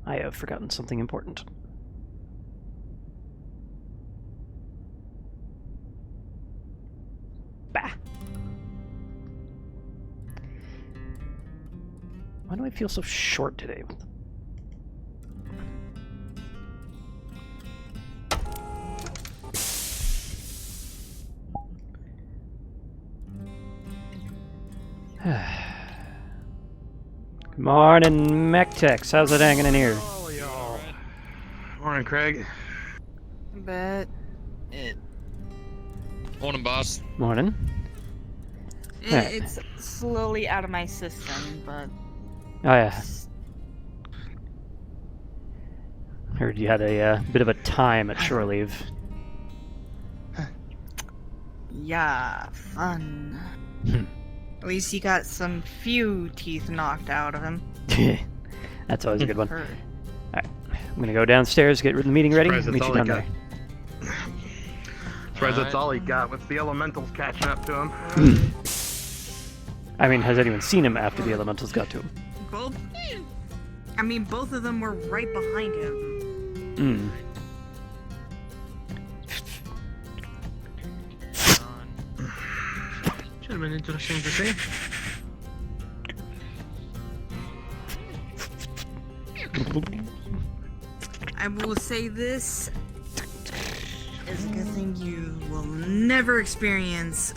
I have forgotten something important. Bah. Why do I feel so short today? Good morning, MechTex. How's it hanging in here? Oh, y'all. Morning, Craig. But it Morning, boss. Morning. Alright. it's slowly out of my system, but Oh yeah, heard you had a bit of a time at shore leave. yeah, fun. Hmm. At least he got some few teeth knocked out of him. That's always a good one. Hurt. I'm gonna go downstairs, get the meeting ready. Surprised Meet that's you all down he there. Surprised that's all he got with the elementals catching up to him. I mean, has anyone seen him after the elementals got to him? Both. I mean, both of them were right behind him. Hmm. Should have been interesting to see. I will say this is a good thing you will never experience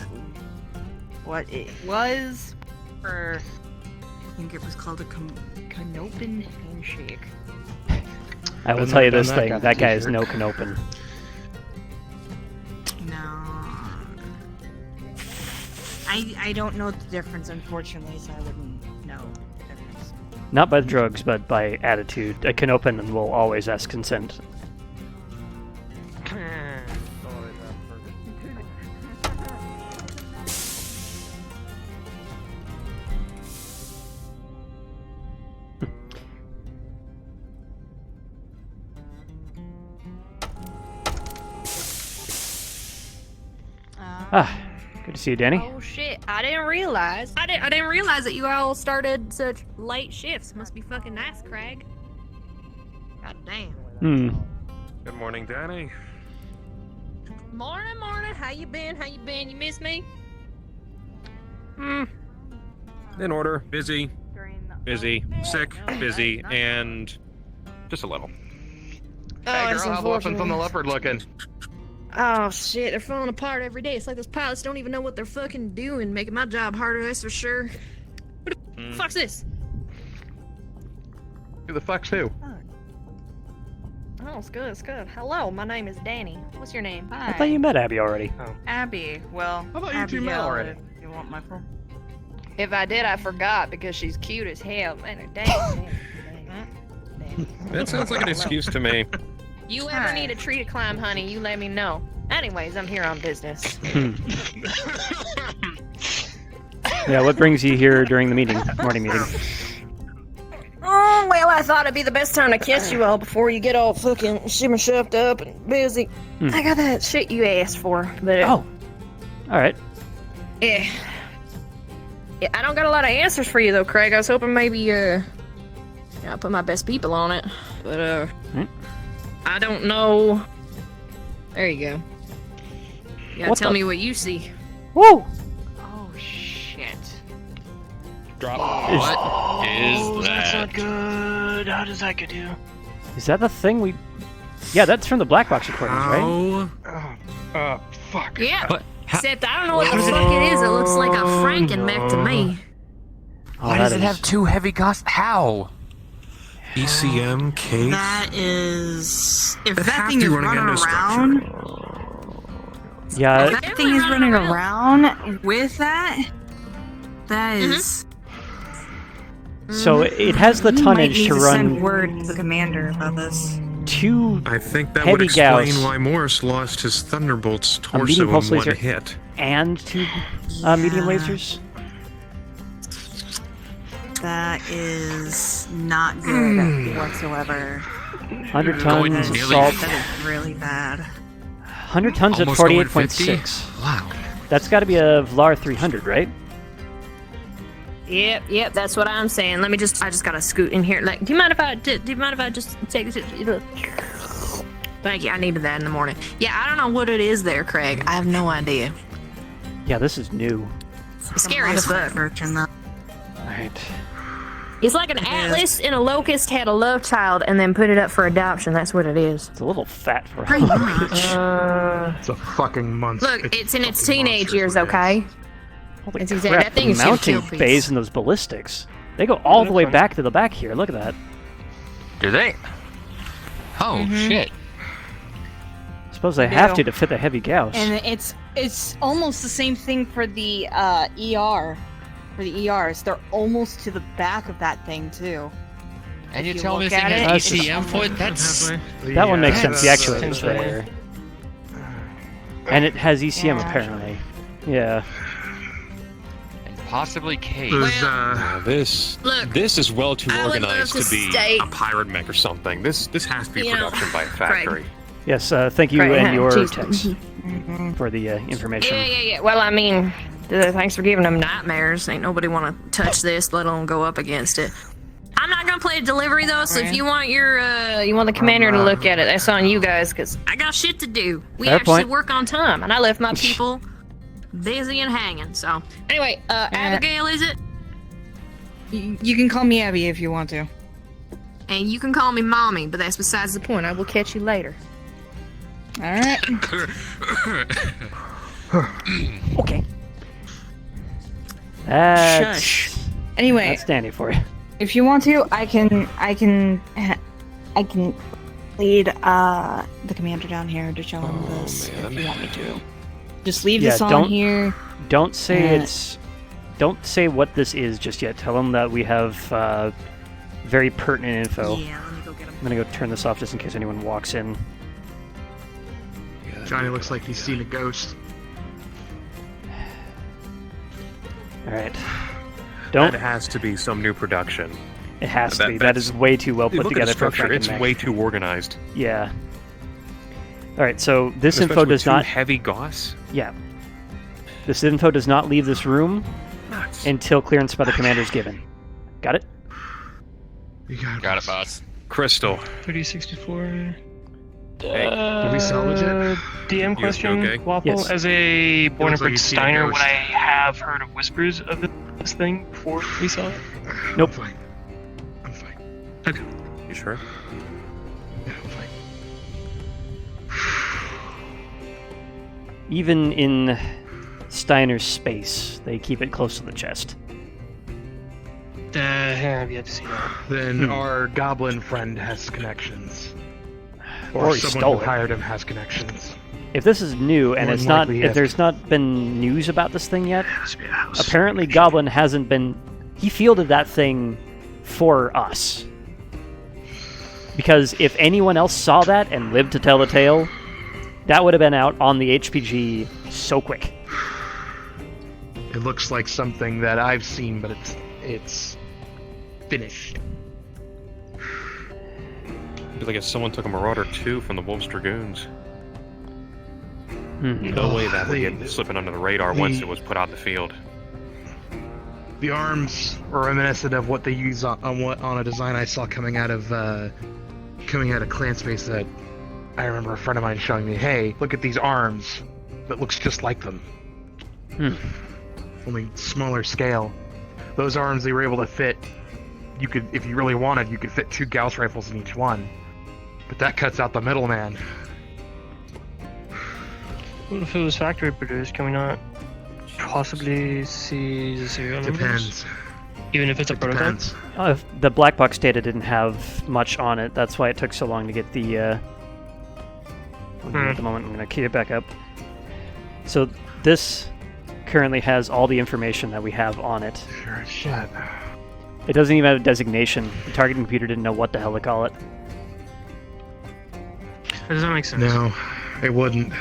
what it was, or I think it was called a Canopin handshake. I will Been tell you there, this done that, thing: got that the guy is t-shirt. no Canopin. No. I don't know the difference, unfortunately, so I wouldn't know the difference. Not by drugs, but by attitude. A Canopin will always ask consent. Ah, good to see you, Danny. Oh shit! I didn't realize. I didn't realize that you all started such late shifts. Must be fucking nice, Craig. God damn. Hmm. Good morning, Danny. Morning, morning. How you been? How you been? You miss me? In order. Busy, busy, sick, busy, and just a little. Hey, that's girl, how's the weapons on the unfortunate. leopard looking? Oh shit! They're falling apart every day. It's like those pilots don't even know what they're fucking doing, making my job harder. That's for sure. What the fuck's this? Who the fuck's who? Oh, it's good. It's good. Hello, my name is Danny. What's your name? I thought you met Abby already. Abby. Well, I thought you two met Abigail, already. if you want my full. If I did, I forgot because she's cute as hell. Man, Danny. That sounds like an excuse to me. You ever need a tree to climb, honey, you let me know. Anyways, I'm here on business. Hmm. Yeah, what brings you here during the morning meeting? Oh, well, I thought it'd be the best time to catch you all before you get all fucking shimmer shoved up and busy. I got that shit you asked for, but Oh, all right. yeah, I don't got a lot of answers for you though, Craig. I was hoping maybe I'll put my best people on it, but I don't know. There you go. You gotta What tell the- me what you see. Woo! Oh shit. Drop. What is that? good. How does that get you? Is that the thing we? Yeah, that's from the black box recordings, right? How? Fuck. Yeah. What? Except I don't know what the fuck it is. It looks like a Franken-mech to me. Oh, Why that does it is- have two heavy cost? How? ECM case? That is. If That that have thing to is running running into around. Yeah, If that thing is running around with that, that is. so it has the You might tonnage need to send run word to the commander about this. 2 I think that Heavy would explain Gauss. why Morris lost his Thunderbolt's medium torso in pulse one laser. hit. and 2 medium Yeah. lasers. That is not good whatsoever. 100 Going tons nearly assault. That is really bad. 100 tons at Almost going 48.6. 50? Wow. That's got to be a Vlar 300, right? Yep, that's what I'm saying. I just gotta scoot in here. Like, do you mind if I just take this? Thank you, I needed that in the morning. Yeah, I don't know what it is there, Craig. I have no idea. Yeah, this is new. It's scary as fuck. Alright. It's like an atlas and a locust had a love child and then put it up for adoption. That's what it is. It's a little fat for Pretty a much. It's a fucking monster. Look, it's in its teenage years, okay? Holy It's crap, exact- that thing is the gonna mounting kill bays peace. and those ballistics. They go all the way back to the back here. Look at that. Do they? Oh, shit. I suppose they have to fit the heavy Gauss. And it's almost the same thing for the ER. For the ERs, they're almost to the back of that thing too. And If you tell me look this thing at has it- ECM for it? That's... That one makes sense. The that's, actuator's there. And it has ECM Yeah. apparently. Yeah. And possibly Kate. There's, Now this Look, is well too I would love organized to to be state- a pirate mech or something. This has to be You know, production by a Craig. factory. Yes, thank you Right, and huh, your geez. text for the information. Yeah. Well, I mean, thanks for giving them nightmares. Ain't nobody want to touch this, let alone go up against it. I'm not gonna play a delivery though, so if you want the commander to look at it, that's on you guys, because I got shit to do. We Fair actually point. work on time, and I left my people busy and hanging. So anyway, Abigail, is it? You can call me Abby if you want to. And you can call me Mommy, but that's besides the point. I will catch you later. All right. Okay. That's, Shush. Anyway, that's dandy for you. if you want to, I can lead the commander down here to show him this if you want me to. Just leave Yeah, this on don't- here. Don't say Uh, don't say what this is just yet. Tell them that we have very pertinent info. Yeah, let me go get him. I'm gonna go turn this off just in case anyone walks in. Johnny looks like he's seen a ghost. Alright. That Don't. has to be some new production. It has to that- be. That is way too well put Look together at the for a structure. It's Frankenmech. way too organized. Yeah. Alright, so this info Especially with does two not. heavy Gauss. Yeah. This info does not leave this room Nuts. until clearance by the commander is given. Got it? You got, Got it, boss. Crystal. 3064. Did we salvage it? DM question, okay? Waffle. Yes. As a born looks and like bred you see a Steiner, would ghost. I have heard of whispers of this thing before we saw it? Nope. I'm fine. I'm fine. Okay. You sure? Yeah, I'm fine. Even in Steiner's space, they keep it close to the chest. I've yet to see that. Then our goblin friend has connections. Or he someone stole who it. hired him has connections. If this is new and More it's than not, likely, if yes. there's not been news about this thing yet, It must be a house. apparently Goblin hasn't been. He fielded that thing for us. Because if anyone else saw that and lived to tell the tale, that would have been out on the HPG so quick. It looks like something that I've seen, but it's finished. Feels like if someone took a Marauder 2 from the Wolves Dragoons. Hmm. No way that would the- get slipping under the radar the- once it was put out in the field. The arms are reminiscent of what they use on a design I saw coming out of Clan Space that I remember a friend of mine showing me. Hey, look at these arms. That looks just like them. Hmm. Only smaller scale. Those arms they were able to fit. You could, if you really wanted, you could fit 2 Gauss rifles in each one. But that cuts out the middleman. What if it was factory produced? Can we not possibly see the serial numbers? Depends. Even if it's a It prototype? depends. The black box data didn't have much on it. That's why it took so long to get the. At the moment, I'm going to key it back up. So this currently has all the information that we have on it. Sure as shit. It doesn't even have a designation. The targeting computer didn't know what the hell to call it. Does that make sense? No, it wouldn't.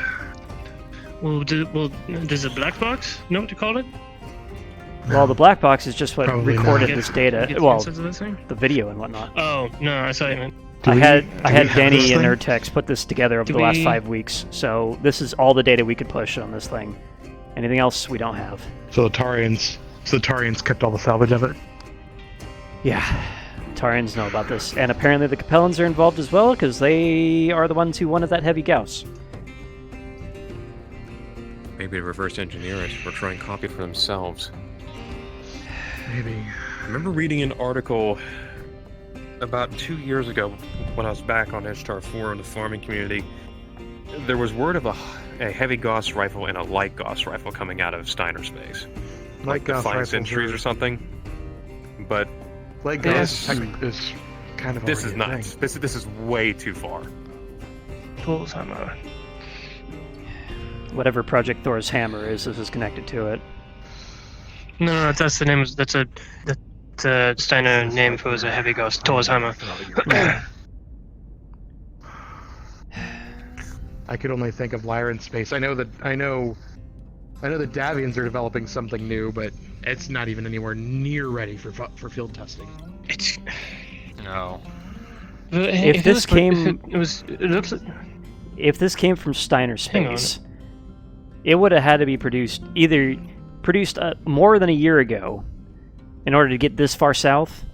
Well, does the black box know what to call it? Well, the black box is just what Probably recorded not. this Get data. the Well, insides of this thing? the video and whatnot. Oh, no, I saw you meant. Do I we- had do we have Danny this and thing? Urtex put this together over Do the last we- 5 weeks. So this is all the data we could push on this thing. Anything else we don't have. So the Tarians So Tarians kept all the salvage of it. Yeah, Tarians know about this, and apparently the Capellans are involved as well, because they are the ones who wanted that heavy Gauss. Maybe to reverse engineer it or try and copy it for themselves. Maybe. I remember reading an article about 2 years ago when I was back on Star 4 in the farming community. There was word of a heavy Gauss rifle and a light Gauss rifle coming out of Steiner space. Light Gauss Defiance rifles Industries are- or something. But Light This- Gauss is kind of this is already a nuts. thing. This is way too far. Thor's hammer. Whatever Project Thor's hammer is, this is connected to it. No, that's the name. That's a Steiner name for a heavy ghost. Thor's hammer. I could only think of Lyran space. I know the Davians are developing something new, but it's not even anywhere near ready for field testing. It's. No. If this came- it looks. If this came from Steiner Hang on. space, it would have had to be produced more than a year ago in order to get this far south,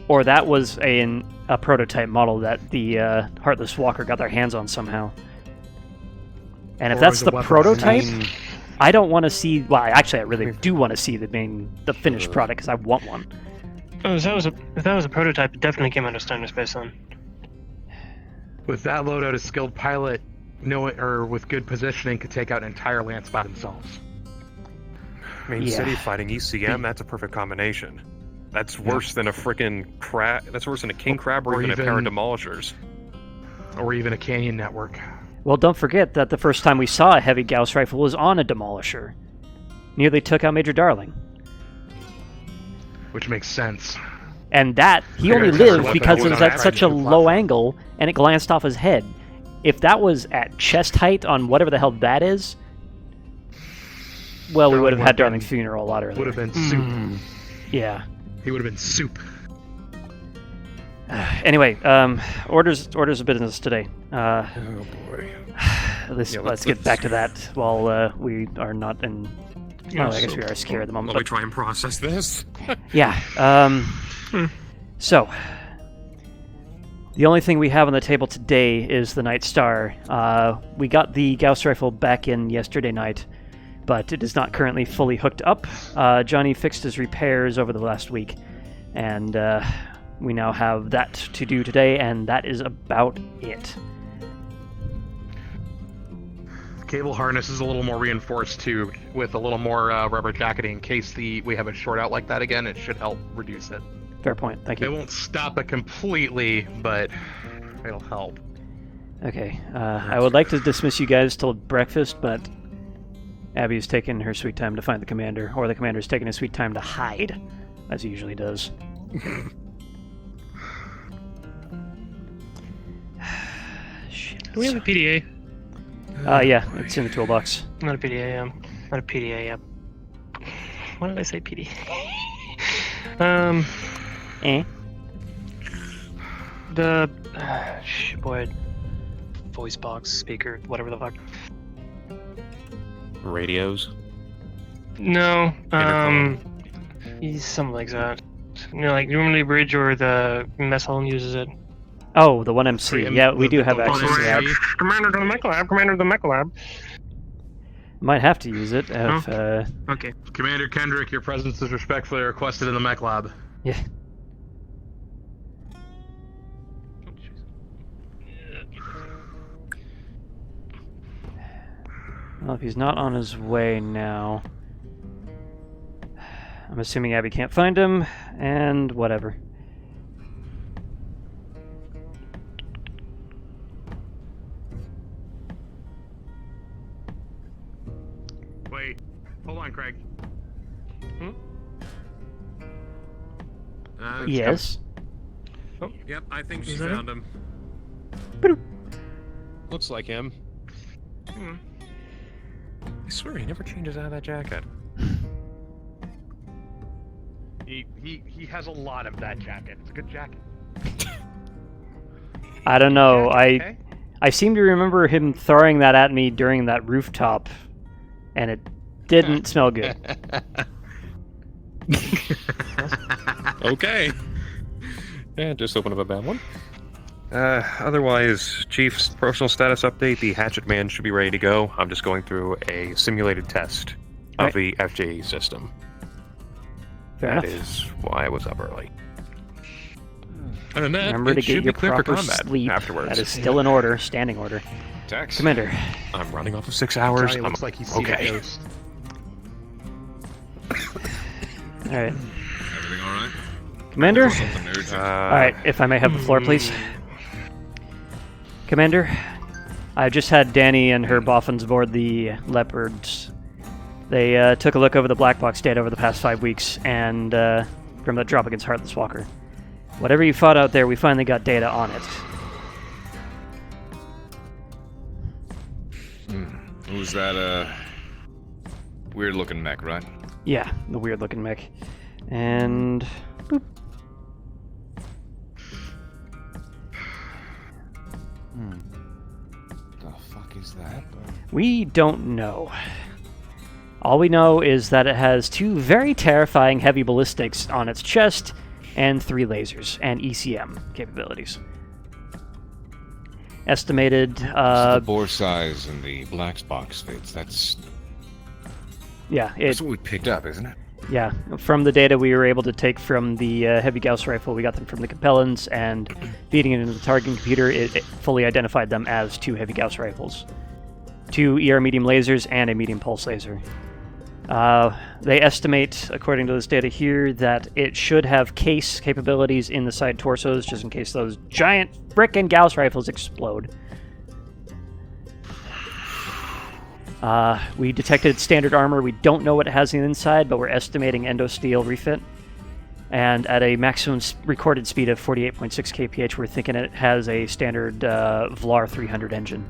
or that was a prototype model that the Heartless Walker got their hands on somehow. And if Or that's the the weapons. prototype, I don't want to see. Well, actually, I really do want to see the finished product because I want one. Oh, if that was a prototype, it definitely came out of Steiner space then. With that loadout, a skilled pilot, with good positioning, could take out an entire lance by themselves. I mean, Yeah. city fighting ECM, that's a perfect combination. That's worse than a freaking crab. That's worse than a king crab or, even a pair of demolishers. Or even a canyon network. Well, don't forget that the first time we saw a heavy Gauss rifle was on a demolisher. Nearly took out Major Darling. Which makes sense. And that, he Yeah, only it's a lived weapon because that it was was at on such a average low platform. angle, and it glanced off his head. If that was at chest height on whatever the hell that is, well, we Darling would have had would've Darling's been- funeral a lot earlier. Would have been soup. Yeah. He would have been soup. Anyway, orders of business today. Oh boy. Let's get back to that while we are not in... Yeah, Well, I guess we are scared at the moment. Let me But, try and process this. yeah. So, the only thing we have on the table today is the Night Star. We got the Gauss rifle back in yesterday night, but it is not currently fully hooked up. Johnny fixed his repairs over the last week, and we now have that to do today, and that is about it. Cable harness is a little more reinforced too, with a little more rubber jacketing in case we have a short out like that again. It should help reduce it. Fair point. Thank It you. won't stop it completely, but it'll help. Okay. I would like to dismiss you guys till breakfast, but Abby's taking her sweet time to find the commander, or the commander's taking his sweet time to hide, as he usually does. Shit. Do we have a PDA? Yeah, it's in the toolbox. Not a PDA. Not a PDA. Yep. Why did I say PDA? Eh? The boy, voice box speaker, whatever the fuck. Radios. No, Intercom. he's something like that. You know, like normally Bridge or the mess hall uses it. Oh, the 1MC. Preem- Yeah, we do the have access to that. 1MC. Commander of the Mech Lab. Commander of the Mech Lab. Might have to use it if, Okay. Commander Kendrick, your presence is respectfully requested in the mech lab. yeah. Well, if he's not on his way now, I'm assuming Abby can't find him, and whatever. Wait, hold on, Craig. Yes. Yep, I think she Is that found him. Looks like him. I swear he never changes out of that jacket. He has a lot of that jacket. It's a good jacket. I don't know. Okay. I seem to remember him throwing that at me during that rooftop, and it didn't smell good. Okay. And just open up a bad one. Otherwise, Chief's personal status update, the Hatchet Man should be ready to go. I'm just going through a simulated test of the FJE system. Fair That enough. is why I was up early. Other than that, Remember it to should get be your clear for proper combat sleep. afterwards. That is still in order, standing order. Text. Commander. I'm running off of 6 hours. Johnny I'm looks like he's seen okay. a ghost. All right. Everything all right? Commander. Something urgent. All right, if I may have the floor, please. Commander, I just had Danny and her boffins aboard the Leopards. They took a look over the black box data over the past 5 weeks, and from the drop against Heartless Walker. Whatever you fought out there, we finally got data on it. Who's that, weird-looking mech, right? Yeah, the weird-looking mech. And... boop. The fuck is that? We don't know. All we know is that it has 2 very terrifying heavy ballistics on its chest and 3 lasers and ECM capabilities. Estimated, So the bore size and the black box fits. That's that's what we picked up, isn't it? Yeah, from the data we were able to take from the heavy Gauss rifle, we got them from the Capellans, and feeding it into the targeting computer, it fully identified them as 2 heavy Gauss rifles. 2 ER medium lasers and a medium pulse laser. They estimate, according to this data here, that it should have case capabilities in the side torsos, just in case those giant frickin' Gauss rifles explode. We detected standard armor. We don't know what it has on the inside, but we're estimating endosteel refit. And at a maximum recorded speed of 48.6 kph, we're thinking it has a standard VLAR 300 engine.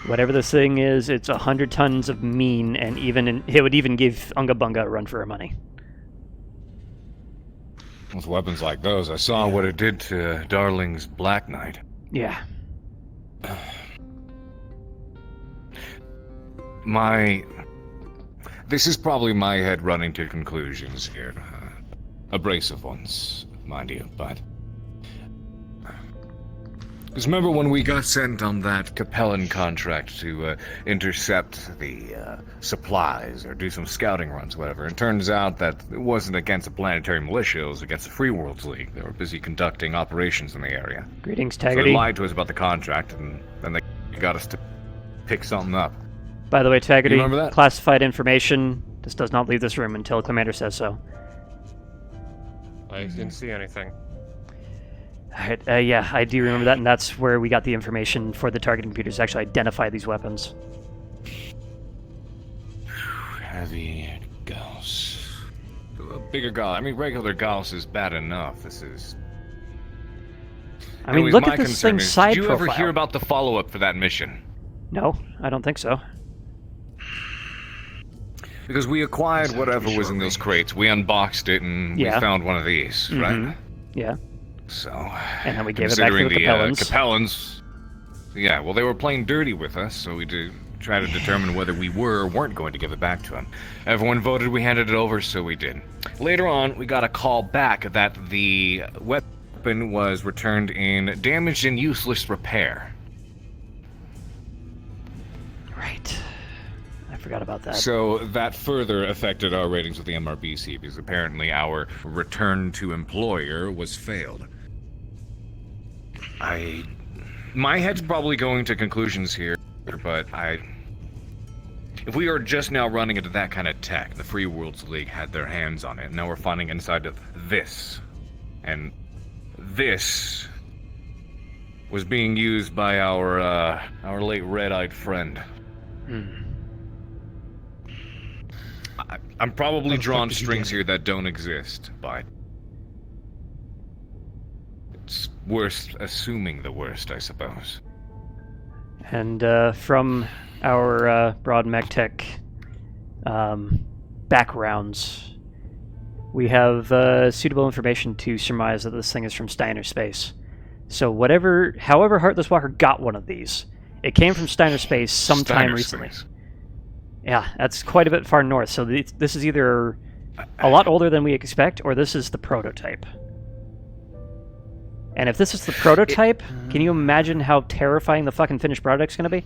Whatever this thing is, it's 100 tons of mean, and it would even give Unga Bunga a run for her money. With weapons like those, I saw what it did to Darling's Black Knight. Yeah. This is probably my head running to conclusions here. Abrasive ones, mind you, but... Because remember when we got sent on that Capellan contract to intercept the supplies or do some scouting runs, whatever. It turns out that it wasn't against the planetary militia, it was against the Free Worlds League. They were busy conducting operations in the area. Greetings, So they Taggarty. lied to us about the contract, and then they got us to pick something up. By the way, Taggarty, You remember that? classified information. This does not leave this room until Commander says so. I didn't see anything. Alright, yeah, I do remember that, and that's where we got the information for the targeting computers to actually identify these weapons. Heavy Gauss. A bigger Gauss. I mean, regular Gauss is bad enough. This is... I mean, Anyways, look my at this concern thing's is, side did you profile. ever hear about the follow-up for that mission? No, I don't think so. Because we acquired whatever was in those crates. We unboxed it, and we Yeah. found one of these, right? Yeah. So... And then we gave it back to the considering Capellans. Capellans... Yeah, well, they were playing dirty with us, so we did try to determine whether we were or weren't going to give it back to them. Everyone voted we handed it over, so we did. Later on, we got a call back that the weapon was returned in damaged and useless repair. Right. I forgot about that. So that further affected our ratings with the MRBC, because apparently our return to employer was failed. My head's probably going to conclusions here, but if we are just now running into that kind of tech, the Free Worlds League had their hands on it. Now we're finding inside of this. And this was being used by our late red-eyed friend. I'm probably How the drawing fuck did you strings get it? here that don't exist, but it's worth assuming the worst, I suppose. And from our broad mech tech backgrounds, we have suitable information to surmise that this thing is from Steiner space. So however Heartless Walker got one of these, It came from Steiner Space sometime Steiner recently. Space. Yeah, that's quite a bit far north. So this is either a lot older than we expect, or this is the prototype. And if this is the prototype, can you imagine how terrifying the fucking finished product's going to be?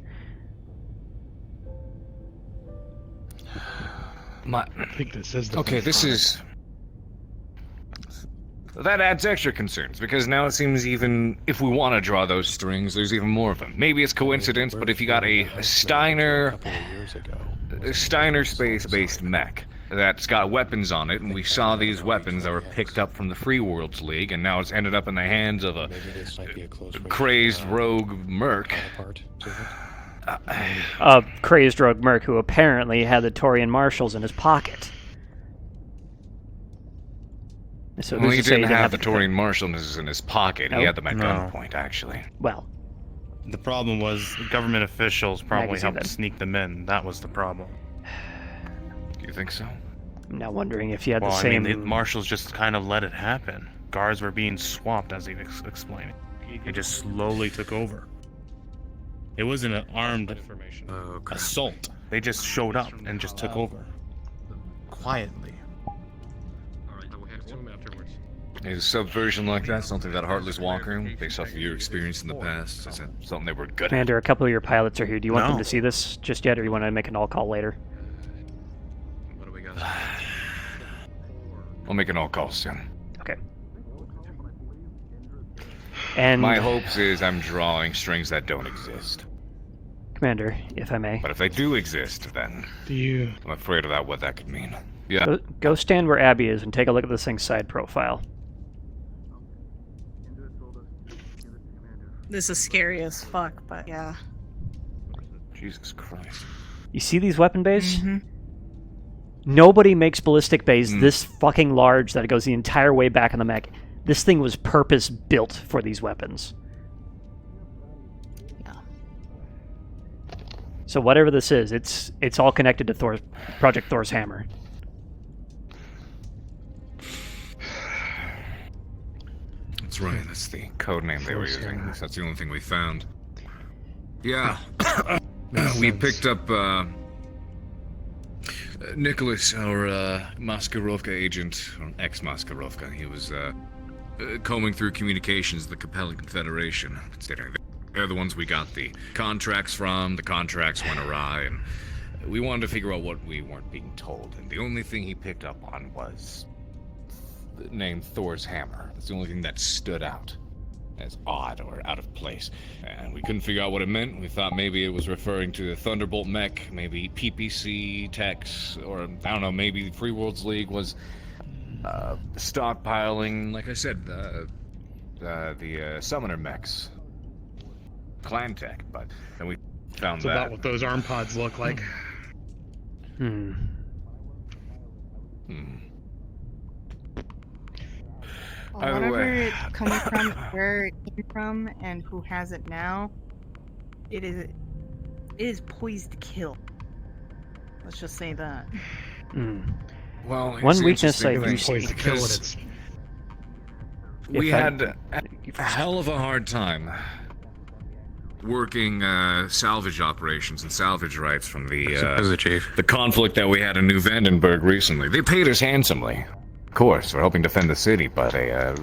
I think this is the Okay, this is... That adds extra concerns, because now it seems even if we want to draw those strings, there's even more of them. Maybe it's coincidence, but if you got a Steiner space-based mech that's got weapons on it, and we saw these weapons that were picked up from the Free Worlds League, and now it's ended up in the hands of a crazed rogue merc. A crazed rogue merc who apparently had the Torian marshals in his pocket. So Well, he who's to say didn't have the to- Torian marshals in his pocket. No? He had them at No. gunpoint, actually. Well, The problem was government officials probably Magazine helped then. sneak them in. That was the problem. Do you think so? I'm now wondering if you had Well, the I same... mean, the marshals just kind of let it happen. Guards were being swapped, as he explained. They just slowly took over. It wasn't an armed assault. They just showed up and just took over. Quietly. Is subversion like that something that Heartless Walker, based off of your experience in the past, is that something they were good at? Commander, a couple of your pilots are here. Do you want them No. to see this just yet, or you want to make an all-call later? I'll make an all-call soon. Okay. And... My hopes is I'm drawing strings that don't exist. Commander, if I may. But if they do exist, then I'm afraid of what that could mean. Yeah. Go stand where Abby is and take a look at this thing's side profile. This is scary as fuck, but yeah. Jesus Christ. You see these weapon bays? Mm-hmm. Nobody makes ballistic bays this fucking large that it goes the entire way back on the mech. This thing was purpose-built for these weapons. Yeah. So whatever this is, it's all connected to Project Thor's hammer. That's right, that's the code name they were using. That's the only thing we found. Yeah. We picked up, Nicholas, our, Maskarovka agent, or ex-Maskarovka. He was, combing through communications of the Capellan Confederation. They're the ones we got the contracts from. The contracts went awry, and we wanted to figure out what we weren't being told. And the only thing he picked up on was the name Thor's Hammer. That's the only thing that stood out as odd or out of place. And we couldn't figure out what it meant. We thought maybe it was referring to the Thunderbolt mech, maybe PPC techs, or I don't know, maybe the Free Worlds League was stockpiling, like I said, the summoner mechs. Clan tech, but then we found It's about what those arm pods look like. Either Whatever way. it's coming from, where it came from, and who has it now, it is poised to kill. Let's just say that. Well, One weakness I interesting do thing, see. To kill it, because it's we If I- had a hell of a hard time working salvage operations and salvage rights from the conflict that we had in New Vandenberg recently. They paid us handsomely, of course, for helping defend the city, but they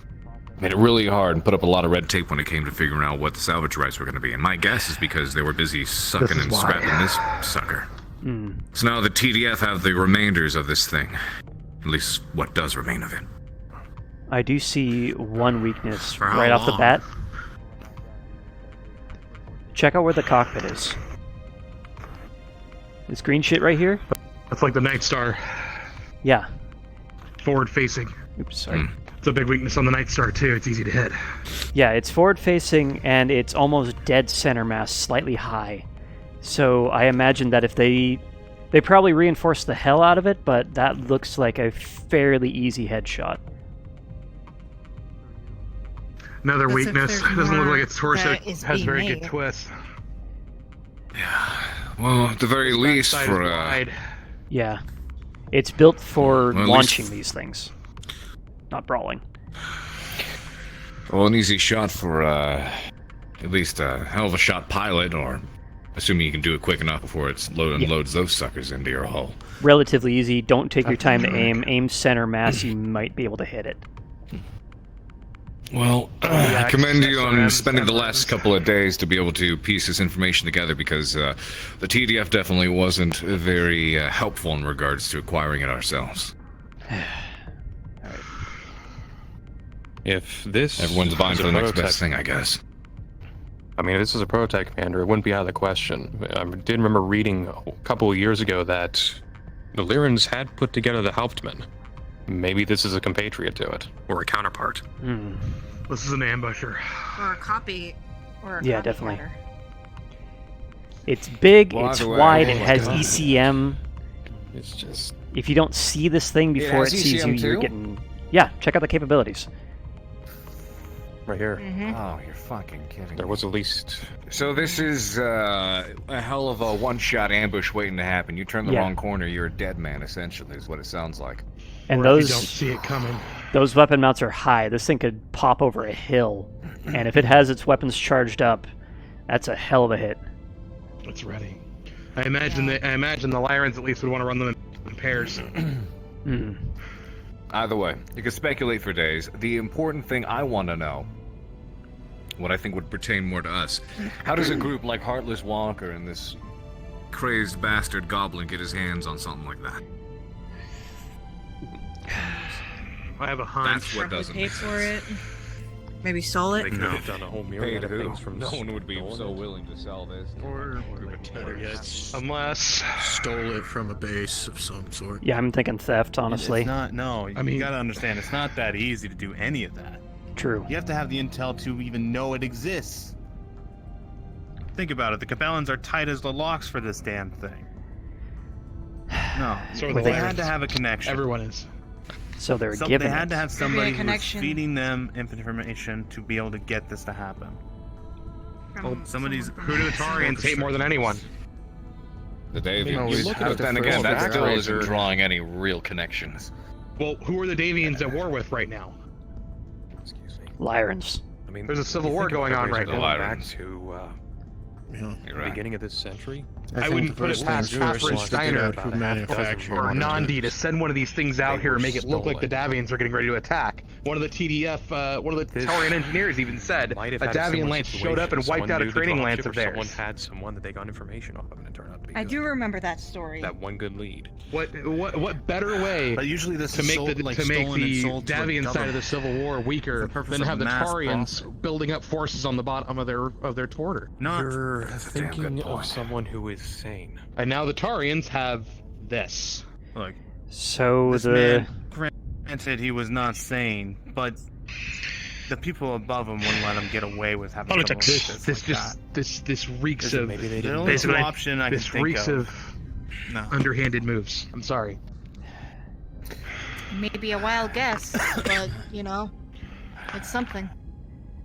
made it really hard and put up a lot of red tape when it came to figuring out what the salvage rights were going to be. And my guess is because they were busy sucking and scrapping this sucker. So now the TDF have the remainders of this thing. At least what does remain of it. I do see one weakness For how right off the long? bat. Check out where the cockpit is. This green shit right here? that's like the Night Star, Yeah. forward facing. Oops, sorry. It's a big weakness on the Night Star too. It's easy to hit. Yeah, it's forward facing and it's almost dead center mass, slightly high. So I imagine that if they probably reinforce the hell out of it, but that looks like a fairly easy headshot. Another That's if weakness. there's Doesn't look more like its torso that is has being very made. good twists. Well, at the very least, Backside for is wide. Yeah. It's built for Well, at launching least- these things, not brawling. well, an easy shot for at least a hell of a shot pilot or Assuming you can do it quick enough before it loads those suckers into your hull. Relatively easy. Don't take your time to aim. Aim center mass. You might be able to hit it. Well, I commend you on spending the last couple of days to be able to piece this information together, because the TDF definitely wasn't very helpful in regards to acquiring it ourselves. If this Everyone's vying is for a the next prototype- best thing, I guess. I mean, if this is a prototype commander, it wouldn't be out of the question. I did remember reading a couple of years ago that the Lyrans had put together the Hauptmann. Maybe this is a compatriot to it, or a counterpart. This is an ambusher. Or a copy. Or a Yeah, copy definitely. cutter. It's big, Well, it's either way, wide, oh it my has God. ECM. It's just... If you don't see this thing before it has sees you, ECM you're too? getting... Yeah, check out the capabilities. right here. Oh, you're fucking kidding. There was at least... So this is a hell of a one-shot ambush waiting to happen. You turn the Yeah. wrong corner, you're a dead man, essentially, is what it sounds like. And Or if you don't those see it coming. those weapon mounts are high. This thing could pop over a hill. And if it has its weapons charged up, that's a hell of a hit. It's ready. I imagine the Lyrans at least would want to run them in pairs. Either way, you can speculate for days. The important thing I want to know, what I think would pertain more to us, how does a group like Heartless Walker and this crazed bastard goblin get his hands on something like that? I have a hunch. That's what doesn't Pay make for sense. it. Maybe stole it. They could have done a whole Paid myriad of who? things from No one would be stolen so it. willing to sell this. Or Better yet, unless stole it from a base of some sort. Yeah, I'm thinking theft, honestly. It's not, no, I mean- you gotta understand, it's not that easy to do any of that. True. You have to have the intel to even know it exists. Think about it, the Cabellans are tight as the locks for this damn thing. No, So are the they had to Lyrans. have a connection. everyone is. So they're So giving they had it. to have somebody who was connection. feeding them information to be able to get this to happen. From somebody's- someone Who do the Tarians hate more than anyone? The Davians. You know, you look at But the then first again, that track still isn't record. drawing any real connections. Well, who are the Davians at war with right now? Excuse me. Lyrans. I mean, There's a civil you war think of going on February right now. Back to Yeah. You're the right. beginning of this century. I wouldn't put it past Catherine Steiner who manufactured or it. Nandi to send one of these things out They here were and make it look like the stolen. Davians are getting ready to attack. One of the TDF, one of the This Tarian engineers even said Might a have had a Davian similar lance showed up situation. and wiped Someone out a knew the training dropship lance or of Someone theirs. had someone that they got information off of, and it turned out to be I good. do remember that story. That one good lead. What better way But usually this to is make sold, the like, to make stolen and the sold to a Davian side of government. the Civil War weaker For the purpose than of have the mass Tarians profit. building up forces on the bottom of their torter. Not You're damn good thinking point. of someone who is sane. And now the Tarians have this. look. So This the man, granted, he was not sane, but the people above him wouldn't let him get away with having Politics. someone This like that. this reeks of Maybe they The didn't. only two Basically, option I can this think reeks of. of No. underhanded moves. I'm sorry. Maybe a wild guess, but you know, it's something.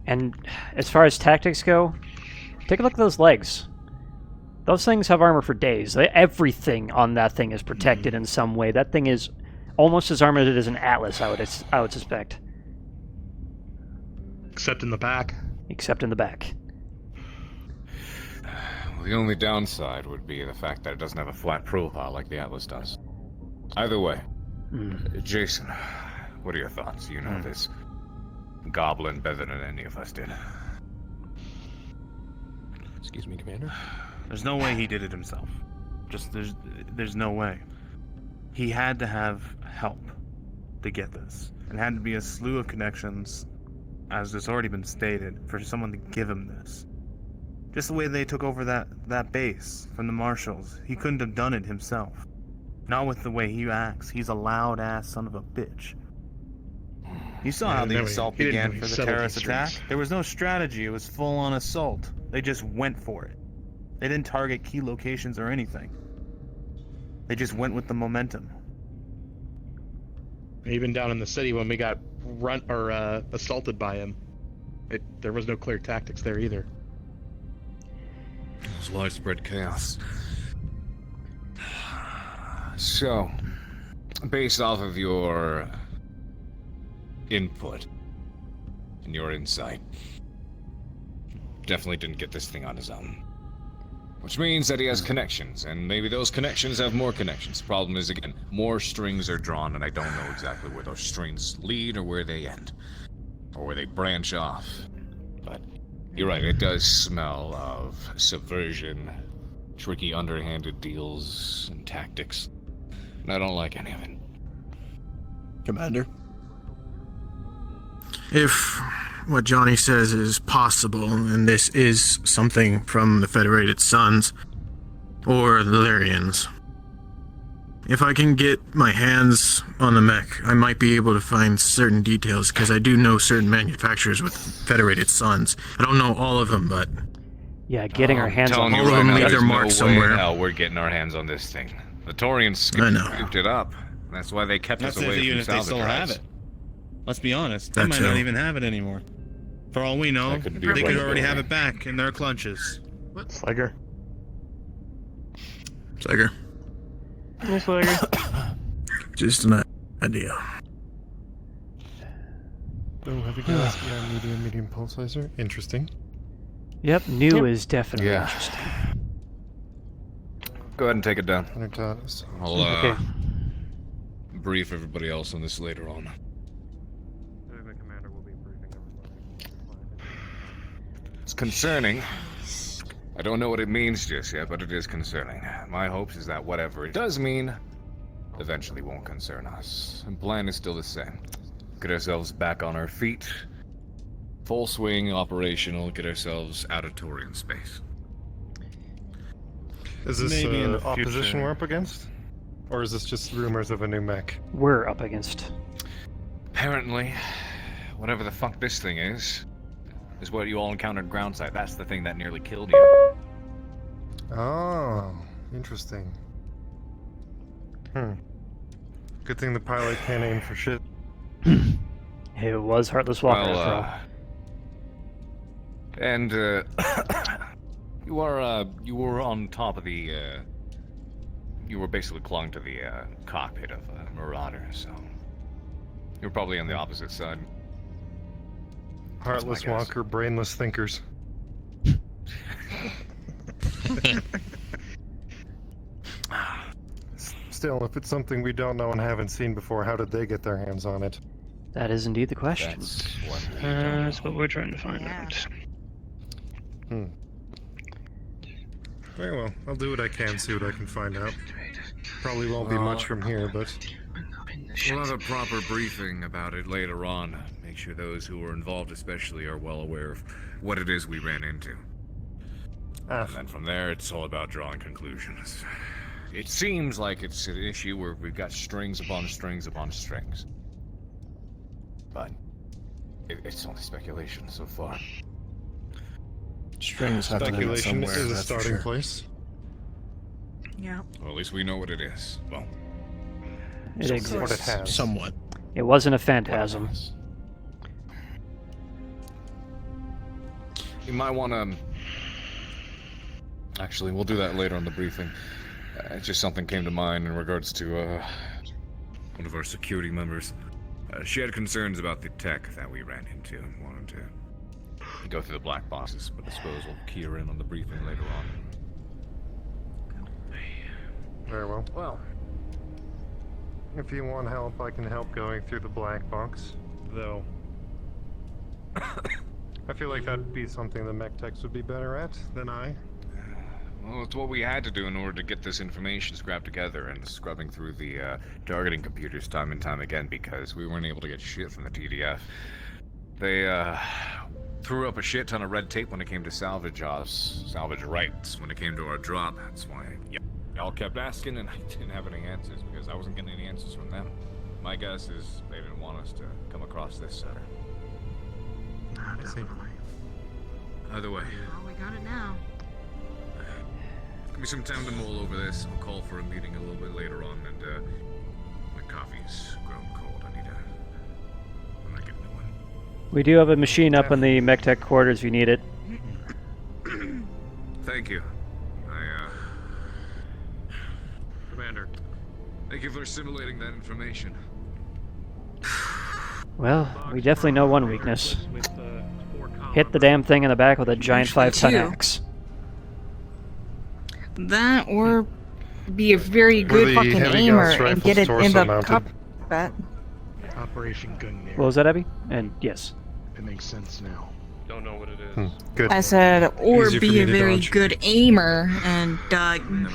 and as far as tactics go, take a look at those legs. Those things have armor for days. Everything on that thing is protected in some way. That thing is almost as armored as an Atlas, I would suspect, Except in the back. except in the back. Well, the only downside would be the fact that it doesn't have a flat profile like the Atlas does. Either way, Jason, what are your thoughts? You know this goblin better than any of us did. Excuse me, Commander. There's no way he did it himself. Just there's no way. He had to have help to get this. It had to be a slew of connections, as has already been stated, for someone to give him this. Just the way they took over that base from the Marshals. He couldn't have done it himself. Not with the way he acts. He's a loud ass son of a bitch. You saw how the never- assault he didn't began know he for the settled terrorist these attack. streets. There was no strategy. It was full on assault. They just went for it. They didn't target key locations or anything. They just went with the momentum. Even down in the city when we got assaulted by him, there was no clear tactics there either. It was widespread chaos. So, based off of your input and your insight, definitely didn't get this thing on his own. Which means that he has connections, and maybe those connections have more connections. Problem is, again, more strings are drawn, and I don't know exactly where those strings lead or where they end. Or where they branch off. But you're right, it does smell of subversion, tricky underhanded deals, and tactics. And I don't like any of it. Commander? If what Johnny says is possible, and this is something from the Federated Suns, or the Lyrians, if I can get my hands on the mech, I might be able to find certain details, because I do know certain manufacturers with Federated Suns. I don't know all of them, but... Yeah, getting our hands on all of them leave their mark somewhere. Hell, we're getting our hands on this thing. The Taurians scooped it up. That's why they kept us away from even if they salvage still have rights. it. Let's be honest, they That might too. not even have it anymore. For all we know, That could be they right could already away. have it back in their clutches. Slugger. Slugger. Yes, Lager. Just an idea. Oh, have you guys medium pulsarizer? Interesting. Yep, new is definitely Yeah. interesting. Go ahead and take it down. 100 times. I'll Okay. brief everybody else on this later on. The commander will be briefing everybody. It's concerning. I don't know what it means just yet, but it is concerning. My hopes is that whatever it does mean, eventually won't concern us. And plan is still the same. Get ourselves back on our feet. Full swing, operational, get ourselves out of Taurian space. Is this Maybe in the opposition future. we're up against? Or is this just rumors of a new mech? We're up against. Apparently, whatever the fuck this thing is what you all encountered groundside. That's the thing that nearly killed you. Oh, interesting. Good thing the pilot can't aim for shit. It was Heartless Walker Well, after all. and you were on top of the you were basically clung to the cockpit of a Marauder, so you were probably on the opposite side. Heartless That's my guess. Walker, brainless thinkers. Still, if it's something we don't know and haven't seen before, how did they get their hands on it? That is indeed the question. That's what we That's what we're trying to find out. Very well, I'll do what I can, see what I can find out. Probably won't be much from here, but... We'll have a proper briefing about it later on. Make sure those who were involved especially are well aware of what it is we ran into. And then from there, it's all about drawing conclusions. It seems like it's an issue where we've got strings upon strings upon strings. But it's only speculation so far. Strings have to be Speculation somewhere, is a that's for starting sure. place. Yeah. Well, at least we know what it is. Well, It What it exists. has. Somewhat. It wasn't a phantasm. You might want to... Actually, we'll do that later on the briefing. Just something came to mind in regards to one of our security members. She had concerns about the tech that we ran into and wanted to go through the black boxes, but I suppose we'll key her in on the briefing later on. Very well. Well, if you want help, I can help going through the black box. Though, I feel like that'd be something the mech techs would be better at than I. Well, it's what we had to do in order to get this information scrapped together and scrubbing through the targeting computers time and time again because we weren't able to get shit from the TDF. They threw up a shit ton of red tape when it came to salvage rights when it came to our drop. That's why y'all kept asking and I didn't have any answers because I wasn't getting any answers from them. My guess is they didn't want us to come across this center. Either way. Well, we got it now. Give me some time to mull over this. I'll call for a meeting a little bit later on, and my coffee's grown cold. I'm not getting one. We do have a machine up in the mech tech quarters if you need it. Thank you. Commander. Thank you for assimilating that information. Well, we definitely know one weakness. Hit the damn thing in the back with a giant 5-ton you. axe. That or be a very Were good the fucking heavy aimer gauss and get it rifles in the torso combat. Operation Gungnir. What was that, Abby? And yes. It makes sense now. Don't know what it is. Good. I said, or Easier for be me a to very dodge. good aimer and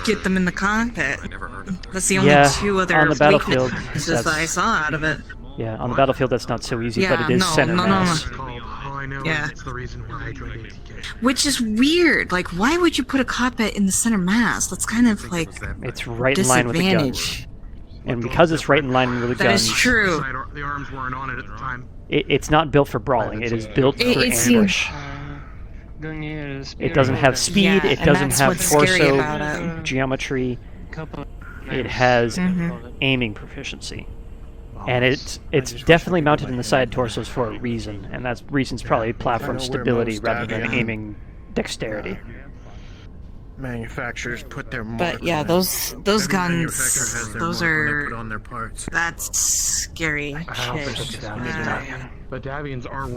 get them in the cockpit. I never heard of it. That's the only Yeah, two other on the battlefield, weaknesses that I saw out of it. Yeah, on the battlefield that's not so easy, but Yeah, it is no, center no, no, mass. no. All I know Yeah. is it's the reason why I joined ATK. Which is weird. Like, why would you put a cockpit in the center mass? That's kind of like It's right in line with the guns. disadvantage. And because it's right in line with the That is guns, true. The arms weren't on it at the time. it's not built for brawling. It is built for It seems- ambush. It doesn't have speed. Yeah, it and doesn't that's have what's scary torso about it. geometry. It has Mhm. aiming proficiency. And it's definitely mounted in the side torsos for a reason, and that reason's probably platform stability rather than aiming dexterity. Manufacturers put their But yeah, those Every guns, manufacturer has their those mark when they are put on their parts. that's scary I don't think shit. it's Davian. But Davians are.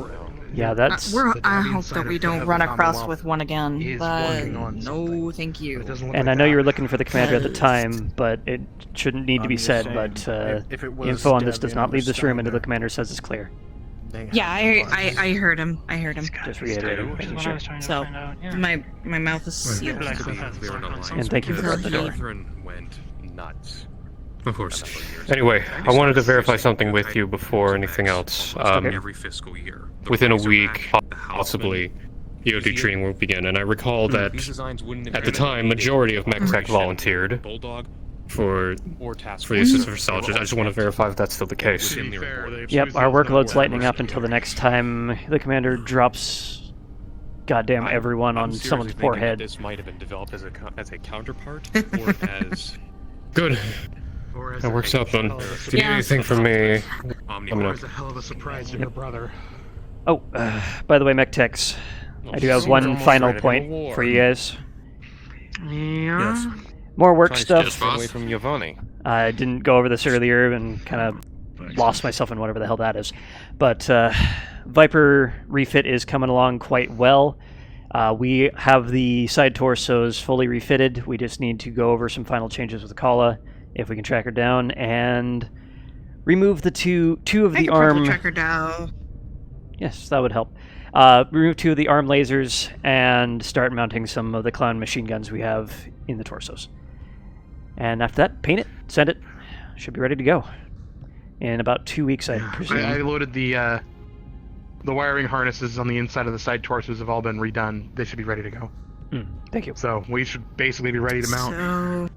Yeah, that's. I hope that we don't run across with one again. Is But working on no, thank you. And I know you were looking for the commander at the time, but it shouldn't need to be said. But if it was info on this does Davian not leave this room or until the commander says it's clear. Yeah, I heard him. I heard him. Just reiterating. making sure. So my mouth is sealed. And thank you for the door. Catherine went nuts. Of course. Anyway, I wanted to verify something with you before anything else. Every fiscal year. Within a week, possibly, EOD training will begin, and I recall that at the time, majority of MechTech volunteered for the assistance for soldiers. I just want to verify if that's still the case. Yep, our workload's lightening up until the next time the commander drops goddamn everyone on someone's poor head. This might have been developed as a counterpart, or as good. That works out then. If you need anything from me, let me know. It's a hell of a surprise to your brother. Oh, by the way, MechTechs, I do have one final point for you guys. Yeah. More work Trying to stuff. just away from Giovanni. I didn't go over this earlier and kind of lost myself in whatever the hell that is. But Viper refit is coming along quite well. We have the side torsos fully refitted. We just need to go over some final changes with Kala, if we can track her down, and remove the two of the arm. Track her down. Yes, that would help. Remove 2 of the arm lasers and start mounting some of the clown machine guns we have in the torsos. And after that, paint it, send it. Should be ready to go. In about 2 weeks, I presume. I loaded the wiring harnesses on the inside of the side torsos have all been redone. They should be ready to go. Thank you. So we should basically be ready to mount.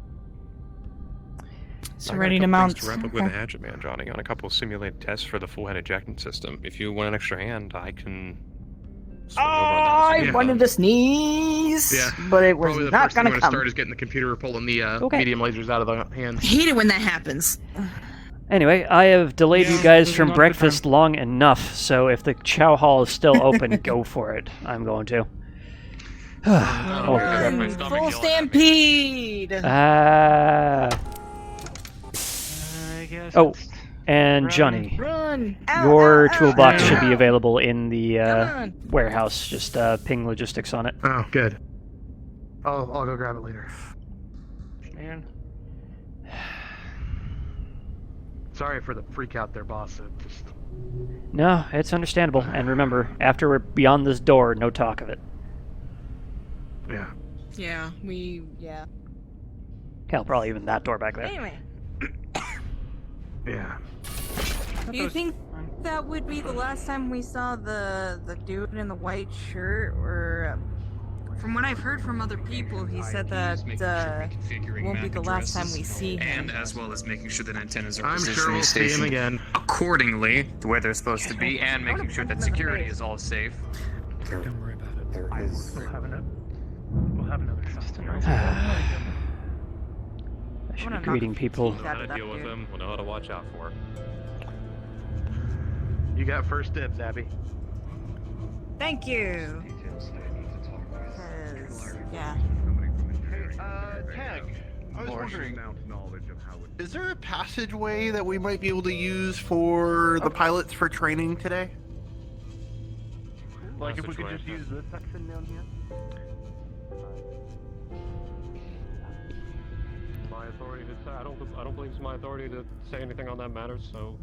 So ready to mount. To wrap up with a hatchet man, Johnny, on a couple of simulated tests for the full head ejection system. If you want an extra hand, I can. I wanted to sneeze, but it was Probably the not first thing gonna I'm come. start is getting the computer pulling the medium lasers out of the I hands. hate it when that happens. Anyway, I have delayed you guys from breakfast long enough, so if the chow hall is still open, go for it. I'm going to. Oh, crap. Full stampede. Oh, and Johnny, Run. your toolbox should be available in the warehouse. Just ping logistics on it. Oh, good. I'll go grab it later. Man. Sorry for the freak out there, boss. It just... No, it's understandable. And remember, after we're beyond this door, no talk of it. Yeah. Yeah, yeah. Hell, probably even that door back there. Anyway, Yeah. do you think that would be the last time we saw the dude in the white shirt? Or from what I've heard from other people, he said that won't be the last time we see him. And as well as making sure that antennas are I'm positioned sure and we'll see him stationed again. accordingly to where they're supposed to be, and making sure that security is all safe. Don't worry about it. There is. We'll have another shot tonight. I should be greeting people. We'll know how to deal with them. We'll know how to watch out for. You got first dibs, Abby. Thank you. Yeah. Tag, I was wondering, is there a passageway that we might be able to use for the pilots for training today? Like if we could just use this section down here? authority to. I don't believe it's my authority to say anything on that matter. So,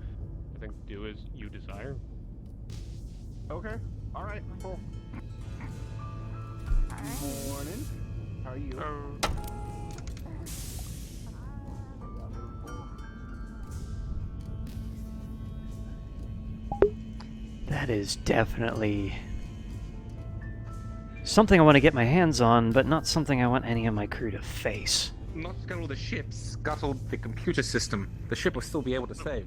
I think do as you desire. Okay. All right. Cool. Morning. How are you? That is definitely something I want to get my hands on, but not something I want any of my crew to face. Not scuttle the ship, scuttle the computer system. The ship will still be able to save.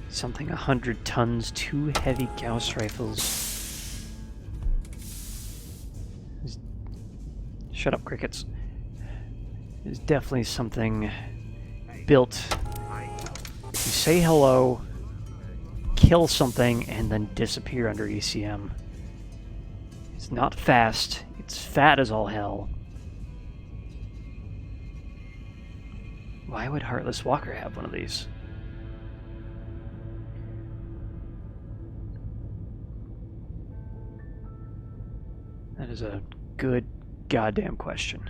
Something 100 tons, 2 heavy Gauss rifles. Shut up, crickets. Is definitely something built. You say hello, kill something, and then disappear under ECM. It's not fast. It's fat as all hell. Why would Heartless Walker have one of these? That is a good goddamn question.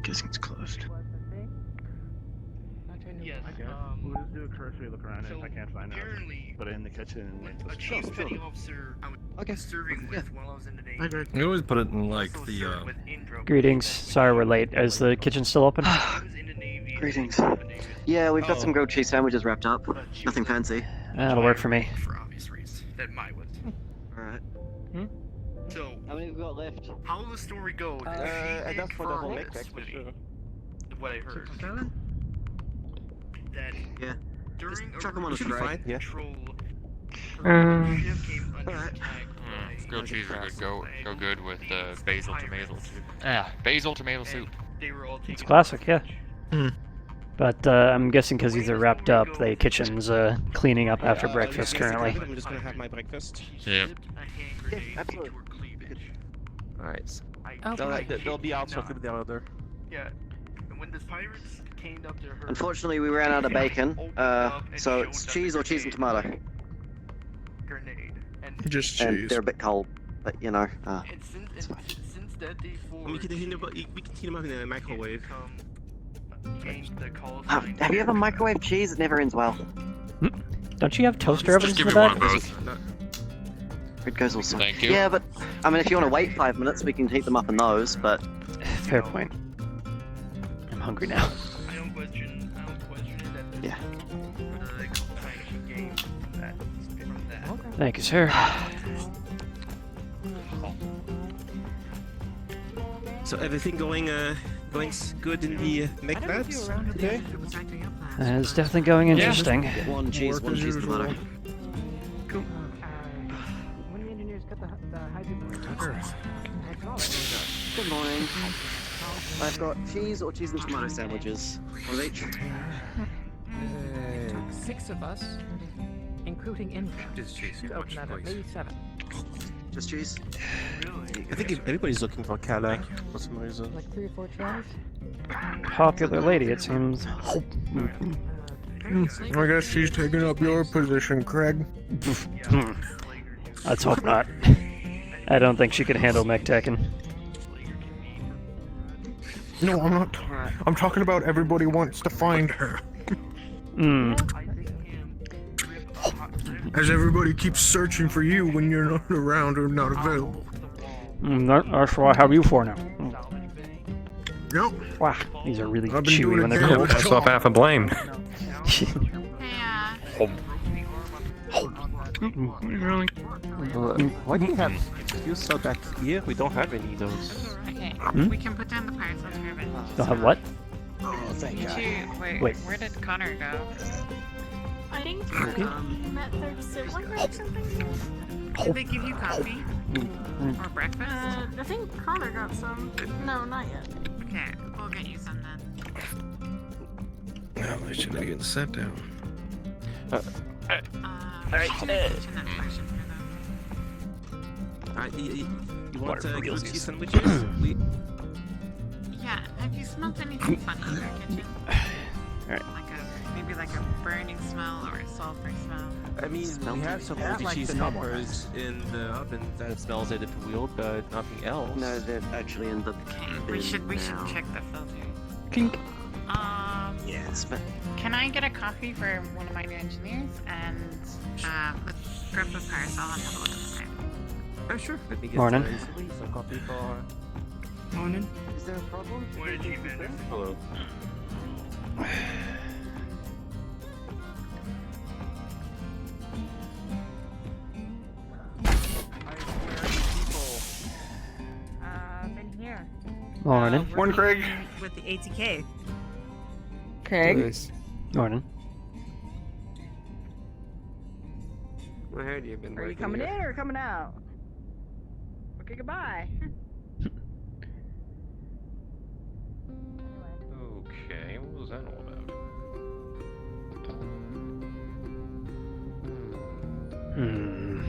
Guessing it's closed. Yes. We'll just do a cursory look around, and if I can't find it, put it in the kitchen and wait till A chief petty officer I was serving with while I was in the Navy. You always put it in like the. Greetings. Sorry we're late. Is the kitchen still open? Greetings. Yeah, we've got some grilled cheese sandwiches wrapped up. Nothing fancy. That'll work for me. For obvious reasons. That might was. Alright. So, how many have we got left? how the story goes, Enough for the whole mix, what I heard. That Yeah. during Chuck them on a a tray. Yeah. patrol, Alright. Grilled cheese are good. Go good with basil tomato soup. Basil tomato soup. they were all It's taken. classic, yeah. But I'm guessing because these are wrapped up, the kitchen's cleaning up after breakfast currently. I'm just gonna have my breakfast. Yep. Yeah, absolutely. Alright. Okay. They'll be out through the other. Yeah. And when the pirates came up to her, Unfortunately, we ran out of bacon, so it's cheese or cheese and tomato. grenade. And Just And cheese. they're a bit cold, but you know, since that day forward, We can heat them up in the microwave. the call have you ever microwaved cheese? It never ends well. Don't you have toaster ovens Just in give the me one back? of both. It goes also. Thank you. Yeah, but I mean, if you want to wait 5 minutes, we can heat them up in those. But Fair point. I'm hungry now. I don't question it. Yeah. Thank you, sir. So everything going good in the mech labs today? It's definitely going interesting. One cheese and tomato. Cool. When the engineers got the hydrogen. Good morning. I've got cheese or cheese and tomato sandwiches. One of each. It took 6 of us, including Indra, Just cheese, to open that up. Maybe 7. Just cheese. I think everybody's looking for Kala for some reason. Like 3 or 4 trays. Popular lady, it seems. I guess she's taking up your position, Craig. Let's hope not. I don't think she could handle mech teching. No, I'm not. I'm talking about everybody wants to find her. As everybody keeps searching for you when you're not around or not available. That's what I have you for now. Yep. Wow, these are really I've been chewy doing when a they're damn cold. good job. half a blame. Why do you have you saw back here? We don't have any of those. Okay, Hmm? we can put down the pirates on Haven. Don't have what? Oh, thank God. Wait, where did Connor go? I think he met their sibling or something. Did they give you coffee? Or breakfast? I think Connor got some. No, not yet. Okay, we'll get you some then. Well, they should have getting sent down. Alright, You want grilled cheese sandwiches? Yeah, have you smelled anything funny in your kitchen? Alright. Like maybe maybe like a burning smell or a sulfur smell. I mean, we have some multi-cheese toppers in the oven that smells it if wheeled, but nothing else. No, they're actually in the We should now. check the filter. Kink. Yes, but Can I get a coffee for one of my new engineers and let's grab the parasol and have a look inside. Oh, sure. Let me get Morning. some coffee for... Morning. is there a problem? What did you better? Hello. Been here. Morning. Morning, Craig. With the ATK. Craig. Morning. I heard you've been Are you working coming here. in or coming out? Okay, goodbye. Okay, what was that all about? Hmm.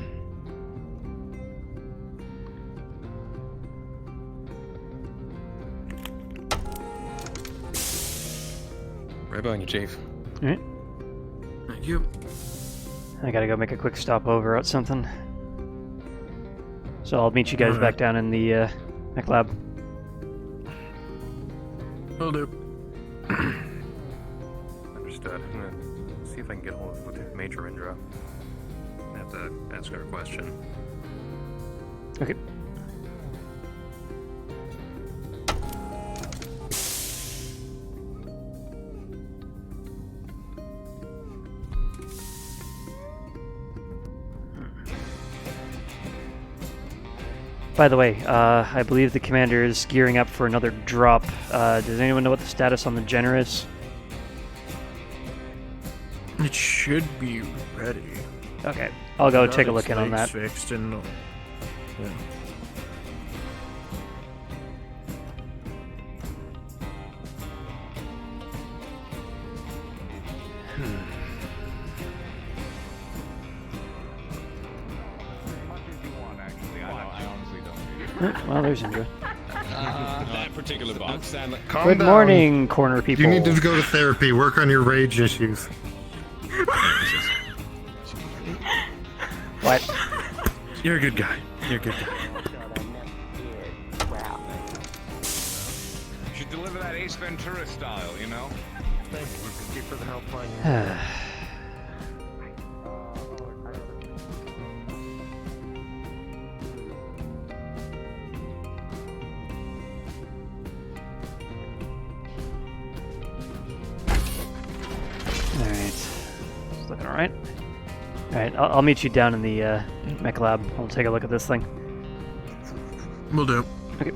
Right behind you, Chief. Alright. Thank you. I gotta go make a quick stop over at something. So I'll meet you guys back down in the mech lab. Will do. Understood. I'm gonna see if I can get hold of Major Indra. I have to ask her a question. Okay. By the way, I believe the commander is gearing up for another drop. Does anyone know what the status on the Jenner is? It should be ready. Okay, I'll go Got take a its look in on that. legs Fixed and, yeah. Well, there's Indra. That particular box. Calm Good down. morning, corner people. You need to go to therapy. Work on your rage issues. What? You're a good guy. You're a good guy. You should deliver that Ace Ventura style, you know? Thank you for the helpline. It's looking alright. Alright, I'll meet you down in the mech lab. I'll take a look at this thing. Will do. Okay.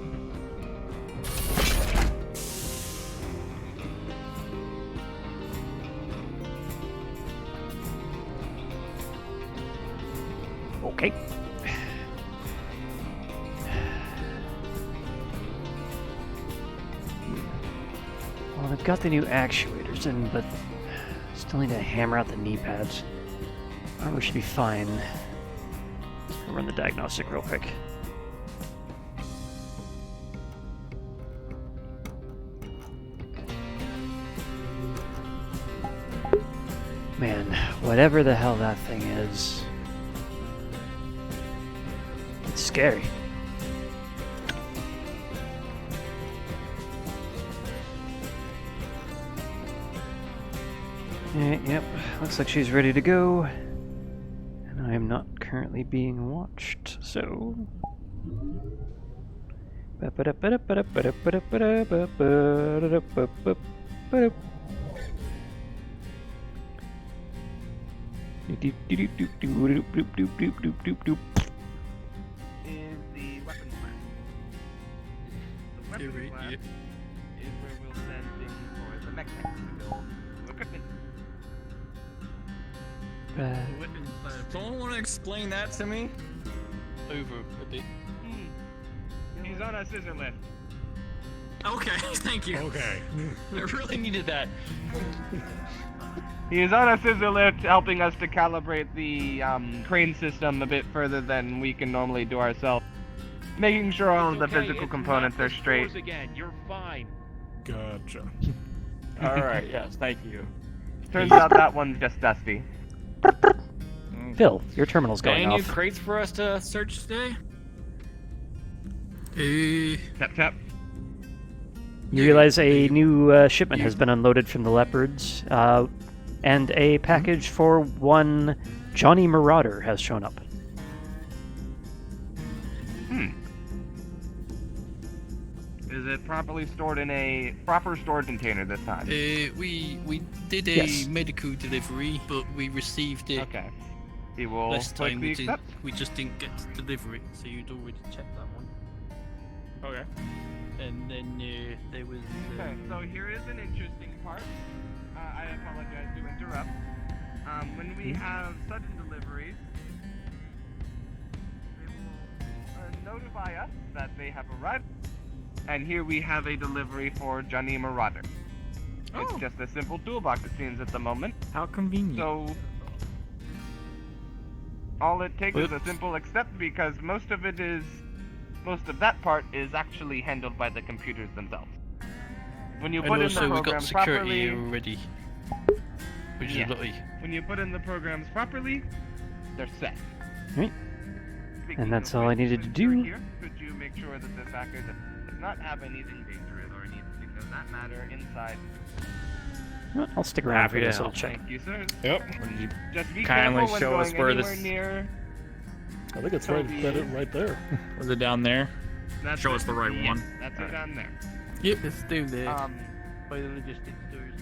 Okay. Well, they've got the new actuators in, but still need to hammer out the knee pads. Armor should be fine. I'll run the diagnostic real quick. Man, whatever the hell that thing is, it's scary. Yep, looks like she's ready to go. And I am not currently being watched, so... Is the weapons lab. The weapons lab is where we'll send things for the mech techs to build equipment. Someone want to explain that to me? Over. He's on a scissor lift. Okay, thank you. Okay. I really needed that. He is on a scissor lift, helping us to calibrate the crane system a bit further than we can normally do ourselves. Making sure all of the physical components are straight. Again, you're fine. Gotcha. All right. Yes, thank you. Turns out that one's just dusty. Phil, your terminal's going Any new off. crates for us to search today? Tap tap. You realize a new shipment has been unloaded from the Leopards, and a package for one Johnny Marauder has shown up. Is it properly stored in a proper storage container this time? We did a medical delivery, but we received it He will last time. click the accept. We just didn't get to deliver it, so you'd already checked that one. Okay. And then there was. Okay, so here is an interesting part. I apologize to interrupt. When we have sudden deliveries, they will notify us that they have arrived. And here we have a delivery for Johnny Marauder. It's just a simple toolbox, it seems, at the moment. How convenient. So, all it takes is a simple accept, because most of that part is actually handled by the computers themselves. When you put in the we got programs security properly, already, which is lovely. when you put in the programs properly, they're set. Right. Speaking And that's of all I which, needed to since you're do. here, could you make sure that the package does not have anything dangerous or anything of that matter inside? Well, I'll stick around for this little check. Thank you, sir. Yep. Just be kindly careful when show us going where anywhere this- near. I think it's right there. Was it down there? That's Show it. us the right Yeah, one. That's it down there. Yep, it's down there. By the logistics stores.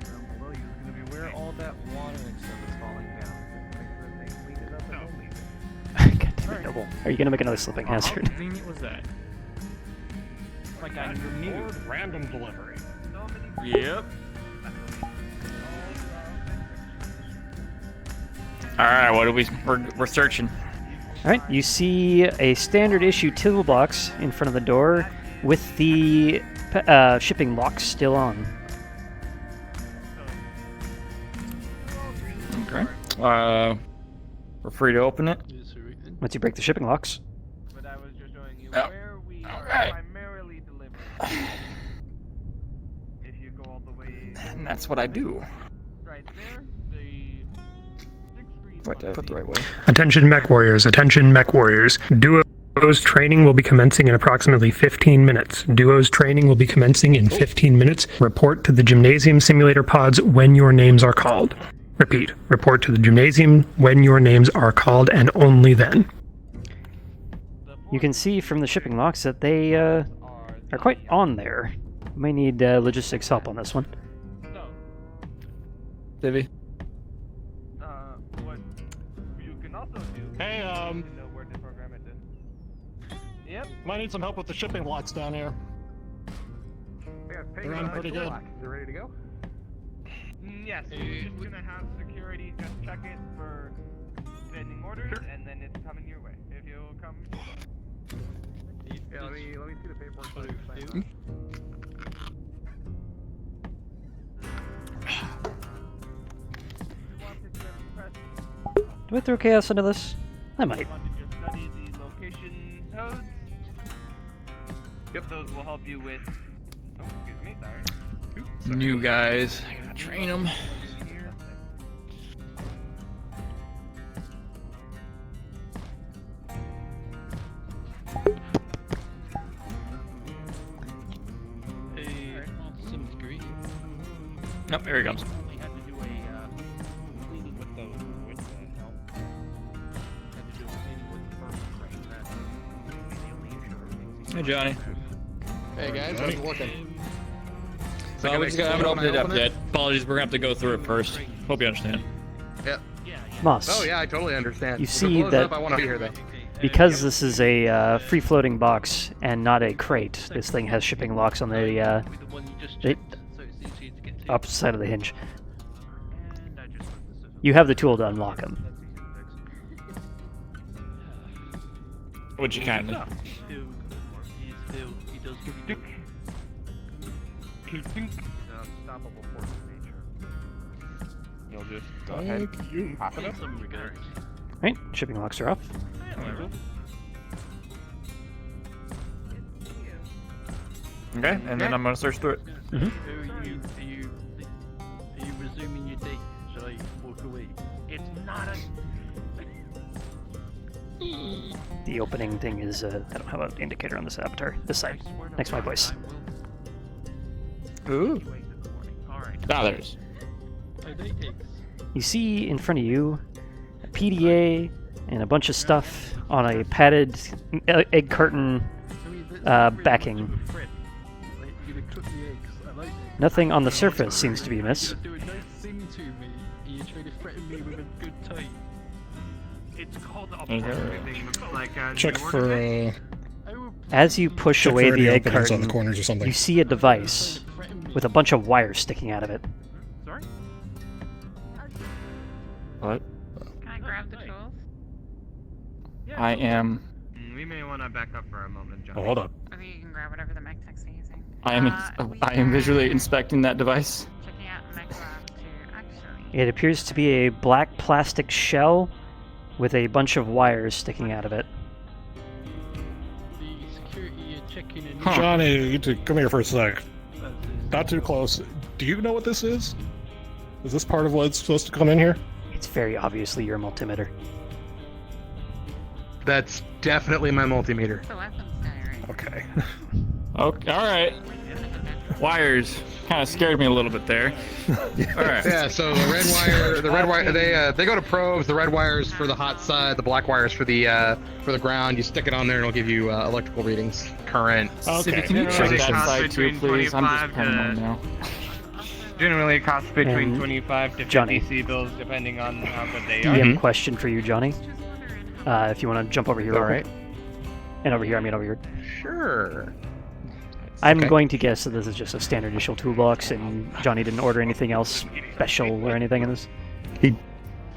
Down below you is going to be where all that water and stuff is falling down. Make sure they clean it up and don't leave it. God damn it, Noble. Are you gonna make another slipping hazard? How convenient was that? Like I knew. Random delivery. Yep. Alright, what are we're searching. Alright, you see a standard issue toolbox in front of the door with the shipping locks still on. Okay. We're free to open it. Once you break the shipping locks. But I was just showing you Oh. where we Alright. primarily deliver. If you go all the way And that's what I do. right there, the What, did I put the right way? Attention mech warriors, attention mech warriors. Duo's training will be commencing in approximately 15 minutes. Duo's training will be commencing in 15 minutes. Report to the gymnasium simulator pods when your names are called. Repeat, report to the gymnasium when your names are called and only then. You can see from the shipping locks that they are quite on there. You may need logistics help on this one. Divvy. what you can also do Hey, is to know where to program it in. Yep. Might need some help with the shipping locks down here. They're on pretty good. They're ready to go? Yes, we're just gonna have security just check it for pending orders, and then it's coming your way. If you'll come. Yeah, let me see the paperwork. So you sign Do I throw chaos into this? I might. Want to just study the location codes? Yep, those will help you with. Oh, excuse me, sorry. New guys. I gotta train them. Nope, there he comes. We had to do a cleaning with the help. Had to do a cleaning with the first crane. That's the only issue. Hey, Johnny. Hey guys, how's it looking? So we just haven't opened it up yet. Apologies, we're gonna have to go through it first. Hope you understand. Yep. Moss. Oh yeah, I totally understand. You If it see blows that up, I want to be here though. because this is a free-floating box and not a crate, this thing has shipping locks on the opposite side of the hinge. You have the tool to unlock them. Would you kindly? Unstoppable force of nature. You'll just go ahead and pop it up. Right, shipping locks are off. Okay, and then I'm gonna search through it. Mhm. Are you resuming your date? Should I walk away? It's not a. The opening thing is, I don't have an indicator on this avatar. This side, next to my voice. Ooh. Ah, there it is. You see in front of you a PDA and a bunch of stuff on a padded egg carton backing. Nothing on the surface seems to be amiss. It's called a Check for. As you push check away for the any egg openings carton, on the corners or something. you see a device with a bunch of wires sticking out of it. Sorry? What? Can I grab the tools? I am. We may want to back up for a moment, John. Oh, hold up. I think you can grab whatever the mech tech's using. I am visually inspecting that device. Checking out the mech lab to actually. It appears to be a black plastic shell with a bunch of wires sticking out of it. Johnny, you need to come here for a sec. Not too close. Do you know what this is? Is this part of what's supposed to come in here? It's very obviously your multimeter. That's definitely my multimeter. Okay. Okay, alright. Wires. Kind of scared me a little bit there. Alright. Yeah, so the red wire, they go to probes. The red wires for the hot side, the black wires for the ground. You stick it on there, and it'll give you electrical readings, current. Sibby, can you check that side too, please? I'm just paranoid now. Generally, it costs between And 25 to 50 Johnny. C-bills, depending on how good they are. DM question for you, Johnny. If you want to jump over here. All real right. quick. And over here, I mean over here. Sure. I'm Okay. going to guess that this is just a standard initial toolbox, and Johnny didn't order anything else special or anything in this. He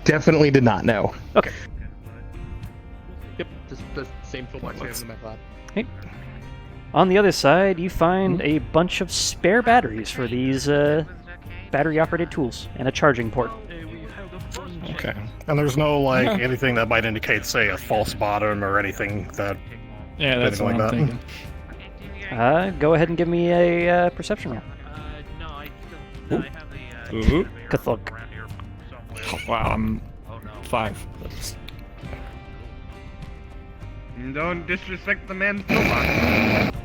definitely did not know. Okay. Yep, just the same toolbox we have in the mech lab. Okay. On the other side, you find a bunch of spare batteries for these battery-operated tools and a charging port. Okay. And there's no, like, anything that might indicate, say, a false bottom or anything that... Yeah, that's anything what I'm like thinking. Go ahead and give me a perception roll. Ooh. Cathug. Wow, I'm 5. Don't disrespect the man's toolbox.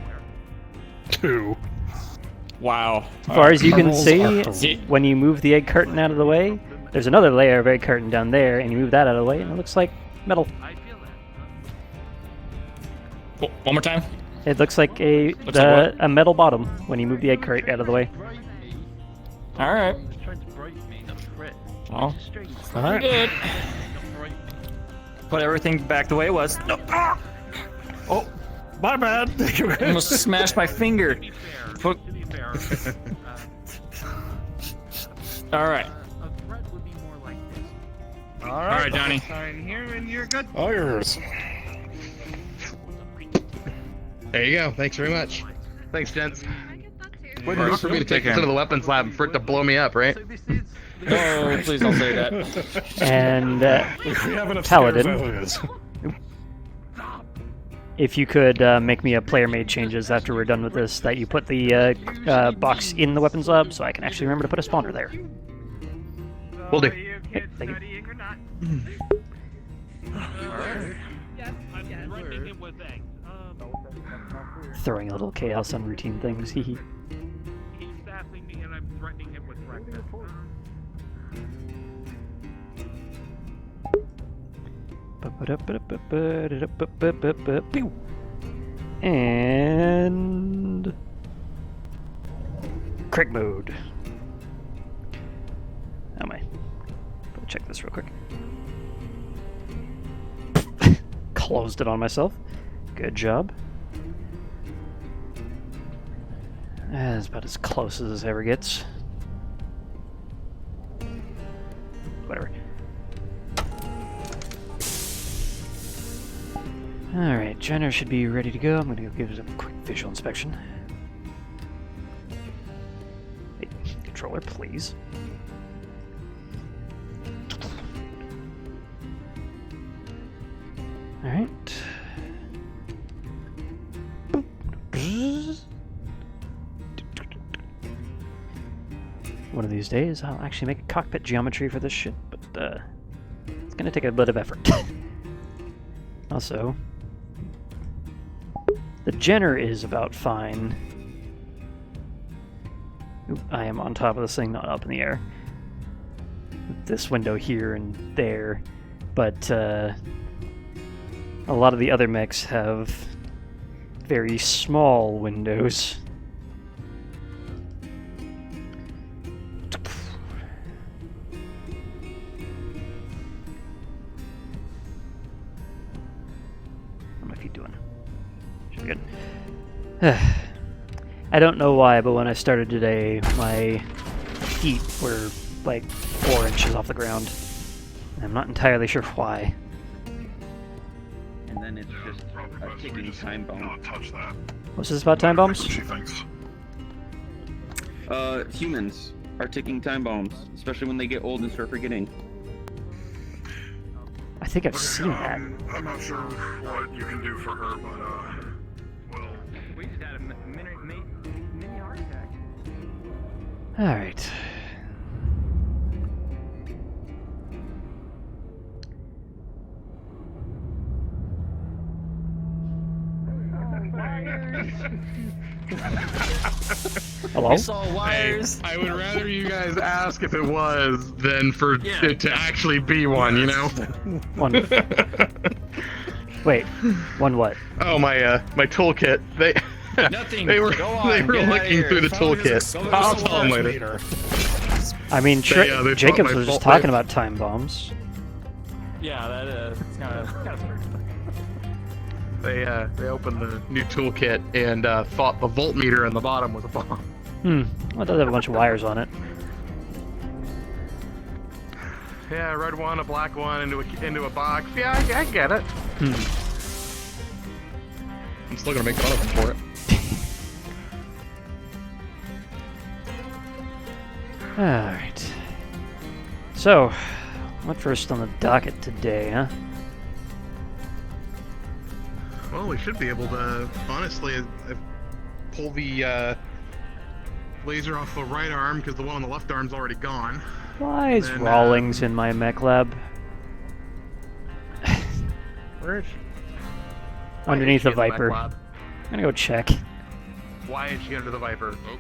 2. Wow. As far as you can Rolls are see, when you move the egg carton out of the way, there's another layer of egg carton down there, and you move that out of the way, and it looks like metal. Oh, one more time. It looks like Looks like a metal bottom when you move the egg carton out of the way. Alright. Well, Alright. good. Put everything back the way it was. No. Ah! Oh, my bad. I almost smashed my finger. Put... Alright. Alright, Johnny. Sign here and you're good. All yours. There you go. Thanks very much. Thanks, gents. Wouldn't hurt for me to take this into the weapons lab and for it to blow me up, right? Oh, please don't say that. And We have enough Paladin, scares as it is. if you could make me a player-made changes after we're done with this, that you put the box in the weapons lab, so I can actually remember to put a spawner there. Will do. Okay, thank you. Throwing a little chaos on routine things, hee hee. He's battling me and I'm threatening him with breakfast. And Craig mode. How am I? Better check this real quick. Closed it on myself. Good job. That's about as close as this ever gets. Whatever. Alright, Jenner should be ready to go. I'm gonna go give it a quick visual inspection. Hey, controller, please. Alright. these days, I'll actually make a cockpit geometry for this ship, but it's gonna take a bit of effort. Also, the Jenner is about fine. Oop, I am on top of this thing, not up in the air. With this window here and there, but a lot of the other mechs have very small windows. How my feet doing? Should be good. I don't know why, but when I started today, my feet were like 4 inches off the ground. I'm not entirely sure why. And then it's just a ticking time bomb. Touch that. What's this about time bombs? She thinks. Humans are ticking time bombs, especially when they get old and start forgetting. I think I've seen that. I'm not sure what you can do for her, but well. We just had a mini heart attack. Alright. Hello? We saw wires. I would rather you guys ask if it was than for it to actually be one, you know? One. Wait, one what? Oh, my my toolkit. Nothing. They were Go on, they were get outta looking here. through the toolkit. I'll tell them later. I mean, They thought Jacobs my was just fault- talking about time bombs. Yeah, that is kind of They opened the new toolkit and thought the voltmeter in the bottom was a bomb. Well, it does have a bunch of wires on it. Yeah, a red one, a black one, into a box. Yeah, I get it. I'm still gonna make fun of him for it. Alright. So, what first on the docket today, huh? Well, we should be able to. Honestly, pull the laser off the right arm because the one on the left arm's already gone. Why is Then, Rawlings in my mech lab? Where is she? Underneath the in the mech Viper. lab? I'm gonna go check. Why is she under the Viper? Oh.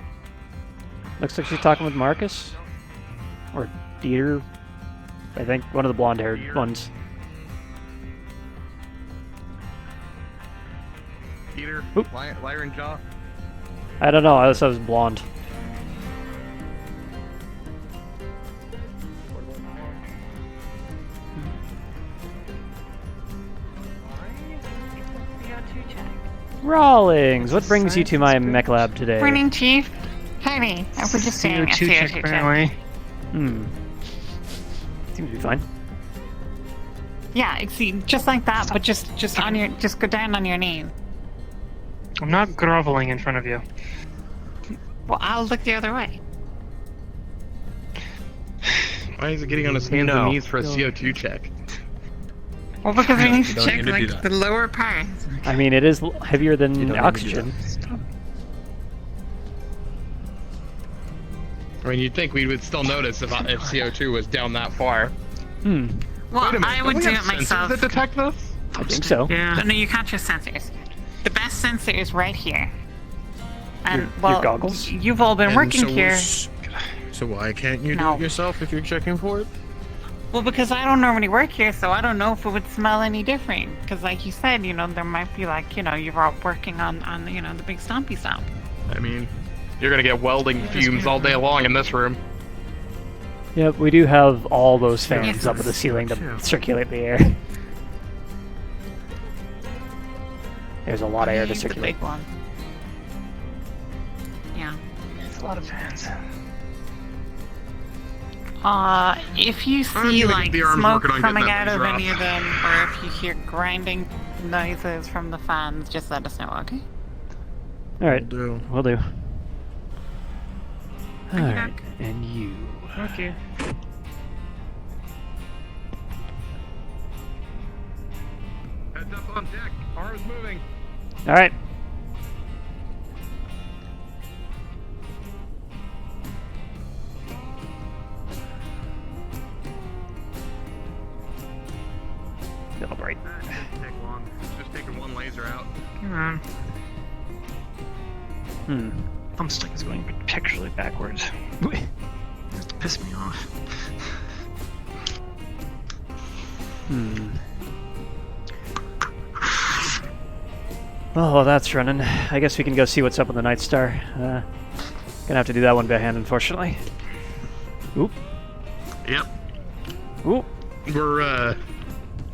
Looks like she's talking with Marcus. Or Dieter. I think one of the blonde-haired ones. Peter, Lyran Jaw. I don't know, I thought it was blonde. Rawlings, what brings you to my mech lab today? Morning, Chief. Heidi, we're just doing a CO2 check. Seems to be fine. Yeah, see, just like that, but just on your, just go down on your knees. I'm not groveling in front of you. Well, I'll look the other way. Why is he getting on his hands and knees for a CO2 check? Well, because we need to don't check need to do like that. the lower part. I mean, it is heavier than need to do oxygen. I mean, you'd think we would still notice if CO2 was down that far. Well, Wait a minute, I don't would we do have it myself. sensors that detect this? I think so. Yeah. No, you can't trust sensors. The best sensor is right here. And Your well, goggles? you've all been And working so here. So why can't you No. do it yourself if you're checking for it? Well, because I don't normally work here, so I don't know if it would smell any different. Because, like you said, you know, there might be like, you know, you're all working on you know, the big stompy stomp. I mean, you're gonna get welding fumes all day long in this room. Yep, we do have all those fans Yes. up at the ceiling to circulate the air. There's a lot of air to The circulate. big one. Yeah. It's a lot of fans. If you I'm see gonna like get the arms smoke working on coming getting out that of laser any off. of them, or if you hear grinding noises from the fans, just let us know, okay? Alright, we'll do. Alright, and you. Okay. Heads up on deck. Arms moving. Alright. on. Just taking one laser out. Come on. Hmm. Thumbstick is going particularly backwards. That's to piss me off. Hmm. Oh, well, that's running. I guess we can go see what's up on the Night Star. Gonna have to do that one by hand, unfortunately. Oop. Yep. Oop. We're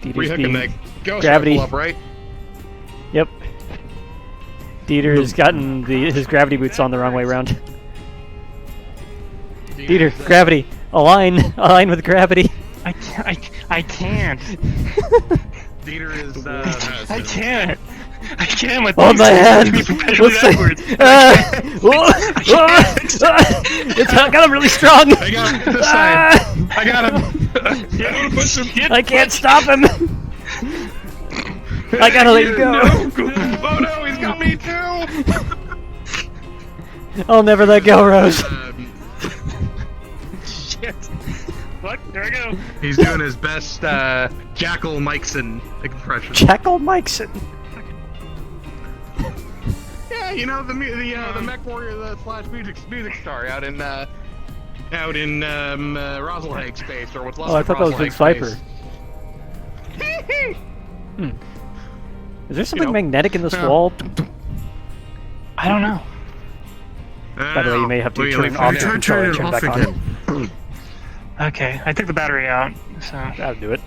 Dieter's rehooking being that ghost gravity. rifle up, right? Yep. Dieter has gotten his gravity boots on the wrong way around. Dieter, gravity. Align with gravity. I can't. Dieter is I can't. I can't. My On my hand. Be perpetually Let's backwards. It's got him really strong. I got him this time. I got him. I can't stop him. I gotta let you go. No. Oh no, he's got me too. I'll never let go, Rose. Shit. What? There we go. He's doing his best Jackal Mikeson impression. Jackal Mikeson. Yeah, you know the mech warrior, the slash music star out in Rosalhag space, or what's left Oh, I of thought that was Rosalhag Vince Viper. space. Is there something magnetic in this wall? I don't know. By the way, you may have to turn off the controller and turn back on. Okay, I took the battery out, so that'll do it.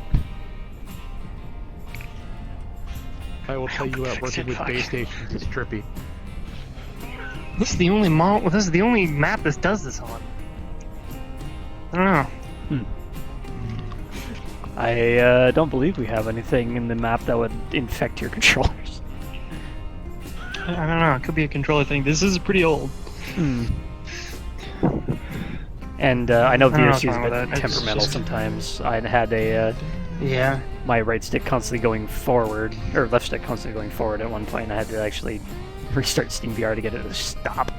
I will tell you, working with base stations is trippy. This is the only This is the only map this does this on. I don't know. I don't believe we have anything in the map that would infect your controllers. I don't know. It could be a controller thing. This is pretty old. And I know I don't know VSU is what's a wrong bit with it. It's temperamental just- sometimes. I had a Yeah. my right stick constantly going forward, or left stick constantly going forward at one point, and I had to actually restart SteamVR to get it to stop.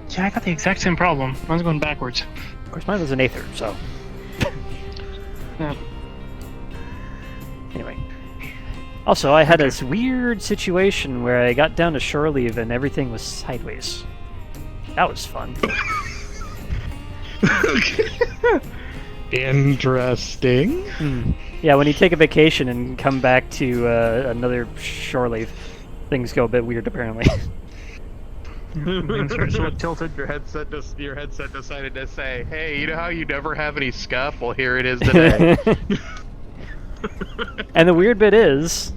Yeah, I got the exact same problem. I was going backwards. Of course, mine was an Aether, so. Yeah. Anyway. Also, I had this weird situation where I got down to shore leave and everything was sideways. That was fun. Interesting. Yeah, when you take a vacation and come back to another shore leave, things go a bit weird apparently. So tilted. Your headset decided to say, "Hey, you know how you never have any scuff? Well, here it is today." And the weird bit is,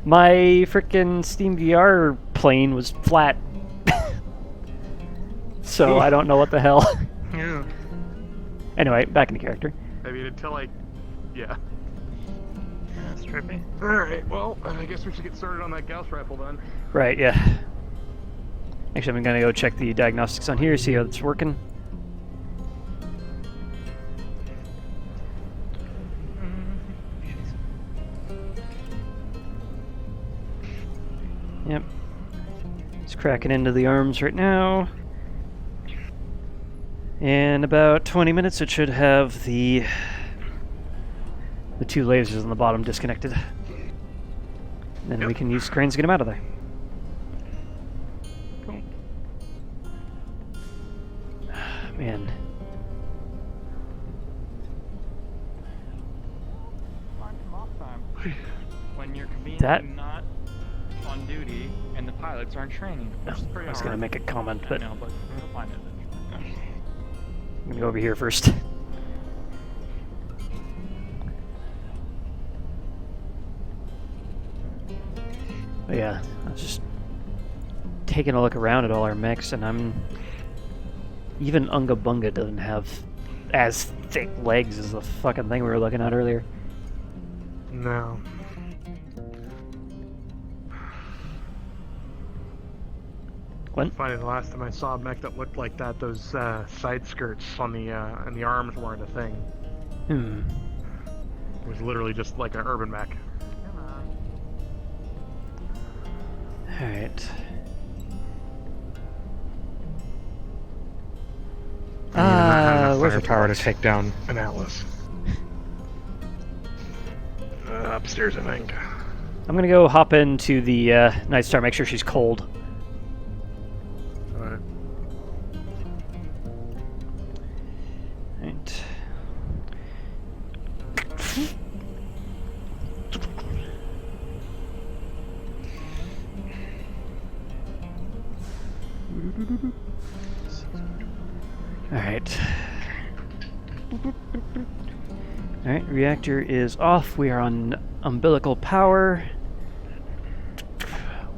my frickin' SteamVR plane was flat. So I don't know what the hell. Yeah. Anyway, back into character. I mean, until yeah. That's trippy. All right. Well, I guess we should get started on that Gauss rifle then. Right, yeah. Actually, I'm gonna go check the diagnostics on here, see how it's working. Yep. It's cracking into the arms right now. In about 20 minutes, it should have the two lasers on the bottom disconnected. Then we can use cranes to get them out of there. Cool. Man. When you're conveniently That- not on duty and the pilots aren't training, which is pretty I was hard. gonna make a comment, but I know, but we'll find it eventually. I'm gonna go over here first. But yeah, I was just taking a look around at all our mechs, and even Unga Bunga doesn't have as thick legs as the fucking thing we were looking at earlier. No. What? Funny, the last time I saw a mech that looked like that, those side skirts on the and the arms weren't a thing. It was literally just like an urban mech. Alright. Where's firepower to take down an Atlas? Upstairs, I think. I'm gonna go hop into the Night Star, make sure she's cold. Alright. Right. Alright. Alright, reactor is off. We are on umbilical power.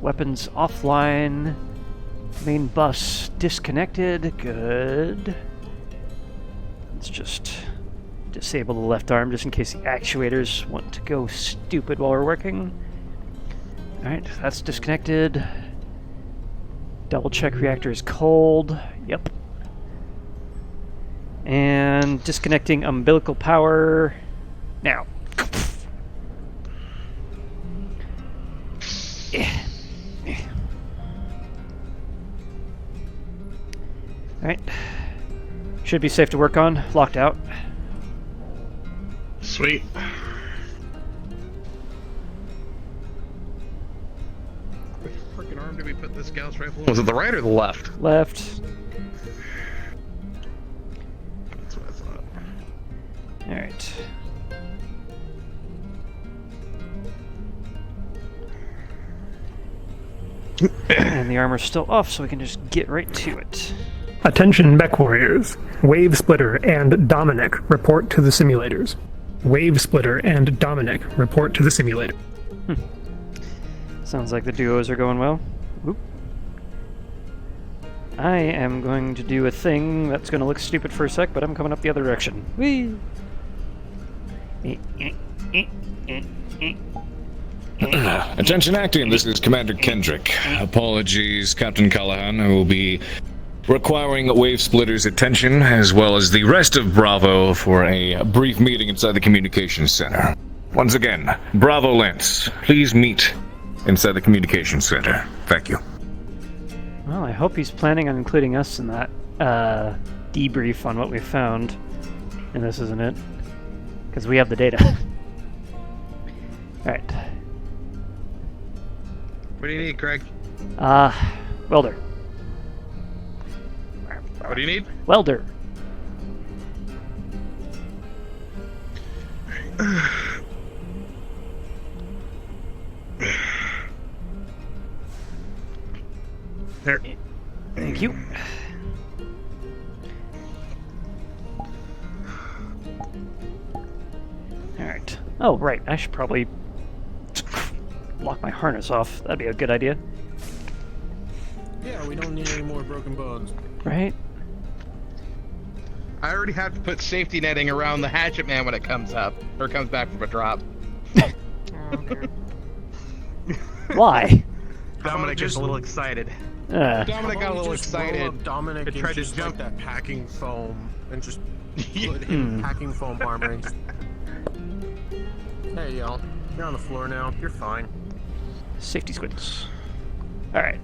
Weapons offline. Main bus disconnected. Good. Let's just disable the left arm just in case the actuators want to go stupid while we're working. Alright, that's disconnected. Double check reactor is cold. Yep. And disconnecting umbilical power now. Alright. Should be safe to work on. Locked out. Sweet. Which freaking arm did we put this Gauss rifle in? Was it the right or the left? Left. That's what I thought. Alright. And the armor's still off, so we can just get right to it. Attention mech warriors. Wave Splitter and Dominic report to the simulators. Wave Splitter and Dominic report to the simulator. Sounds like the duos are going well. Oop. I am going to do a thing that's going to look stupid for a sec, but I'm coming up the other direction. Whee! Attention Actium, this is Commander Kendrick. Apologies, Captain Callahan. I will be requiring Wave Splitter's attention, as well as the rest of Bravo, for a brief meeting inside the communications center. Once again, Bravo Lance, please meet inside the communications center. Thank you. Well, I hope he's planning on including us in that debrief on what we found. And this isn't it. Because we have the data. Alright. What do you need, Craig? Welder. What do you need? Welder. There. Thank you. Alright. Oh, right. I should probably lock my harness off. That'd be a good idea. Yeah, we don't need any more broken bones. Right? I already have to put safety netting around the hatchet man when it comes up, or comes back from a drop. Why? Dominic gets a little excited. Dominic got a little excited. Dominic and tried to just jump like that packing foam and just put him in packing foam armor and just... Hey, y'all. You're on the floor now. You're fine. Safety squids. Alright.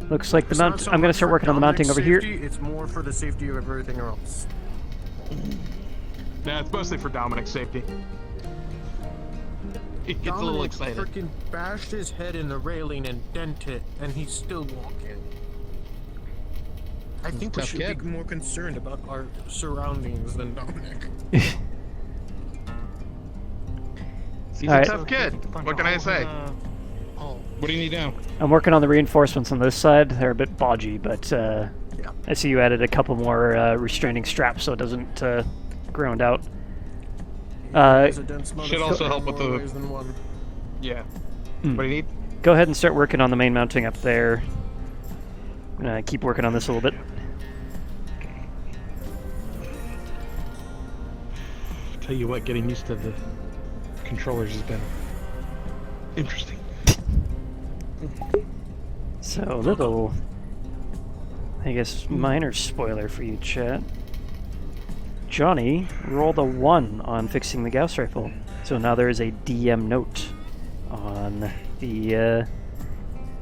Looks like the mount. I'm going to start working on the mounting over here. It's more for the safety of everything else. Yeah, it's mostly for Dominic's safety. He gets a little excited. Freaking bashed his head in the railing and dent it, and he's still walking. I think we should be more concerned about our surroundings than Dominic. He's a tough kid. What can I say? What do you need now? I'm working on the reinforcements on this side. They're a bit bodgy, but I see you added a couple more restraining straps so it doesn't ground out. Should also help with the... Yeah. What do you need? Go ahead and start working on the main mounting up there. I'm gonna keep working on this a little bit. Tell you what, getting used to the controllers has been interesting. So, little, I guess, minor spoiler for you, chat. Johnny rolled a 1 on fixing the Gauss rifle, so now there is a DM note on the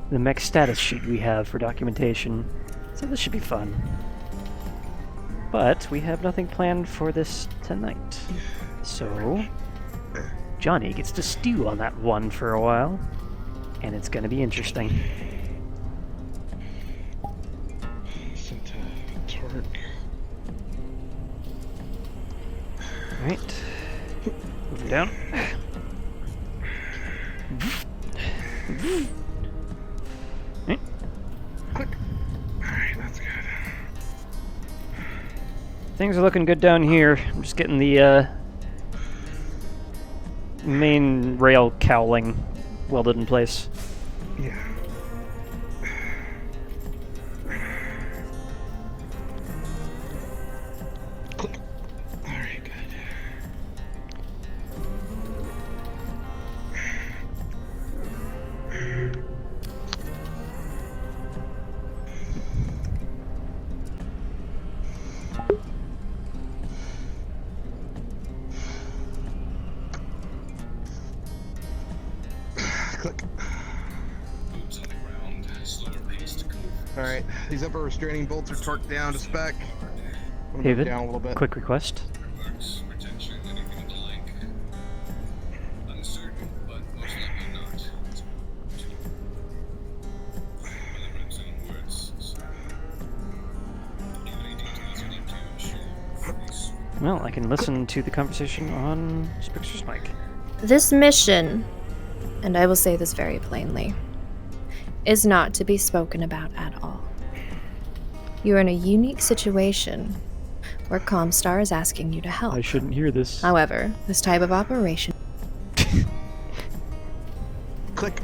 mech status sheet we have for documentation. So this should be fun. But we have nothing planned for this tonight. So Johnny gets to stew on that 1 for a while. And it's going to be interesting. Alright. Moving down. Right. Alright, that's good. Things are looking good down here. I'm just getting the main rail cowling welded in place. Yeah. Click. Alright, good. Click. Alright, these upper restraining bolts are torqued down to spec. I'm gonna move Haven, down a little bit. quick request. Well, I can listen to the conversation on Spixer's mic. This mission, and I will say this very plainly, is not to be spoken about at all. You are in a unique situation where Comstar is asking you to help. I shouldn't hear this. However, this type of operation... Click.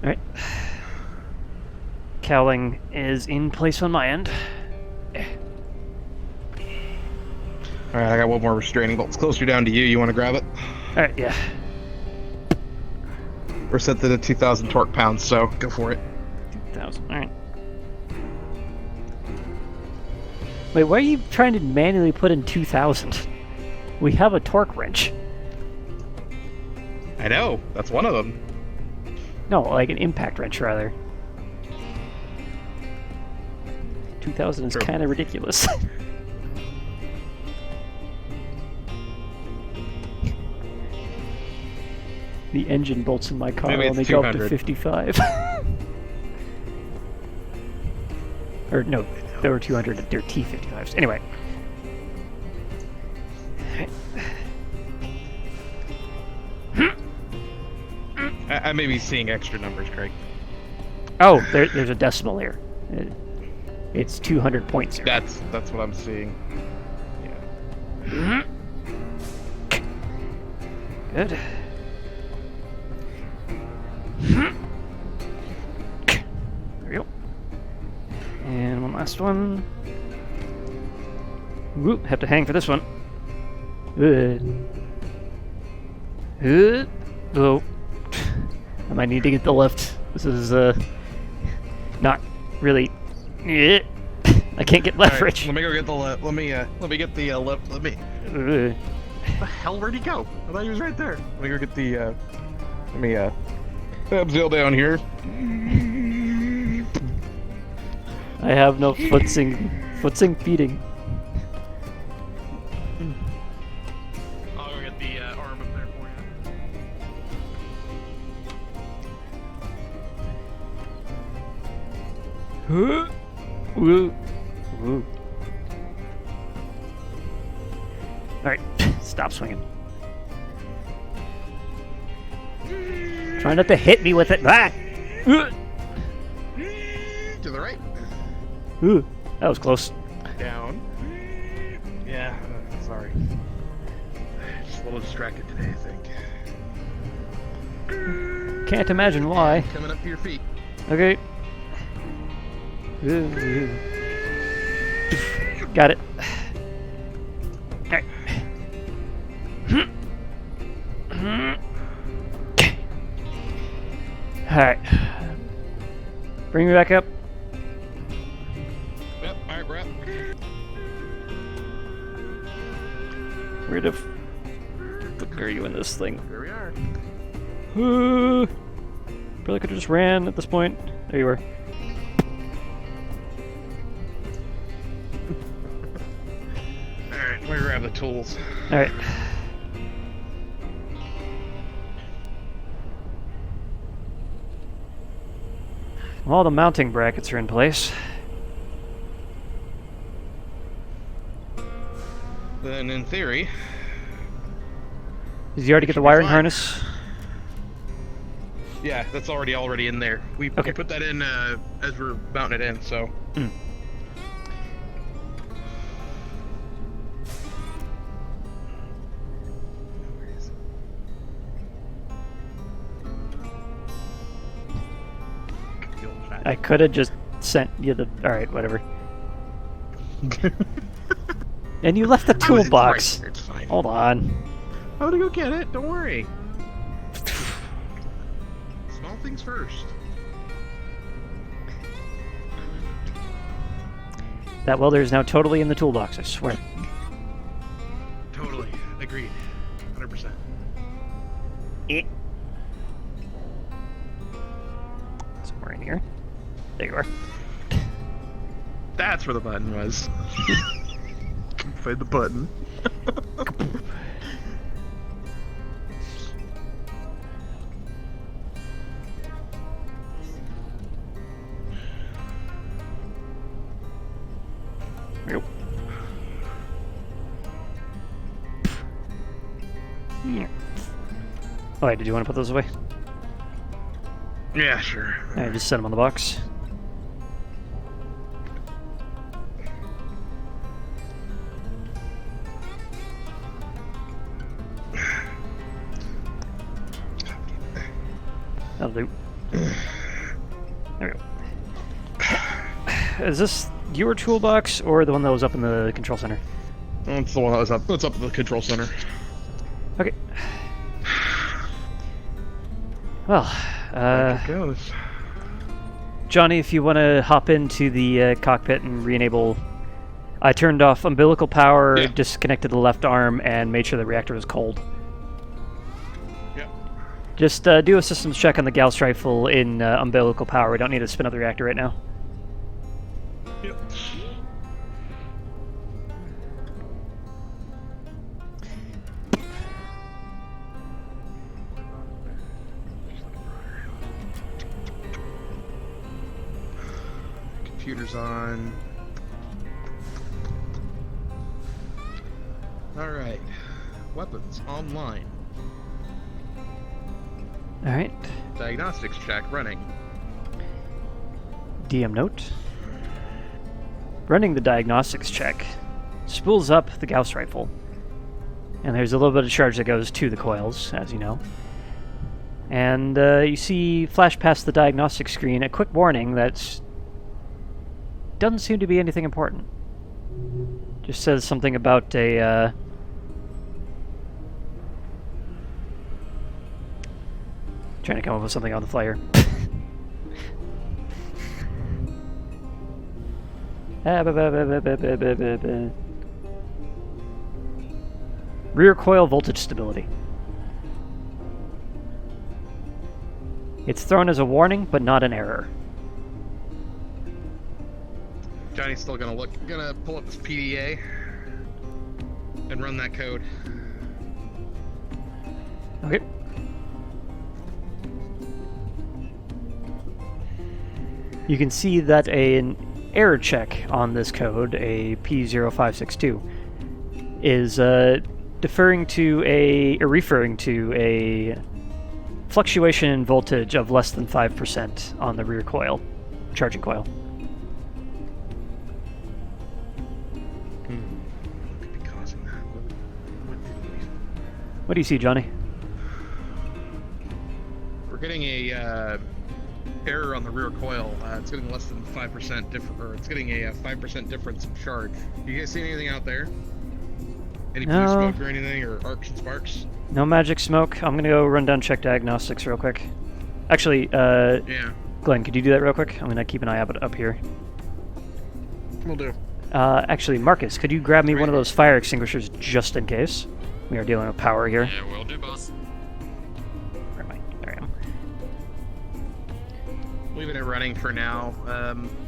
Alright. Cowling is in place on my end. Alright, I got one more restraining bolt. It's closer down to you. You want to grab it? Alright, yeah. We're set to the 2,000 torque pounds, so go for it. 2,000, alright. Wait, why are you trying to manually put in 2,000? We have a torque wrench. I know. That's one of them. No, like an impact wrench, rather. 2,000 is kind of ridiculous. The engine bolts in my car Maybe only it's go up to 200. 55. Or no, there were 200. They're T55s. Anyway. I may be seeing extra numbers, Craig. Oh, there's a decimal here. It's 200.0. That's what I'm seeing. Yeah. Good. There we go. And one last one. Whoop, have to hang for this one. Oh. I might need to get the lift. This is not really. I can't get leverage. Right, let me go get the lift. Let me get the lift. What the hell? Where'd he go? I thought he was right there. Let me go get the. Let me Abseil down here. I have no footsing feeding. I'll go get the arm up there for you. Woo. Woo. Alright, stop swinging. Try not to hit me with it. Ah! To the right. Ooh, that was close. Down. Yeah, sorry. Just a little distracted today, I think. Can't imagine why. Coming up to your feet. Okay. Got it. Alright. Alright. Bring me back up. Yep, alright, we're up. Where the fuck are you in this thing? There we are. Probably could have just ran at this point. There you were. Alright, let me grab the tools. Alright. All the mounting brackets are in place. Then, in theory, Did you already get the wiring harness? yeah, that's already in there. We put that in as we're mounting it in, so. I could have just sent you the... Alright, whatever. And you left the toolbox. It's fine. Hold on. I'm gonna go get it, don't worry. Small things first. That welder is now totally in the toolbox, I swear. Totally. Agreed. 100%. Somewhere in here. There you are. That's where the button was. Find the button. Yep. Yeah. Oh, wait, did you want to put those away? Yeah, sure. Alright, just set them on the box. That'll do. There we go. Is this your toolbox or the one that was up in the control center? It's the one that was up. It's up at the control center. Okay. Well, There it goes. Johnny, if you want to hop into the cockpit and re-enable... I turned off umbilical power, disconnected the left arm, and made sure the reactor was cold. Yep. Just do a systems check on the Gauss rifle in umbilical power. We don't need to spin up the reactor right now. Yep. Computer's on. Alright. Weapons online. Alright. Diagnostics check running. DM note. Running the diagnostics check spools up the Gauss rifle. And there's a little bit of charge that goes to the coils, as you know. And you see flash past the diagnostic screen a quick warning that doesn't seem to be anything important. Just says something about a trying to come up with something on the flyer. Rear coil voltage stability. It's thrown as a warning, but not an error. Johnny's still gonna pull up his PDA and run that code. Okay. You can see that an error check on this code, a P0562, is referring to a fluctuation in voltage of less than 5% on the rear coil, charging coil. What do you see, Johnny? We're getting a error on the rear coil. It's getting less than 5% different, or it's getting a 5% difference in charge. You guys see anything out there? Any blue smoke or anything, or arcs and sparks? No magic smoke. I'm gonna go run down check diagnostics real quick. Actually, yeah. Glenn, could you do that real quick? I'm gonna keep an eye out up here. Will do. Actually, Marcus, could you grab me one of those fire extinguishers just in case? We are dealing with power here. Yeah, will do, boss. Where am I? There I am. Leaving it running for now,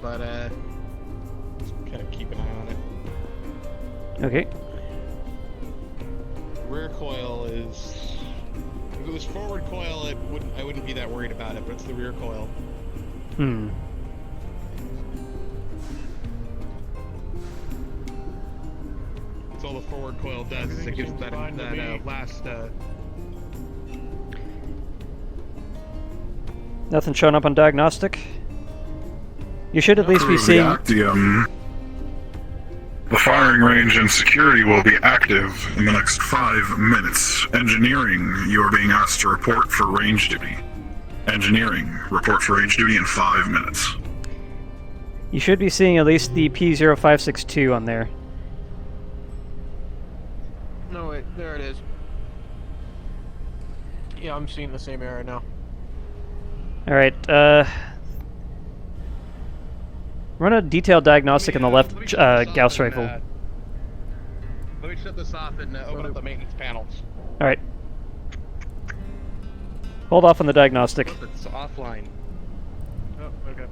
but just kind of keep an eye on it. Okay. Rear coil is... If it was forward coil, I wouldn't be that worried about it, but it's the rear coil. all the forward coil does is it gives that last. Nothing showing up on diagnostic. You should at least be seeing. Actium. The firing range and security will be active in the next 5 minutes. Engineering, you are being asked to report for range duty. Engineering, report for range duty in 5 minutes. You should be seeing at least the P0562 on there. No, wait, there it is. Yeah, I'm seeing the same error now. Alright, run a detailed diagnostic on the left Gauss rifle. Let me shut this off and open up the maintenance panels. Alright. Hold off on the diagnostic. It's offline. Oh, okay.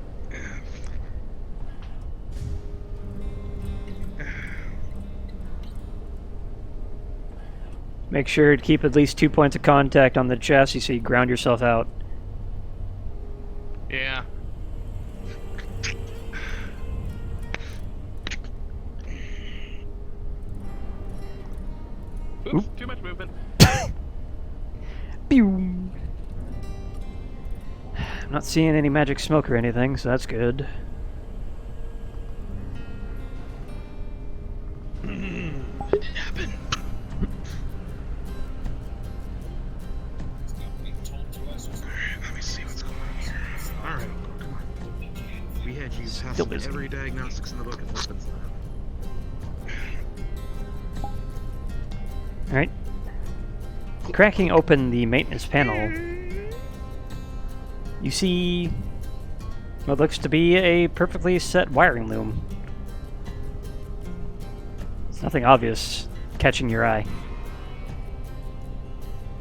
Make sure to keep at least 2 points of contact on the chassis so you ground yourself out. Yeah. Oops, too much movement. Pew! I'm not seeing any magic smoke or anything, so that's good. What did happen? Let me see what's going on here. Alright, come on. We had you passing every diagnostics in the book of weapons. Alright. Cracking open the maintenance panel, you see what looks to be a perfectly set wiring loom. It's nothing obvious catching your eye.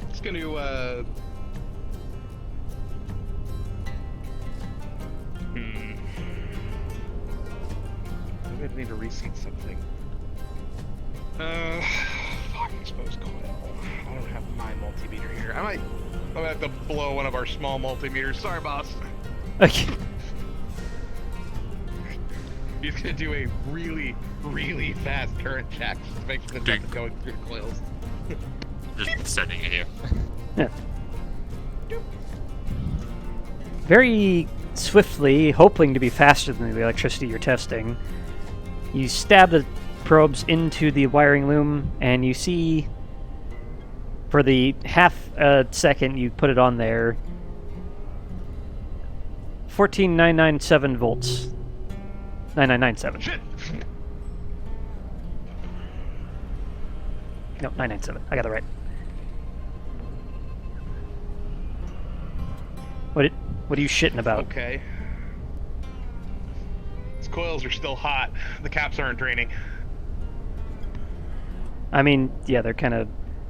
Just gonna maybe I need to reseat something. Fucking exposed coil. I don't have my multimeter here. I'm gonna have to blow one of our small multimeters. Sorry, boss. Okay. He's gonna do a really, really fast current check just to make sure there's nothing going through the coils. Just setting it here. Yeah. Very swiftly, hoping to be faster than the electricity you're testing, you stab the probes into the wiring loom, and you see, for the half second you put it on there, 14,997 volts. 9997. Shit! No, 997. I got it right. What are you shitting about? Okay. These coils are still hot. The caps aren't draining. I mean, yeah, they're kind of...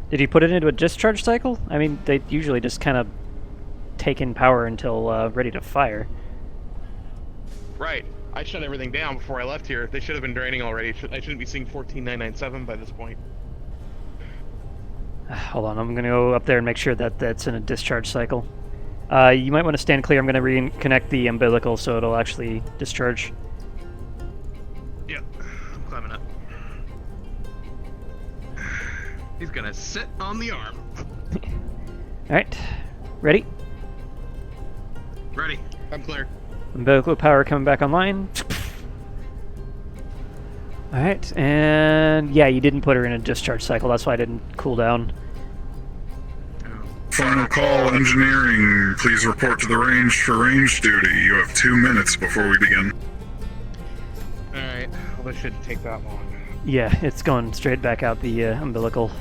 Did you put it into a discharge cycle? I mean, they usually just kind of take in power until ready to fire. Right. I shut everything down before I left here. They should have been draining already. I shouldn't be seeing 14,997 by this point. Hold on, I'm going to go up there and make sure that that's in a discharge cycle. You might want to stand clear. I'm going to reconnect the umbilical so it'll actually discharge. Yeah, I'm climbing up. He's going to sit on the arm. Alright, ready? Ready. I'm clear. Umbilical power coming back online. Alright, and yeah, you didn't put her in a discharge cycle, that's why I didn't cool down. Final call, engineering. Please report to the range for range duty. You have 2 minutes before we begin. Alright, well, this shouldn't take that long. Yeah, it's going straight back out the umbilical.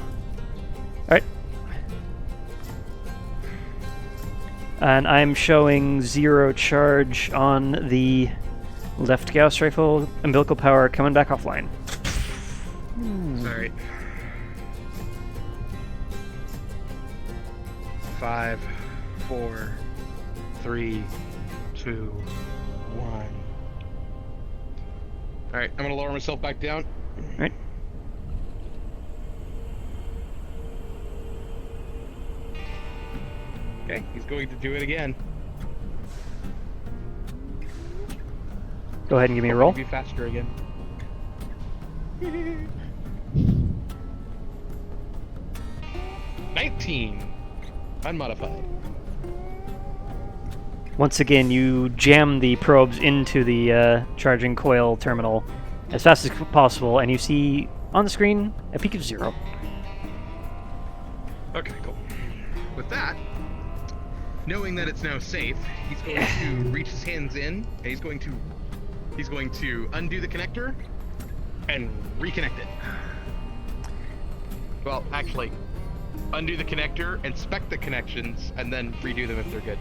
Alright. And I'm showing 0 charge on the left Gauss rifle. Umbilical power coming back offline. Sorry. 5, 4, 3, 2, 1. Alright, I'm gonna lower myself back down. Alright. Okay, he's going to do it again. Go ahead and give me a roll. Be faster again. 14. Unmodified. Once again, you jam the probes into the charging coil terminal as fast as possible, and you see on the screen a peak of 0. Okay, cool. With that, knowing that it's now safe, he's going to reach his hands in, and he's going to undo the connector and reconnect it. Well, actually, undo the connector, inspect the connections, and then redo them if they're good.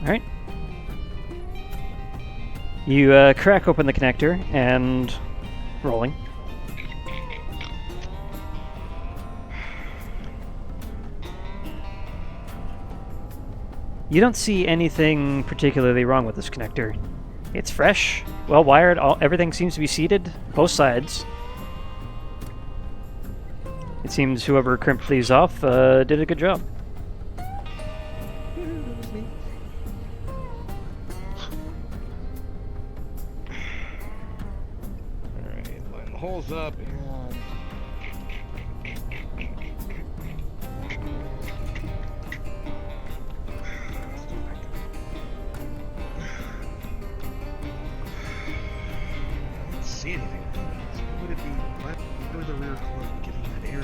Alright. You crack open the connector and rolling. You don't see anything particularly wrong with this connector. It's fresh, well wired, everything seems to be seated, both sides. It seems whoever crimped these off did a good job. Alright, line the holes up and... see anything. So what would it be? Why would the rear coil be getting that error?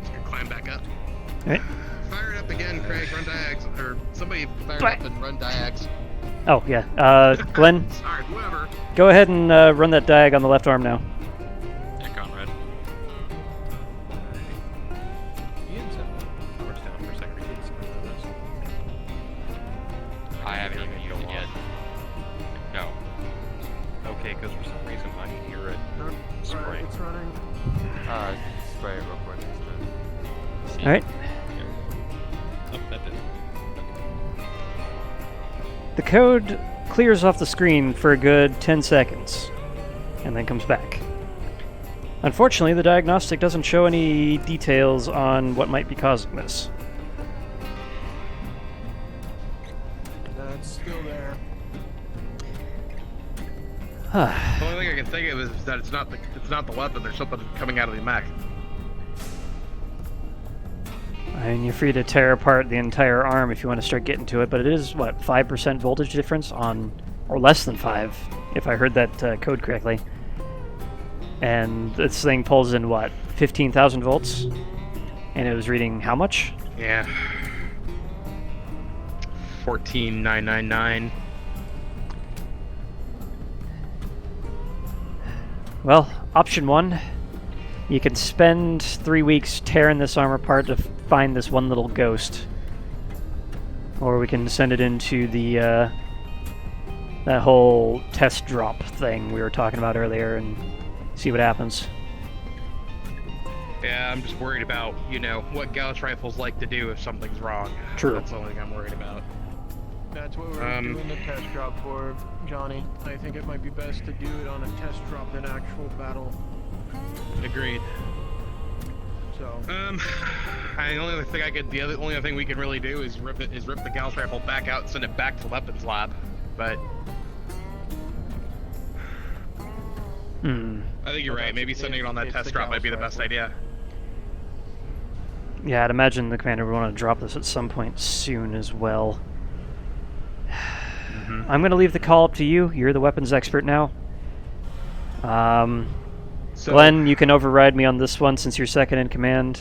Just gonna climb back up. Alright. Fire it up again, Craig. Run diags, or somebody fire it up and run diags. Oh, yeah. Glenn, Sorry, whoever. go ahead and run that diag on the left arm now. Yeah, Conrad. I haven't even used it yet. No. Okay, because for some reason I hear it spraying. It's running. Spray it real quick. Alright. Oh, that did. The code clears off the screen for a good 10 seconds, and then comes back. Unfortunately, the diagnostic doesn't show any details on what might be causing this. That's still there. The only thing I can think of is that it's not the weapon. There's something coming out of the mech. I mean, you're free to tear apart the entire arm if you want to start getting to it, but it is, what, 5% voltage difference on, or less than 5, if I heard that code correctly. And this thing pulls in, what, 15,000 volts? And it was reading how much? Yeah. 14,999. Well, option 1, you can spend 3 weeks tearing this arm apart to find this one little ghost. Or we can send it into the, that whole test drop thing we were talking about earlier and see what happens. Yeah, I'm just worried about, what Gauss rifles like to do if something's wrong. True. That's the only thing I'm worried about. That's what we're doing the test drop for, Johnny. I think it might be best to do it on a test drop than actual battle. Agreed. So. The only other thing we can really do is rip the Gauss rifle back out and send it back to the weapons lab. But I think you're right. Maybe sending it on that test drop might be the best idea. Yeah, I'd imagine the commander would want to drop this at some point soon as well. I'm going to leave the call up to you. You're the weapons expert now. Glenn, you can override me on this one since you're second in command.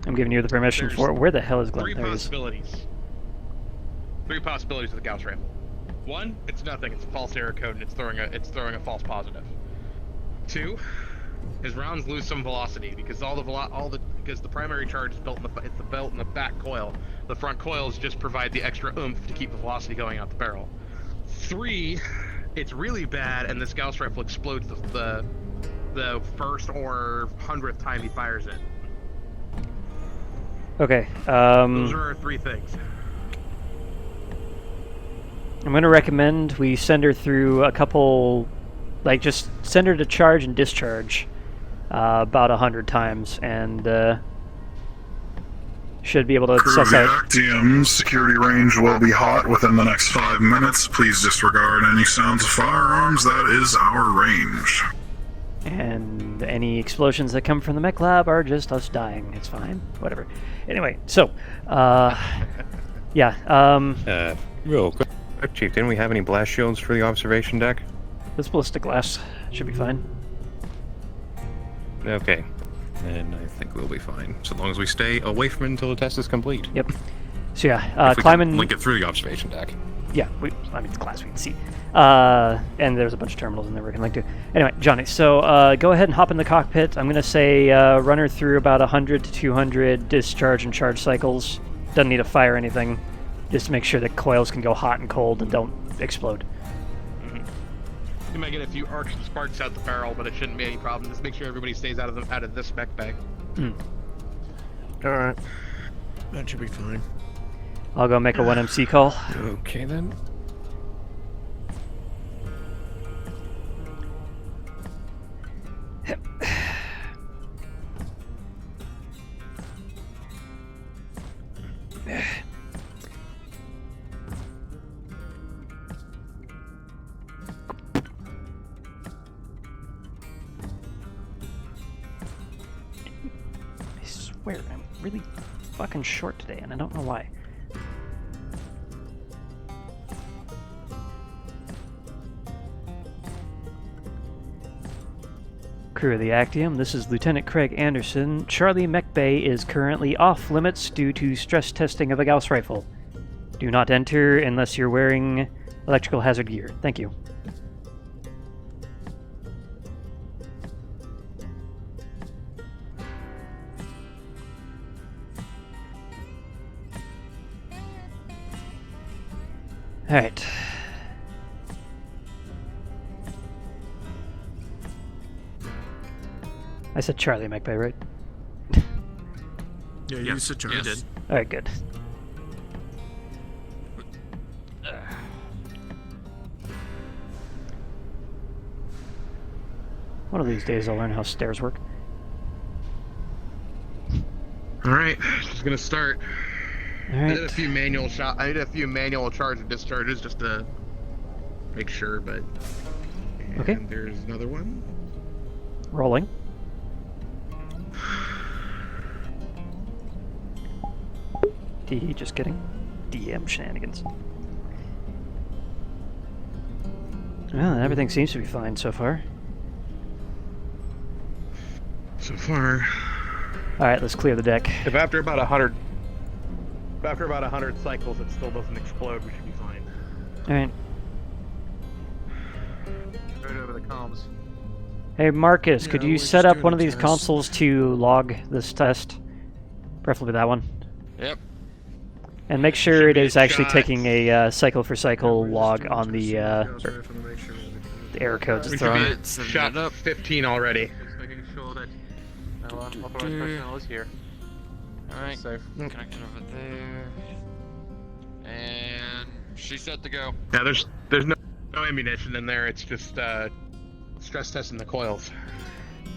I'm giving you the permission for it. Where the hell is Glenn? There he is. Three possibilities with the Gauss rifle. One, it's nothing. It's a false error code, and it's throwing a false positive. Two, his rounds lose some velocity because because the primary charge is built in the back coil. The front coils just provide the extra oomph to keep the velocity going out the barrel. Three, it's really bad, and this Gauss rifle explodes the first or 100th time he fires it. Okay. Those are our three things. I'm going to recommend we send her through a couple, just send her to charge and discharge about 100 times, and should be able to Crew of suss the out. Actium, security range will be hot within the next 5 minutes. Please disregard any sounds of firearms. That is our range. And any explosions that come from the mech lab are just us dying. It's fine. Whatever. Anyway, so, yeah. Real quick, Chief, didn't we have any blast shields for the observation deck? This ballistic glass should be fine. Okay. Then I think we'll be fine. So long as we stay away from it until the test is complete. Yep. So yeah, if we climbing. can link it through the observation deck. Yeah, I mean, it's glass, we can see. And there's a bunch of terminals in there we can link to. Anyway, Johnny, so go ahead and hop in the cockpit. I'm going to say run her through about 100 to 200 discharge and charge cycles. Doesn't need to fire anything. Just to make sure that coils can go hot and cold and don't explode. You might get a few arcs and sparks out the barrel, but it shouldn't be any problem. Just make sure everybody stays out of this mech bag. Alright. That should be fine. I'll go make a 1MC call. Okay then. I swear, I'm really fucking short today, and I don't know why. Crew of the Actium, this is Lieutenant Craig Anderson. Charlie Mech Bay is currently off limits due to stress testing of a Gauss rifle. Do not enter unless you're wearing electrical hazard gear. Thank you. Alright. I said Charlie Mech Bay, right? Yeah, you said Charlie. You did. Alright, good. One of these days I'll learn how stairs work. Alright, just gonna start. Alright. I did a few manual charge and discharges just to make sure, but Okay. There's another one. Rolling. Just kidding. DM shenanigans. Well, everything seems to be fine so far. So far. Alright, let's clear the deck. If after about 100 cycles it still doesn't explode, we should be fine. Alright. Right over the comms. Hey Marcus, Yeah, could we're you just set up doing one a of these test. consoles to log this test? Preferably that one. Yep. And make sure Should it be is a actually shot. taking a cycle for cycle log on the Gauss rifle to make sure the error codes We it's should throwing. be Setting shot it up. 15 already. Just making sure that authorized personnel is here. Alright, Safe. connected over there. And she's set to go. Yeah, there's no ammunition in there. It's just stress testing the coils.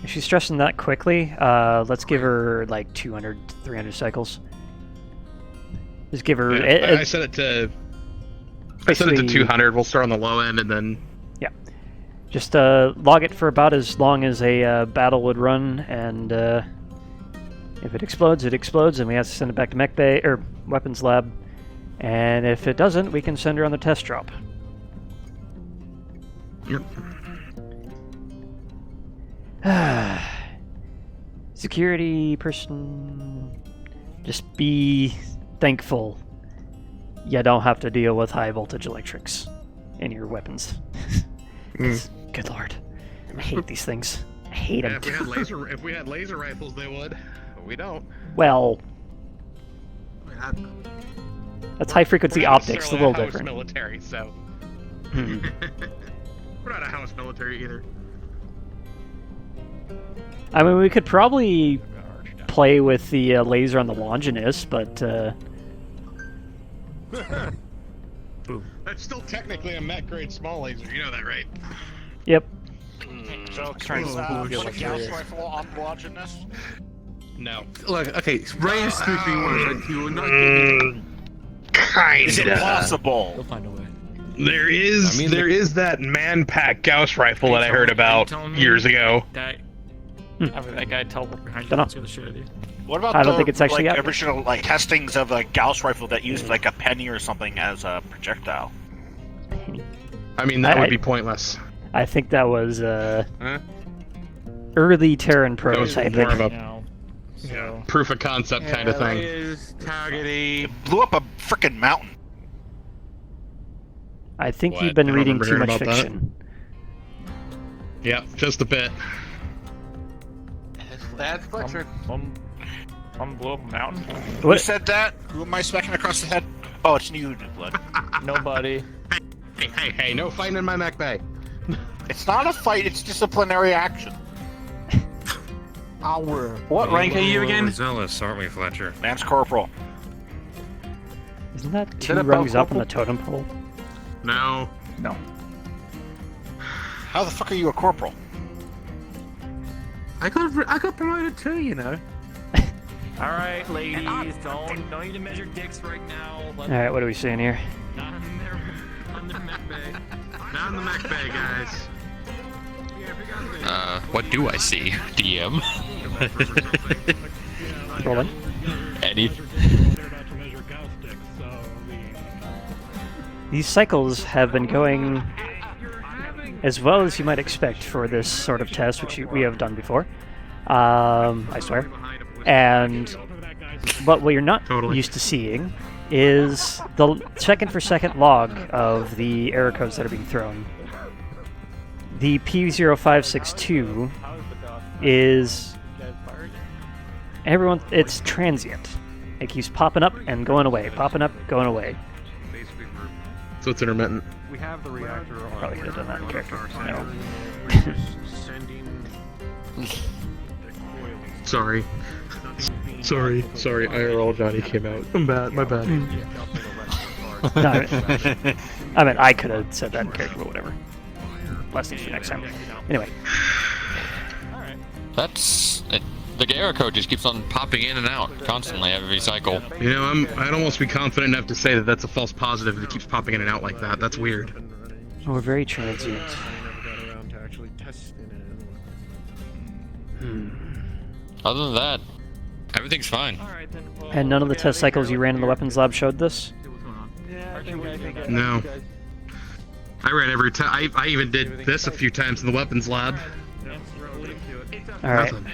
If she's stressing that quickly, let's give her like 200, 300 cycles. Just give her. Yeah, I set it to. I set it to basically- 200. We'll start on the low end and then. Yeah. Just log it for about as long as a battle would run, and if it explodes, and we have to send it back to Mech Bay or Weapons Lab. And if it doesn't, we can send her on the test drop. Yep. Security person, just be thankful you don't have to deal with high voltage electrics in your weapons. 'Cause, good lord, I hate these things. I hate Yeah, them. if we had laser rifles, they would. But we don't. Well, that's high frequency We're not optics, a necessarily little house different. military, so. Hmm. We're not a house military either. I mean, we could probably play with the laser on the Longinus, but That's still technically a mech grade small laser. You know that, right? yep. So trying to put a Gauss rifle on Longinus? No. Look, okay, Ray speaking words. You will not It's impossible. We'll find a way. There is that man-pack Gauss rifle that I heard about years ago. That, I mean, that guy teleported behind you. Dunno. Let's go to the shit. What about I don't the think it's actually like, out. original like testings of a Gauss rifle that used like a penny or something as a projectile? I mean, that would be pointless. I think that was early Terran That was prototype. more of a proof of concept kind of thing. It blew up a freaking mountain. I think What? you've been I don't reading remember too hearing much about that. fiction. Yeah, just a bit. That's Fletcher. One blew up a mountain. Who said that? Who am I smacking across the head? Oh, it's you, Blood. Nobody. Hey, no fighting in my mech bay. It's not a fight, it's disciplinary action. What rank are you again? Zealous, aren't we, Fletcher? Lance Corporal. Isn't that Is two that a rungs bow up on the totem pole? No. No. How the fuck are you a corporal? I got promoted too, you know. All right, ladies, don't need to measure dicks right now. All right, what are we saying here? Not in the mech bay. Not in the mech bay, guys. What do I see, DM? Rolling. Any? These cycles have been going as well as you might expect for this sort of test, which we have done before. I swear. And but what you're not used to seeing is the second-for-second log of the error codes that are being thrown. The P0562 is it's transient. It keeps popping up and going away, popping up, going away. So it's intermittent. We have the reactor on. Probably could have done that in character. No. Sorry, IRL Johnny came out. I'm bad, my bad. No, I mean, I could have said that in character, but whatever. Lessons for next time. Anyway. That's... The error code just keeps on popping in and out constantly every cycle. You know, I'd almost be confident enough to say that that's a false positive if it keeps popping in and out like that. That's weird. We're very transient. Other than that, everything's fine. And none of the test cycles you ran in the weapons lab showed this? No. I ran every time. I even did this a few times in the weapons lab. Alright. Nothing.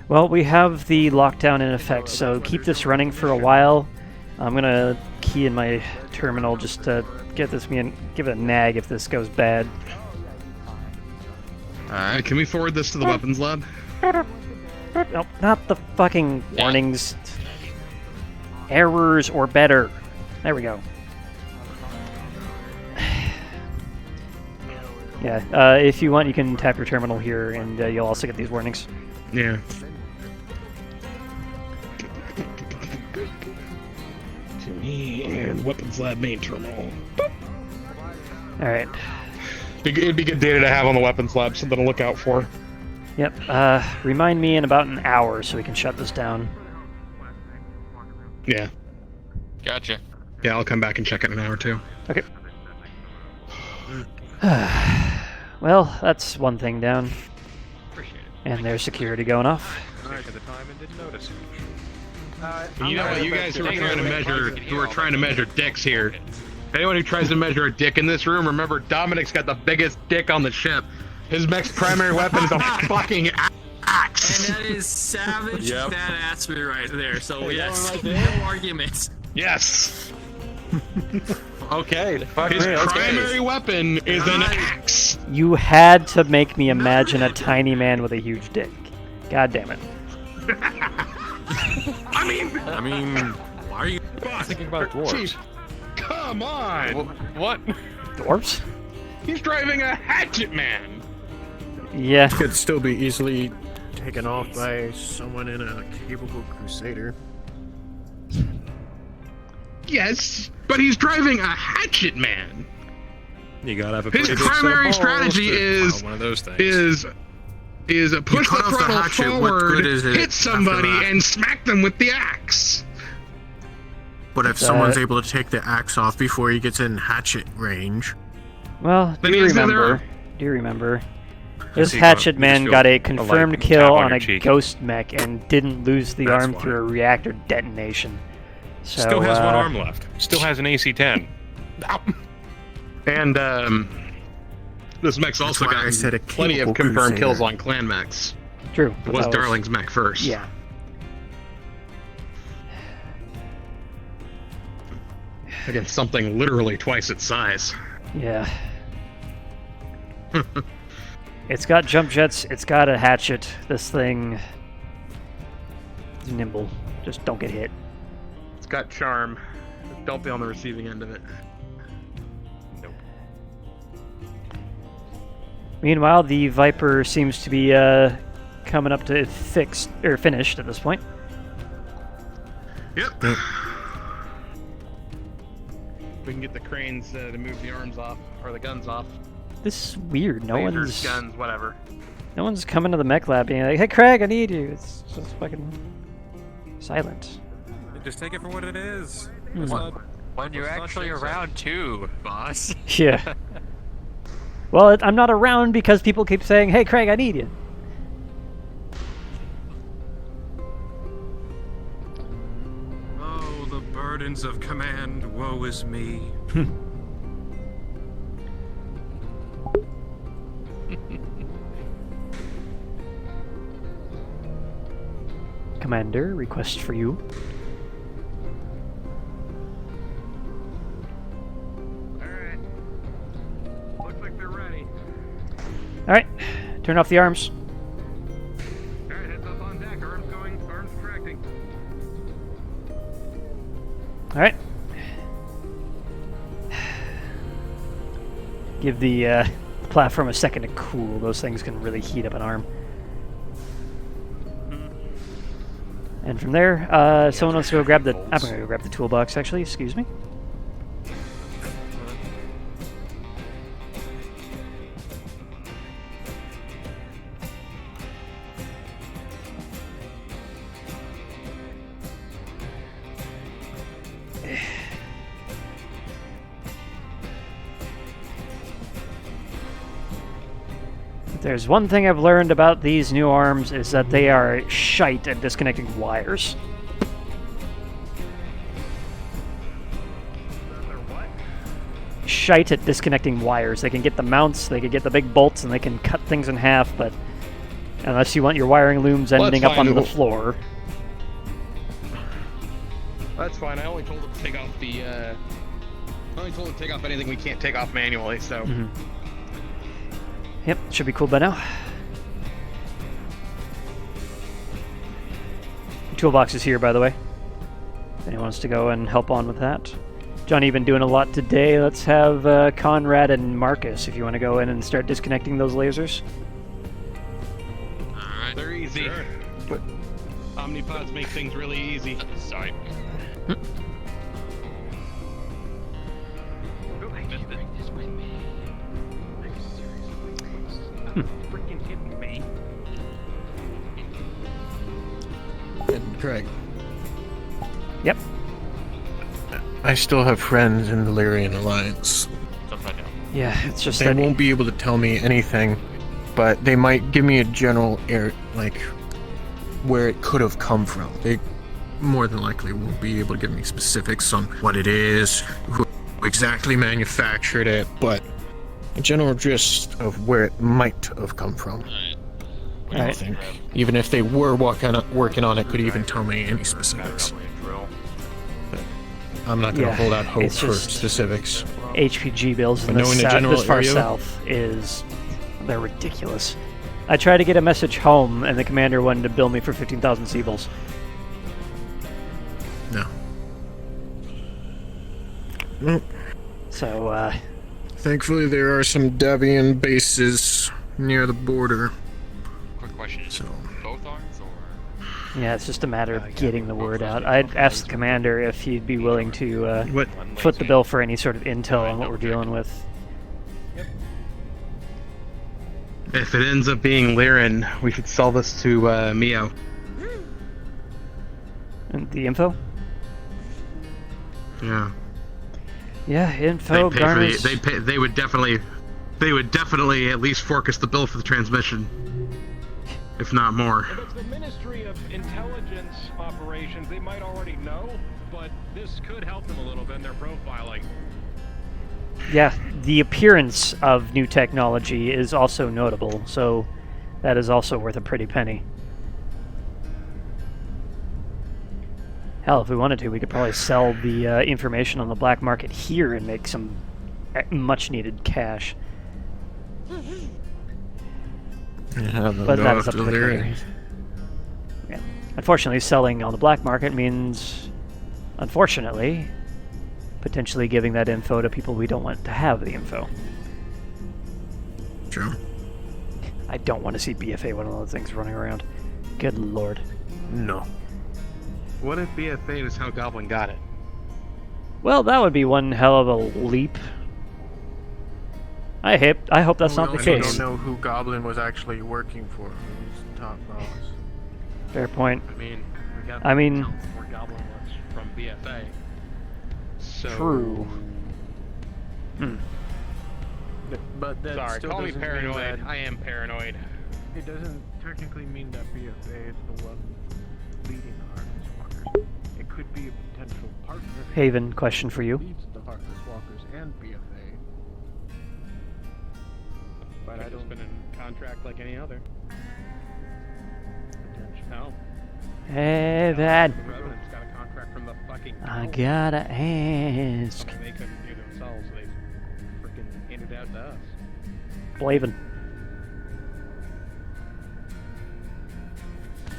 Well, we have the lockdown in effect, so keep this running for a while. I'm gonna key in my terminal just to give it a nag if this goes bad. Alright, can we forward this to the weapons lab? Nope, not the fucking warnings. Errors or better. There we go. Yeah, if you want, you can tap your terminal here, and you'll also get these warnings. Yeah. To me and weapons lab main terminal. All right. It'd be good data to have on the weapons lab, something to look out for. Yep. Remind me in about an hour so we can shut this down. Yeah. Gotcha. Yeah, I'll come back and check it in an hour or two. Okay. Well, that's one thing down. And there's security going off. You know what? You guys who are trying to measure dicks here. Anyone who tries to measure a dick in this room, remember Dominic's got the biggest dick on the ship. His mech's primary weapon is a fucking axe. And that is savage badassery right there. So yes, no arguments. Yes. Okay. His primary weapon is an axe. You had to make me imagine a tiny man with a huge dick. God damn it. I mean, why are you thinking about dwarves? Jeez. Come on. What? Dwarves? He's driving a hatchet man. Yeah. Could still be easily taken off by someone in a capable crusader. Yes, but he's driving a hatchet man. You gotta have a His pretty big set of primary balls strategy to is plow one of those things. is push the cut off the throttle hatchet, what forward, good is it hit somebody, after that? and smack them with the axe. But if someone's able to take the axe off before he gets in hatchet range... Well, Then do you is there- remember? This he hatchet got- man you just got feel a a confirmed light kill tap on on your a cheek. ghost mech and didn't lose the That's arm why. through a reactor detonation. So, Still has one arm left. Still has an AC-10. And this mech's also why I got said a plenty of capable confirmed crusader. kills on clan mechs. True. It was That Darling's mech first. Yeah. Against something literally twice its size. Yeah. It's got jump jets. It's got a hatchet. This thing is nimble. Just don't get hit. It's got charm. Don't be on the receiving end of it. Meanwhile, the Viper seems to be coming up to finished at this point. Yep. We can get the cranes to move the arms off, or the guns off. This is weird. No Lasers, one's guns, whatever. No one's coming to the mech lab being like, "Hey, Craig, I need you." It's just fucking silent. Just take it for what it is. When you're actually around too, boss. Yeah. Well, I'm not around because people keep saying, "Hey, Craig, I need you." Oh, the burdens of command, woe is me. Commander, request for you. Alright. Looks like they're ready. Alright, turn off the arms. Alright, heads up on deck. Arms retracting. Alright. Give the platform a second to cool. Those things can really heat up an arm. And from there, someone wants to go grab the... I'm going to go grab the toolbox, actually. Excuse me. If there's one thing I've learned about these new arms is that they are shite at disconnecting wires. Shite at disconnecting wires. They can get the mounts, they can get the big bolts, and they can cut things in half, but unless you want your wiring looms ending up onto the floor. That's fine. I only told it to take off the. I only told it to take off anything we can't take off manually. So. Mm-hmm. Yep, should be cool by now. The toolbox is here, by the way. If anyone wants to go and help on with that. Johnny been doing a lot today. Let's have Conrad and Marcus, if you want to go in and start disconnecting those lasers. Alright. They're easy. Sure. Omnipods make things really easy. Sorry. Freaking hitting me. And Craig. Yep. I still have friends in the Lyrian Alliance. Yeah, it's just they that... won't be able to tell me anything, but they might give me a general where it could have come from. They more than likely won't be able to give me specifics on what it is, who exactly manufactured it, but a general gist of where it might have come from. I don't think, even if they were working on it, could even tell me any specifics. But I'm not going to hold out hope for specifics. HPG builds in But knowing the general this far area- south they're ridiculous. I tried to get a message home, and the commander wanted to bill me for 15,000 Seables. No. Nope. So, Thankfully, there are some Debian bases near the border. Quick question. So. Both arms or? yeah, it's just a matter of getting the word out. I'd asked the commander if he'd be willing to foot the bill for any sort of intel on what we're dealing with. If it ends up being Liren, we should sell this to Mio. And the info? Yeah. Yeah, info garners. They would definitely at least fork us the bill for the transmission, if not more. If it's the Ministry of Intelligence operations, they might already know, but this could help them a little bit in their profiling. Yeah, the appearance of new technology is also notable, so that is also worth a pretty penny. Hell, if we wanted to, we could probably sell the information on the black market here and make some much-needed cash. Yeah, but that is up to the company. Yeah. Unfortunately, selling on the black market means, unfortunately, potentially giving that info to people we don't want to have the info. True. I don't want to see BFA one of those things running around. Good lord. No. What if BFA is how Goblin got it? Well, that would be one hell of a leap. I hope that's not the case. We don't know who Goblin was actually working for. Who's top boss. Fair point. I mean, we got where Goblin was from BFA. So... True. Hmm. But that Sorry, still call me doesn't mean paranoid. that- I am paranoid. It doesn't technically mean that BFA is the one leading the Heartless Walkers. It could be a potential partner. Haven, question for you. Leads the Heartless Walkers and BFA. But I don't been in contract like any other. No. Hey, Dad. The Revenant's got a contract from the fucking. I gotta ask. Something they couldn't do themselves, so they freaking handed out to us. Blaven.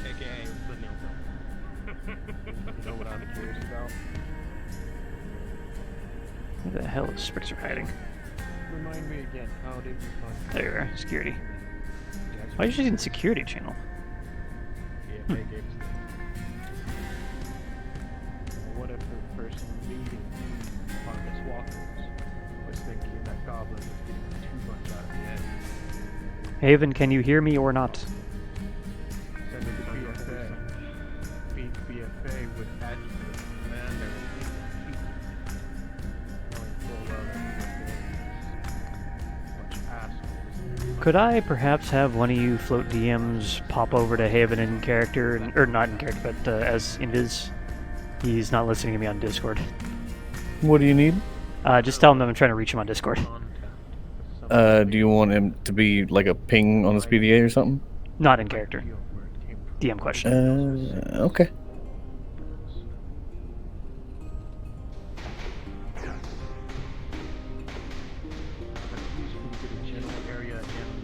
AKA the nil. You know what I'm curious about? Where the hell is Spixer hiding? Remind me again, how did we find There you are, security. Why are you using security channel? BFA gave us What if the person leading Heartless Walkers was thinking that Goblin was getting too much out of the end? Haven, can you hear me or not? Send it to BFA. Beat BFA with adjective commander and knowing full well that BFA is much assholes. Could I perhaps have one of you float DMs pop over to Haven in character, or not in character, but as invis? He's not listening to me on Discord. What do you need? Just tell him that I'm trying to reach him on Discord. Do you want him to be like a ping on his PDA or something? Not in character. DM question. Okay.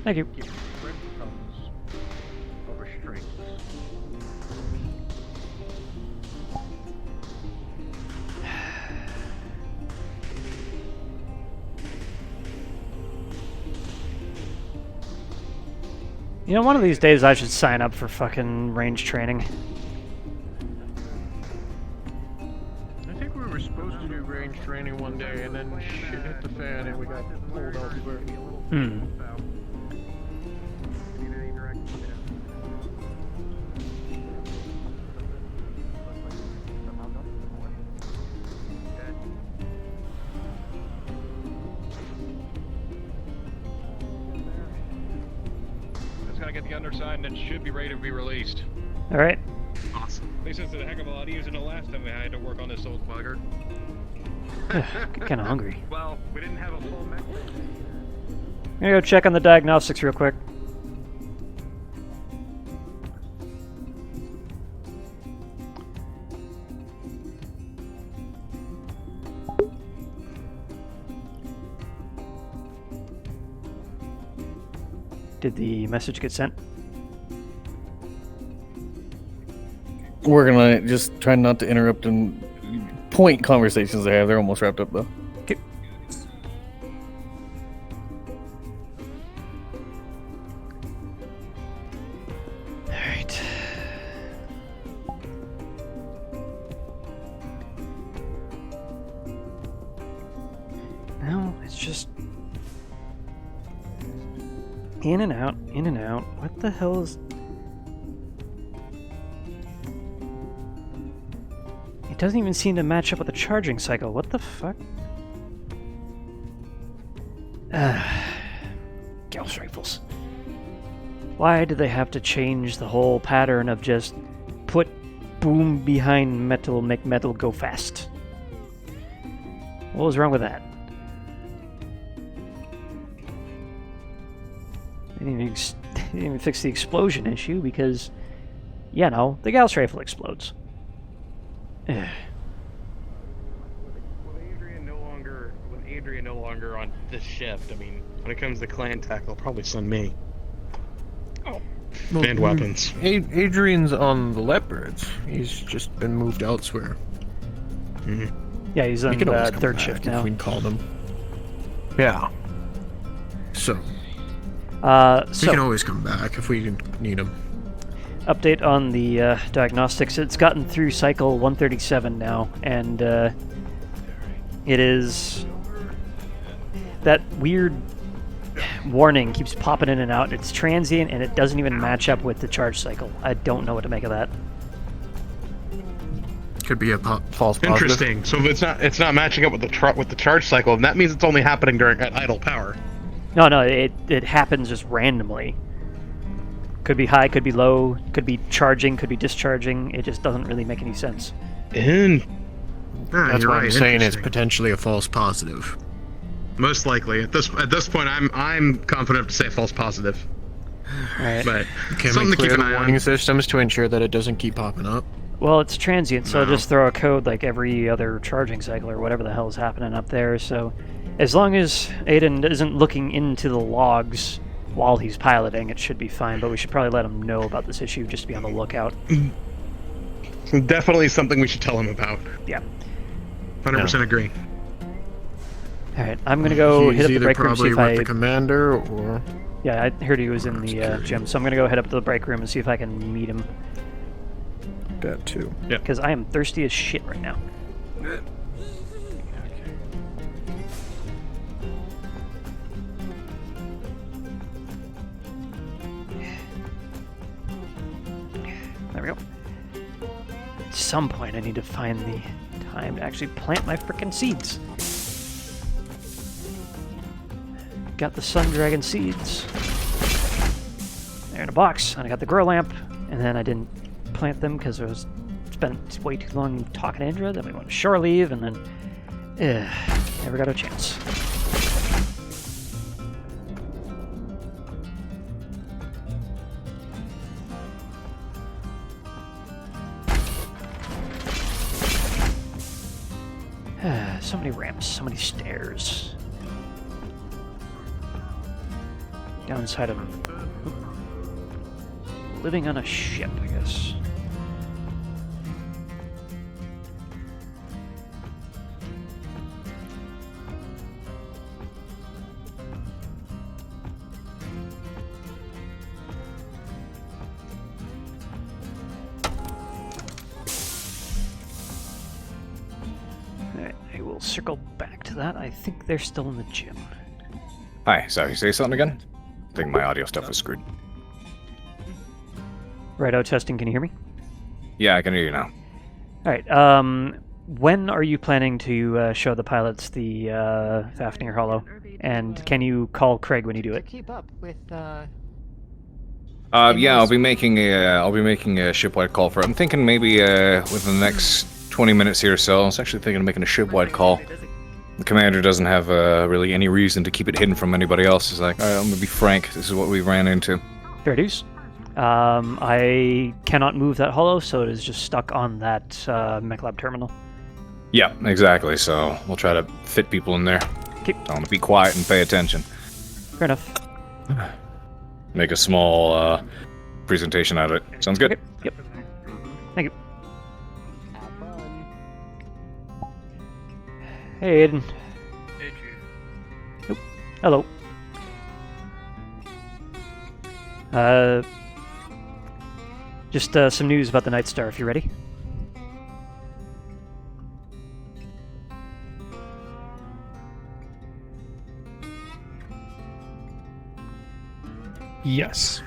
Thank you. You know, one of these days I should sign up for fucking range training. I think we were supposed to do range training one day, and then shit hit the fan, and we got pulled elsewhere. Hmm. Just gotta get the underside and it should be ready to be released. Alright. Awesome. At least it's a heck of a lot easier than the last time we had to work on this old bugger. Kinda hungry. Well, we didn't have a full mech. I'm gonna go check on the diagnostics real quick. Did the message get sent? We're gonna just try not to interrupt and point conversations they have. They're almost wrapped up though. Okay. Alright. No, it's just... In and out, in and out. What the hell is... It doesn't even seem to match up with the charging cycle. What the fuck? Gauss rifles. Why do they have to change the whole pattern of just put boom behind metal, make metal go fast? What was wrong with that? They didn't even fix the explosion issue because, you know, the Gauss rifle explodes. With Adrian no longer on this shift, I mean, when it comes to clan tech, they'll probably send me. Oh. And weapons. Adrian's on the Leopards. He's just been moved elsewhere. Mm-hmm. Yeah, he's on third shift now. If we called him. Yeah. So. We can always come back if we need him. Update on the diagnostics. It's gotten through cycle 137 now, and it is... That weird warning keeps popping in and out. It's transient, and it doesn't even match up with the charge cycle. I don't know what to make of that. Could be a false positive. Interesting. So if it's not matching up with the charge cycle, and that means it's only happening at idle power. No, it happens just randomly. Could be high, could be low, could be charging, could be discharging. It just doesn't really make any sense. That's why right, I'm saying it's interesting. potentially a false positive. Most likely. At this point, I'm confident enough to say false positive. Right. But Can something we to keep clear an the eye warning on. systems to ensure that it doesn't keep popping up? Well, it's transient, so just throw a code like every other charging cycle or whatever the hell is happening up there. So as long as Aiden isn't looking into the logs while he's piloting, it should be fine, but we should probably let him know about this issue just to be on the lookout. Definitely something we should tell him about. Yeah. 100% agree. Alright, I'm gonna go He's hit up the either break room, see probably if with I... the commander or... Yeah, I heard he was in the gym, so I'm gonna go head up to the break room and see if I can meet him. That too. Yeah. Because I am thirsty as shit right now. There we go. At some point I need to find the time to actually plant my frickin' seeds. Got the Sun Dragon seeds. They're in a box, and I got the grow lamp, and then I didn't plant them because I was spent way too long talking to Indra, then we went to shore leave, and then never got a chance. So many ramps, so many stairs. Downside of living on a ship, I guess. Alright, I will circle back to that. I think they're still in the gym. Hi, sorry, say something again? I think my audio stuff was screwed. Righto, testing, can you hear me? Yeah, I can hear you now. Alright, when are you planning to show the pilots the Fafnir Hollow? And can you call Craig when you do it? Keep up with, Yeah, I'll be making a shipwide call for it. I'm thinking maybe within the next 20 minutes here or so. I was actually thinking of making a shipwide call. The commander doesn't have really any reason to keep it hidden from anybody else. He's like, alright, I'm gonna be frank, this is what we ran into. Fair dues. I cannot move that hollow, so it is just stuck on that MechLab terminal. Yeah, exactly, so we'll try to fit people in there. Keep. Tell them to be quiet and pay attention. Fair enough. Make a small presentation out of it. Sounds good? Okay. Yep. Thank you. Hey, Aiden. Oop. Hello. Just some news about the Night Star, if you're ready. Yes.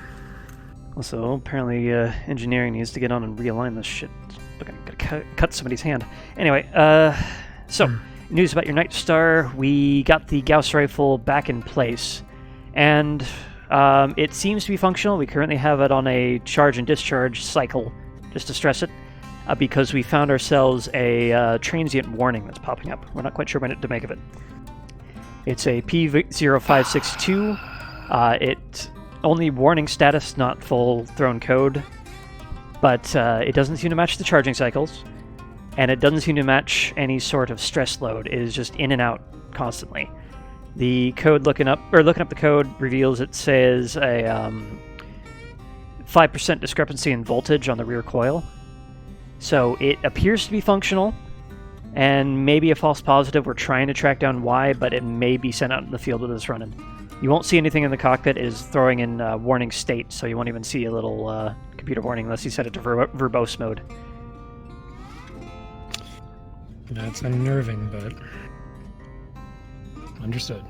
Also, apparently engineering needs to get on and realign this shit. Look, I'm gonna cut somebody's hand. Anyway, so, news about your Night Star. We got the Gauss rifle back in place, and it seems to be functional. We currently have it on a charge and discharge cycle, just to stress it, because we found ourselves a transient warning that's popping up. We're not quite sure what to make of it. It's a P0562. It only warning status, not full thrown code, but it doesn't seem to match the charging cycles, and it doesn't seem to match any sort of stress load. It is just in and out constantly. The code looking up the code reveals it says a 5% discrepancy in voltage on the rear coil. So it appears to be functional, and maybe a false positive. We're trying to track down why, but it may be sent out in the field with us running. You won't see anything in the cockpit. It is throwing in warning state, so you won't even see a little computer warning unless you set it to verbose mode. That's unnerving, but understood.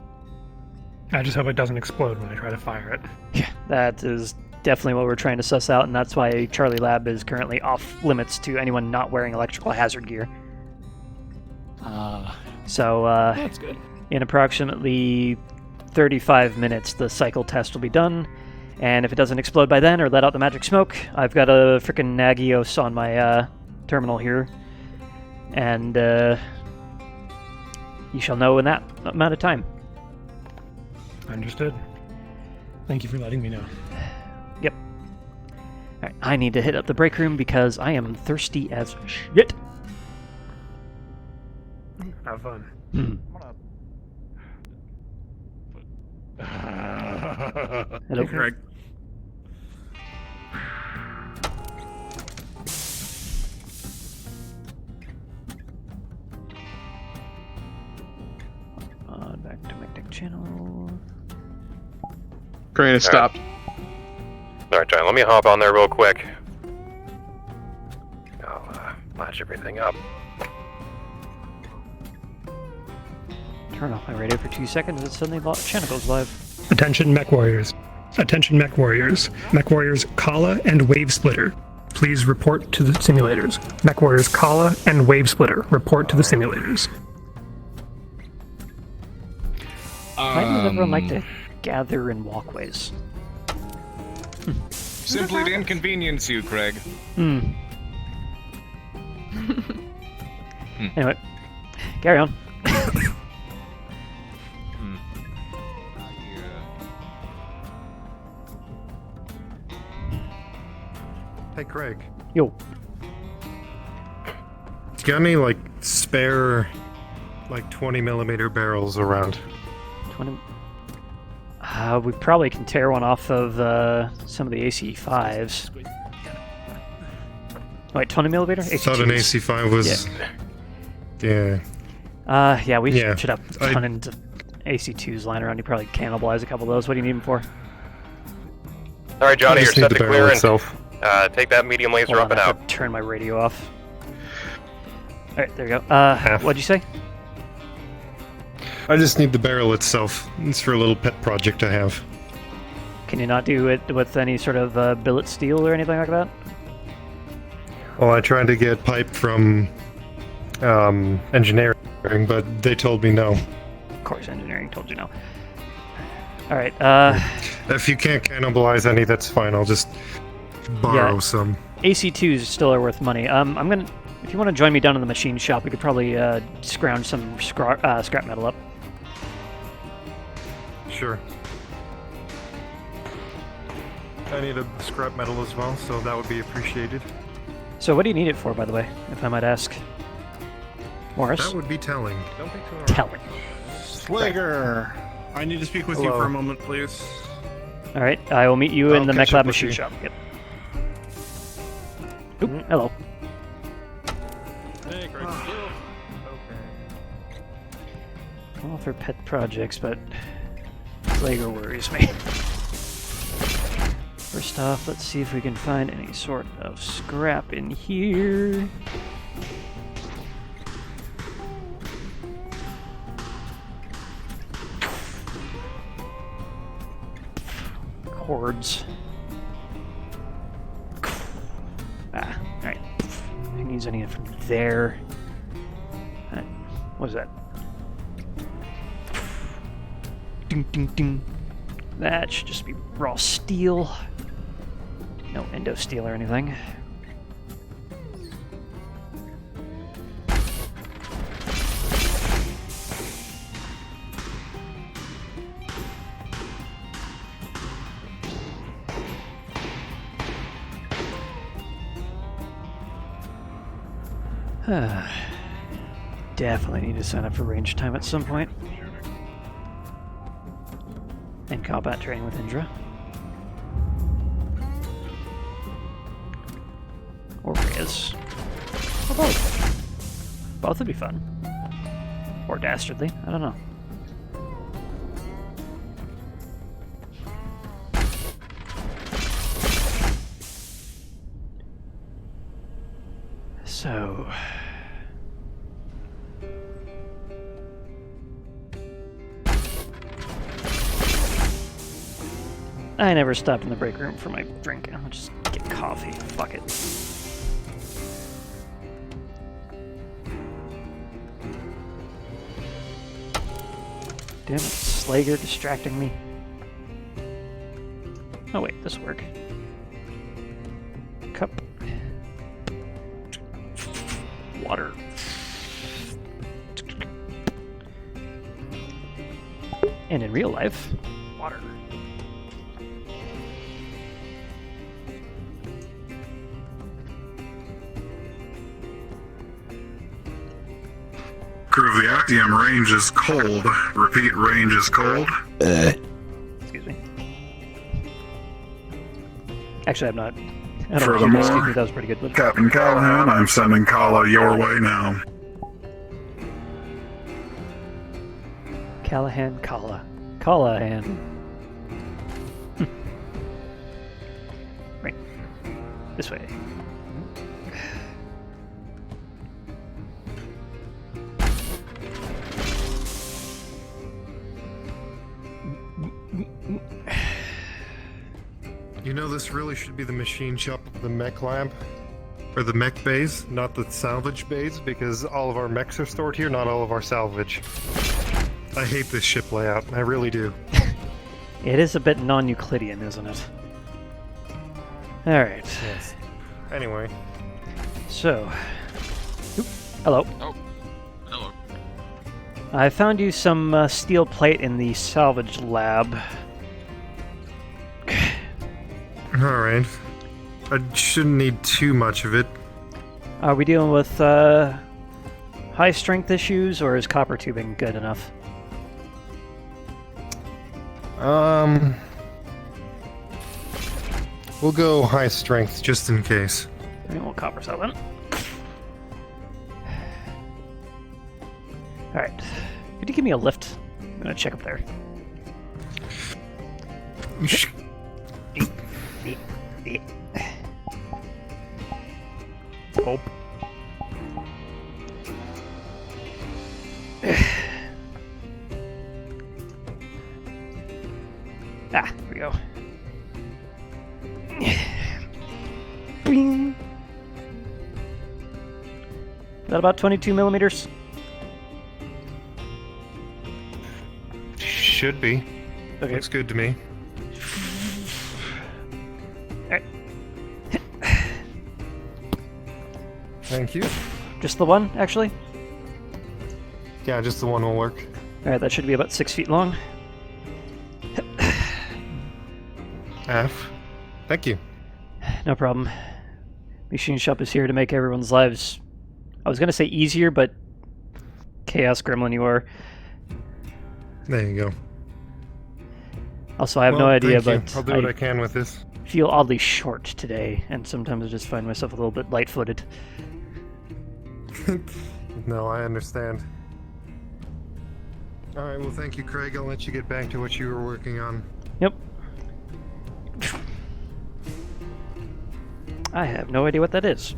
I just hope it doesn't explode when I try to fire it. Yeah, that is definitely what we're trying to suss out, and that's why Charlie Lab is currently off limits to anyone not wearing electrical hazard gear. So that's good. In approximately 35 minutes, the cycle test will be done, and if it doesn't explode by then or let out the magic smoke, I've got a frickin' Nagios on my terminal here, and you shall know in that amount of time. Understood. Thank you for letting me know. Yep. Alright, I need to hit up the break room because I am thirsty as shit. Have fun. Hello, Greg. Back to my deck channel. Crane has stopped. Alright, John, let me hop on there real quick. I'll latch everything up. Turn off my radio for 2 seconds and suddenly the channel goes live. Attention mech warriors. Attention mech warriors. Mech warriors Kala and Wave Splitter. Please report to the simulators. Mech warriors Kala and Wave Splitter. Report to the simulators. Why does everyone like to gather in walkways? Simply to inconvenience you, Craig. Anyway, carry on. Hey, Craig. Yo. You got any, like, spare, like, 20mm barrels around? 20... we probably can tear one off of some of the AC5s. Wait, 20mm? I thought an AC5 was... Yeah. Yeah, we should have a ton of AC2s lying around. You probably cannibalize a couple of those. What do you need them for? Alright, Johnny, you're set to clear and itself. take that medium laser up and I have out. to turn my radio off. Alright, there you go. What'd you say? I just need the barrel itself. It's for a little pet project I have. Can you not do it with any sort of billet steel or anything like that? Well, I tried to get pipe from engineering, but they told me no. Of course, engineering told you no. Alright, If you can't cannibalize any, that's fine. I'll just borrow some. AC2s still are worth money. I'm gonna... If you want to join me down in the machine shop, we could probably scrounge some scrap metal up. Sure. I need a scrap metal as well, so that would be appreciated. So what do you need it for, by the way, if I might ask? Morris? That would be telling. Don't think so. Telling. Swigger! I need to speak with you for a moment, please. Alright, I will meet you in the catch mech lab up with machine you. shop. Yep. Oop, hello. Hey, Craig. All for pet projects, but Lego worries me. First off, let's see if we can find any sort of scrap in here. hordes. Alright. I can use any from there. What is that? Ding, ding, ding. That should just be raw steel. No endo steel or anything. Definitely need to sign up for range time at some point. And combat training with Indra. Or Reyes. Or both. Both would be fun. Or Dastardly, I don't know. So... I never stopped in the break room for my drink. I'll just get coffee. Fuck it. Damn it, Slager distracting me. Oh wait, this will work. Cup. Water. And in real life, water. Crew of the Actium, range is cold. Repeat, range is cold. Excuse me. Actually, I'm not. I don't Furthermore, excuse me, that was pretty good. But... Captain Callahan, I'm sending Kala your way now. Callahan, Kala. Callahan. Right. This way. You know, this really should be the machine shop of the mech lab. Or the mech bays, not the salvage bays, because all of our mechs are stored here, not all of our salvage. I hate this ship layout, I really do. It is a bit non-Euclidean, isn't it? Alright. Yes. Anyway. So... Oop. Hello. Oh. Hello. I found you some steel plate in the salvage lab. Alright. I shouldn't need too much of it. Are we dealing with high strength issues, or is copper tubing good enough? We'll go high strength, just in case. And we'll copper cell then. Alright. Could you give me a lift? I'm gonna check up there. Hope. Here we go. Bing. Is that about 22 millimeters? Should be. Okay. Looks good to me. Alright. Thank you. Just the one, actually? Yeah, just the one will work. Alright, that should be about 6 feet long. F. Thank you. No problem. Machine Shop is here to make everyone's lives, I was going to say easier, but Chaos Gremlin you are. There you go. Also, I have no idea, thank but you. I'll do what I can with this. Feel oddly short today, and sometimes I just find myself a little bit light-footed. No, I understand. Alright, well thank you, Craig. I'll let you get back to what you were working on. Yep. I have no idea what that is.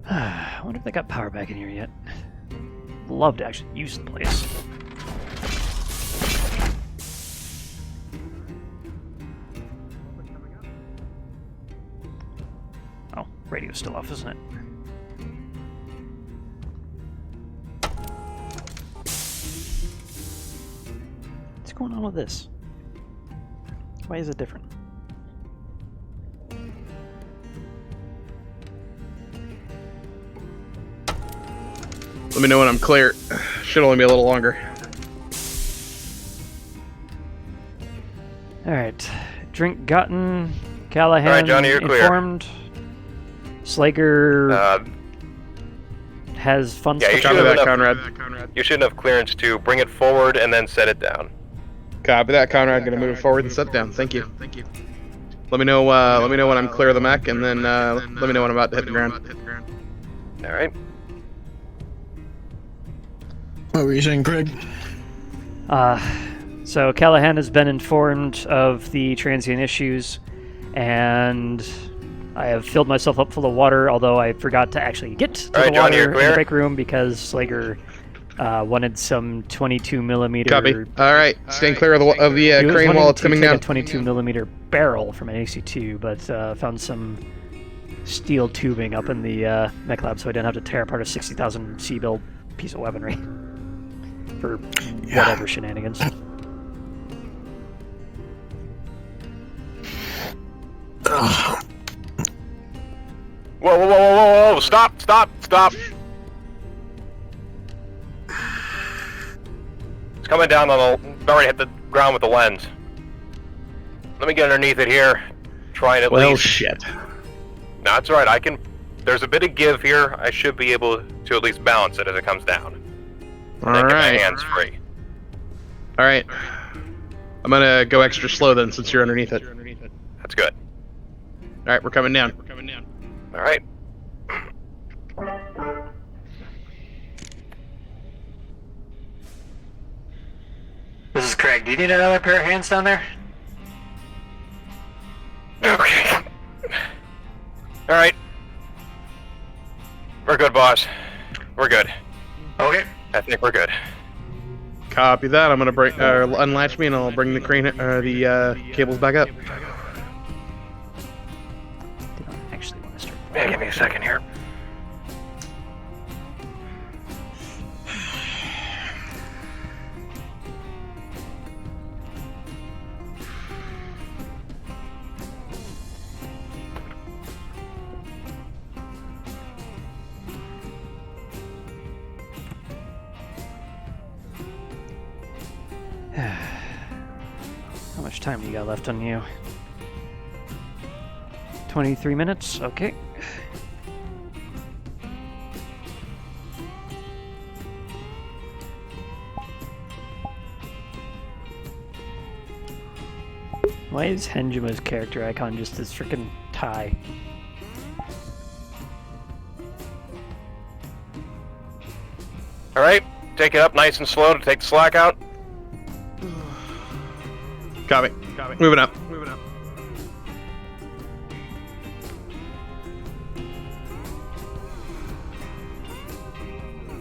I wonder if they got power back in here yet. Love to actually use the place. radio's still off, isn't it? What's going on with this? Why is it different? Let me know when I'm clear. Should only be a little longer. Alright. Drink gotten. Callahan Alright, Johnny, you're informed. Slager has fun Yeah, you stuff. should have enough, Conrad. You should have clearance to bring it forward and then set it down. Copy that, Conrad. Gonna move it forward and set down. Thank you. Let me know when I'm clear of the mech, and then let me know when I'm about to hit the ground. All right. What were you saying, Craig? So Callahan has been informed of the transient issues, and I have filled myself up full of water, although I forgot to actually get to the Johnny, you're water in clear. the break room because Slager wanted some 22 millimeter. Copy. All right, staying clear of the He was crane wanting while it's to coming take down. a 22 millimeter barrel from an AC2, but found some steel tubing up in the mech lab, so I didn't have to tear apart a 60,000 C-build piece of weaponry for whatever shenanigans. Whoa, whoa, whoa, whoa, whoa! Stop, stop, stop! It's coming down on the... Already hit the ground with the lens. Let me get underneath it here. Try and at Well, least... shit. No, it's alright. I can... There's a bit of give here. I should be able to at least balance it as it comes down. And then get my hands free. All right. I'm gonna go extra slow then, since you're underneath it. That's good. All right, we're coming down. All right. This is Craig. Do you need another pair of hands down there? Okay. All right. We're good, boss. We're good. Okay. I think we're good. Copy that. I'm gonna bring unlatch me, and I'll bring the crane, the cables back up. Actually, want to start. Yeah, give me a second here. How much time do you got left on you? 23 minutes? Okay. Why is Henjima's character icon just this freaking tie? All right. Take it up nice and slow to take the slack out. Copy. Moving up.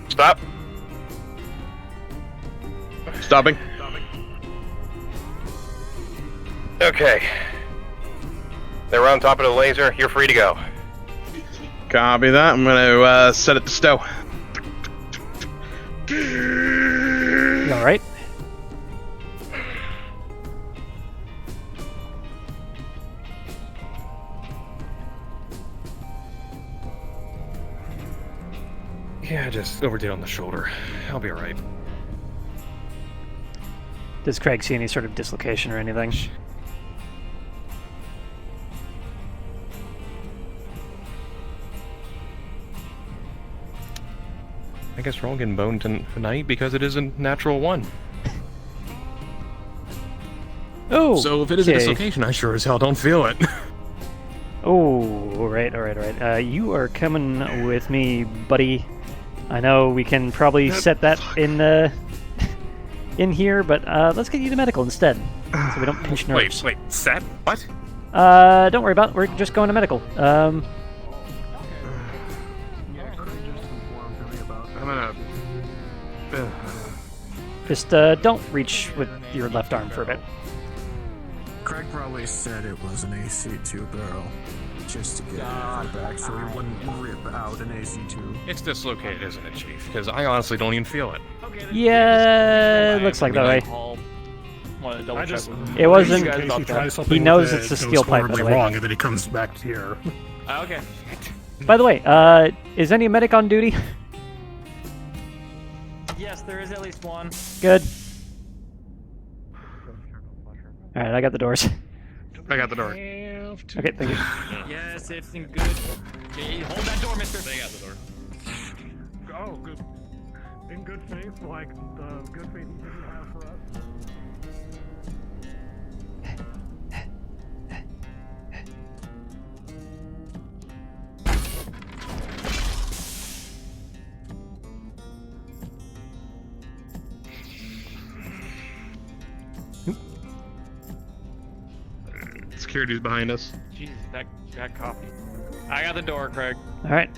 Stop. Stopping. Okay. They're on top of the laser. You're free to go. Copy that. I'm gonna set it to stow. You all right? Yeah, just overdid on the shoulder. I'll be alright. Does Craig see any sort of dislocation or anything? I guess we're all getting boned tonight because it is a natural one. Oh! So if it is a dislocation, I sure as hell don't feel it. Oh, alright. You are coming with me, buddy. I know we can probably set that in here, but let's get you to medical instead, so we don't pinch nerves. Wait, set? What? Don't worry about it. We're just going to medical. I'm gonna... Just don't reach with your left arm for a bit. Craig probably said it was an AC2 barrel. just to get it back so it wouldn't rip out an AC2. It's dislocated, isn't it, Chief? Because I honestly don't even feel it. Yeah, it looks like that way. It wasn't. He knows it's a steel pipe, by the way. wrong, and then he comes back here. Okay. By the way, is any medic on duty? Yes, there is at least one. Good. Alright, I got the doors. I got the door. Okay, thank you. Yes, it's in good. Okay, hold that door, mister. They got the door. Oh, good. In good faith, like the good faith you have for us. Security's behind us. Jesus, that coffee. I got the door, Craig. Alright.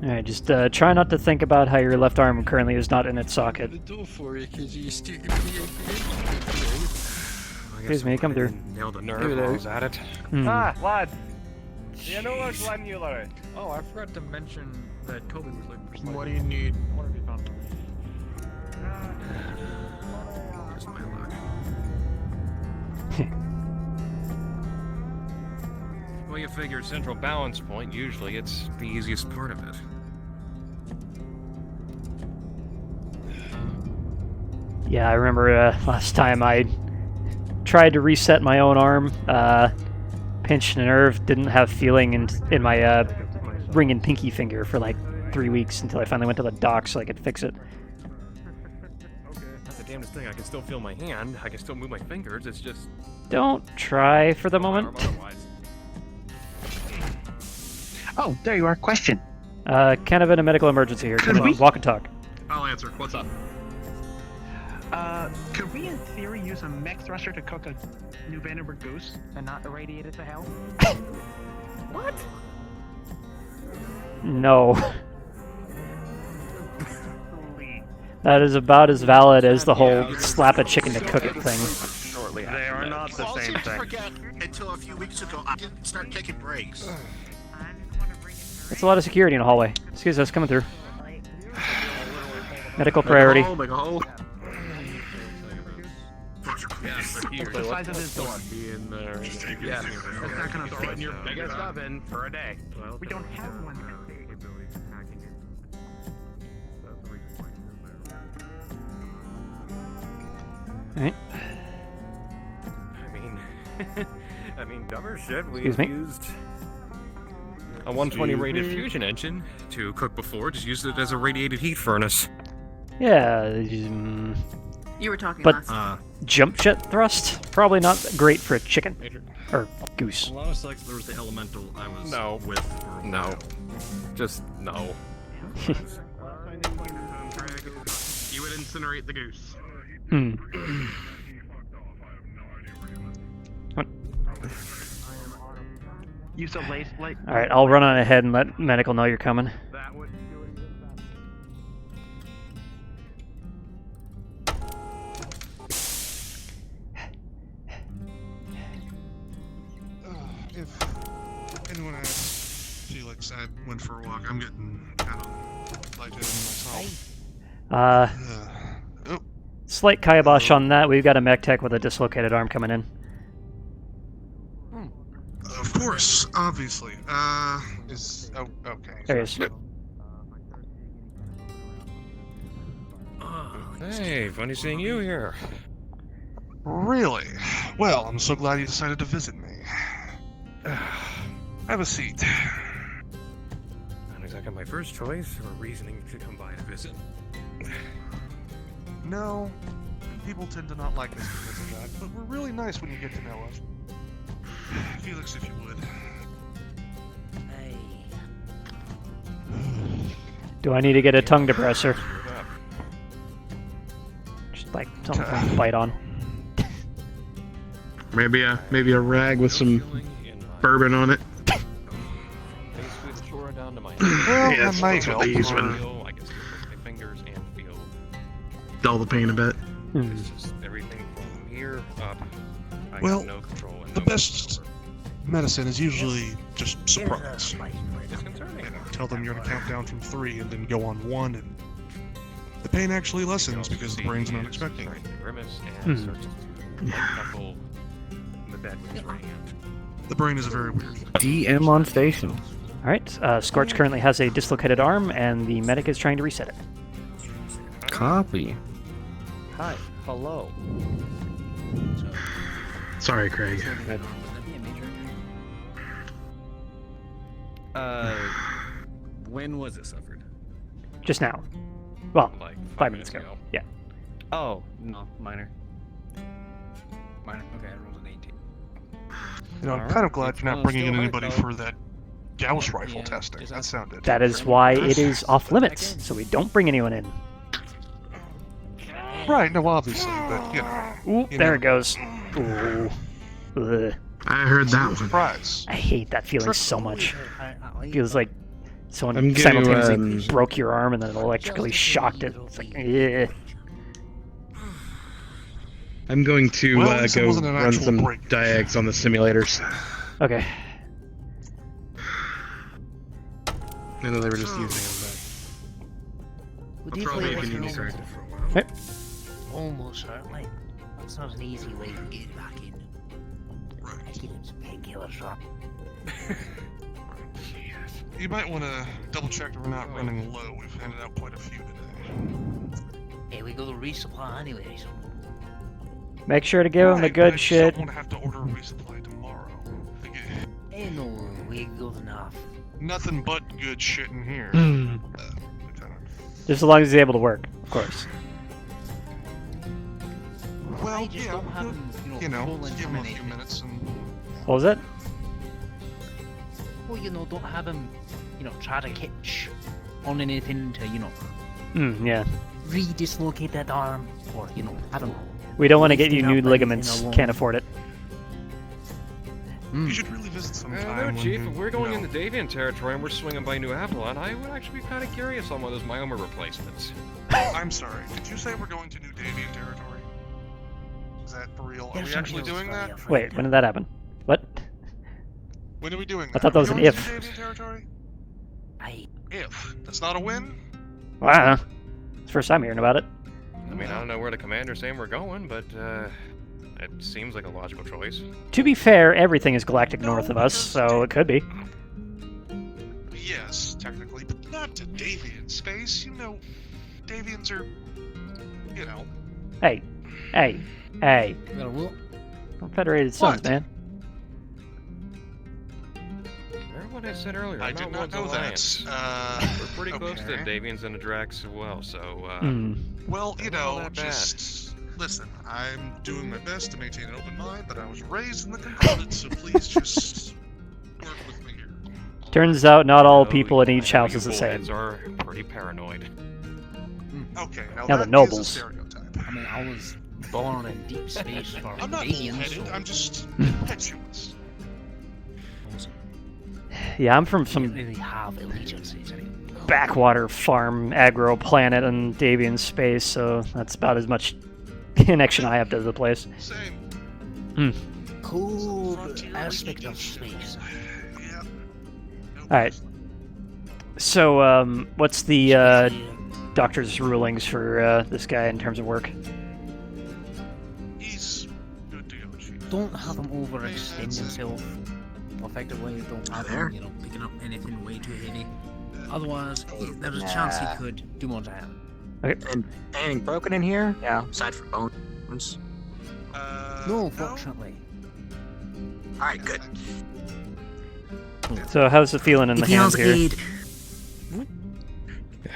Alright, just try not to think about how your left arm currently is not in its socket. The door for you, because you stupid. Excuse me, come through. Nailed the nerve while I was at it. Ah, lad. You know what's one you learn? Oh, I forgot to mention that Kobe was looking for something. What do you need? What have you found? Just my luck. Well, you figure central balance point, usually it's the easiest part of it. Yeah, I remember last time I tried to reset my own arm, pinched a nerve, didn't have feeling in my ring and pinky finger for like 3 weeks until I finally went to the doc so I could fix it. That's the damnedest thing. I can still feel my hand. I can still move my fingers. It's just... Don't try for the moment. Oh, there you are. Question. Kind of in a medical emergency here. Come on, walk and talk. I'll answer. What's up? Could we in theory use a mech thruster to cook a New Vandenberg goose and not irradiate it to hell? What? No. That is about as valid as the whole slap a chicken to cook it thing. Shortly they are not the same thing. Forget, until a few weeks ago, I didn't start taking breaks. That's a lot of security in a hallway. Excuse us, coming through. Medical priority. The size of this door. Yeah, that's not gonna fit in your biggest oven for a day. We don't have one that big. Alright. I mean, dumber shit. Excuse me. Used a 120 rated fusion engine to cook before. Just used it as a radiated heat furnace. Yeah. You were talking But last. jump jet thrust? Probably not great for a chicken. Or goose. A lot of sex, there was the elemental I was with. For No. Just no. You would incinerate the goose. Hmm. Use a lace light. Alright, I'll run on ahead and let medical know you're coming. If anyone asks, Felix, I went for a walk. I'm getting kind of lightheaded myself. Slight kibosh on that. We've got a mech tech with a dislocated arm coming in. Of course, obviously. Okay. There he is. Hey, funny seeing you here. Really? Well, I'm so glad you decided to visit me. Have a seat. Not exactly my first choice or reasoning to come by to visit. No, people tend to not like us because of that, but we're really nice when you get to know us. Felix, if you would. Do I need to get a tongue depressor? Just like something to bite on. Maybe a rag with some bourbon on it. Well, that might help. I can see my fingers and feel Dull the pain a bit. it's just everything from gear up. I Well, have no control. And the no best medicine is usually just surprise. Disconcerting. Tell them you're gonna count down from 3 and then go on 1, and the pain actually lessens because the brain's not expecting it. Grimace and starts to couple the bed with his right hand. The brain is a very weird thing. DM on station. All right. Scorch currently has a dislocated arm, and the medic is trying to reset it. Copy. Hi. Hello. Sorry, Craig. When was it suffered? Just now. Well, Like 5 minutes ago. Yeah. Oh, no, minor. Minor. Okay, I rolled an 18. You know, I'm kind of glad you're not bringing in anybody for that Gauss rifle testing. That sounded. That is why it is off limits, so we don't bring anyone in. Right, no, obviously, but, you know. Ooh, there it goes. Ooh. Ugh. I heard that one. Surprise. I hate that feeling so much. Feels like someone I'm gonna, simultaneously broke your arm and then electrically shocked it. It's like, eh. I'm going to Well, this go wasn't an run actual some break. diags on the simulators. Okay. I know they were just using Would you probably play be with distracted for a while. Yep. Almost certainly. That's not an easy way to get back in. Right. I give him some painkillers, right? You might want to double check that we're not running low. We've handed out quite a few today. Hey, we got to resupply anyways. Make sure to give him the good shit. I don't want to have to order a resupply tomorrow. Hey, no, we got enough. Nothing but good shit in here. Just as long as he's able to work, of course. Well, just yeah, don't have him, you know, full give him a few incriminating. minutes and... What was it? Well, don't have him, try to catch on anything to, Yeah. re-dislocate that arm, or, have him... We don't want to get you lifting new up anything ligaments. along. Can't afford it. You should really visit sometime. No, when Chief, you, if we're going you know, into Davian territory and we're swinging by New Avalon, I would actually be kind of curious on one of those myoma replacements. I'm sorry, did you say we're going to New Davian territory? Is that for real? Are we actually doing that? Wait, when did that happen? What? When are we doing I that? thought that was Are an we going if. to New Davian territory? I... If. That's not a win? Wow. It's the first time hearing about it. I mean, I don't know where the commander's saying we're going, but it seems like a logical choice. To be fair, everything is galactic north of us, so it could be. Yes, technically, but not to Davian space. You know, Davians are, you know... Hey. Confederated Sons, man. Remember what I said earlier? I I'm did not not know Alliance. that. We're pretty close to okay. Davians and the Drax as well, so Well, you they're not all know, that bad. just listen. I'm doing my best to maintain an open mind, but I was raised in the Concordance, so please just work with me here. Turns out not all Oh, people in I each know house you is the same. bullheads are pretty paranoid. Okay, now Now that the nobles. is a stereotype. I mean, I was born in deep space for I'm not Davians, bullheaded. so... I'm just petulant. Yeah, I'm from Don't some really have allegiances anymore. backwater farm aggro planet in Davian space, so that's about as much connection I have to the place. Same. Cool aspect of space. Alright. So, what's the doctor's rulings for this guy in terms of work? He's good to go, Chief. Don't have him overextend himself. Effectively, don't have him, picking up anything way too heavy. Otherwise, there's a chance he could do more damage. Okay. And anything broken in here? Yeah, aside from bones. No, fortunately. Alright, good. So, how's it feeling in the hands here?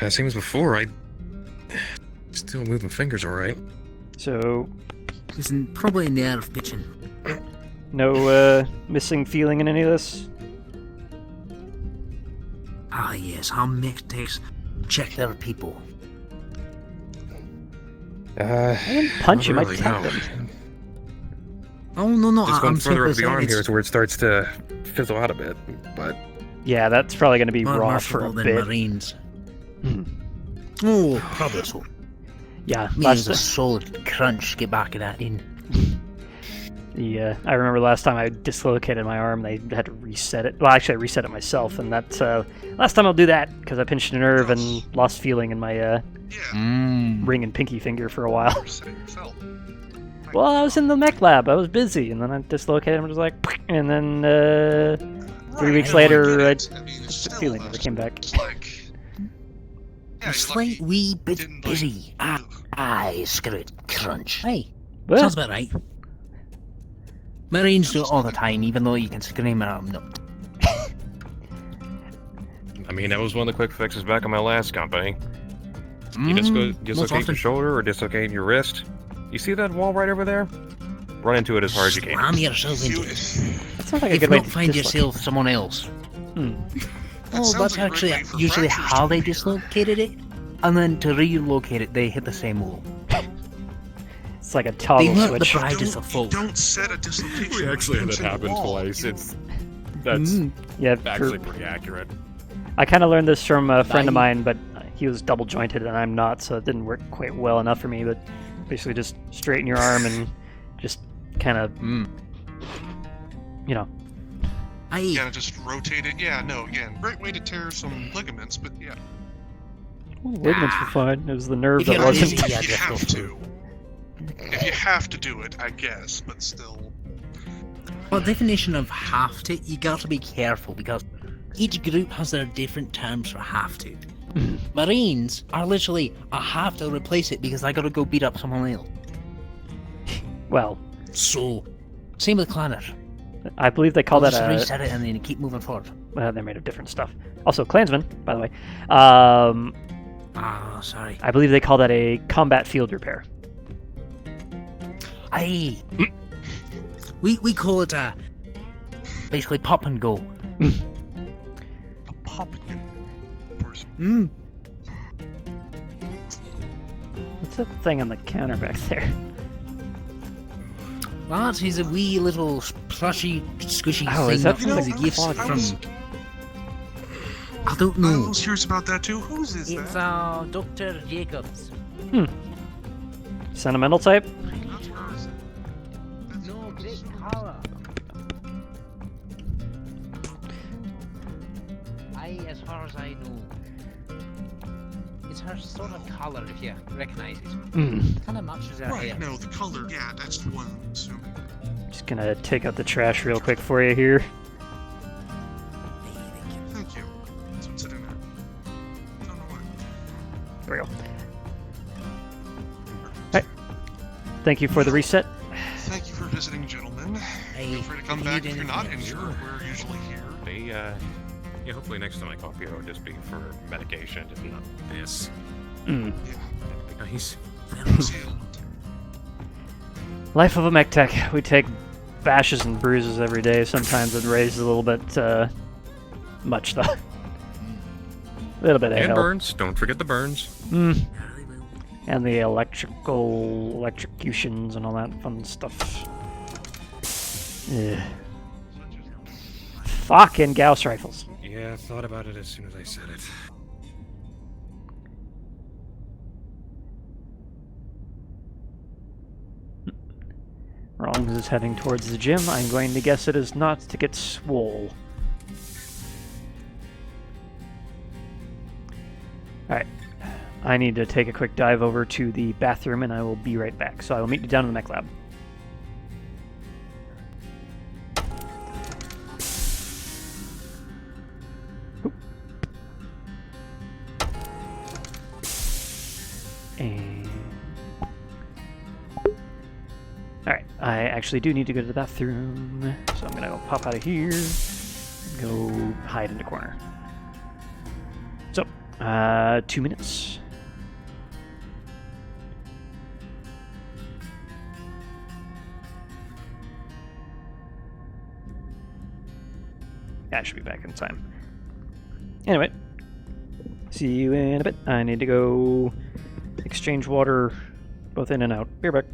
Yeah, same as before. I still move my fingers all right. So, Listen, probably nerve pitching. no missing feeling in any of this? Ah, yes, how mech techs check their people. I didn't punch him, not I really, tapped no. him. Oh, no, Just going I'm further simply up the saying arm it's here is where it starts to fizzle out a bit, but Yeah, that's probably going to be more raw for a merciful than bit. Marines. Hmm. Oh, probably so. Yeah, Means a solid crunch to get back of that in. Yeah, I remember last time I dislocated my arm, they had to reset it. Well, actually, I reset it myself, and that's last time I'll do that because I pinched a nerve and lost feeling in my ring and pinky finger for a while. Well, I was in the mech lab. I was busy, and then I dislocated and was like, and then 3 weeks later, I feeling never came back. A slight wee bit busy. Aye, screw it, crunch. Hey, what? sounds about right. Marines do it all the time, even though you can scream at them. No. I mean, that was one of the quick fixes back in my last company. You dislocate your shoulder or dislocate your wrist. You see that wall right over there? Run into it as hard as you can. Slam yourself into it. That sounds like a If good way not, to find dislocate. yourself someone else. Oh, that's actually usually how they dislocated it. And then to relocate it, they hit the same wall. It's like a toggle They weren't switch. the brightest of foes. Don't set a dislocation. We actually had that happen twice. That's Yeah, actually pretty accurate. I kind of learned this from a friend of mine, but he was double jointed and I'm not, so it didn't work quite well enough for me. But basically, just straighten your arm and just kind of, you know. Yeah, just rotate it. Yeah, no, again, great way to tear some ligaments, but yeah. Well, ligaments were fine. It was the nerve If that you wasn't. If you have to. If you have to do it, I guess, but still. Well, definition of have to, you got to be careful because each group has their different terms for have to. Marines are literally, I have to replace it because I gotta go beat up someone else. Well, so same with Clanner. I believe they call that Just a. reset it and then keep moving forward. They're made of different stuff. Also, Klansmen, by the way. Sorry. I believe they call that a combat field repair. Aye. we call it basically pop and go. A pop and go. What's that thing on the counter back there? That is a wee little plushy, squishy Oh, thing is that that from the was a gift quad? from... I don't know. I was curious about that too. Whose is It's that? Dr. Jacobs. Sentimental type? No, great colour. As far as I know, it's her sort of colour, if you recognise it. Kind of matches her hair. Right, no, the color, yeah, that's the one I'm assuming. Just gonna take out the trash real quick for you here. Thank you. That's what's sitting there. I don't know why. There we go. Alright. Thank you for the reset. Thank you for visiting, gentlemen. Feel free to come back if you're not injured. We're usually here. Yeah, hopefully next time I call you, it'll just be for medication, just not this. Yeah. That'd be nice. Life of a mech tech. We take bashes and bruises every day. Sometimes it raises a little bit much, though. A little bit of And hell. burns. Don't forget the burns. And the electrocutions and all that fun stuff. Ugh. Fucking Gauss rifles. Yeah, I thought about it as soon as I said it. Rollins is heading towards the gym. I'm going to guess it is not to get swole. Alright. I need to take a quick dive over to the bathroom and I will be right back. So I will meet you down in the mech lab. And... Alright, I actually do need to go to the bathroom, so I'm gonna go pop out of here, go hide in the corner. So, 2 minutes. I should be back in time. Anyway, see you in a bit. I need to go exchange water both in and out. Be right back.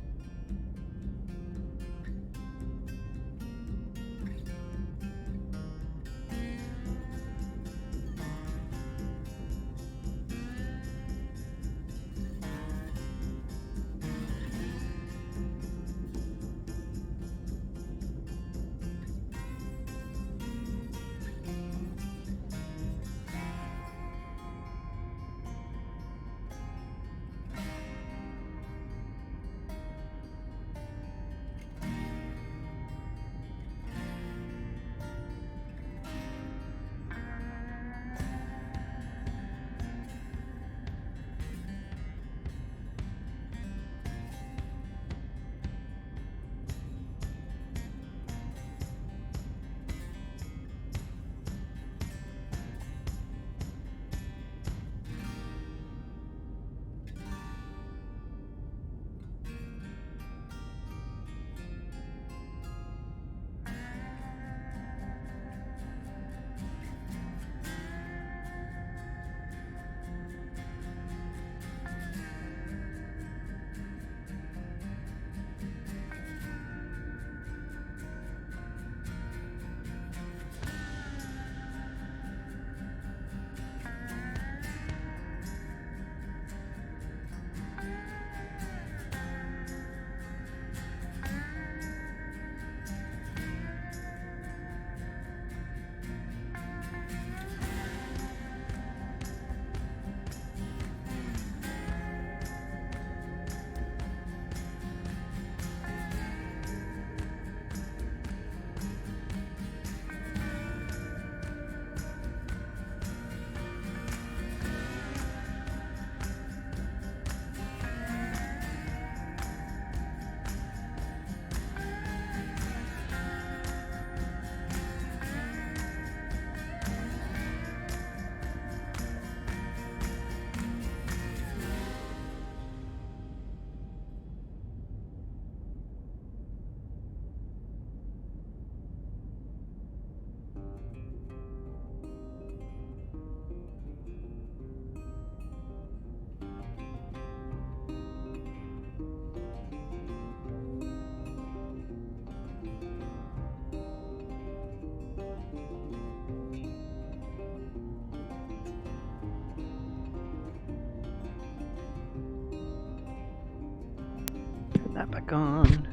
that back on.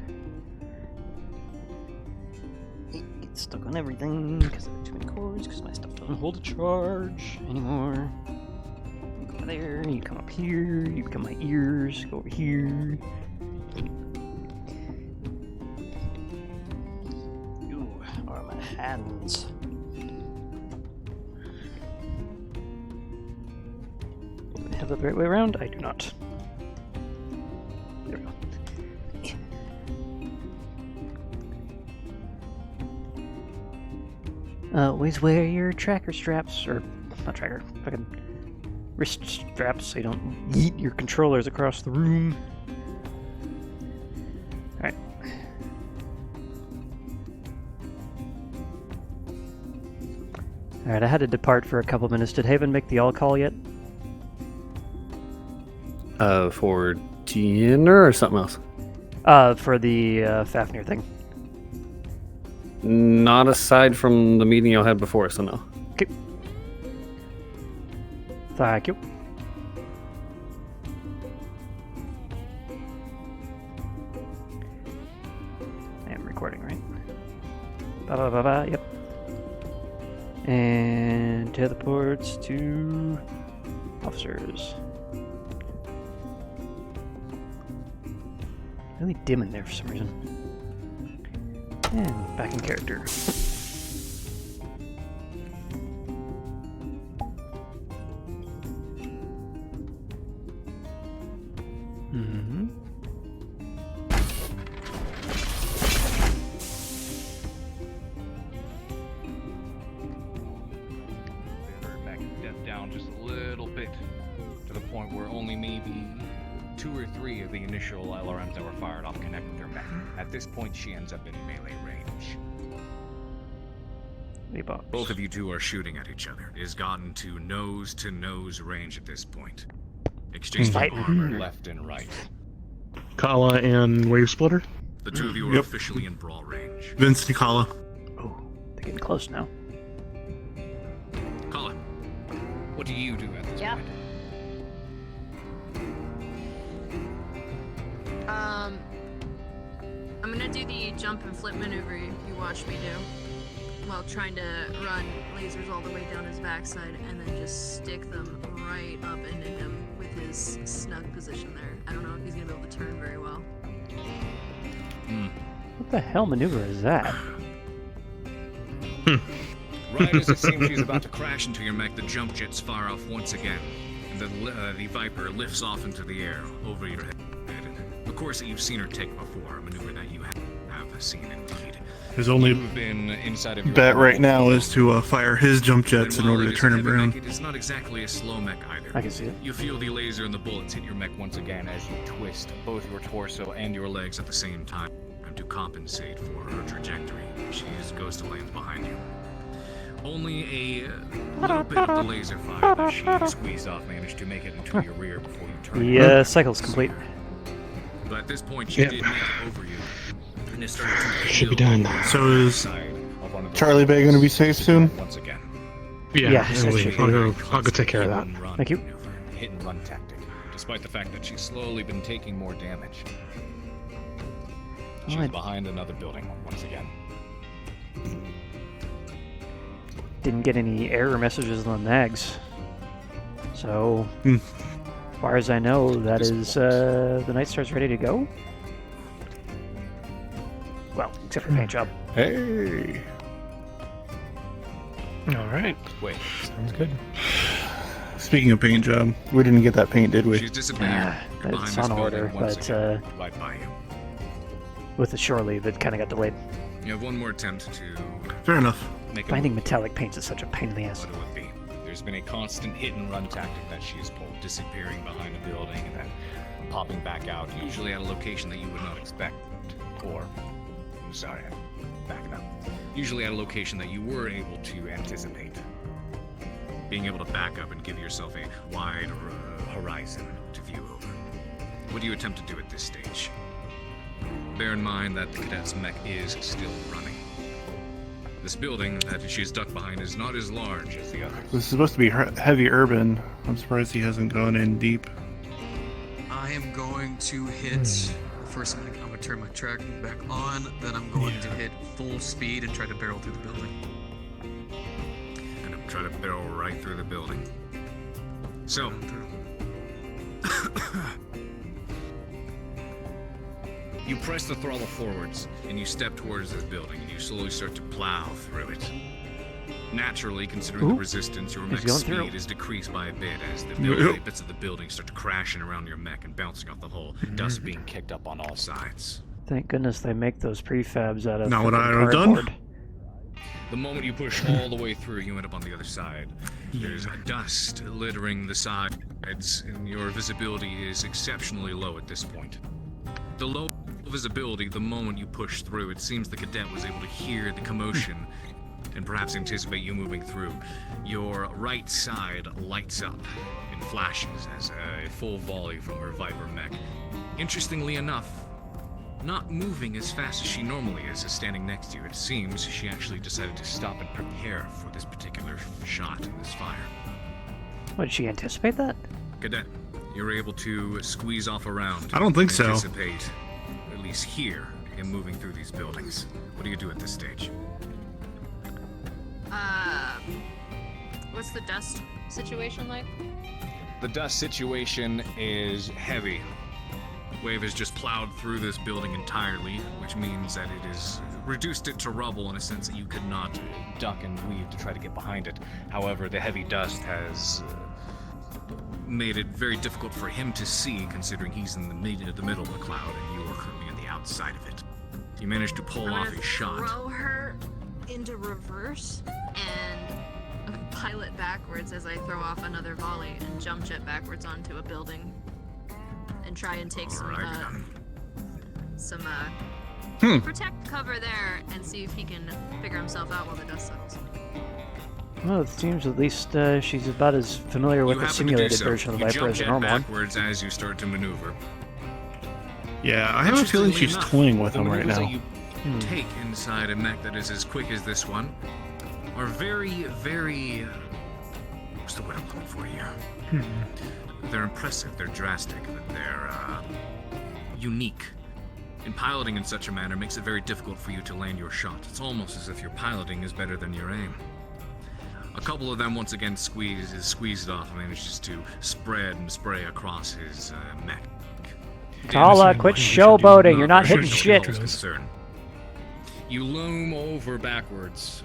Get stuck on everything because I have too many cords, because my stuff doesn't hold a charge anymore. You go over there, you come up here, you become my ears, go over here. You are my hands. Do I have it the right way around? I do not. There we go. Always wear your tracker straps, or not tracker, fucking wrist straps so you don't yeet your controllers across the room. Alright. Alright, I had to depart for a couple minutes. Did Haven make the all call yet? For dinner or something else? For the Fafnir thing. Not aside from the meeting you had before, so no. Okay. Thank you. I am recording, right? Ba-ba-ba-ba, yep. And teleports to officers. Really dim in there for some reason. And back in character. Mm-hmm. Back death down just a little bit to the point where only maybe 2 or 3 of the initial LRMs that were fired off connect with her mech. At this point, she ends up in melee range. Both of you two are shooting at each other. It has gotten to nose range at this point. Exchanging armor left and right. Kala and Wave Splitter? The two of you are officially in brawl range. Vince and Kala. Oh, they're getting close now. Kala, what do you do at this point? I'm gonna do the jump and flip maneuver you watched me do, while trying to run lasers all the way down his backside and then just stick them right up into him with his snug position there. I don't know if he's gonna be able to turn very well. What the hell maneuver is that? Right as it seems she's about to crash into your mech, the jump jets fire off once again, and the Viper lifts off into the air over your head. Of course, you've seen her take before, a maneuver that you have seen indeed. His only been inside of your bet right now is to fire his jump jets in order to turn him around. It is not exactly a slow mech either. I can see it. You feel the laser and the bullets hit your mech once again as you twist both your torso and your legs at the same time to compensate for her trajectory. She goes to land behind you. Only a little bit of the laser fire that she squeezed off managed to make it into your rear before you turn. The cycle's complete. But at this point, she did make it over you. And it started to Should be done. So is of Charlie Bay going to be safe soon? Once again. Yeah, I'll go take care of that. Thank you. Hit and run tactic, despite the fact that she's slowly been taking more damage. She's behind another building once again. Didn't get any error messages on the nags. So, as far as I know, that is the Night Star's ready to go. Well, except for paint job. Hey. All right. Wait. Sounds good. Speaking of paint job, we didn't get that paint, did we? She's disappeared. It's on order, but right by you. with the shore leave, it kind of got delayed. You have one more attempt to. Fair enough. Finding metallic paints is such a pain in the ass. What it would be. There's been a constant hit and run tactic that she has pulled, disappearing behind a building and then popping back out, usually at a location that you would not expect. Or, I'm sorry, I'm backing up. Usually at a location that you were able to anticipate. Being able to back up and give yourself a wide horizon to view over. What do you attempt to do at this stage? Bear in mind that the cadet's mech is still running. This building that she's ducked behind is not as large as the others. This is supposed to be heavy urban. I'm surprised he hasn't gone in deep. I am going to hit first I'm gonna turn my tracking back on, then I'm going to hit full speed and try to barrel through the building. And I'm trying to barrel right through the building. So, you press the throttle forwards, and you step towards this building, and you slowly start to plow through it. Naturally, considering the resistance, your mech's speed is decreased by a bit as the bits of the building start to crashing around your mech and bouncing off the hull, dust being kicked up on all sides. Thank goodness they make those prefabs out of Not what I would have cardboard. done. The moment you push all the way through, you end up on the other side. There's dust littering the sides, and your visibility is exceptionally low at this point. The low visibility, the moment you push through, it seems the cadet was able to hear the commotion and perhaps anticipate you moving through. Your right side lights up in flashes as a full volley from her Viper mech. Interestingly enough, not moving as fast as she normally is standing next to you. It seems she actually decided to stop and prepare for this particular shot and this fire. Would she anticipate that? Cadet, you're able to squeeze off around. I don't think so. Anticipate, at least here, him moving through these buildings. What do you do at this stage? What's the dust situation like? The dust situation is heavy. Wave has just plowed through this building entirely, which means that it has reduced it to rubble in a sense that you could not duck and weave to try to get behind it. However, the heavy dust has made it very difficult for him to see, considering he's in the middle of the cloud and you are currently on the outside of it. You managed to pull off a shot. Throw her into reverse and pilot backwards as I throw off another volley and jump jet backwards onto a building and try and take some protect cover there and see if he can figure himself out while the dust settles. Well, it seems at least she's about as familiar with the simulated version of the Viper as a normal one. Backwards as you start to maneuver. Yeah, I have a feeling she's toying with him right now. You take inside a mech that is as quick as this one are very, very. What's the word I'm looking for here? They're impressive, they're drastic, they're unique. And piloting in such a manner makes it very difficult for you to land your shot. It's almost as if your piloting is better than your aim. A couple of them once again squeezed off and manages to spread and spray across his mech. Tala, quit showboating, you're not hitting shit. You loom over backwards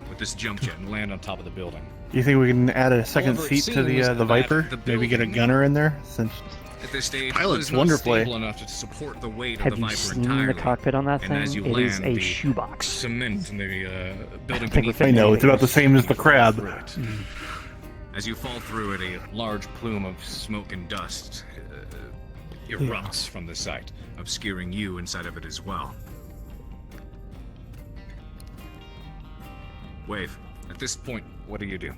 with this jump jet and land on top of the building. Do you think we can add a second seat to the Viper? Maybe get a gunner in there? Since at this stage, pilot's wonderfully enough to support the weight Have of the you Viper seen entirely. the cockpit on that And thing? as you It is land, a the shoebox. Cement in the building think beneath we're I know it's about the same as the crab. As you fall through it, a large plume of smoke and dust erupts from the site, obscuring you inside of it as well. Wave, at this point, what do you do?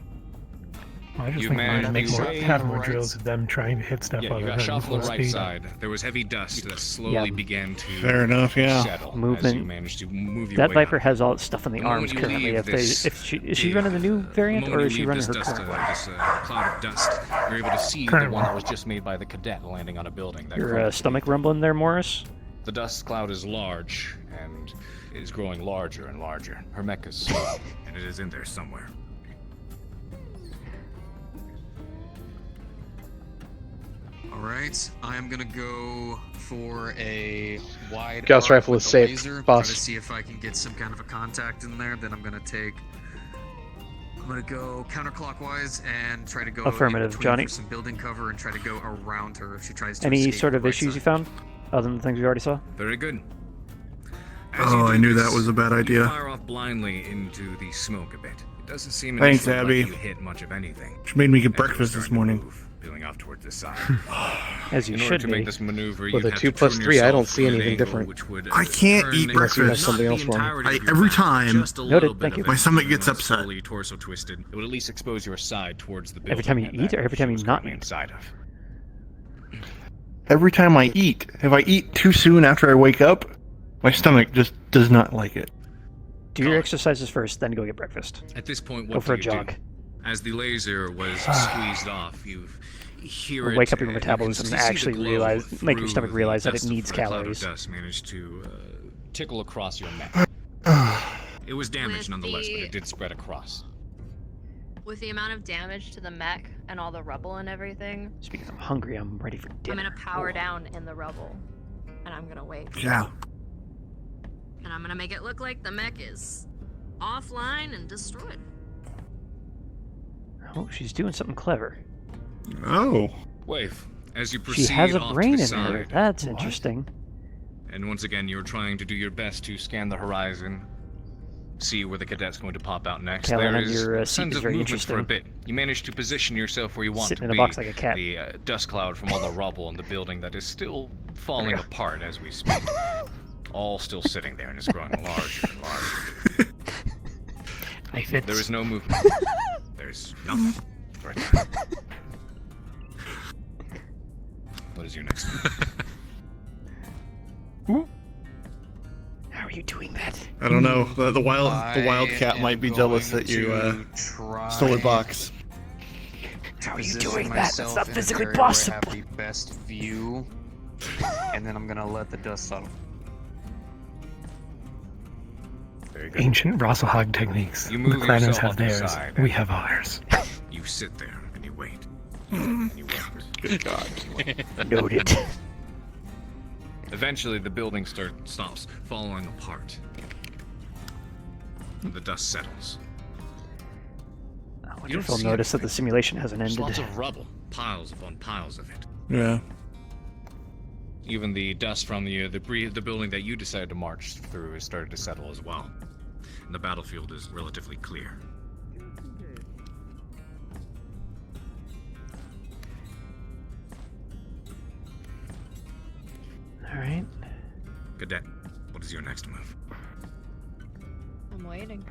I just You think we're managed gonna make to more way camera right- drills of them trying to hit stuff Yeah, other you got than shot from full the right speed. side. There was heavy dust that slowly began to Fair enough, yeah. settle as you Movement. managed to move your That way Viper up. has all its stuff in the The moment arms you currently. leave Is she running the new variant moment or you is she leave running this her dust, current one? this cloud of dust, you're able to see the Current one that one. was just made by the cadet landing on a building. That Your crumbled. stomach rumbling there, Morris? The dust cloud is large, and it is growing larger and larger. Her mech is slow, and it is in there somewhere. Alright, I am gonna go for a wide Gauss arc rifle with is the safe, laser, boss. Try to see if I can get some kind of a contact in there. Then I'm gonna go counterclockwise and try to go Affirmative, in between Johnny. for some building cover and try to go around her if she tries to Any escape sort the of right issues side. you found? Other than the things we already saw? Very good. Oh, I knew that was a bad You idea. fire off blindly into the smoke a bit. It doesn't seem Thanks, like Abby. you hit much of anything. She made me get breakfast this morning. Peeling off towards the side. As you In order should to be. make this maneuver, With you'd a have 2 to plus turn 3, I don't yourself see at an anything angle different. which would, I can't turn eat the- Unless you have breakfast. something not else the for me. entirety of your Every back, time. just a Noted, little bit thank of you. it, My stomach and gets then upset. slowly torso twisted. It would at least expose your side towards the building. Every time you and eat that or every time you she was not currently eat? inside of. Every time I eat, if I eat too soon after I wake up, my stomach just does not like it. Do your exercises first, then go get breakfast. At this point, Go what for do a you jog. do? As the laser was squeezed off, you hear Or it, wake up your you can metabolism and see the actually glow make your through stomach the realize that it dust of needs the cloud of calories. dust managed to tickle across your neck. It was damaged With nonetheless, but the- it did spread across. With the amount of damage to the mech and all the rubble and everything, Speaking of hungry, I'm ready for I'm dinner. gonna power down in the rubble, and I'm gonna wait. Yeah. And I'm gonna make it look like the mech is offline and destroyed. Oh, she's doing something clever. Oh. Wave, as you proceed She has a off brain to in the her. side, That's interesting. and once again, you're trying to do your best to scan the horizon, see where the cadet's going to pop out next. Tail end There on is your seat tons is of very movement for a interesting. bit. You manage to position yourself where you want Sitting to in a be. box like a cat. The dust cloud from all the rubble in the building that is still falling apart as we speak. All still sitting there and is growing larger and larger. There is no movement. There's nothing right now. What is your next move? How are you doing that? I don't know. The wildcat might be jealous that you stole a box. How are you Position doing that? That's myself not in an physically area where I possible. have the best view, and then I'm gonna let the dust settle. Very good. Ancient Rosselhog techniques. You The move Kranos yourself have off the theirs. side. We have ours. You sit there and you wait. You wait. Good God. Noted. Eventually, the building stops falling apart. The dust settles. I wonder You if don't they'll see notice that the simulation hasn't There's ended. lots of rubble, piles upon piles of it. Yeah. Even the dust from the building that you decided to march through has started to settle as well. And the battlefield is relatively clear. All right. Cadet, what is your next move? I'm waiting.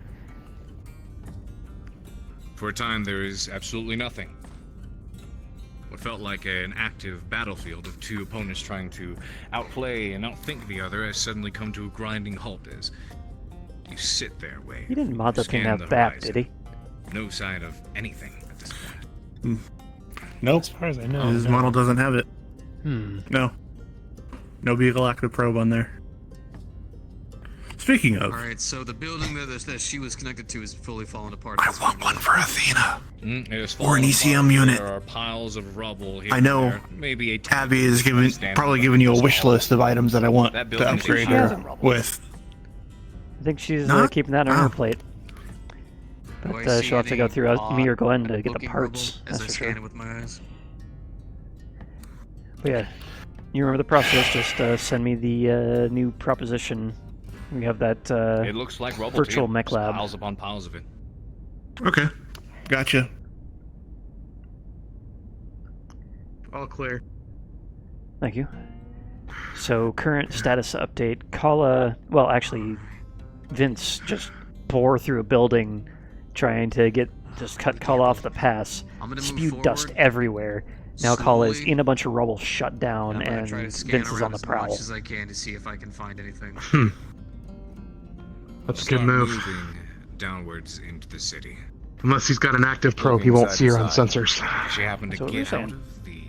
For a time, there is absolutely nothing. What felt like an active battlefield of two opponents trying to outplay and outthink the other has suddenly come to a grinding halt as you sit there, Wade. He didn't mod the thing Scan to have the BAP, horizon. did he? No sign of anything at this point. Nope. As far as I know. His no. model doesn't have it. Hmm. No. No Beagle active probe on there. Speaking of, Alright, so the building that she was connected to is fully falling apart. I want one for Athena. It is Or an falling ECM apart. unit. There are piles of rubble here I and know there. Maybe a Abby is probably giving you a wish list of items that I want That to building upgrade she has her a with. I think she's Not- keeping that on her oh. plate. Do I But see she'll have to any go through me or Glenn to get the looking parts. rubble as That's I for scan sure. it with my eyes? But yeah, you remember the process. Just send me the new proposition. We have that It looks like rubble virtual to you. mech Just lab. Piles upon piles of it. Okay. Gotcha. All clear. Thank you. So current status update. Well, actually, Vince just bore through a building trying to cut Kala off the pass. I'm gonna move Spewed dust forward everywhere. Now Kala is slowly. in a bunch of rubble, shut down, I'm gonna and try to scan Vince is around on the as prowl. much as I can to see if I can find anything. That's a good Start move. Moving downwards into the city. Unless he's got an active probe, he Moving won't side see to her on side. sensors. Does she happen to That's what we're get out saying. of the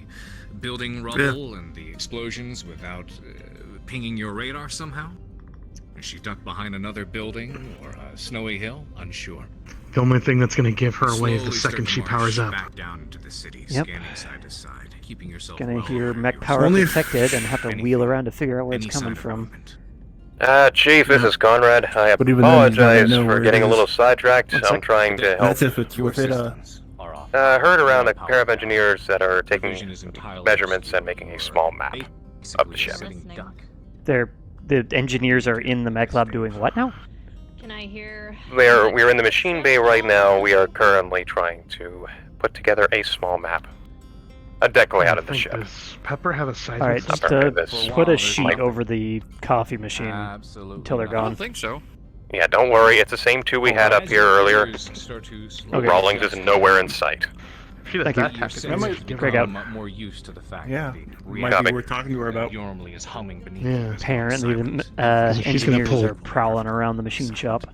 building rubble and the explosions without pinging your radar somehow? Is she ducked behind another building or a snowy hill? Unsure. The only thing that's going to give her away is the Slowly start second to she march powers up. Back down into the city, Yep. scanning side to side, keeping yourself Gonna well hear aware mech of power Only if- protected and have to wheel around to figure out where it's any coming sign of from. movement. Chief, this is Conrad. I But even then, you gotta apologize know for where it getting a is. little sidetracked. One I'm sec. trying to help. That's if it's Your with it. systems are off. I heard around a Power pair of control. engineers that are taking Vision is entirely measurements and obscured. making a small map of Basically the ship. sitting duck. The engineers are in the mech lab doing what now? Can I hear? We're in the machine bay right now. We are currently trying to put together a small map. A deck layout of the ship. Does Pepper have a seismic All right, system? just Apparently this- put a there's sheet like- over the coffee machine Absolutely until they're not. I gone. don't think so. Yeah, don't worry. It's the same two we had up As here your earlier. ears start to slowly Okay. Rawlings is adjust, nowhere in sight. She does Thank that you. tactic. Your That might senses give Greg her- out. more used to the fact Yeah. that the Might Copy. be worth talking to her about. normally is humming beneath Yeah. you. Apparently, the She's gonna engineers pull. are prowling around the machine shop.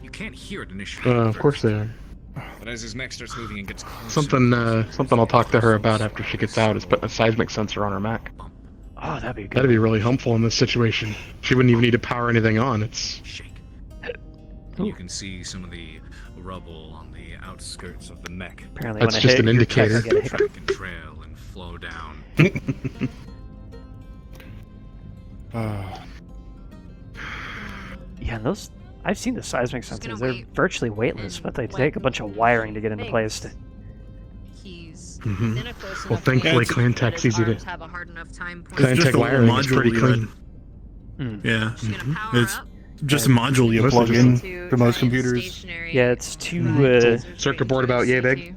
You can't hear it initially. Of course they are. But as his mech starts moving and gets closer, Something I'll talk to her about after she gets out is putting a seismic sensor on her mech. Oh, that'd be good. That'd be really helpful in this situation. She wouldn't even need to power anything on. It's you can see some of the rubble on the outskirts of the mech. Apparently, that's when just I hit an your indicator. tech, I get a hiccup. Track and trail and flow down. Yeah, and those. I've seen the seismic sensors. They're wait. virtually weightless, but they take a bunch of wiring to get into place. He's Mhm. within a close Well, enough thankfully, range Clan that Tech's his easy to- arms have a hard enough time Clan Tech wiring is pretty clean. Yeah. Mm-hmm. It's just a module you plug in to most computers. Yeah, it's two circuit board about yay big.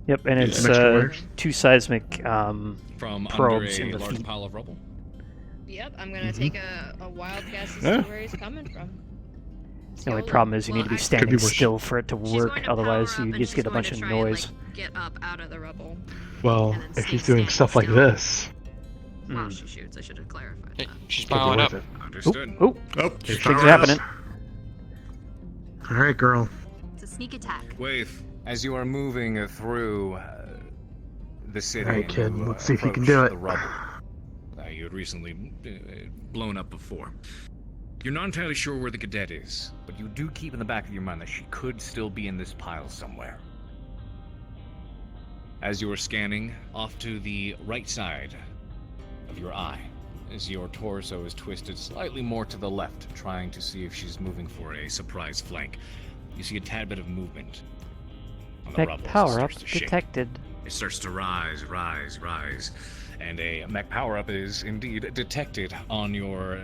Yep, and it's extra wires. two seismic From probes under in a the large feet. pile of rubble. Yep, I'm gonna take a wild guess as Yeah. to where he's coming from. The only problem is you need to be standing still for it to work, otherwise you just get a bunch of noise. Get up out of the rubble. Well, if she's doing stuff like this, While she shoots, I should have clarified that. She's could be powering up. worth it. Understood. Oh, She's things powering are up. happening. All right, girl. It's a sneak attack. Wave, as you are moving through the city, All right, kid, you, let's see if you can approach do it. The rubble you had recently blown up before. You're not entirely sure where the cadet is, but you do keep in the back of your mind that she could still be in this pile somewhere. As you are scanning, off to the right side of your eye, as your torso is twisted slightly more to the left, trying to see if she's moving for a surprise flank, you see a tad bit of movement on the Mech rubble. as it power up starts to shake. detected. It starts to rise, and a mech power-up is indeed detected on your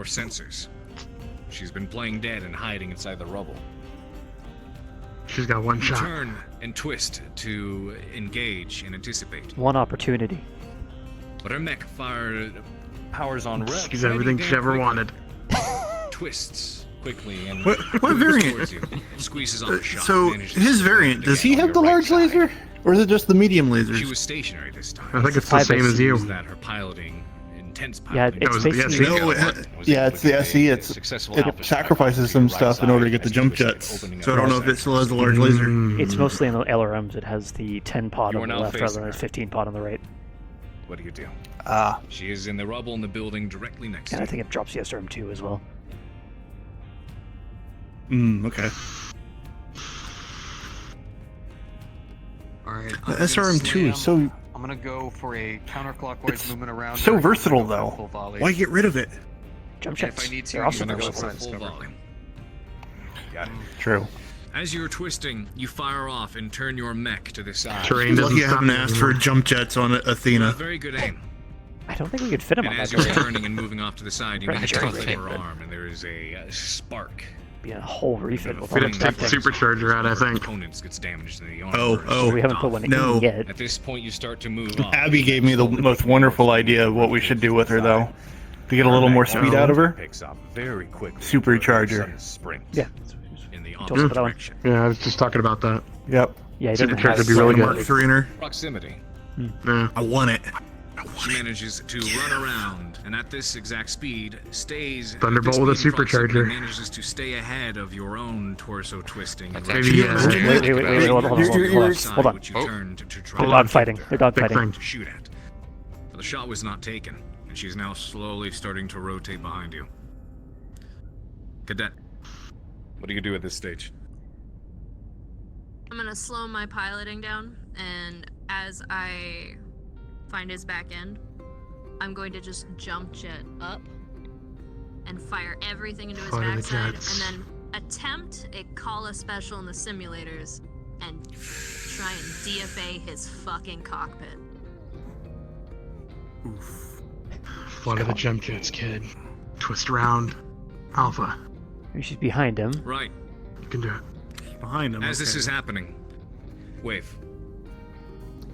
sensors. She's been playing dead and hiding inside the rubble. She's got one You shot. turn and twist to engage and anticipate. One opportunity. But her mech powers on. She's everything she ever wanted. Twists quickly and What moves variant? towards you, squeezes on the shot. So manages his to variant, land does he again on have the your right large side. laser, or is it just the medium lasers? She was stationary this time. I think it's the same as you. That her piloting, intense Yeah, piloting. it's basically No, yeah, it's the SE. It sacrifices some stuff in order to get the jump jets. So I don't know if it still has the large laser. It's mostly in the LRMs. It has the 10 pod You on are the now left rather facing than the her. 15 pod on the right. What do you do? Ah. She is in the rubble in the building directly next And to I think it drops the SRM2 as well. Okay. Alright. The SRM2 is so I'm gonna go for a counterclockwise movement around. so her. versatile, I'm gonna go for though. full volley. Why get rid of it? Jump And if jets. I need to, They're I'm also gonna go versatile. for full volley. Got it. True. As you're twisting, you fire off and turn your mech to the side. Terrain lucky I haven't asked for jump jets on Athena. Very good aim. I don't think we could fit him And on as that you're terrain. turning and moving off to the side, you Right, manage to sure. touch her arm, and there is a spark. Be a whole refit with all We'd the have to take the things. supercharger out, I think. Opponents gets damaged in the arm. Oh, We haven't put one in no. yet. At this point, you start to move off. Abby gave me the most wonderful idea of what we should do with her, though. To get a little more speed out of her. Picks up very quickly. Supercharger. Springs. Yeah. In the Told us about that one. direction. Yeah, I was just talking about that. Yep. Yeah, he doesn't Supercharger have would be really Mark good. III in her. Proximity. Yeah. I want it. She manages to run around, and at this exact speed, stays. Thunderbolt at with a this speed in proximity, supercharger. Manages to stay ahead of your own torso twisting. And Maybe, yeah. Wait, hold on. Hold on. Which you turned to try They're dog fighting. They're dog Big fighting. thing. to shoot at. But the shot was not taken, and she's now slowly starting to rotate behind you. Cadet, what do you do at this stage? I'm gonna slow my piloting down, and as I find his back end, I'm going to just jump jet up and fire everything into his Fire the backside, jets. and then attempt a Kala special in the simulators and try and DFA his fucking cockpit. Flutter the jump jets, kid. Twist around. Alpha. She's behind him. Right. You can do it. Behind him. As this okay. is happening, Wave.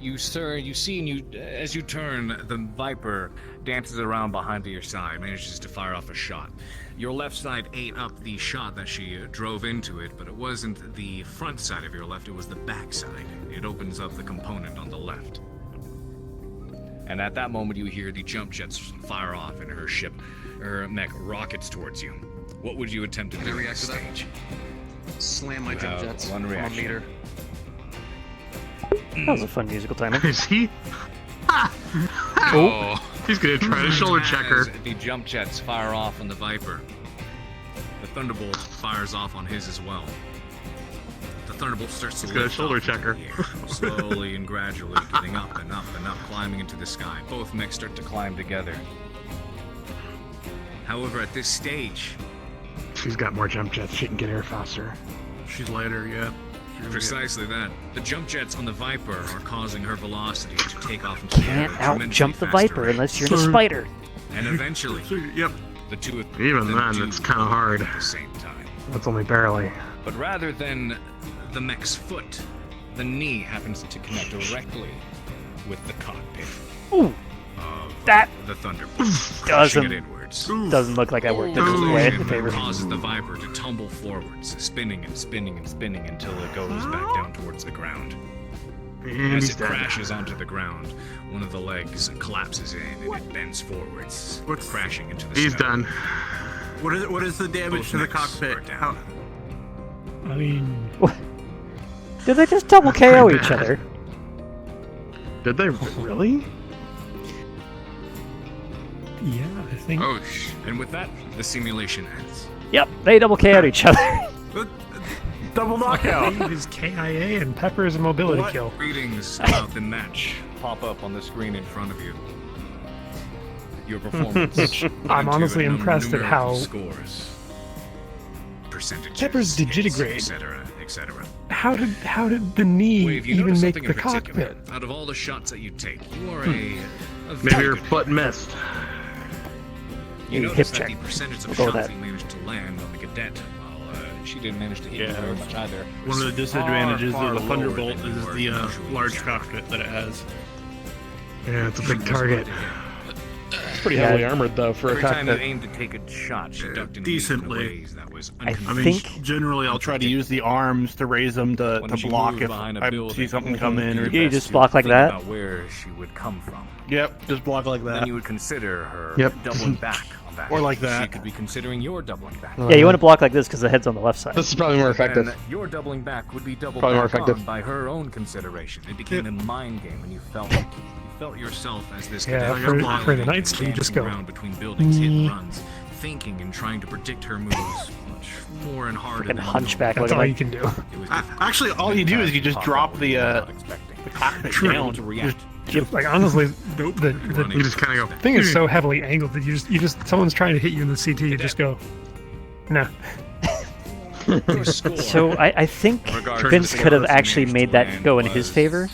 You, sir, you see, and you, as you turn, the Viper dances around behind to your side, manages to fire off a shot. Your left side ate up the shot that she drove into it, but it wasn't the front side of your left, it was the back side. It opens up the component on the left. And at that moment, you hear the jump jets fire off, and her mech rockets towards you. What would you attempt to do at this stage? Slam my jump jets. One I'm a reaction. meter. That was a fun musical timing. Is he? Oh. He's gonna try to shoulder check her. As the jump jets fire off on the Viper, the Thunderbolt fires off on his as well. The Thunderbolt starts to He's gonna lift shoulder off check her. into the air, slowly and gradually getting up and up and up, climbing into the sky. Both mechs start to climb together. However, at this stage, She's got more jump jets. She can get here faster. She's lighter, yeah. precisely that, the jump jets on the Viper are causing her velocity to take off into the air Can't at a tremendously out-jump the faster Viper rate. unless you're in a spider. And eventually, Yep. the two of Even them then, do it's kind of hard. at the same time. That's only barely. But rather than the mech's foot, the knee happens to connect directly with the cockpit Ooh, of that the Thunderbolt, crushing it inwards. doesn't look like I worked The it this way in collision favor. causes the Viper to tumble forwards, spinning and spinning and spinning until it goes back down towards the ground. And As he's it dead. crashes onto the ground, one of the legs collapses in and it bends forwards, crashing into the He's snow. done. What is the damage Both to the mechs are cockpit? down. I mean, Did they just double KO pretty each bad. other? Did they really? yeah, I think. Oh, and with that, the simulation ends. Yep, they double KO'd each other. Double knockout. Dave is KIA and Pepper is a mobility kill. Readings about the match pop up on the screen in front of you. Your performance. Which I'm into honestly a impressed at numerical how scores. Percentages. Pepper's digigrade. Etc. Etc. How did the knee Wave, you even notice make something the in particular. cockpit? Out of all the shots that you take, you are a Maybe very her good foot missed. You Hip notice that check. the percentage of We'll go with shots that. you managed to land on the cadet, while she didn't manage to hit you Yeah. very much either. One of the was disadvantages far, of the far lower Thunderbolt than you is were the usually large used to. cockpit that it has. Yeah, it's a She big was target. about to hit. It's pretty heavily armored though for a Every time you cockpit. aimed to take a shot, she ducked and decently. weaved in ways that was I I mean, think generally I'll try to use the arms to raise them to When she block moved if behind a I building, see something come in. Or You just block like think that? about where she would come from. Yep, just block like Then that. you would consider her Yep. doubling back on that. Or like She that. could be considering your doubling back. Yeah, you want to block like this because the head's on the left side. This is probably more effective. And your doubling back would be doubled Probably more back effective. on by her own consideration. It became a mind game, and you felt yourself as this Yeah, cadet for the piloting Knights, and you just dancing go, around between buildings, hit runs, thinking and trying to predict her moves much more and harder Fucking than you hunchback That's looking all you like. can do. It was difficult. Actually, all you do is you just drop the cockpit True. down. to react. Like honestly, the You just kind of go. thing is so heavily angled that you just someone's trying to hit you in the CT, you just go, no. Your score, So I think regardless Vince of could have what actually managed made to that land go in his was- favor.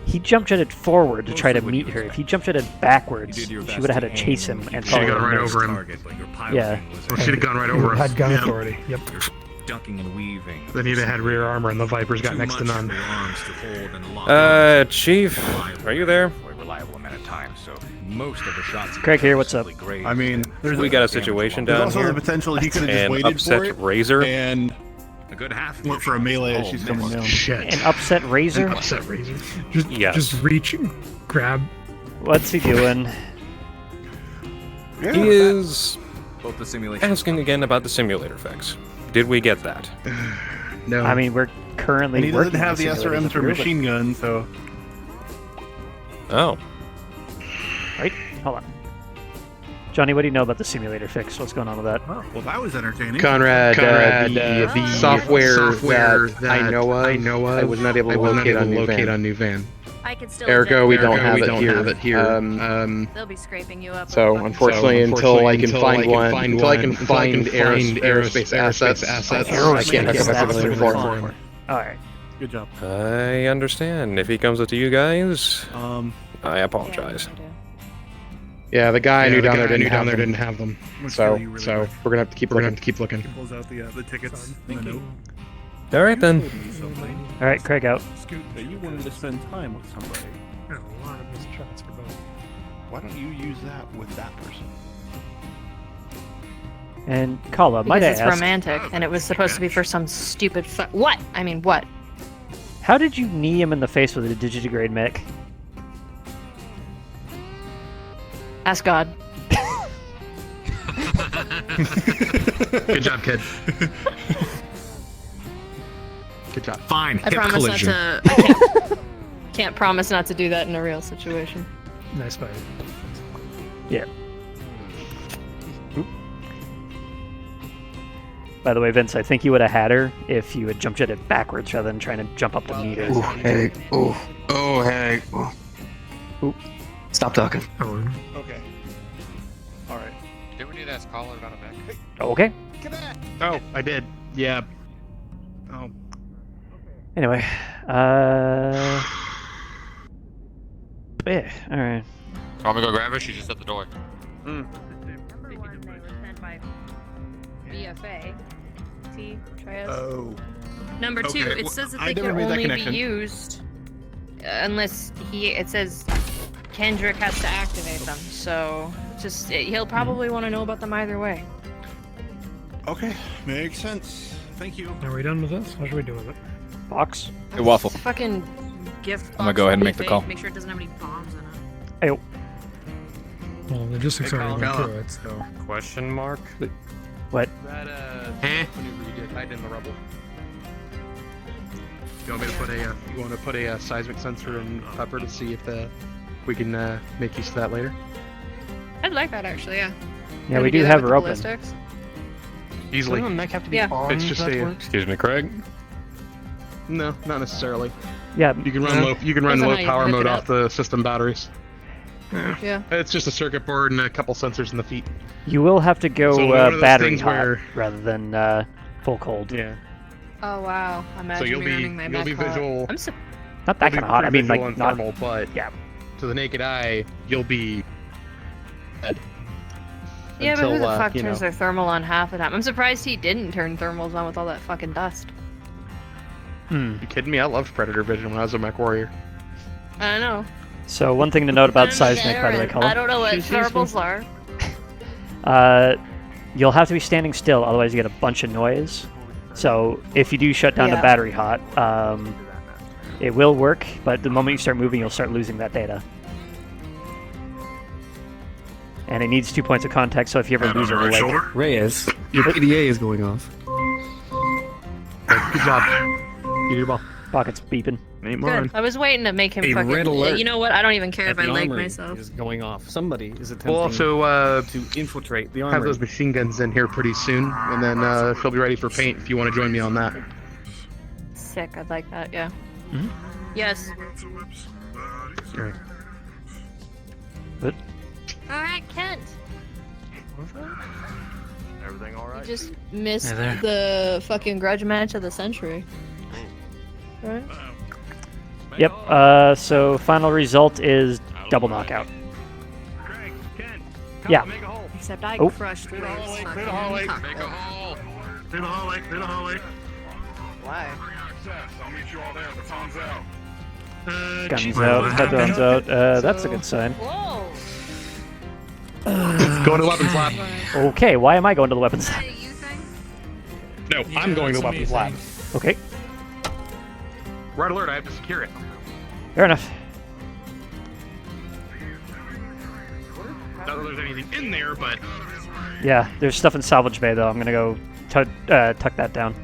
He jump jetted forward to try to Mostly what meet you her. If he expect. jump jetted You backwards, did your she best would have had to to chase aim him and and keep Should've follow gone him. right over him. target, but your Yeah. piloting was Well, she'd have gone right over Had us. gun Yeah. authority. Yep. You're ducking and weaving. Then he'd have had rear armor, and the Viper's got Too next to much none. for your arms to hold and lock on. Chief, are you there? For a reliable amount of time, so most of the shots. you Craig took here, what's up? simply grazed I mean, there's We got a situation there's down also here. the potential that he could have just And waited upset for it Razor. and a good half. of went your for a shots melee as all she's coming missed. down. Shit. An upset razor? Upset Razor. Yes. Just reach, grab. What's he doing? He is Both the simulation. asking again about the simulator effects. Did we get that? No. I mean, we're currently And he doesn't working have the on simulators SRMs up for here, but- machine guns, so Oh. Right? Hold on. Johnny, what do you know about the simulator fix? What's going on with that? well, that was entertaining. Conrad, the software that I know of, I was not able to locate on New Van. I could still Ergo, we don't have we it don't here. have it here. They'll be scraping you up. So with unfortunately, until I can find one, until I can find aerospace aerospace assets, I can't hook up That's everything really for fun. him. Alright. Good job. I understand. If he comes up to you guys, I apologize. Yeah, the guy I knew down there didn't didn't have them. have them. So, really so hard. we're gonna have to keep looking. He pulls out the tickets. And the note. All right then. Alright, Craig out. Scoot, you wanted to spend time with somebody. A lot of missed shots for both. Why don't you use that with that person? And Kala, might Because I it's ask, romantic, and it was supposed to be for some stupid what? I mean, what? how did you knee him in the face with a digidegrade mech? Ask God. Good job, kid. Good job. Fine. I hip promise collision. not to. I can't promise not to do that in a real situation. Nice fight. Yeah. Oop. By the way, Vince, I think you would have had her if you had jumped at it backwards rather than trying to jump up to meet her. Ooh, headache. Oh, headache. Ooh. Oop. Stop talking. Okay. All right. Did we need to ask Colin about a mech? Okay. Oh, I did. Yeah. Oh. Anyway, yeah, alright. Want me to go grab her? She's just at the door. Number one, they were sent by BFA. T. Trias. Oh. Number two, Okay, it well, says that I they can never made that only be connection. used unless it says Kendrick has to activate them. So he'll probably want to know about them either way. Okay, makes sense. Thank you. Are we done with this? What should we do with it? Box? Hey, Waffle. It's a fucking gift box. I'm gonna go ahead and make the BFA. call. Make sure it doesn't have any bombs in it. Ayo. Well, logistics already went through it, so. Question mark? What? That Huh? maneuver you did, hide in the rubble. You want me to put you want to put a seismic sensor in Pepper to see if we can make use of that later? I'd like that actually, yeah. Yeah, Can we do do that have with her the open. ballistics? Easily. Doesn't a mech have to be Yeah. on It's just that a. works? Excuse me, Craig. No, not necessarily. Yeah. You can run low. You can run Depends on low how you power hook mode it off up. the system batteries. Yeah. It's just a circuit board and a couple sensors in the feet. You will have to go So one of those battery things hot where- rather than full cold. Yeah. Oh wow! Imagine So you'll me be running my you'll be mech hot. visual. I'm so Not that You'll kind be of hot. I pretty mean, visual like and not. thermal, but Yeah. to the naked eye, you'll be dead. Yeah, but who Until, the fuck you know. turns their thermal on half the time? I'm surprised he didn't turn thermals on with all that fucking dust. Hmm. You kidding me? I loved Predator Vision when I was a mech warrior. I know. So one thing to note about seismic, by the way, I Colin. don't know what thermals are. You'll have to be standing still, otherwise you get a bunch of noise. So if you do shut down the Yeah. battery hot, it will work, but the moment you start moving, you'll start losing that data. And it needs 2 points of contact, so if you ever lose it, right like, shoulder? Reyes, your PDA is going off. Good job. You do your ball. pockets beeping. Ain't Good. mine. I was waiting to make him A fucking. red alert You know what? I don't even care at if I the leg armory myself. is going off. Somebody is attempting We'll also to infiltrate the have armory. those machine guns in here pretty soon, and then she'll be ready for paint if you want to join me on that. Sick. I'd like that. Yeah. Mhm. Yes. Okay. But All right, Kent. Everything all You right? just missed Hey there. the fucking grudge match of the century. Right? Yep. So final result is double knockout. Yeah. Except I Oh. crushed Blair's fucking cock. Clear the hallway. Clear the hallway. Why? I'll meet you all there. The phone's out. Guns out, headphones out. That's a good sign. Whoa. Going to weapons lab. Okay, why am I going to the weapons lab? No, I'm going to the weapons lab. Okay, Red alert! I have to secure it. fair enough. Not that there's anything in there, but Yeah, there's stuff in salvage bay though. I'm gonna go tuck that down.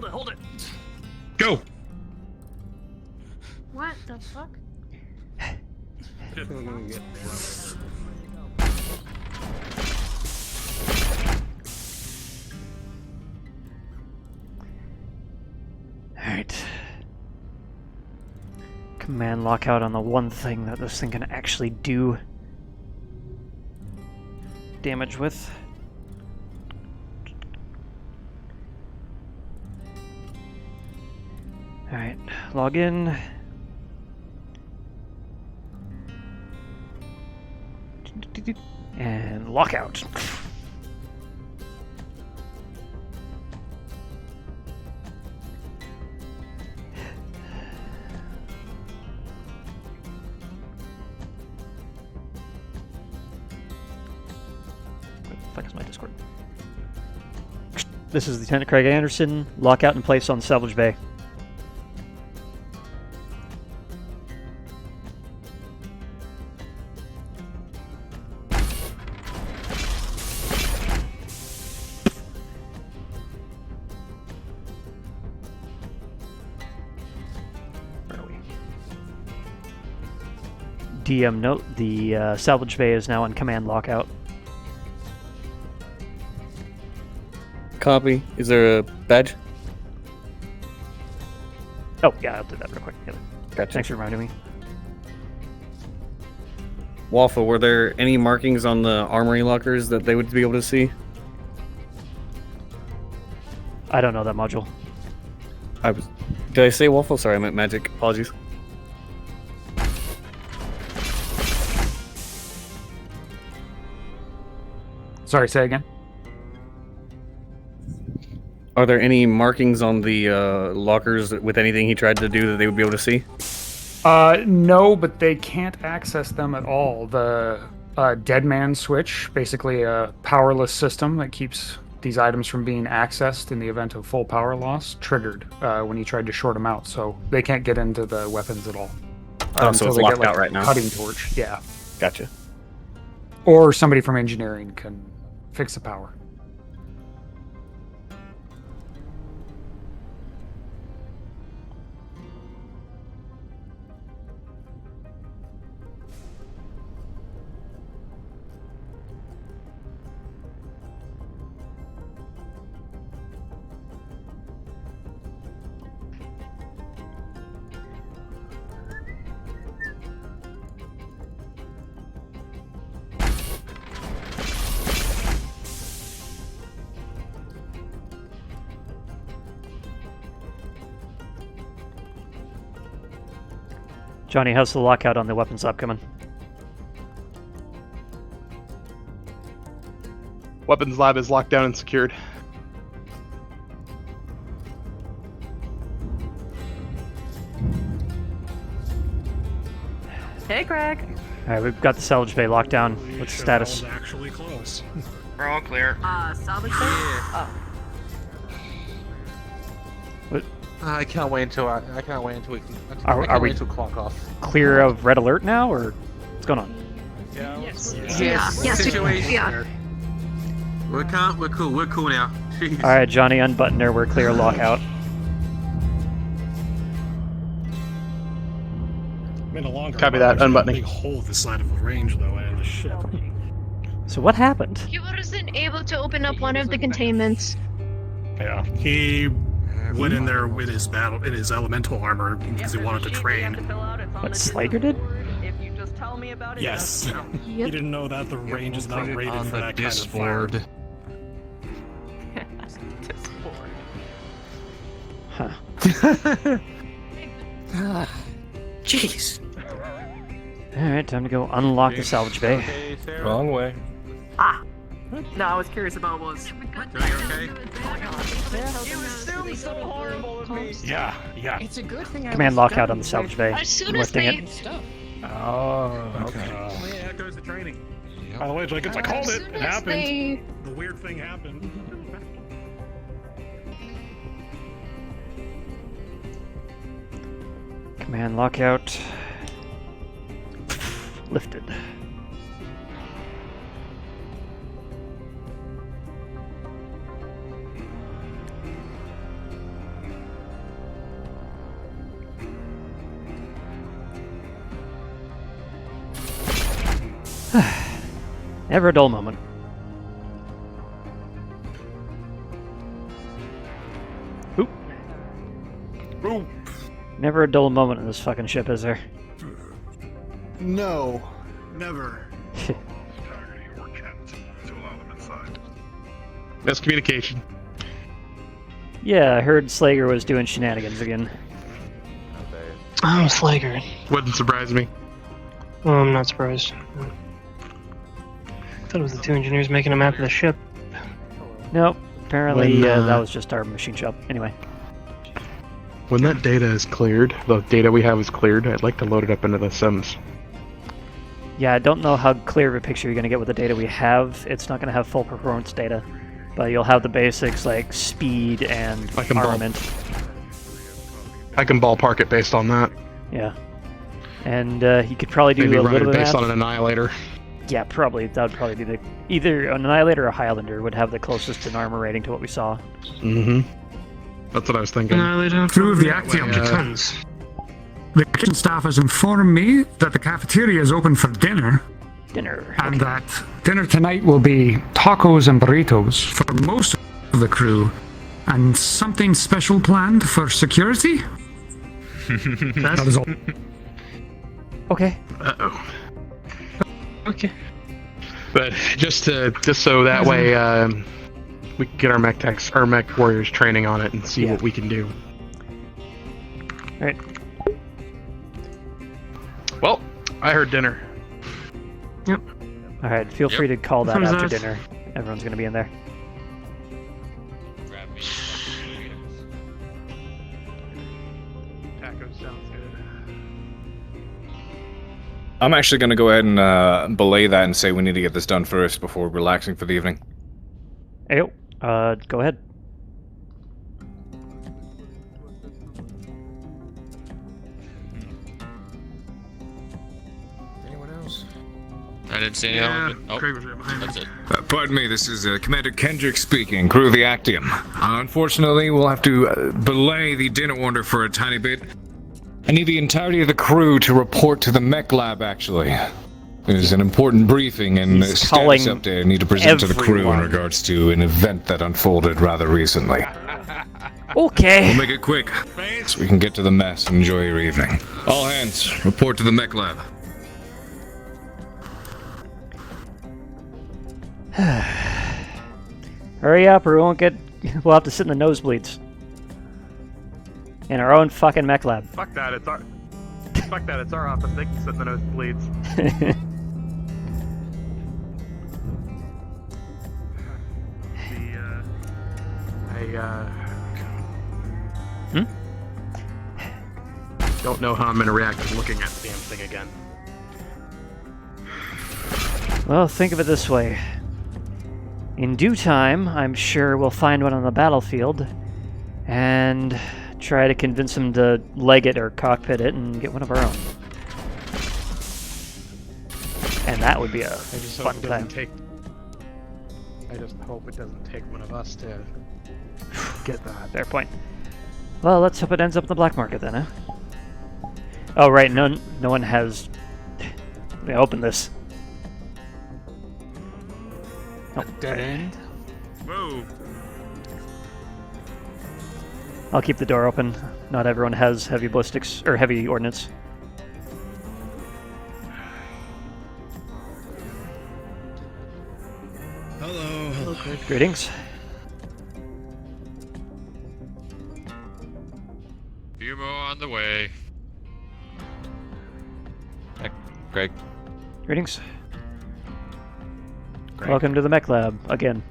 hold it. Go. What the fuck? Alright. Command lockout on the one thing that this thing can actually do damage with. Alright, log in. And lockout. Where the fuck is my Discord? This is Lieutenant Craig Anderson. Lockout in place on the salvage bay. DM note, the salvage bay is now on command lockout. Copy. Is there a badge? Oh, yeah, I'll do that real quick. Yeah. Gotcha. Thanks for reminding me. Waffle, were there any markings on the armory lockers that they would be able to see? I don't know that module. Did I say Waffle? Sorry, I meant magic. Apologies. Sorry, say again. Are there any markings on the lockers with anything he tried to do that they would be able to see? No, but they can't access them at all. The dead man switch, basically a powerless system that keeps these items from being accessed in the event of full power loss, triggered when you tried to short them out, so they can't get into the weapons at all. So it's locked out right now. Cutting torch, yeah. Gotcha. Or somebody from engineering can fix the power. Johnny, how's the lockout on the weapons lab coming? Weapons lab is locked down and secured. Hey, Craig. Alright, we've got the salvage bay locked down. What's the status? Actually close. We're all clear. Salvage bay? Oh. What? I can't wait until I can't wait until we Are we clock off. clear of red alert now, or what's going on? Yes. Situation. Yeah. We're cool. We're cool now. Jeez. Alright, Johnny, unbutton her. We're clear lockout. Made a longer. Copy that, unbuttoning. Big hole this side of the range, though, and the ship. So what happened? He wasn't able to open up one of the containments. Yeah, he went in there with his elemental armor because he wanted to train. What, Slager did? Yes. He didn't know that the range is not rated for that kind of fire. Huh. Jeez. Alright, time to go unlock the salvage bay. Wrong way. No, I was curious about was. Yeah. It's a good thing. Command lockout on the salvage bay. As soon as Lifting they. it. Oh, okay. Yeah, that goes to training. By the way, Jenkins, I called it. It happened. They... The weird thing happened. Command lockout. Lifted. Never a dull moment. Oop. Oop. Never a dull moment in this fucking ship, is there? No, never. Miscommunication. Yeah, I heard Slager was doing shenanigans again. I'm Slager. Wouldn't surprise me. Well, I'm not surprised. I thought it was the two engineers making a map of the ship. Nope. Apparently, that was just our machine shop. Anyway. When that data is cleared, the data we have is cleared, I'd like to load it up into the sims. Yeah, I don't know how clear of a picture you're going to get with the data we have. It's not going to have full performance data. But you'll have the basics like speed and armament. I can ballpark it based on that. Yeah. And you could probably do Maybe a run little it bit based of on an Annihilator. Yeah, probably. That would probably be the... Either an Annihilator or a Highlander would have the closest in armor rating to what we saw. Mm-hmm. That's what I was thinking. Through the Actium. Depends. The kitchen staff has informed me that the cafeteria is open for dinner. Dinner. And that dinner tonight will be tacos and burritos for most of the crew. And something special planned for security? That is all. Okay. Uh-oh. Okay. But just so that way we can get our mech warriors training on it and see what we can do. All right. Well, I heard dinner. Yep. All right. Feel free to call that Comes after out. dinner. Everyone's going to be in there. Tacos sounds good. I'm actually going to go ahead and belay that and say we need to get this done first before relaxing for the evening. Ayo. Go ahead. Anyone else? I didn't see any element. Oh, that's it. Pardon me, this is Commander Kendrick speaking, crew of the Actium. Unfortunately, we'll have to belay the dinner order for a tiny bit. I need the entirety of the crew to report to the mech lab, actually. There's an important briefing and a status update I need to present to the crew in regards to an event that unfolded rather recently. Okay. We'll make it quick, so we can get to the mess and enjoy your evening. All hands, report to the mech lab. Hurry up, or we'll have to sit in the nosebleeds. In our own fucking mech lab. Fuck that, it's our... Fuck that, it's our office. They can sit in the nosebleeds. Don't know how I'm gonna react to looking at the damn thing again. Well, think of it this way. In due time, I'm sure we'll find one on the battlefield, and try to convince him to leg it or cockpit it and get one of our own. And that would be a fun time. I just hope it doesn't take one of us to get that. Fair point. Well, let's hope it ends up in the black market then, huh? Oh, right, no one has... Let me open this. Oh, dead end? Whoa. I'll keep the door open. Not everyone has heavy ballistics, or heavy ordnance. Hello. Greetings. Few more on the way. Greg. Greetings. Welcome to the mech lab, again.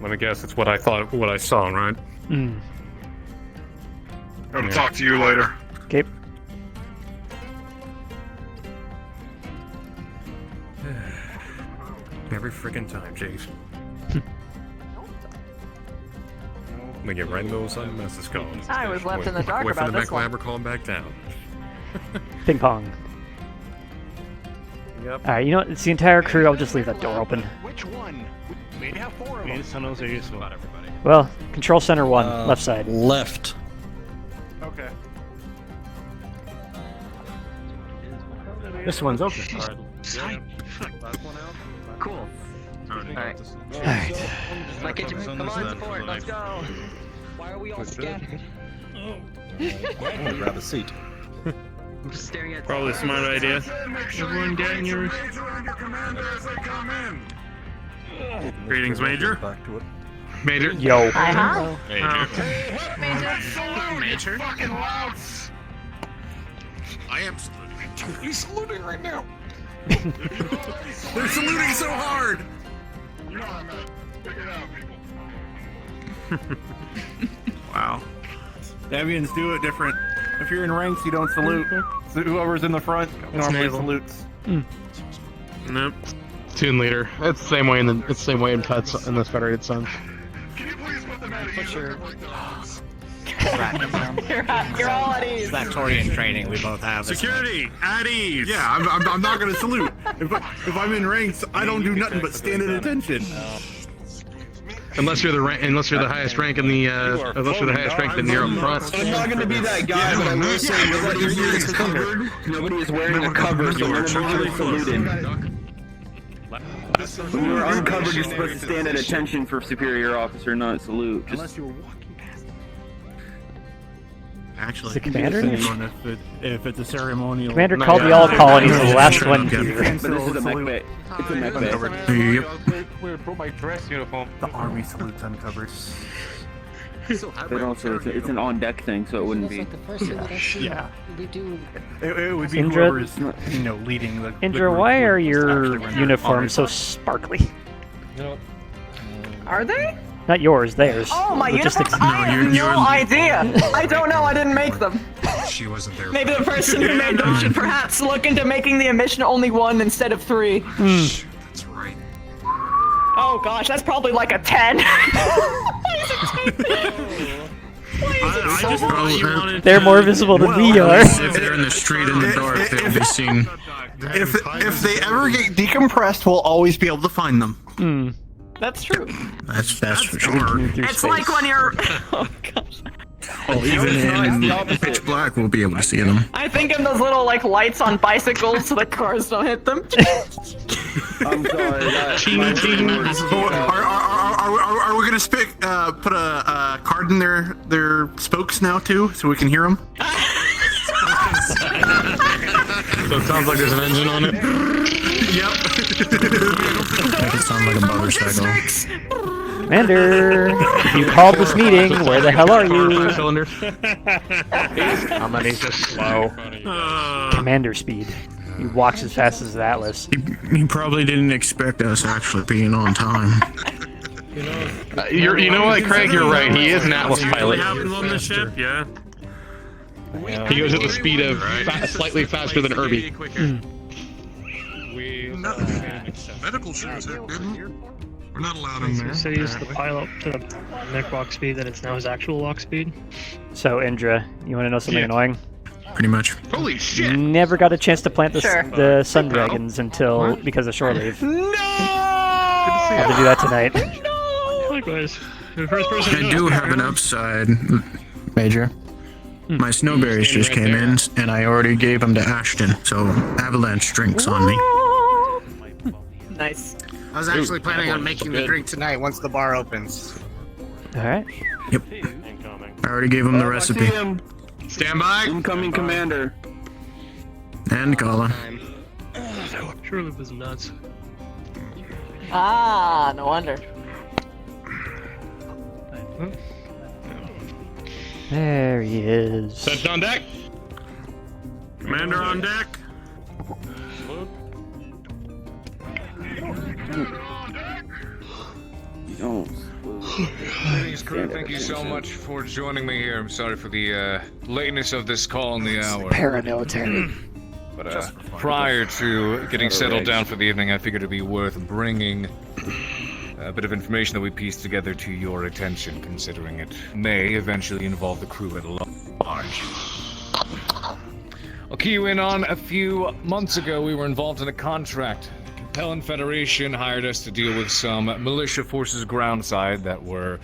Let me guess, it's what I saw, right? Hmm. I'm gonna talk to you later. Okay. Every freaking time, Chief. I'm gonna get right in the middle of something mess is called. I was left in the dark Wait about for the this mech one. lab or call him back down. Ping pong. Yep. Alright, you know what? It's the entire crew. I'll just leave that door open. Which one? We have 4 of them. Tunnels are useful. About everybody. Well, control center 1, left side. Left. Okay. This one's open. Alright. Last one out. Cool. Alright. Alright. My kitchen, come on, support, let's go. Why are we all scattered? Grab a seat. I'm just staring at Probably a smart idea. Everyone getting yours. Greetings, Major. Major. Yo. Hi. Major. I am totally saluting right now. They're saluting so hard. You know I'm Check it out, people. Wow. Deviants do it different. If you're in ranks, you don't salute. So whoever's in the front normally salutes. Nope. Toon leader. It's the same way it's the same way in cuts in this Federated Suns. You're all at ease. That Torian training we both have. Security at ease. Yeah, I'm not gonna salute. If I'm in ranks, I don't do nothing but stand at attention. Unless you're the highest rank in the you're up front. I'm not gonna be that guy, but I will say nobody is covered. Nobody is wearing a cover, so none of them are saluting. When you're uncovered, you're supposed to stand at attention for superior officer, not salute. Unless you're walking past. Actually, the commander? If it's a ceremonial. Commander called the all colonies the last one here. But this is a mech bay. It's a mech bay. Yep. We're my dress uniform. The army salutes uncovered. But also, it's an on-deck thing, so it wouldn't be. Yeah. We do. It would be Indra, whoever's, leading the. Indra, why are your uniforms so sparkly? Are they? Not yours, theirs. Oh, my Logistics. uniforms? I have no idea. I don't know. I didn't make them. She wasn't there. Maybe the person who made them should perhaps look into making the emission only 1 instead of 3. That's right. Oh gosh, that's probably like a 10. They're more visible than we are. If they're in the street in the dark, they'll be seen. If they ever get decompressed, we'll always be able to find them. That's true. That's for sure. It's like when you're. Oh gosh. Oh, even in pitch black, we'll be able to see them. I think in those little like lights on bicycles so the cars don't hit them. I'm sorry. Are we gonna put a card in their spokes now too, so we can hear them? So it sounds like there's an engine on it. Yep. It sounds like a motorcycle. Commander, you called this meeting. Where the hell are you? Cylinders. I'm gonna need to slow. Commander speed. He walks as fast as Atlas. He probably didn't expect us actually being on time. You know what, Craig? You're right. He is an Atlas pilot. Happens on the ship, yeah. He goes at the speed of slightly faster than Irby. Medical shoes have been. We're not allowed in there. So he used the pilot to the mech walk speed that it's now his actual walk speed. So Indra, you want to know something annoying? Pretty much. Holy shit! Never got a chance to plant the Sun Dragons because of shore leave. No! Had to do that tonight. Likewise. The first person I do have an upside, Major. My snowberries just came in, and I already gave them to Ashton, so avalanche drinks on me. Nice. I was actually planning on making the drink tonight once the bar opens. Alright. Yep. I already gave him the recipe. Stand by. Incoming commander. And Kala. Surely was nuts. Ah, no wonder. There he is. Touched on deck. Commander on deck. Greetings, crew. Thank you so much for joining me here. I'm sorry for the lateness of this call in the hour. Paramilitary. But prior to getting settled down for the evening, I figured it'd be worth bringing a bit of information that we pieced together to your attention, considering it may eventually involve the crew at large. I'll key you in on a few months ago, we were involved in a contract. The Capellan Federation hired us to deal with some militia forces groundside that were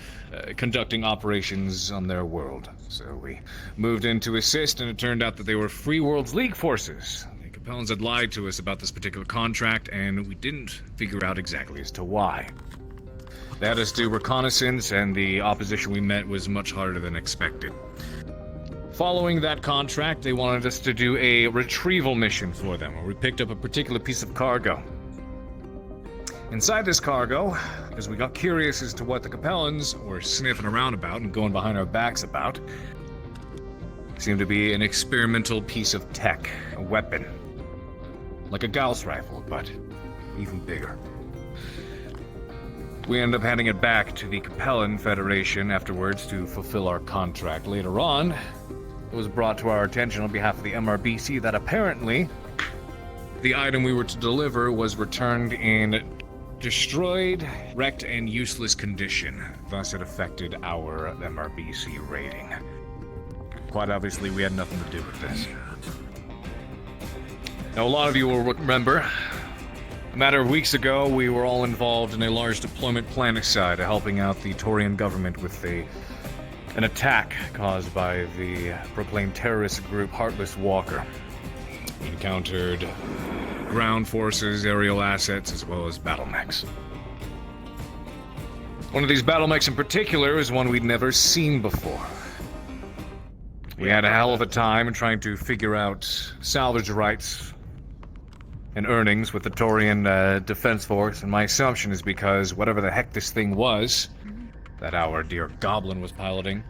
conducting operations on their world. So we moved in to assist, and it turned out that they were Free Worlds League forces. The Capellans had lied to us about this particular contract, and we didn't figure out exactly as to why. They had us do reconnaissance, and the opposition we met was much harder than expected. Following that contract, they wanted us to do a retrieval mission for them, where we picked up a particular piece of cargo. Inside this cargo, as we got curious as to what the Capellans were sniffing around about and going behind our backs about, seemed to be an experimental piece of tech, a weapon. Like a Gauss rifle, but even bigger. We ended up handing it back to the Capellan Federation afterwards to fulfill our contract. Later on, it was brought to our attention on behalf of the MRBC that apparently the item we were to deliver was returned in destroyed, wrecked, and useless condition. Thus, it affected our MRBC rating. Quite obviously, we had nothing to do with this. Now, a lot of you will remember, a matter of weeks ago, we were all involved in a large deployment planetside, helping out the Taurian government with an attack caused by the proclaimed terrorist group Heartless Walker. We encountered ground forces, aerial assets, as well as battle mechs. One of these battle mechs in particular is one we'd never seen before. We had a hell of a time trying to figure out salvage rights and earnings with the Taurian Defense Force, and my assumption is because whatever the heck this thing was that our dear Goblin was piloting,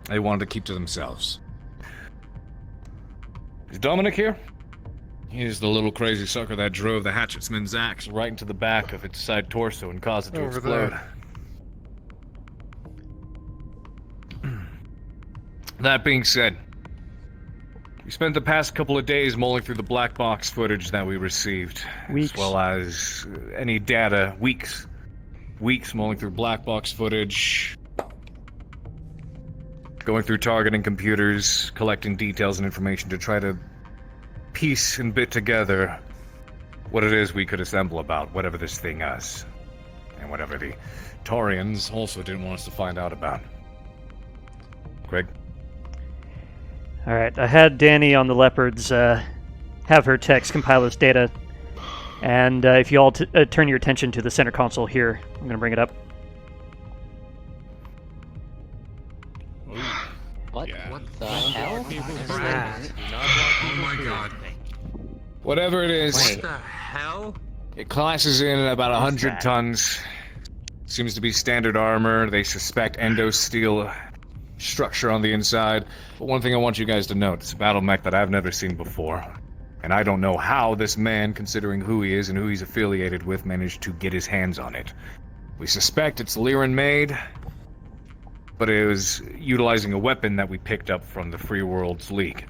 they wanted to keep to themselves. Is Dominic here? He's the little crazy sucker that drove the hatchetsman's axe right into the back of its side torso and caused it to explode. That being said, we spent the past couple of days mulling through the black box footage that we received, as well as any data, weeks mulling through black box footage, going through targeting computers, collecting details and information to try to piece and bit together what it is we could assemble about whatever this thing is, and whatever the Taurians also didn't want us to find out about. Greg? Alright, I had Danny on the Leopards have her techs compile this data, and if you all turn your attention to the center console here, I'm going to bring it up. What? Yeah. What the hell? Oh my god. Whatever it is, What the hell? it classes in at about 100 tons. Seems to be standard armor. They suspect endo-steel structure on the inside. But one thing I want you guys to note, it's a battle mech that I've never seen before. And I don't know how this man, considering who he is and who he's affiliated with, managed to get his hands on it. We suspect it's Lyran made, but it was utilizing a weapon that we picked up from the Free Worlds League.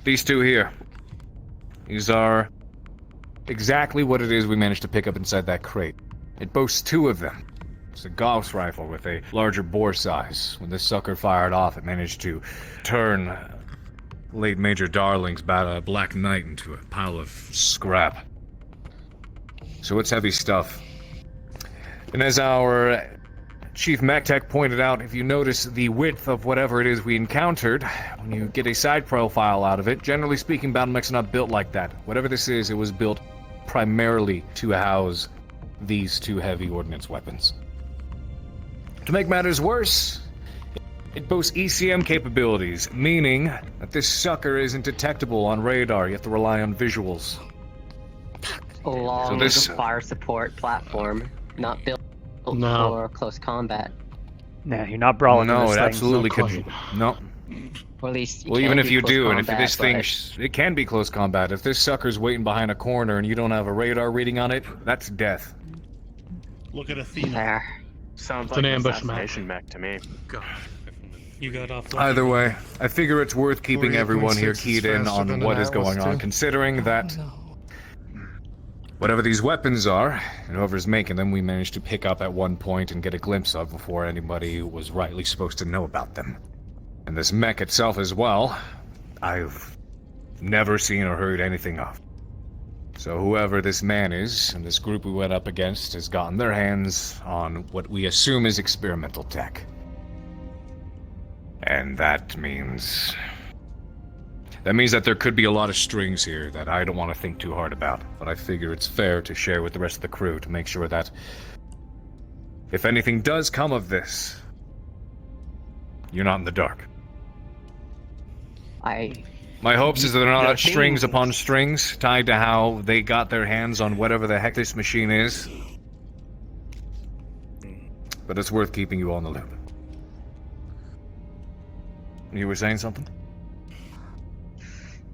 These two here. These are exactly what it is we managed to pick up inside that crate. It boasts two of them. It's a Gauss rifle with a larger bore size. When this sucker fired off, it managed to turn late Major Darling's Black Knight into a pile of scrap. So it's heavy stuff. And as our Chief Mech Tech pointed out, if you notice the width of whatever it is we encountered, when you get a side profile out of it, generally speaking, battle mechs are not built like that. Whatever this is, it was built primarily to house these two heavy ordnance weapons. To make matters worse, it boasts ECM capabilities, meaning that this sucker isn't detectable on radar. You have to rely on visuals. Along with a fire support platform, not built for close combat. Nah, you're not brawling. No, in this it thing. absolutely could. No. Or at least. Well, even if you do, and if this thing, it can be close combat. If this sucker's waiting behind a corner and you don't have a radar reading on it, that's death. Look at Athena. There. Sounds It's like an an ambush assassination mech to me. God. You got off. Either way, I figure it's worth keeping everyone here 48.6 keyed is in faster on than what an is going Atlas, on, too. considering that whatever these weapons are, and whoever's making them, we managed to pick up at one point and get a glimpse of before anybody was rightly supposed to know about them. And this mech itself as well, I've never seen or heard anything of. So whoever this man is, and this group we went up against, has gotten their hands on what we assume is experimental tech. And that means that there could be a lot of strings here that I don't want to think too hard about, but I figure it's fair to share with the rest of the crew to make sure that if anything does come of this, you're not in the dark. My hopes is that they're not strings upon strings tied to how they got their hands on whatever the heck this machine is. But it's worth keeping you all in the loop. You were saying something?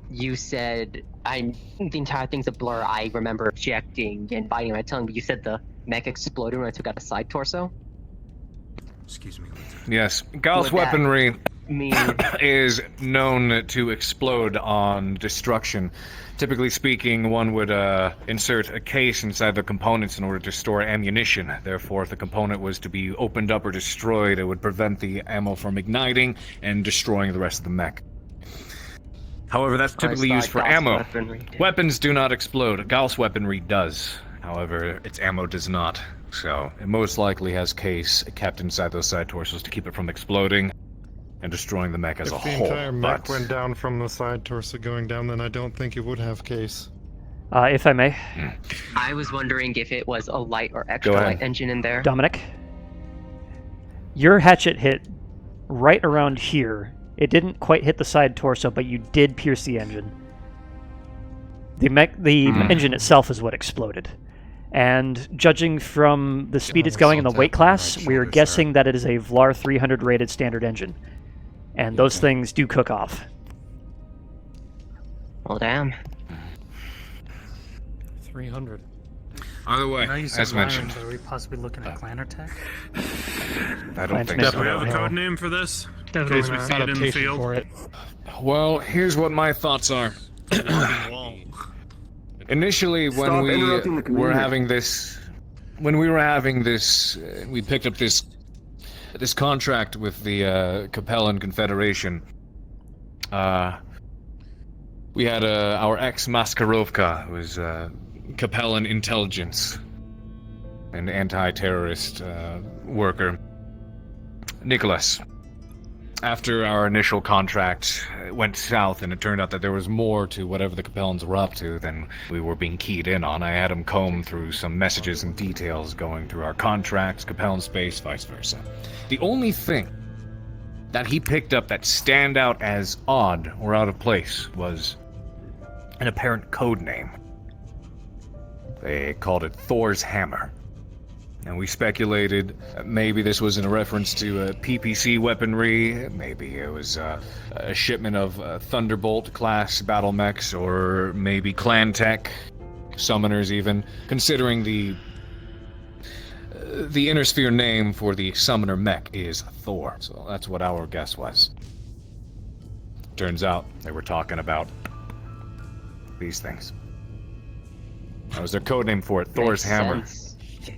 You said the entire thing's a blur. I remember objecting and biting my tongue, but you said the mech exploded when I took out a side torso? Excuse me. Yes, Gauss Would that weaponry mean- is known to explode on destruction. Typically speaking, one would insert a case inside the components in order to store ammunition. Therefore, if the component was to be opened up or destroyed, it would prevent the ammo from igniting and destroying the rest of the mech. However, that's typically used for Gauss ammo. weaponry. Weapons do not explode. Gauss weaponry does. However, its ammo does not. So, it most likely has case kept inside those side torsos to keep it from exploding and destroying the mech as a If the whole. entire mech But went down from the side torso going down, then I don't think it would have case. If I may. I was wondering if it was a light or Go extra ahead. light engine in there. Dominic, your hatchet hit right around here. It didn't quite hit the side torso, but you did pierce the engine. The engine itself is what exploded. And judging from the speed it's going in the weight class, we are guessing that it is a Vlar 300 rated standard engine. And those things do cook off. Well, damn. 300. Either way, Now you said as mentioned, Lions, are we possibly looking at clan attack? I don't think Do so. we have a code name for this? In Definitely case we not. see it in the field. For it. Well, here's what my thoughts are. Initially, when Stop we interrupting the were commander. having this, we picked up this contract with the Capellan Confederation. We had our ex-Maskarovka, who was Capellan intelligence and anti-terrorist worker, Nicholas. After our initial contract went south and it turned out that there was more to whatever the Capellans were up to than we were being keyed in on, I had him comb through some messages and details going through our contracts, Capellan space, vice versa. The only thing that he picked up that stand out as odd or out of place was an apparent code name. They called it Thor's Hammer. And we speculated maybe this was in reference to PPC weaponry, maybe it was a shipment of Thunderbolt class battle mechs, or maybe clan tech, summoners even, considering the inner sphere name for the summoner mech is Thor. So that's what our guess was. Turns out they were talking about these things. That was their code name for it, Thor's Hammer. Sense.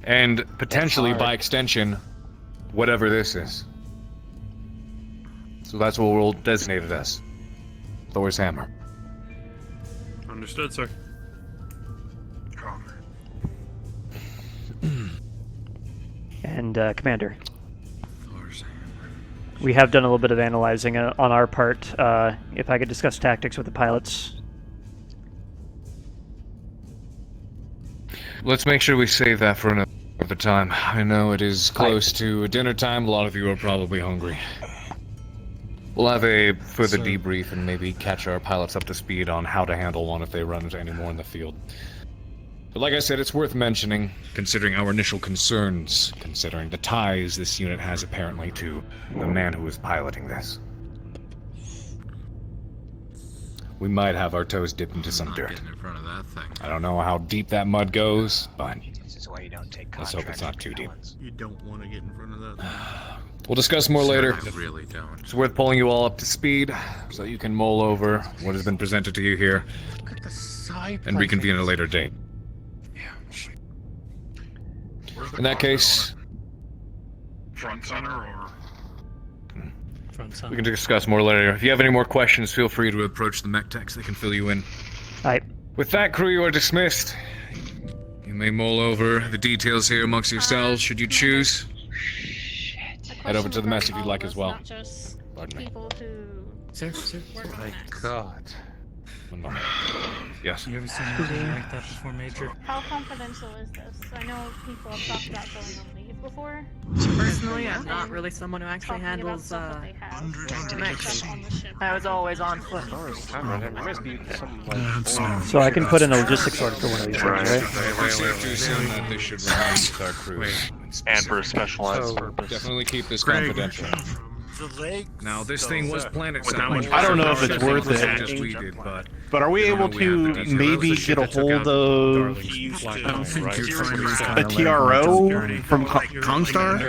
And potentially, by extension, whatever this is. So that's what we'll designate it as. Thor's Hammer. Understood, sir. And, Commander, we have done a little bit of analyzing on our part. If I could discuss tactics with the pilots. Let's make sure we save that for another time. I know it is close to dinner time. A lot of you are probably hungry. We'll have a further debrief and maybe catch our pilots up to speed on how to handle one if they run into any more in the field. But like I said, it's worth mentioning, considering our initial concerns, considering the ties this unit has apparently to the man who was piloting this. We might have our toes dipped into some dirt. In front of that thing. I don't know how deep that mud goes, but This is why you don't take let's hope it's not too deep. You don't want to get in front of that. We'll discuss more later. I really don't. It's worth pulling you all up to speed so you can mull over what has been presented to you here and reconvene at a later date. In that case, Front center or? we can discuss more later. If you have any more questions, feel free to approach the mech techs. They can fill you in. Aye. With that, crew, you are dismissed. You may mull over the details here amongst yourselves, should you choose. Head over to the mess if you'd like as well. Not just Pardon me. people who work on My this. God. One moment. Yes. You ever seen anything like that before, Major? How confidential is this? I know people have talked about going on leave before. Personally, I'm not really someone who actually Talking about handles stuff that they have. mechs. Stuff on the ship. I was always on foot. So I can put in a logistics order for one of these things, right? It's safe to assume that they should remain with our crew. And for a specialized So, purpose. definitely keep this Greg, confidential. Now, this thing was planet With side. how much I don't know if pressure it's worth was it. just we did, but But are we able to maybe get a hold of a TRO from Congstar?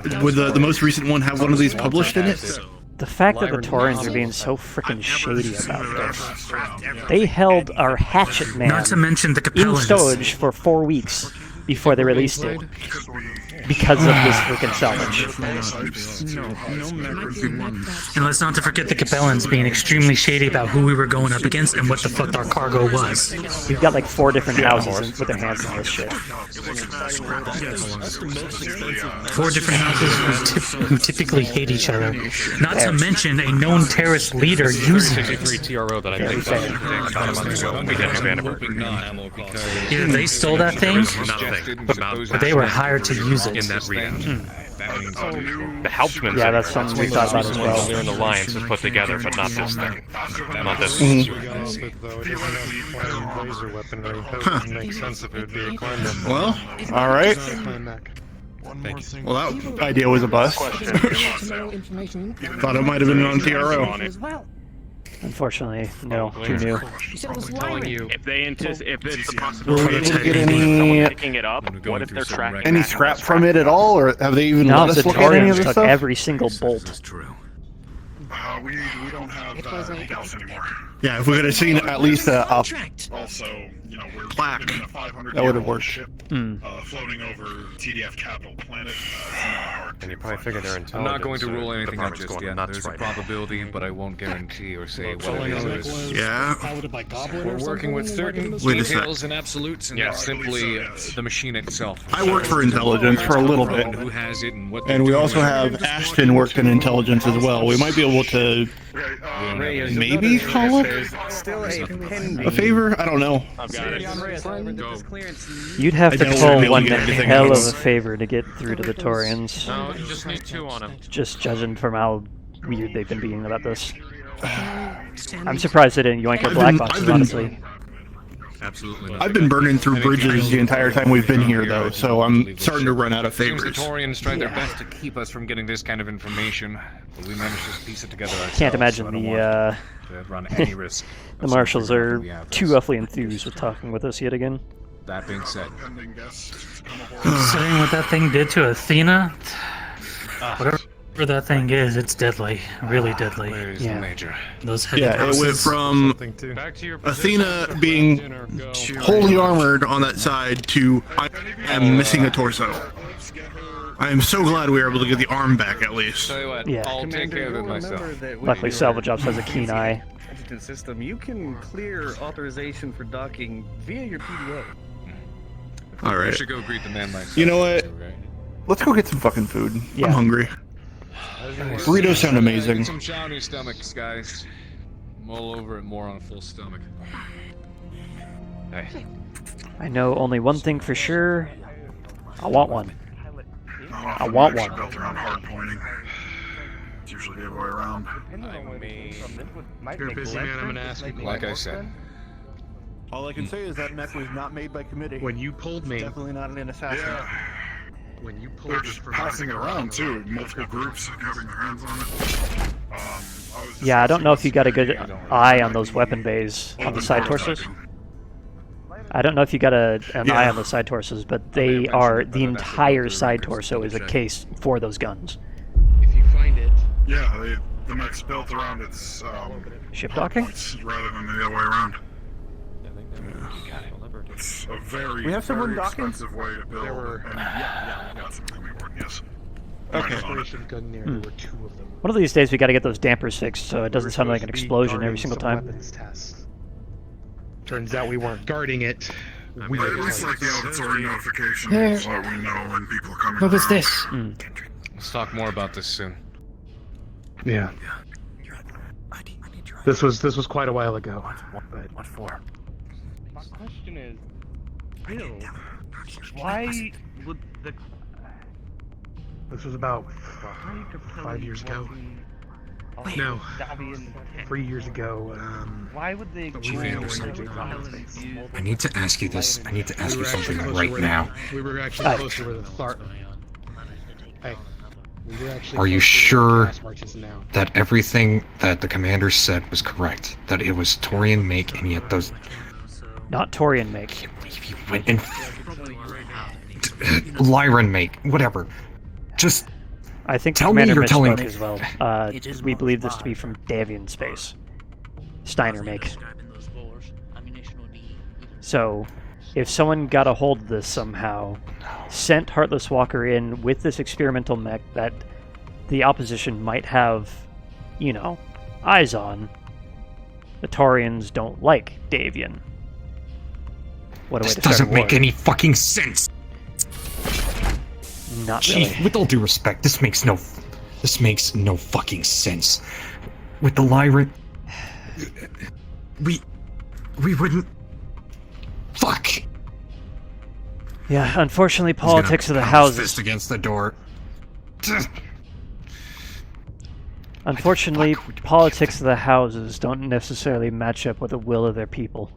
They would the most recent one have one of these published in it? The fact that the Taurians are being so freaking shady about this. They held our hatchet man Not to mention the in Capellans. stowage for 4 weeks before they released it. Because of this freaking salvage. And let's not to forget the Capellans being extremely shady about who we were going up against and what the fuck our cargo was. We've got like 4 different houses with their hands on this shit. 4 different houses who typically hate each other. Not to mention a known terrorist leader using it. TRO that I think about a month ago when we did Vandenberg. Either they stole that thing, or they were hired to use it. In that region. The Hauptmann. Yeah, that's something we thought about as well. They're an alliance was put together, but not this thing. Not this. Well, all right. Well, that idea was a bust. Thought it might have been on TRO. Unfortunately, no. Too new. If they if it's a Were we able to get someone picking it up, what if they're tracking any scrap from it at all, or have they even No, let the us look at any of Taurians this took stuff? every single bolt. We don't have gals anymore. Yeah, if we could have seen at least a Also, you know, we're plaque, keeping a 500 that would have barrel worked. ship, floating over TDF capital planet. And you probably figure their I'm not going to rule intelligence anything out department's just going yet. nuts There's a right now. probability, but I won't guarantee or say what it is. Yeah. We're working with certain Wait a sec. details and absolutes, and that's simply the machine itself. I worked for intelligence for a little bit, Who has it and what? and we also have Ashton worked in intelligence as well. We might be able to maybe call it a favor. I don't know. You'd have I to doubt pull we'd be able one to get anything hell of else. a favor to get through to the Taurians. No, you just need 2 on him. Just judging from how weird they've been being about this. I'm surprised they didn't yoink our black boxes, honestly. Absolutely. I've been burning through bridges the entire time we've been here, though, so I'm starting to run out of Seems favors. the Taurians tried their best to keep us from getting this kind of information, but we managed to piece it together ourselves. Can't imagine so I don't the want to run any risk. the marshals are too awfully enthused with talking with us yet again. That being said, Considering what that thing did to Athena, whatever that thing is, it's deadly. Really deadly. yeah. Major. Those heavy Yeah, it went from Athena being wholly armored on that side to I am missing a torso. I am so glad we were able to get the arm back at least. Tell you what, Yeah. I'll take care of it myself. Luckily, Salvage Ops has a keen eye. System, you can clear authorization for docking via your PDA. All I right. should go greet the man myself. You know what? Let's go get some fucking food. Yeah. I'm hungry. Burritos sound amazing. Some shiny stomachs, guys. I'm all over it more on a full stomach. Hey. I know only one thing for sure. I want one. I want one. Built around hard pointing. It's usually the other way around. You're a busy man, I'm gonna ask you. Like I said, All I can say is that mech was not made by committee. When you pulled me, Definitely not an assassin. Yeah. when you They're pulled us just from passing it around too. Multiple groups having their hands on it. I was Yeah, I don't know if you got a good eye on those weapon bays on the side torsos. I don't know if you got an eye on the side torsos, but they are, the entire side torso is a case for those guns. If you find it. Yeah, the mech's built around its Ship docking? rather than the other way around. It's a very, We have someone very docking? expensive way to build. There were- And yeah, we got some coming board, yes. Okay. Exploration gun there. There were 2 of them. One of these days we gotta get those dampers fixed so it doesn't sound like an explosion every single time. Weapons tests. Turns out we weren't guarding it. We At were least like the auditory notification Hey. so we know when people are coming. What was around. this? let's talk more about this soon. Yeah. This was quite a while ago. But What for? My question is, Bill, why would the this was about 5 years ago. No, 3 years ago. why would they I need to ask you this. I need to ask you something right now. We were actually closer with the start. Hey, Are you sure that everything that the commander said was correct? That it was Torian make, and yet those... Not Torian make. He went and... Lyran make, whatever. Just... I think tell me you're telling me as well. We believe this to be from Davian space. Steiner make. So, if someone got a hold of this somehow, sent Heartless Walker in with this experimental mech that the opposition might have, you know, eyes on, the Taurians don't like Davian. What a way to start a war. This doesn't make any fucking sense! Not Chief, really. with all due respect, this makes no fucking sense. With the Lyran... We wouldn't... Fuck! Yeah, unfortunately, politics of the houses... Fist against the door. Unfortunately, politics of the houses don't necessarily match up with the will of their people.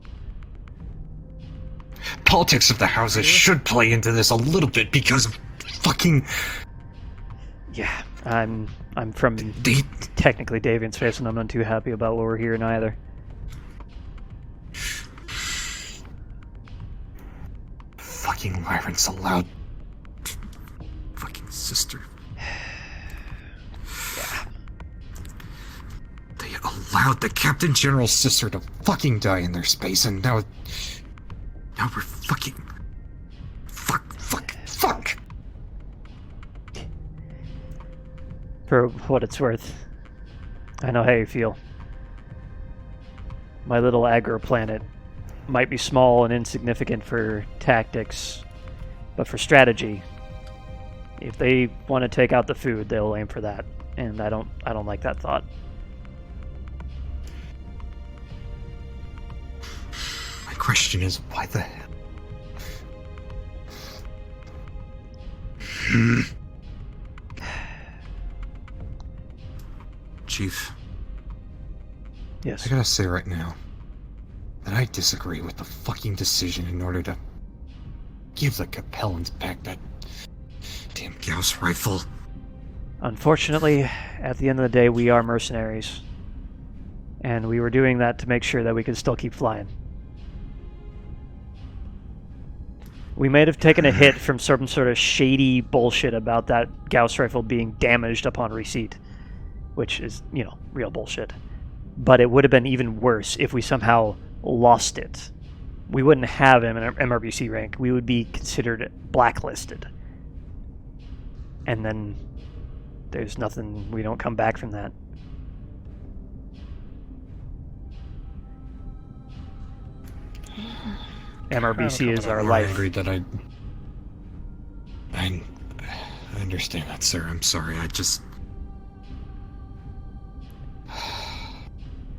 Politics of the houses should play into this a little bit because of fucking... Yeah, I'm from technically Davian space, and I'm not too happy about what we're hearing either. Fucking Lyran's allowed... Fucking sister. Yeah. They allowed the Captain General's sister to fucking die in their space, and now we're fucking... Fuck! For what it's worth, I know how you feel. My little aggro planet might be small and insignificant for tactics, but for strategy, if they want to take out the food, they'll aim for that, and I don't like that thought. My question is, why the hell? Chief. Yes. I gotta say right now that I disagree with the fucking decision in order to give the Capellans back that damn Gauss rifle. Unfortunately, at the end of the day, we are mercenaries. And we were doing that to make sure that we could still keep flying. We might have taken a hit from some sort of shady bullshit about that Gauss rifle being damaged upon receipt. Which is, you know, real bullshit. But it would have been even worse if we somehow lost it. We wouldn't have him in an MRBC rank. We would be considered blacklisted. And then there's nothing, we don't come back from that. MRBC is our life. I agree that I understand that, sir. I'm sorry.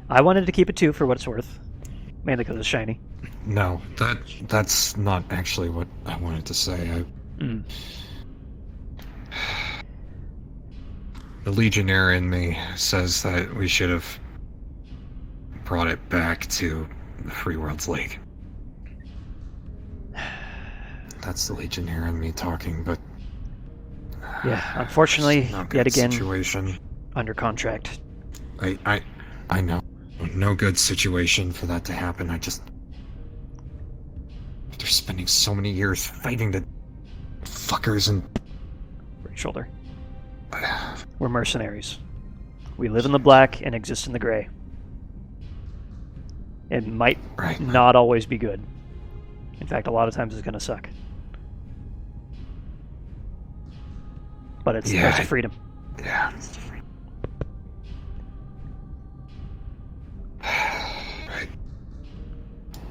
I wanted to keep it 2 for what it's worth. Mainly because it's shiny. No, that's not actually what I wanted to say. The Legionnaire in me says that we should have brought it back to the Free Worlds League. That's the Legionnaire in me talking, but... Yeah, unfortunately, yet again, situation. Under contract. I know. No good situation for that to happen. After spending so many years fighting the fuckers and... Right shoulder. We're mercenaries. We live in the black and exist in the gray. It might not always be good. In fact, a lot of times it's going to suck. But it's the price of freedom. Yeah. Right.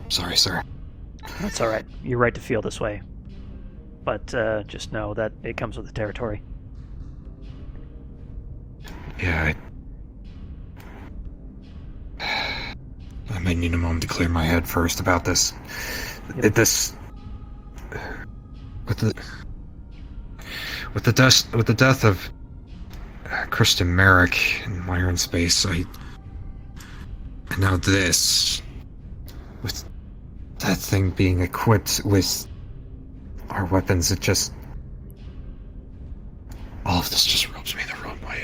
Sorry, sir. That's alright. You're right to feel this way. But just know that it comes with the territory. Yeah, I may need a moment to clear my head first about this. Yep. With the death of Kristen Merrick in Lyran space, and now this, with that thing being equipped with our weapons, all of this just rubs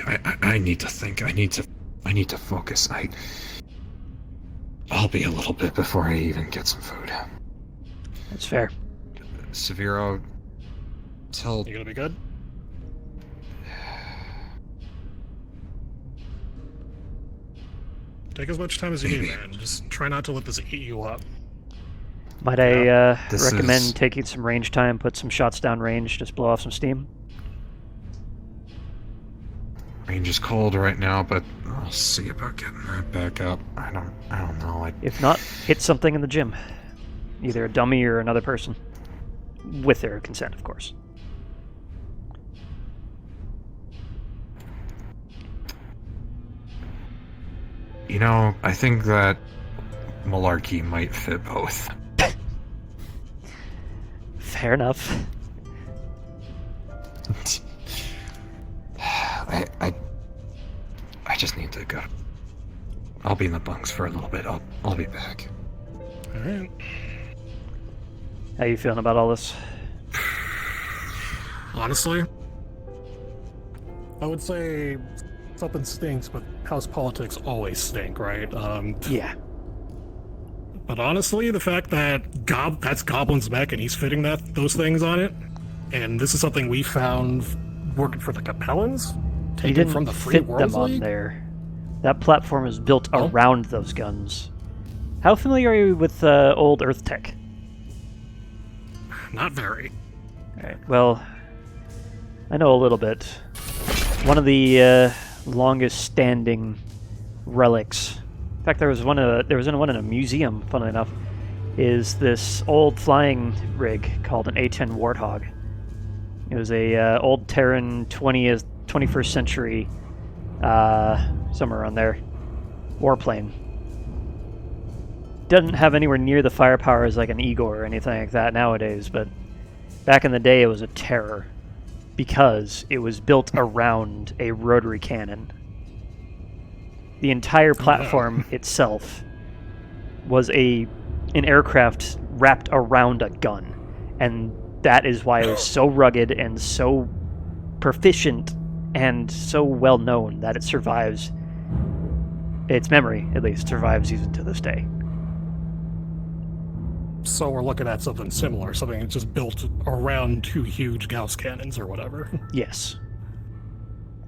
I need to think. I need to focus. I'll be a little bit before I even get some food. That's fair. Severo, tell... You gonna be good? Take as much time as you need, man. Just try not to let this eat you up. Might I recommend taking some range time, put some shots down range, just blow off some steam? Range is cold right now, but I'll see about getting that back up. I don't know. If not, hit something in the gym. Either a dummy or another person. With their consent, of course. You know, I think that malarkey might fit both. Fair enough. I just need to go. I'll be in the bunks for a little bit. I'll be back. Alright. How you feeling about all this? Honestly, I would say something stinks, but house politics always stink, right? Yeah. But honestly, the fact that that's Goblin's mech and he's fitting those things on it, and this is something we found working for the Capellans, He taken didn't from the Free fit Worlds them on League? there. That platform is built around those guns. How familiar are you with old Earth tech? Not very. Alright, well, I know a little bit. One of the longest standing relics, in fact there was one in a museum, funnily enough, is this old flying rig called an A-10 Warthog. It was a old Terran 21st century, somewhere around there, warplane. Doesn't have anywhere near the firepower as like an Igor or anything like that nowadays, but back in the day it was a terror because it was built around a rotary cannon. The entire platform itself was an aircraft wrapped around a gun, and that is why it was so rugged and so proficient and so well known that it survives. Its memory, at least, survives even to this day. So we're looking at something similar, something that's just built around two huge Gauss cannons or whatever. Yes.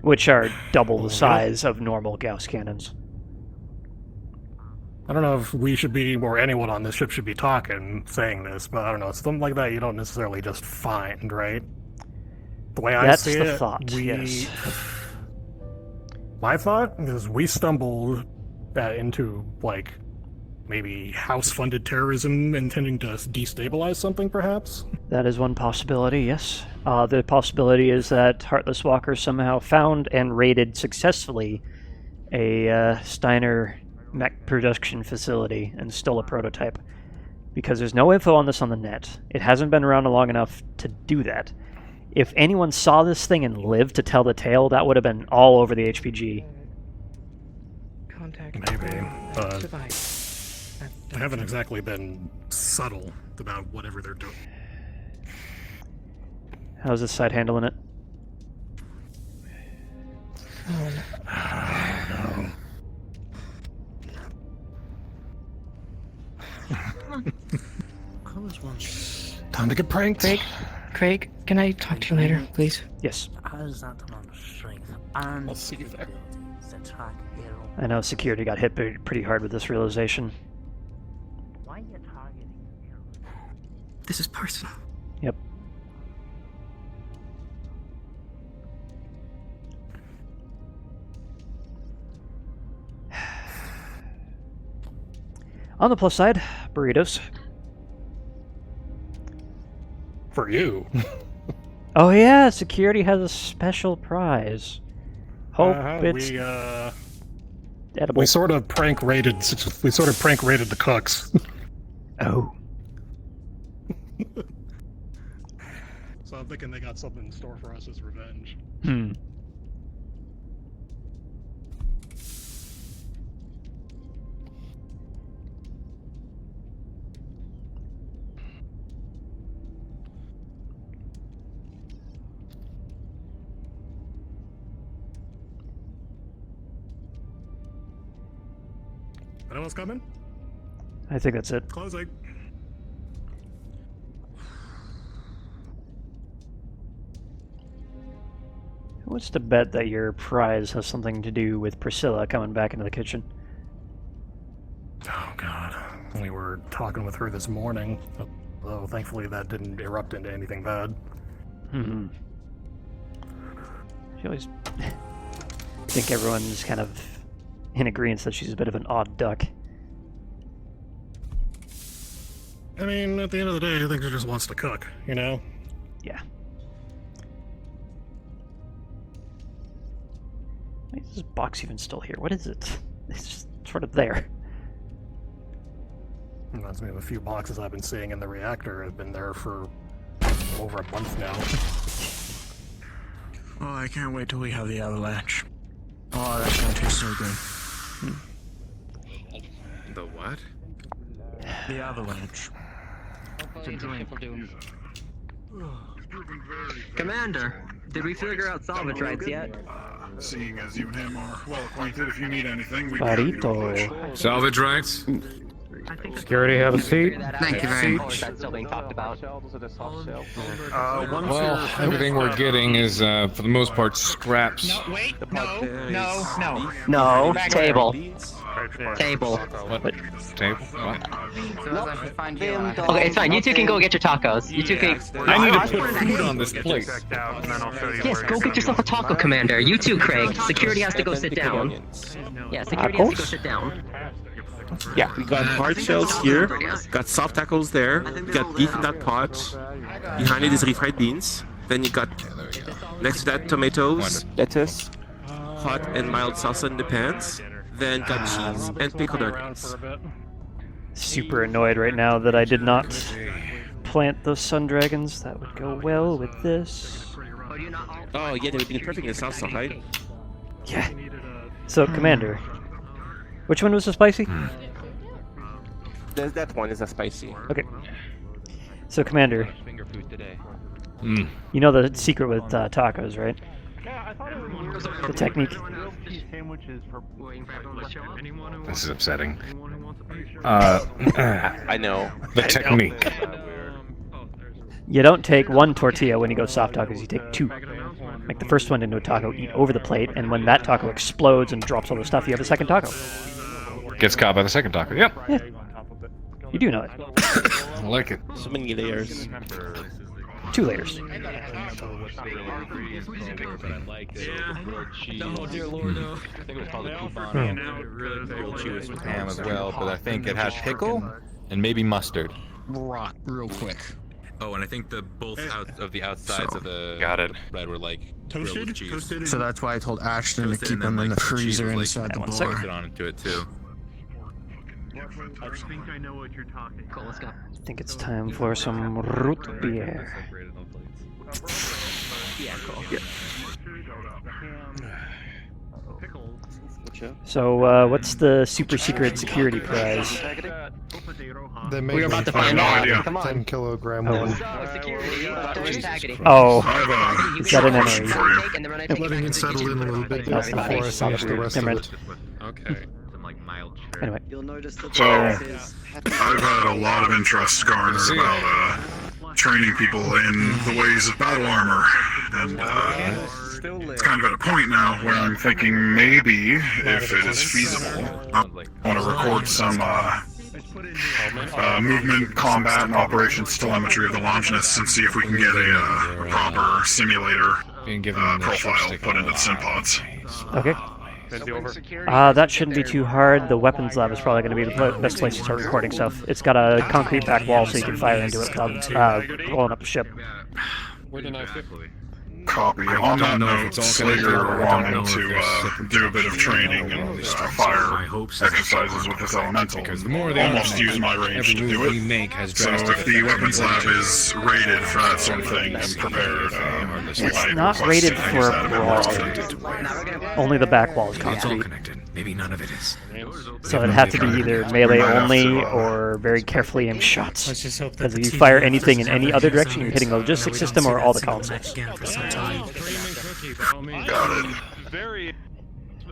Which are double the size of normal Gauss cannons. I don't know if we should be, or anyone on this ship should be saying this, but I don't know, something like that you don't necessarily just find, right? The way I see it, that's the thought, yes. My thought is we stumbled into, like, maybe house-funded terrorism intending to destabilize something, perhaps? That is one possibility, yes. The possibility is that Heartless Walker somehow found and raided successfully a Steiner mech production facility and stole a prototype. Because there's no info on this on the net. It hasn't been around long enough to do that. If anyone saw this thing and lived to tell the tale, that would have been all over the HPG. Maybe. They haven't exactly been subtle about whatever they're doing. How's this side handling it? Oh, no. Time to get pranked. Craig, can I talk to you later, please? Yes. How's that on strength? And I'll see you there. I know security got hit pretty hard with this realization. Why are you targeting hero? This is personal. Yep. On the plus side, burritos. For you. Oh yeah, security has a special prize. Hope it's edible. We sort of prank raided the cooks. Oh. So I'm thinking they got something in store for us as revenge. Anyone else coming? I think that's it. Closing. What's to bet that your prize has something to do with Priscilla coming back into the kitchen? Oh god. We were talking with her this morning, though thankfully that didn't erupt into anything bad. Hmm. She always think everyone's kind of in agreement that she's a bit of an odd duck. I mean, at the end of the day, I think she just wants to cook, you know? Yeah. Why is this box even still here? What is it? It's just sort of there. Reminds me of a few boxes I've been seeing in the reactor. Have been there for over a month now. Oh, I can't wait till we have the avalanche. Oh, that's gonna taste so good. The what? The avalanche. Commander, did we figure out salvage rights yet? Seeing as you and him are well acquainted, if you need anything, we Farito. Salvage rights? Security, have a seat. Thank you very much. That's still being talked about. Well, everything we're getting is, for the most part, scraps. No, wait, no. No, table. Table. What? Table? What? Okay, it's fine. You two can go get your tacos. You two can. I need to put food on this plate. Yes, go get yourself a taco, Commander. You too, Craig. Security has to go sit down. Yeah, security has to go sit down. Yeah, we got hard shells here, got soft tackles there, we got beef in that pot, behind it is refried beans, then you got next to that tomatoes, lettuce, hot and mild salsa in the pans, then got cheese and pickled onions. Super annoyed right now that I did not plant those sun dragons. That would go well with this. Oh yeah, they would be perfect in the salsa, right? Yeah. So, Commander, which one was the spicy? That one is a spicy. Okay. So, Commander, you know the secret with tacos, right? The technique. This is upsetting. I know. The technique. You don't take one tortilla when you go soft tacos, you take two. Make the first one into a taco, eat over the plate, and when that taco explodes and drops all the stuff, you have a second taco. Gets caught by the second taco, yep. Yeah. You do know it. I like it. So many layers. 2 layers. Oh dear lord, no. I think it was called a coupon. Grilled cheese with ham as well, but I think it had pickle and maybe mustard. Rock real quick. Oh, and I think the both out of the outsides of the bread were like grilled with cheese. Toasted. So that's why I told Ashton to keep them in the freezer inside the blower. Toasted onto it too. I think I know what you're talking. Cool, let's go. I think it's time for some root beer. Yeah, cool. So, what's the super secret security prize? They make We're about to find out. Come on. 10 kilogram one. Oh, is that an memory? I'm letting it settle in a little bit before I finish the rest of it. Okay. Anyway. So, I've had a lot of interest garnered about training people in the ways of battle armor, and it's kind of at a point now where I'm thinking maybe, if it is feasible, I want to record some movement, combat, and operations telemetry of the Longinus and see if we can get a proper simulator profile put into the SimPods. Okay. That shouldn't be too hard. The weapons lab is probably going to be the best place to start recording stuff. It's got a concrete back wall so you can fire into it without blowing up the ship. Copy. On that note, Slater wanted to do a bit of training and fire exercises with this elemental. Almost use my range to do it. So if the weapons lab is rated for that sort of thing and prepared, it's not rated for a brawl. Only the back wall is concrete. Maybe none of it is. So it'd have to be either melee only or very carefully aimed shots. Because if you fire anything in any other direction, you're hitting the logistics system or all the consoles. Got it.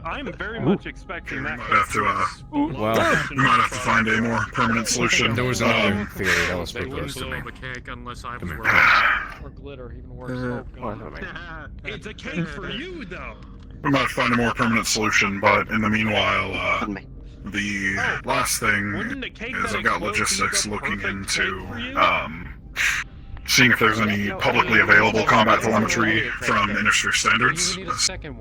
I'm very much expecting that. Might have to, Wow. we might have to find a more permanent solution. There was another theory that was They wouldn't proposed to blow me. up a cake unless I was Come working. Or glitter, even worse. It's a cake for you, though. We might find a more permanent solution, but in the meanwhile, the last thing is I've got logistics looking into seeing if there's any publicly available combat telemetry from industry standards.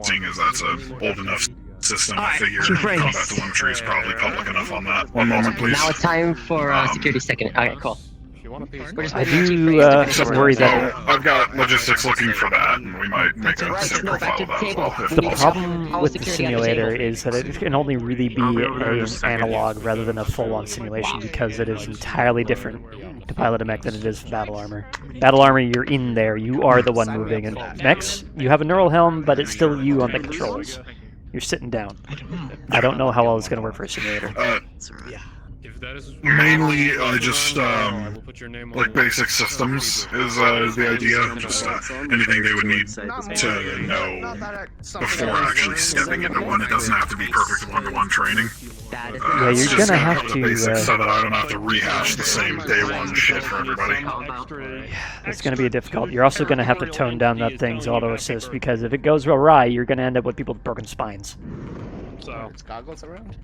Seeing as that's an old enough system, I figure combat telemetry is probably public enough on that. One moment, please. Now it's time for security second. Okay, cool. I do worry that I've got logistics looking for that, and we might make a sim profile of that as well. If the possible. problem with the simulator is that it can only really be an analog rather than a full-on simulation because it is entirely different to pilot a mech than it is for battle armor. Battle armor, you're in there, you are the one moving, and mechs, you have a neural helm, but it's still you on the controls. You're sitting down. I don't know how well it's going to work for a simulator. Mainly, I just, like basic systems is the idea. Just anything they would need to know before actually stepping into one. It doesn't have to be perfect one-to-one training. Yeah, you're gonna have to. Basics so that I don't have to rehash the same day one shit for everybody. It's gonna be difficult. You're also gonna have to tone down that thing's auto assist because if it goes awry, you're gonna end up with people with broken spines. So. It's goggles around?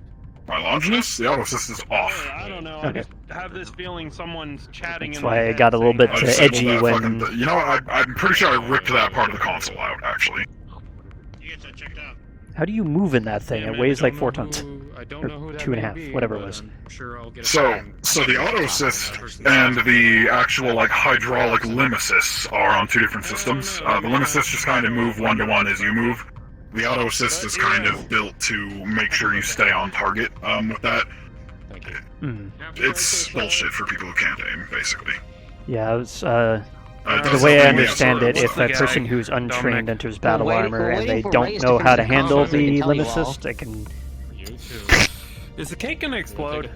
My Longinus? The auto assist is off. I don't know. I just have this feeling someone's chatting. That's why I got a little bit edgy when. You know what? I'm pretty sure I ripped that part of the console out, actually. How do you move in that thing? It weighs like 4 tons. Or 2.5, whatever it was. So the auto assist and the actual like hydraulic limb assists are on 2 different systems. The limb assists just kind of move one-to-one as you move. The auto assist is kind of built to make sure you stay on target with that. It's bullshit for people who can't aim, basically. Yeah, it's, the way I understand it, if a person who's untrained enters battle armor and they don't know how to handle the limb assist, they can... Is the cake gonna explode?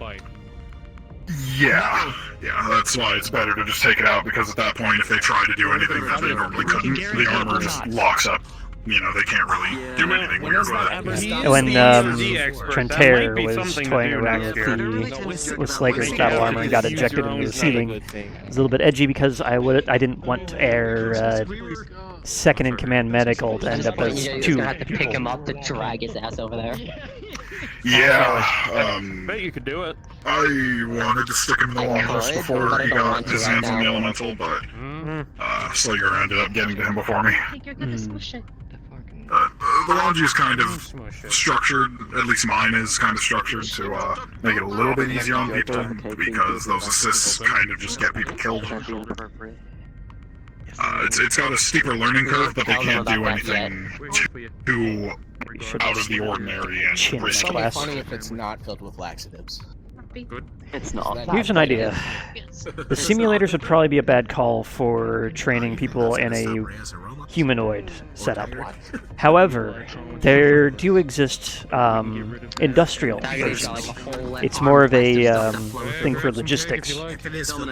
Yeah, that's why it's better to just take it out, because at that point, if they try to do anything that they normally couldn't, the armor just locks up. You know, they can't really do anything weird with it. When Trentair was toying around with Slager's battle armor and got ejected into the ceiling, it was a little bit edgy because I didn't want Air second in command medical to end up as 2 people. Have to pick him up to drag his ass over there. Yeah, bet you could do it. I wanted to stick him in the long horse before he got his hands on the elemental, but Slager ended up getting to him before me. The Longi is kind of structured, at least mine is kind of structured to make it a little bit easier on people, because those assists kind of just get people killed. It's got a steeper learning curve, but they can't do anything too out of the ordinary and risky. It's funny if it's not filled with laxatives. Good. It's not. Here's an idea. The simulators would probably be a bad call for training people in a humanoid setup. However, there do exist industrial versions. It's more of a thing for logistics,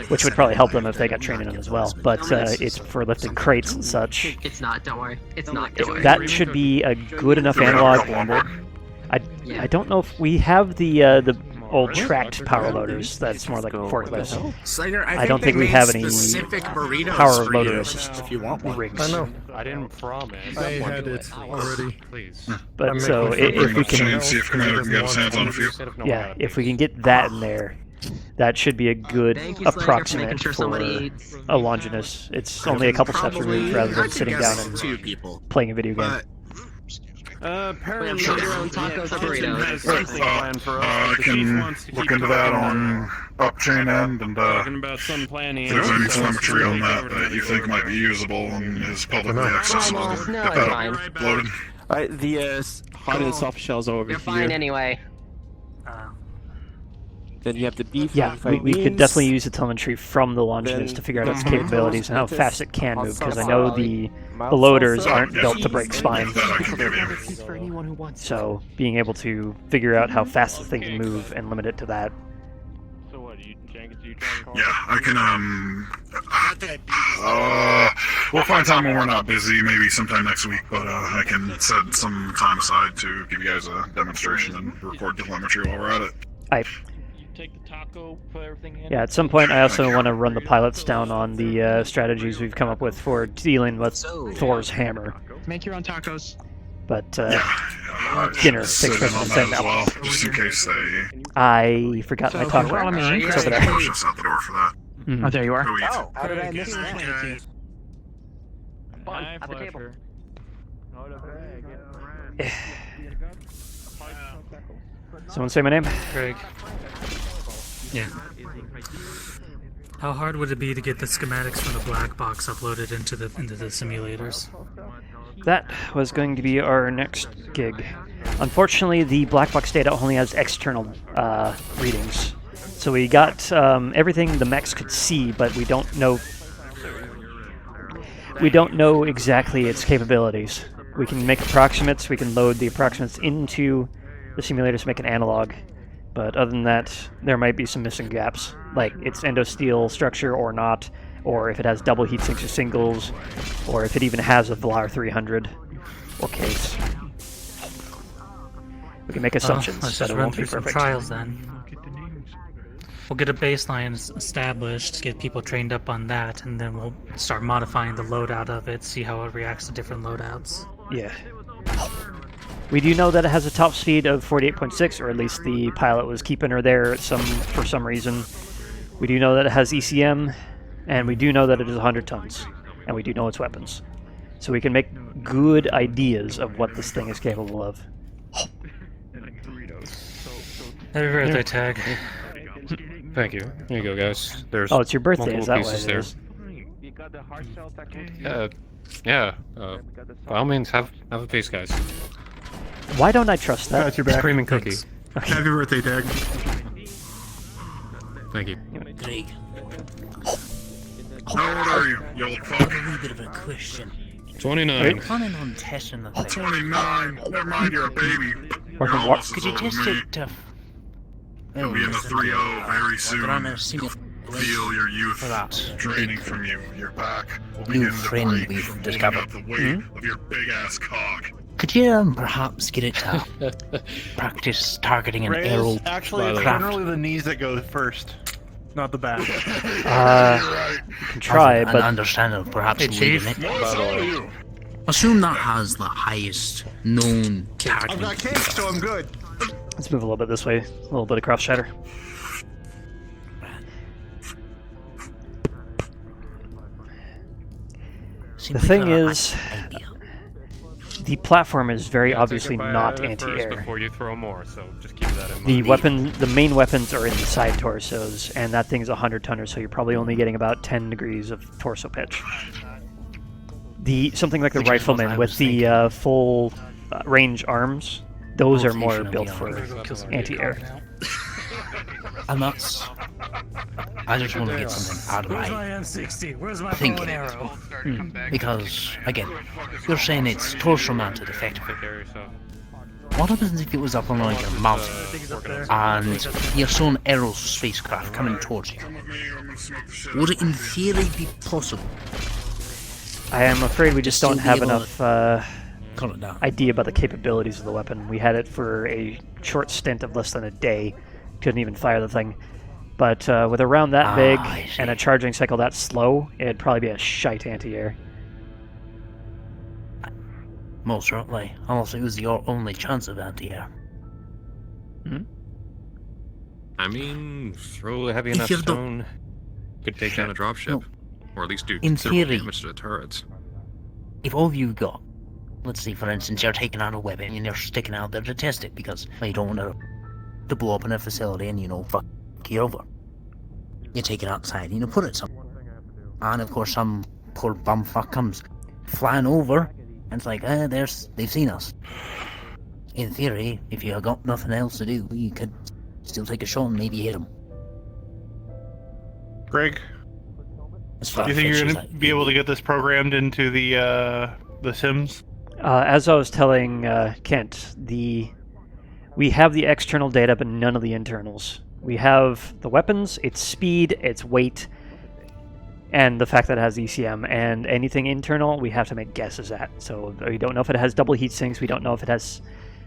which would probably help them if they got training in as well. But it's for lifting crates and such. It's not, don't worry. It's not, don't worry. That should be a good enough analog. I don't know if we have the old tracked power loaders. That's more like forklifts. I don't think we have any power loader assist if you want one. rigs. I know. I didn't promise. I had it already. Please. But so if we can, see if Commander can get his hands on a few. yeah, if we can get that in there, that should be a good approximate for a Longinus. It's only a couple steps removed rather than sitting down and playing a video game. Apparently, tacos or burritos. I can look into that on upchain end, and if there's any telemetry on that you think might be usable and is publicly accessible, get that uploaded. Alright, the hot and soft shells are over You're here. fine anyway. Then you have the beef. Yeah, we could definitely use the telemetry from the Longinus to figure out its capabilities and how fast it can move, because I know the loaders aren't built to break spines. So being able to figure out how fast the thing can move and limit it to that Yeah, I can, we'll find time when we're not busy, maybe sometime next week, but, I can set some time aside to give you guys a demonstration and record telemetry while we're at it. Yeah, at some point I also want to run the pilots down on the strategies we've come up with for dealing with Thor's hammer. Make your own tacos. But, dinner takes precedence now. Well, just in case they... I forgot my taco. It's over there. Just out the door for that. Oh, there you are. Oh, how did I miss that? At the table. Someone say my name? Greg. Yeah. How hard would it be to get the schematics from the black box uploaded into the simulators? That was going to be our next gig. Unfortunately, the black box data only has external readings. So we got everything the mechs could see, but we don't know exactly its capabilities. We can make approximates, we can load the approximates into the simulator to make an analog, but other than that, there might be some missing gaps, like its endosteel structure or not, or if it has double heat sinks or singles, or if it even has a Valar 300 or case. We can make assumptions Let's that just it run won't be through some perfect. trials then. We'll get a baseline established, get people trained up on that, and then we'll start modifying the loadout of it, see how it reacts to different loadouts. Yeah. We do know that it has a top speed of 48.6, or at least the pilot was keeping her there for some reason. We do know that it has ECM, and we do know that it is 100 tons, and we do know its weapons. So we can make good ideas of what this thing is capable of. Happy birthday, Tag. Thank you. Here you go, guys. There's Oh, it's your birthday, is that multiple why pieces it there. is? Yeah. By all means, have a piece, guys. Why don't I trust that? Got your back. Cream and cookie. Okay. Happy birthday, Tag. Thank you. Greg. How old are you, you old I fuck? have a wee bit of a question. 29. I'm planning on testing the thing. 29. Never mind, you're a baby. What? You're almost Could as you old as test me. it to... You'll be in the 3-0 very soon. Run a simulation Feel your youth for that draining from you. Your back will new begin to friend break, we've holding discovered. up the weight of your big-ass cock. Could you perhaps get it to practice targeting an arrow Actually, it's craft? generally the knees that go first, not the back. You can try, An but understanding of perhaps Hey, Chief. leading it. Assume that has the highest known targeting. I've got cake, so I'm good. let's move a little bit this way. A little bit of cross shatter. The thing is, the platform is very obviously not anti-air. Before you throw more, so just keep that in mind. The main weapons are in the side torsos, and that thing's a 100-tonner, so you're probably only getting about 10 degrees of torso pitch. Something like the rifleman with the full range arms, those are more built for anti-air. And that's... I just want to get something out of Where's my my M60? Where's my bow thinking. and arrow? Because, again, you're saying it's torso mounted effectively. What happens if it was up on like a mountain and you saw an aero spacecraft coming towards you? Would it in theory be possible? I am afraid we just Still don't be have able enough Cut it down. idea about the capabilities of the weapon. We had it for a short stint of less than a day. Couldn't even fire the thing. But with a round that big and a charging cycle that slow, it'd probably be a shite anti-air. Most certainly. Unless it was your only chance of anti-air. I mean, throw a heavy If enough you're the- stone, could take down a dropship, or at least do in considerable theory- damage to the turrets. If all you've got, let's say for instance you're taking out a weapon and you're sticking out there to test it because you don't want to blow up in a facility and fuck you over. You take it outside and you put it somewhere. And of course some poor bumfuck comes flying over and it's like, they've seen us. In theory, if you got nothing else to do, you could still take a shot and maybe hit him. Greg, As do far you think as you're it's going to like- be able to get this programmed into the Sims? As I was telling Kent, we have the external data, but none of the internals. We have the weapons, its speed, its weight, and the fact that it has ECM, and anything internal we have to make guesses at. So we don't know if it has double heat sinks, we don't know if it has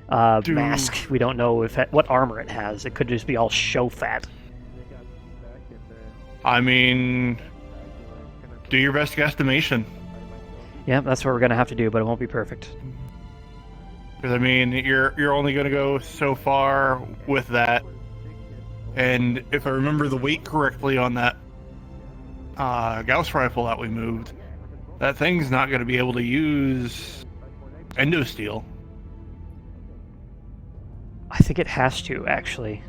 mask, we don't know what armor it has. It could just be all show fat. I mean, do your best guesstimation. Yeah, that's what we're going to have to do, but it won't be perfect. Because, I mean, you're only going to go so far with that. And if I remember the weight correctly on that Gauss rifle that we moved, that thing's not going to be able to use endosteel. I think it has to, actually.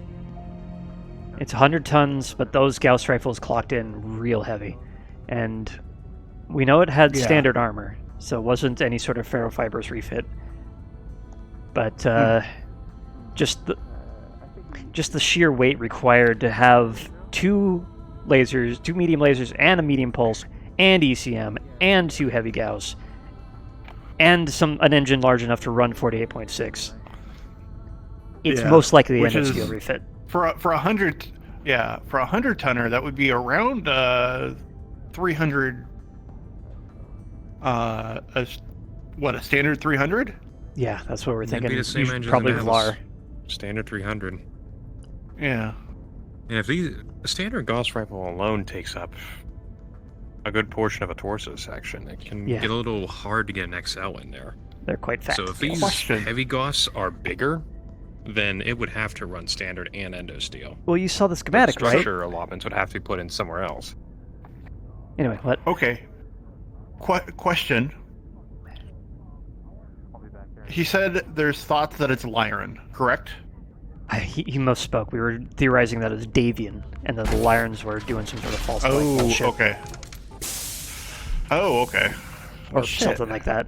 It's 100 tons, but those Gauss rifles clocked in real heavy. And we know it had standard armor, so it wasn't any sort of ferrofibers refit. But just the sheer weight required to have two medium lasers and a medium pulse, and ECM, and 2 heavy Gauss, and an engine large enough to run 48.6. It's most likely the endosteel refit. For a 100 tonner, that would be around 300. A standard 300? Yeah, that's what we're thinking. It'd be the same engine probably that Vlar. Standard 300. Yeah. Yeah, if a standard Gauss rifle alone takes up a good portion of a torso section, it can get a little hard to get an XL in there. They're quite fat. So if these heavy Gauss are bigger, then it would have to run standard and endosteel. Well, you saw the schematic, the structure allotments would have to be put in somewhere else. Anyway, what? Okay. Question. He said there's thoughts that it's Lyran, correct? He misspoke. We were theorizing that it's Davian, and that the Lyrans were doing some sort of false flag bullshit. Okay. Oh, okay. Or something like that.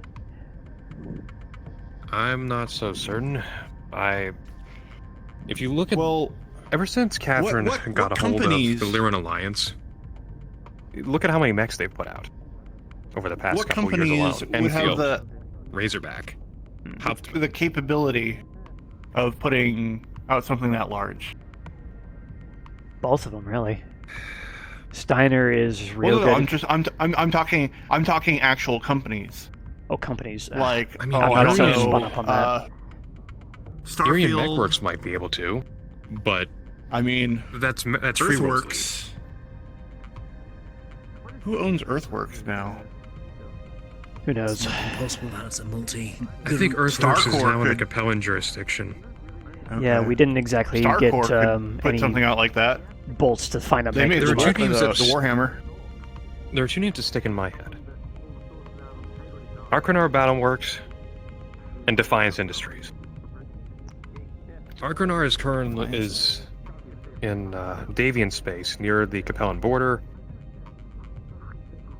I'm not so certain. If you look at... ever since Catherine got a hold of the Lyran Alliance, look at how many mechs they've put out over the past couple years alone. What companies would have the Razorback. The capability of putting out something that large? Both of them, really. Steiner is real good. I'm talking actual companies. Oh, companies. Like, I don't know. Spun up on that. Starfield Mechworks might be able to, but I mean, that's Earthworks. Who owns Earthworks now? Who knows? Possible that it's a multi. I think Earthworks is now in the Capellan jurisdiction. Okay. Yeah, we didn't exactly Starcore get could put any something out like that. Bolts to find a They made there are two names the Warhammer. There are two names to stick in my head: Arcanar Battleworks and Defiance Industries. Arcanar is in Davian space near the Capellan border.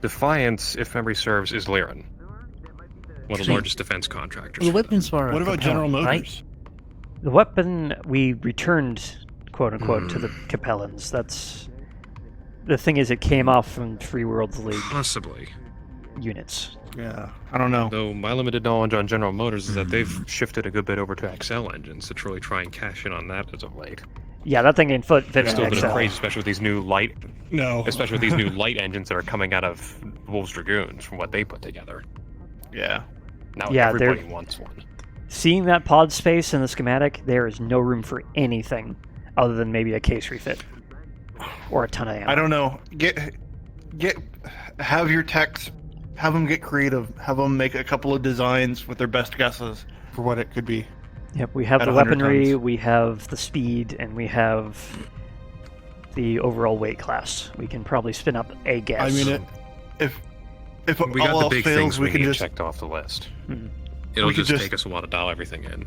Defiance, if memory serves, is Lyran, one of the largest defense contractors. The weapons were. What about General Motors? Right? The weapon we returned, quote unquote, to the Capellans. That's the thing. Is it came off from Free Worlds League Possibly units. Yeah, I don't know. Though my limited knowledge on General Motors is that they've shifted a good bit over to XL engines to truly try and cash in on that as of late. Yeah, that thing ain't fit It's still a bit XL. of crazy, especially with these new light. No. Especially with these new light engines that are coming out of Wolves Dragoons from what they put together. Yeah. Now Yeah, everybody wants one. Seeing that pod space in the schematic, there is no room for anything other than maybe a case refit or a ton of ammo. I don't know. Have your techs, have them get creative. Have them make a couple of designs with their best guesses for what it could be. Yep, we have At the 100 weaponry, tons. we have the speed, and we have the overall weight class. We can probably spin up a guess. I mean, if We all got the else big fails, things we we can need just checked off the list. Mhm. It'll We could just just- take us a while to dial everything in.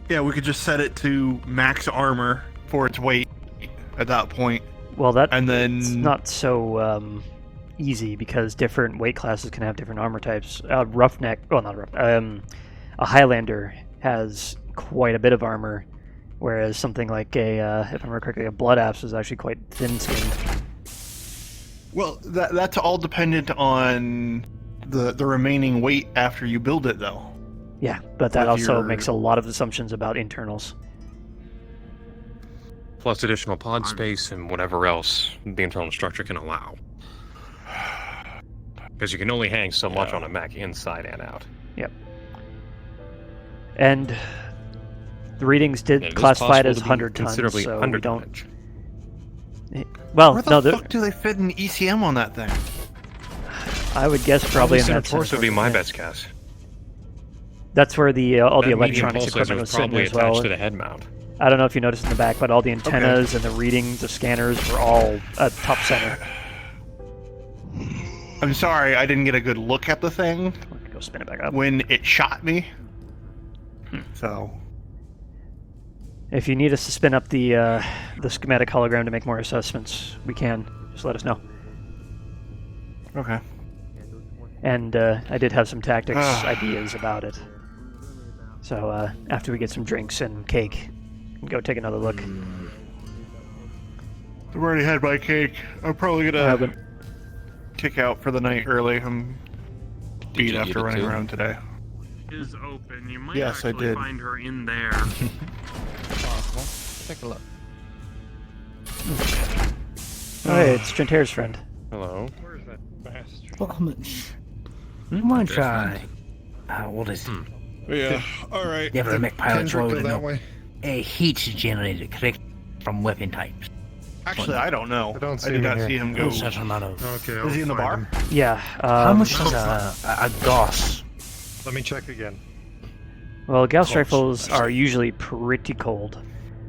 Yeah, we could just set it to max armor for its weight at that point. Well, that's and then not so easy because different weight classes can have different armor types. Roughneck, well, not rough. A Highlander has quite a bit of armor, whereas something like if I remember correctly, a Blood Apps is actually quite thin-skinned. Well, that's all dependent on the remaining weight after you build it, though. Yeah, but that With also your- makes a lot of assumptions about internals. plus additional pod space and whatever else the internal structure can allow. Because you can only hang so much on a mech inside and out. Yep. And the readings did classify it as 100 tons, so we don't... Well, Where the no, fuck do they fit an ECM on that thing? I would guess probably in that torso would be my best guess. That's where the all the That medium electronics pulse laser equipment was was sitting probably as well. attached to the head mount. I don't know if you noticed in the back, but all the antennas and the readings, the scanners were all at top center. I'm sorry, I didn't get a good look at the thing. Go spin it back up. When it shot me. So. If you need us to spin up the schematic hologram to make more assessments, we can. Just let us know. Okay. And I did have some tactics ideas about it. So after we get some drinks and cake, we can go take another look. I've already had my cake. I'm probably gonna kick out for the night early. I'm beat after running around today. Is open. You might Yes, I actually did. find her in there. Possible. Take a look. Oh, hey, it's Gentair's friend. Hello. Where's that bastard? How much what is it? Yeah, alright. You ever make pilots Kendrick, roll go that know? way. A heat is generated correct from weapon types. Actually, I don't know. I don't see did him not here. see him go. Certain amount of. Okay, Is he in the bar? Yeah. How much does a Gauss? Let me check again. Well, Gauss rifles are usually pretty cold.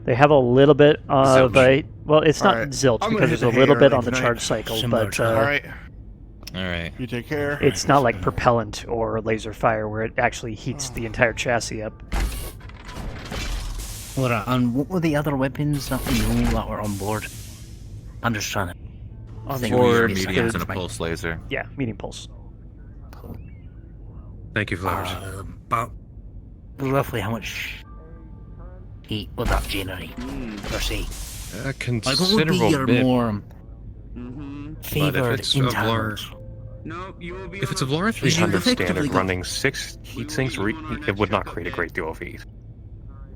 They have a little bit of a... Well, it's not zilch because there's a little bit on the charge cycle, but... Alright. Alright. You take care. It's not like propellant or laser fire where it actually heats the entire chassis up. And what were the other weapons that we know that were on board? I'm just trying to... Four mediums and a pulse laser. Yeah, medium pulse. Thank you, Flowers. About roughly how much heat would that generate per se? A Like, what would be considerable your bit. more But if favored it's of internals? If it's a Vlara 300 standard running 6 heat sinks, it would not create a great deal of heat.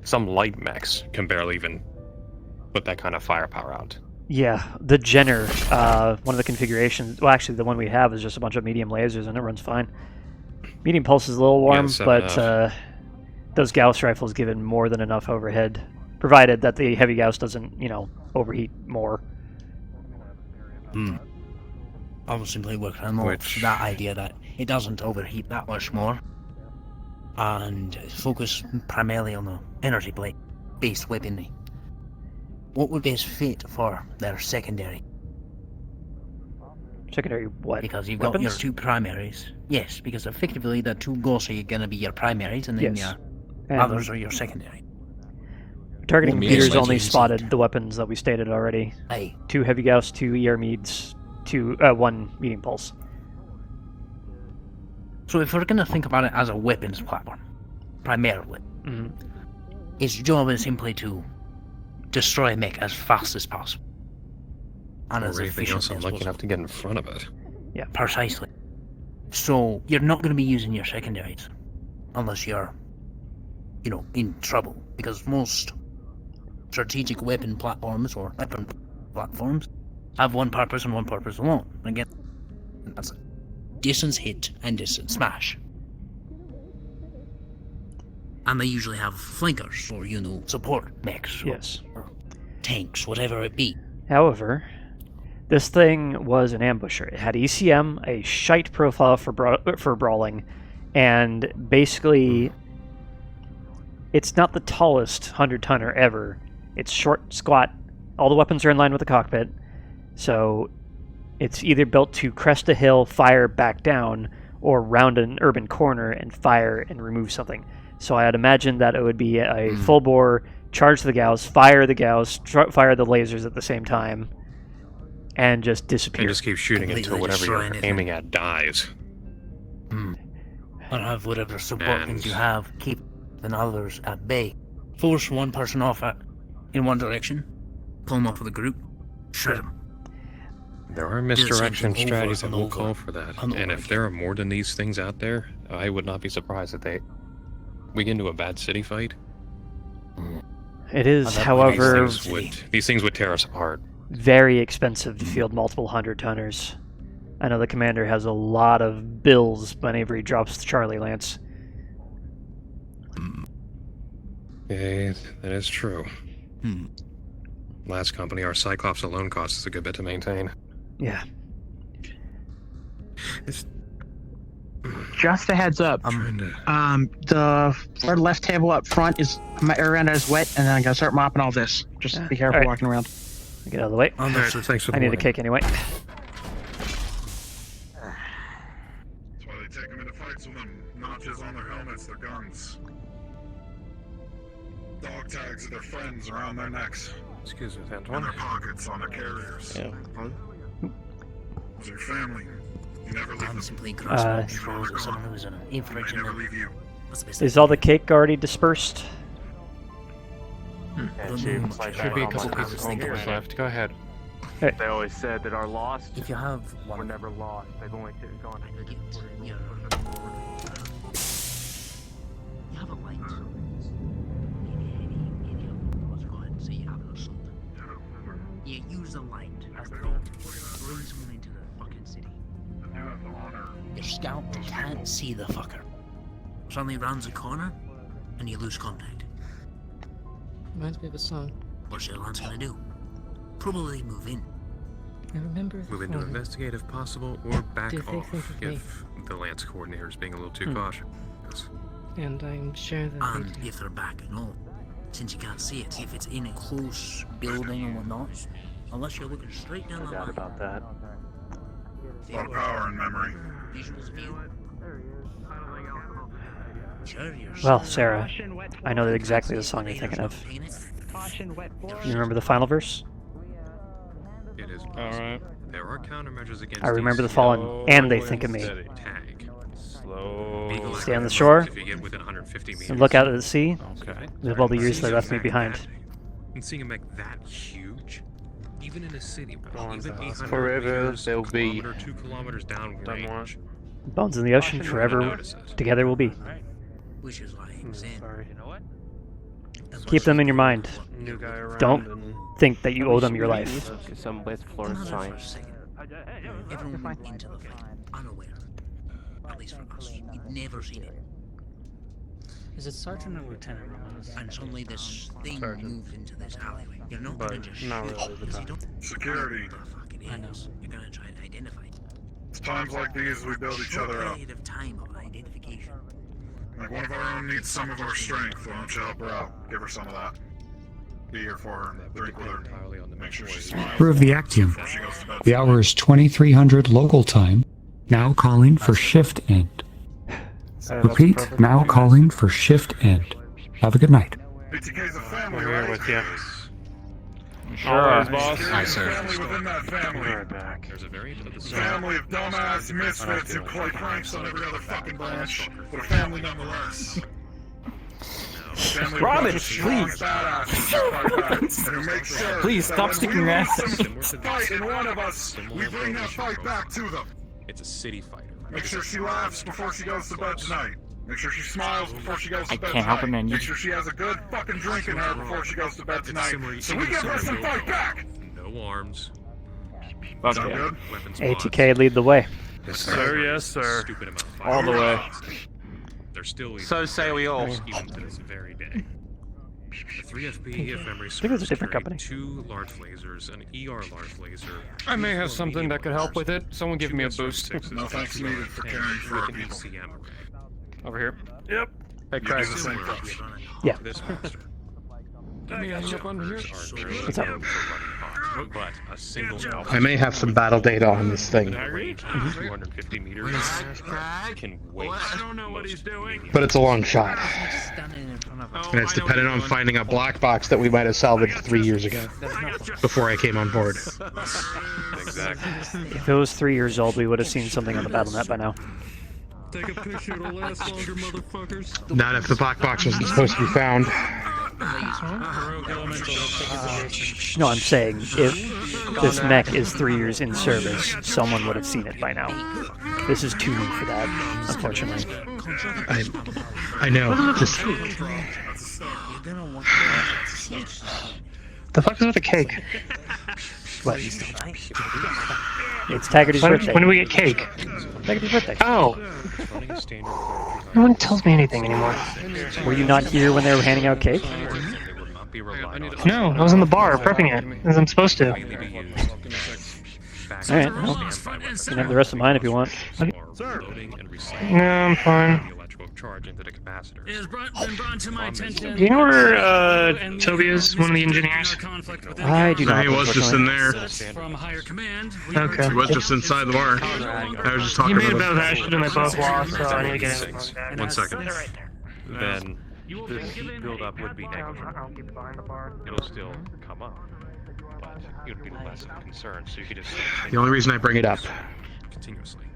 Some light mechs can barely even put that kind of firepower out. Yeah, the Jenner, one of the configurations... Well, actually, the one we have is just a bunch of medium lasers, and it runs fine. Medium pulse is a little warm, but those Gauss rifles give it more than enough overhead, provided that the heavy Gauss doesn't, overheat more. I was simply working on that idea that it doesn't overheat that much more, and focus primarily on the energy based weaponry. What would best fit for their secondary? Secondary what? Because you've got your two primaries. Yes, because effectively the two Gauss are going to be your primaries, and then your others are your secondary. Targeting computers only spotted the weapons that we stated already. Aye. 2 heavy Gauss, 2 ER Meads, 1 medium pulse. So if we're going to think about it as a weapons platform, primarily, its job is simply to destroy a mech as fast as possible. And as anything else I'm lucky enough to get in front of it. Yeah, precisely. So you're not going to be using your secondaries unless you're, in trouble. Because most strategic weapon platforms or weapon platforms have one purpose and one purpose alone. Again, that's distance hit and distance smash. And they usually have flankers or, support mechs. Yes. Or tanks, whatever it be. However, this thing was an ambusher. It had ECM, a shite profile for brawling, and basically, it's not the tallest 100-tonner ever. It's short, squat. All the weapons are in line with the cockpit, so it's either built to crest a hill, fire back down, or round an urban corner and fire and remove something. So I'd imagine that it would be a full bore, charge the Gauss, fire the lasers at the same time, and just disappear. And just keep shooting until whatever you're aiming at dies. And have whatever support things you have, keep the others at bay. Force one person off in one direction, pull them off with a group, shred them. There are misdirection strategies that will call for that. And if there are more than these things out there, I would not be surprised if we get into a bad city fight. It is, however, these things would tear us apart. very expensive to field multiple 100-tonners. I know the commander has a lot of bills whenever he drops the Charlie Lance. Okay, that is true. Last company, our Cyclops alone cost us a good bit to maintain. Yeah. Just a heads up. The far left table up front is my area is wet, and then I'm gonna start mopping all this. Just be careful walking around. Get out of the way. Thanks for the I need a warning. cake anyway. That's why they take them into fights with them. Notches on their helmets, their guns. Dog tags of their friends around their necks. Excuse me, In Antoine. their pockets, on their carriers. Yeah. It's your family. You never leave I'm them. simply grasping the shoulders of someone who's an infraction They never of... leave you. What's the best Is all the cake already dispersed? Should be a couple pieces of thinkers left. Go ahead. Hey. They always said that our lost If you have one... were never lost. They've only gone. You have a light. Yeah, use the light as the door. Bring someone into the fucking city. Your scout can't see the fucker. Suddenly rounds a corner, and you lose contact. Reminds me of a song. What's your lance gonna do? Probably move in. I remember the Move in to song. investigate if possible, or back Do they off think of me? if the Lance coordinator is being a little too cautious. And I'm sure that And they do. if they're back and all, since you can't see it, if it's in a close building and whatnot, unless you're looking straight down the line. About that. A lot of power in memory. Visuals of you. Sure, you're Well, Sarah, I know exactly the song you're thinking of. You remember the final verse? It is alright. There are countermeasures against I remember the these. fallen, and they think of me. Tag. Slow. Stay on the shore, If you get within 150 meters. and look out at the sea. Okay. With all the years they left me behind. And seeing a mech that huge, even in a city, even 800 Forever meters, they'll be 2 kilometers down range. Bones in the ocean forever. Together we'll be. Which is like Sorry. You know what? Keep them in your mind. New guy around. Don't think that you owe them your life. Some West Florida science. everyone into the fight, unaware. At least for us, we'd never seen it. Is it Sergeant or Lieutenant Romanos? And suddenly this thing moved into this alleyway. You're not But gonna just not shoot really it, the 'cause you time. don't Security. I know. You're gonna try to identify it. It's times like these we build each other up. Period of time of identification. Like one of our own needs some of our strength, why don't you help her out? Give her some of that. Be here for her, drink with her. Make sure she smiles. Crew of the Actium. before she goes to bed. The hour is 2300 local time. Now calling for shift end. Repeat, now calling for shift end. Have a good night. BTK's a family, We're here right? with you. Always, boss. Hi, sir. Family within that family. Right back. There's a variant of the Family of dumbass misfits who play pranks on every other fucking branch, but a family nonetheless. Family of Robin, bunch of strong please. badasses who fight back, and who make sure Please, that stop when sticking we your lose ass in some fight in one of us, we bring that fight back to them. It's a city fighter. Make sure she laughs before she goes to bed tonight. Make sure she smiles before she goes to I bed can't help tonight. it, man. You- Make sure she has a good fucking drink in her before she goes to bed tonight. So we give her some fight back. No arms. Sound good? Weapons ATK lead the way. Yes, sir. Yes, sir. Stupid amount of All the way. They're still So say we all. even to this very day. The 3FB, if memory I think it was a serves, different carry company. 2 large lasers, an ER large laser. I may have something that could help with it. Someone give me a boost. No thanks needed for caring for our people. ECM array. Over here. Yep. Hey, Craig, the same crush. Yeah. This monster. Let me hang up on here. What's up? But a single I may have some battle data on this thing, 250 meters can waste. I don't know what he's doing. but it's a long shot. Standing in front of us. And it's dependent on finding a black box that we might have salvaged 3 years ago, before I came on board. Exactly. If it was 3 years old, we would have seen something on the BattleNet by now. Take a picture, it'll last longer, motherfuckers. Not if the black box wasn't supposed to be found. No, I'm saying if this mech is 3 years in service, someone would have seen it by now. This is too new for that, unfortunately. I know. Just The fuck is with the cake? What? It's Taggarty's birthday. When do we get cake? Taggarty's birthday. Oh. No one tells me anything anymore. Were you not here when they were handing out cake? No, I was in the bar prepping it, as I'm supposed to. Alright, well, you can have the rest of mine if you want. No, I'm fine. Do you know where Toby is, one of the engineers? I do not. He was just in there. Okay. He was just inside the bar. I was just talking He made about a bit of action and I both lost, so I need to get it. 1 second. Then the heat buildup would be negative. It'll still come up, but it would be less of a concern. So you could just the only reason I bring it up. continuously.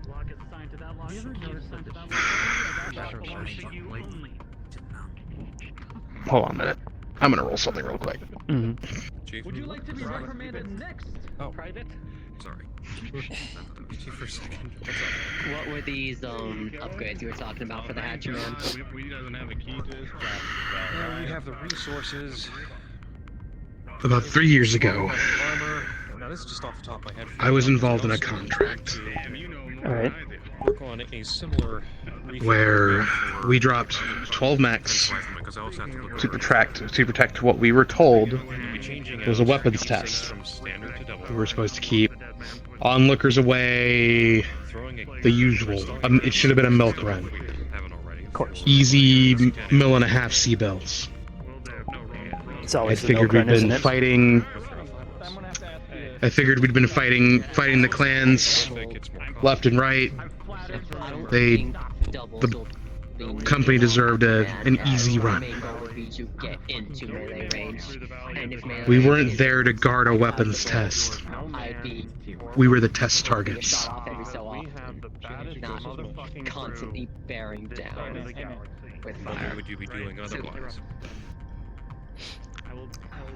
Hold on a minute. I'm gonna roll something real quick. Chief? Would you like to be reprimanded next, Private? Sorry. Chief for a second. What were these upgrades you were talking about for the Hatcherman? We doesn't have a key to this. Yeah, we have the resources. About 3 years ago, Now this is just off the top of my head. I was involved in a contract Alright. Work on a similar where we dropped 12 mechs to protect what we were told was a weapons test. We were supposed to keep onlookers away, the usual. It should have been a milk run. Of course. Easy mill and a half seabells. It's always I figured we'd been fighting. I figured we'd been fighting the clans left and right. The company deserved an easy run. We weren't there to guard a weapons test. We were the test targets. Constantly bearing down with fire. What would you be doing otherwise?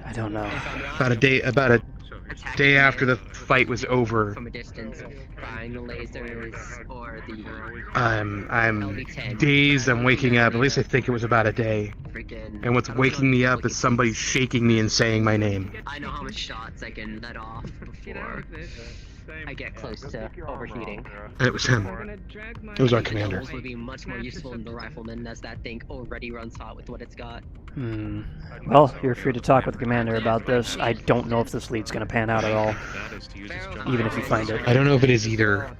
I don't know. About a day after the fight was over, From a distance, firing the lasers or the I'm dazed. I'm waking up. At least I think it was about a day. And what's waking me up is somebody shaking me and saying my name. I know how much shots I can let off before I get close to overheating. And it was him. It was our commander. Would be much more useful than the rifleman, as that thing already runs hot with what it's got. Well, you're free to talk with the commander about this. I don't know if this lead's going to pan out at all. Even if you find it. I don't know if it is either.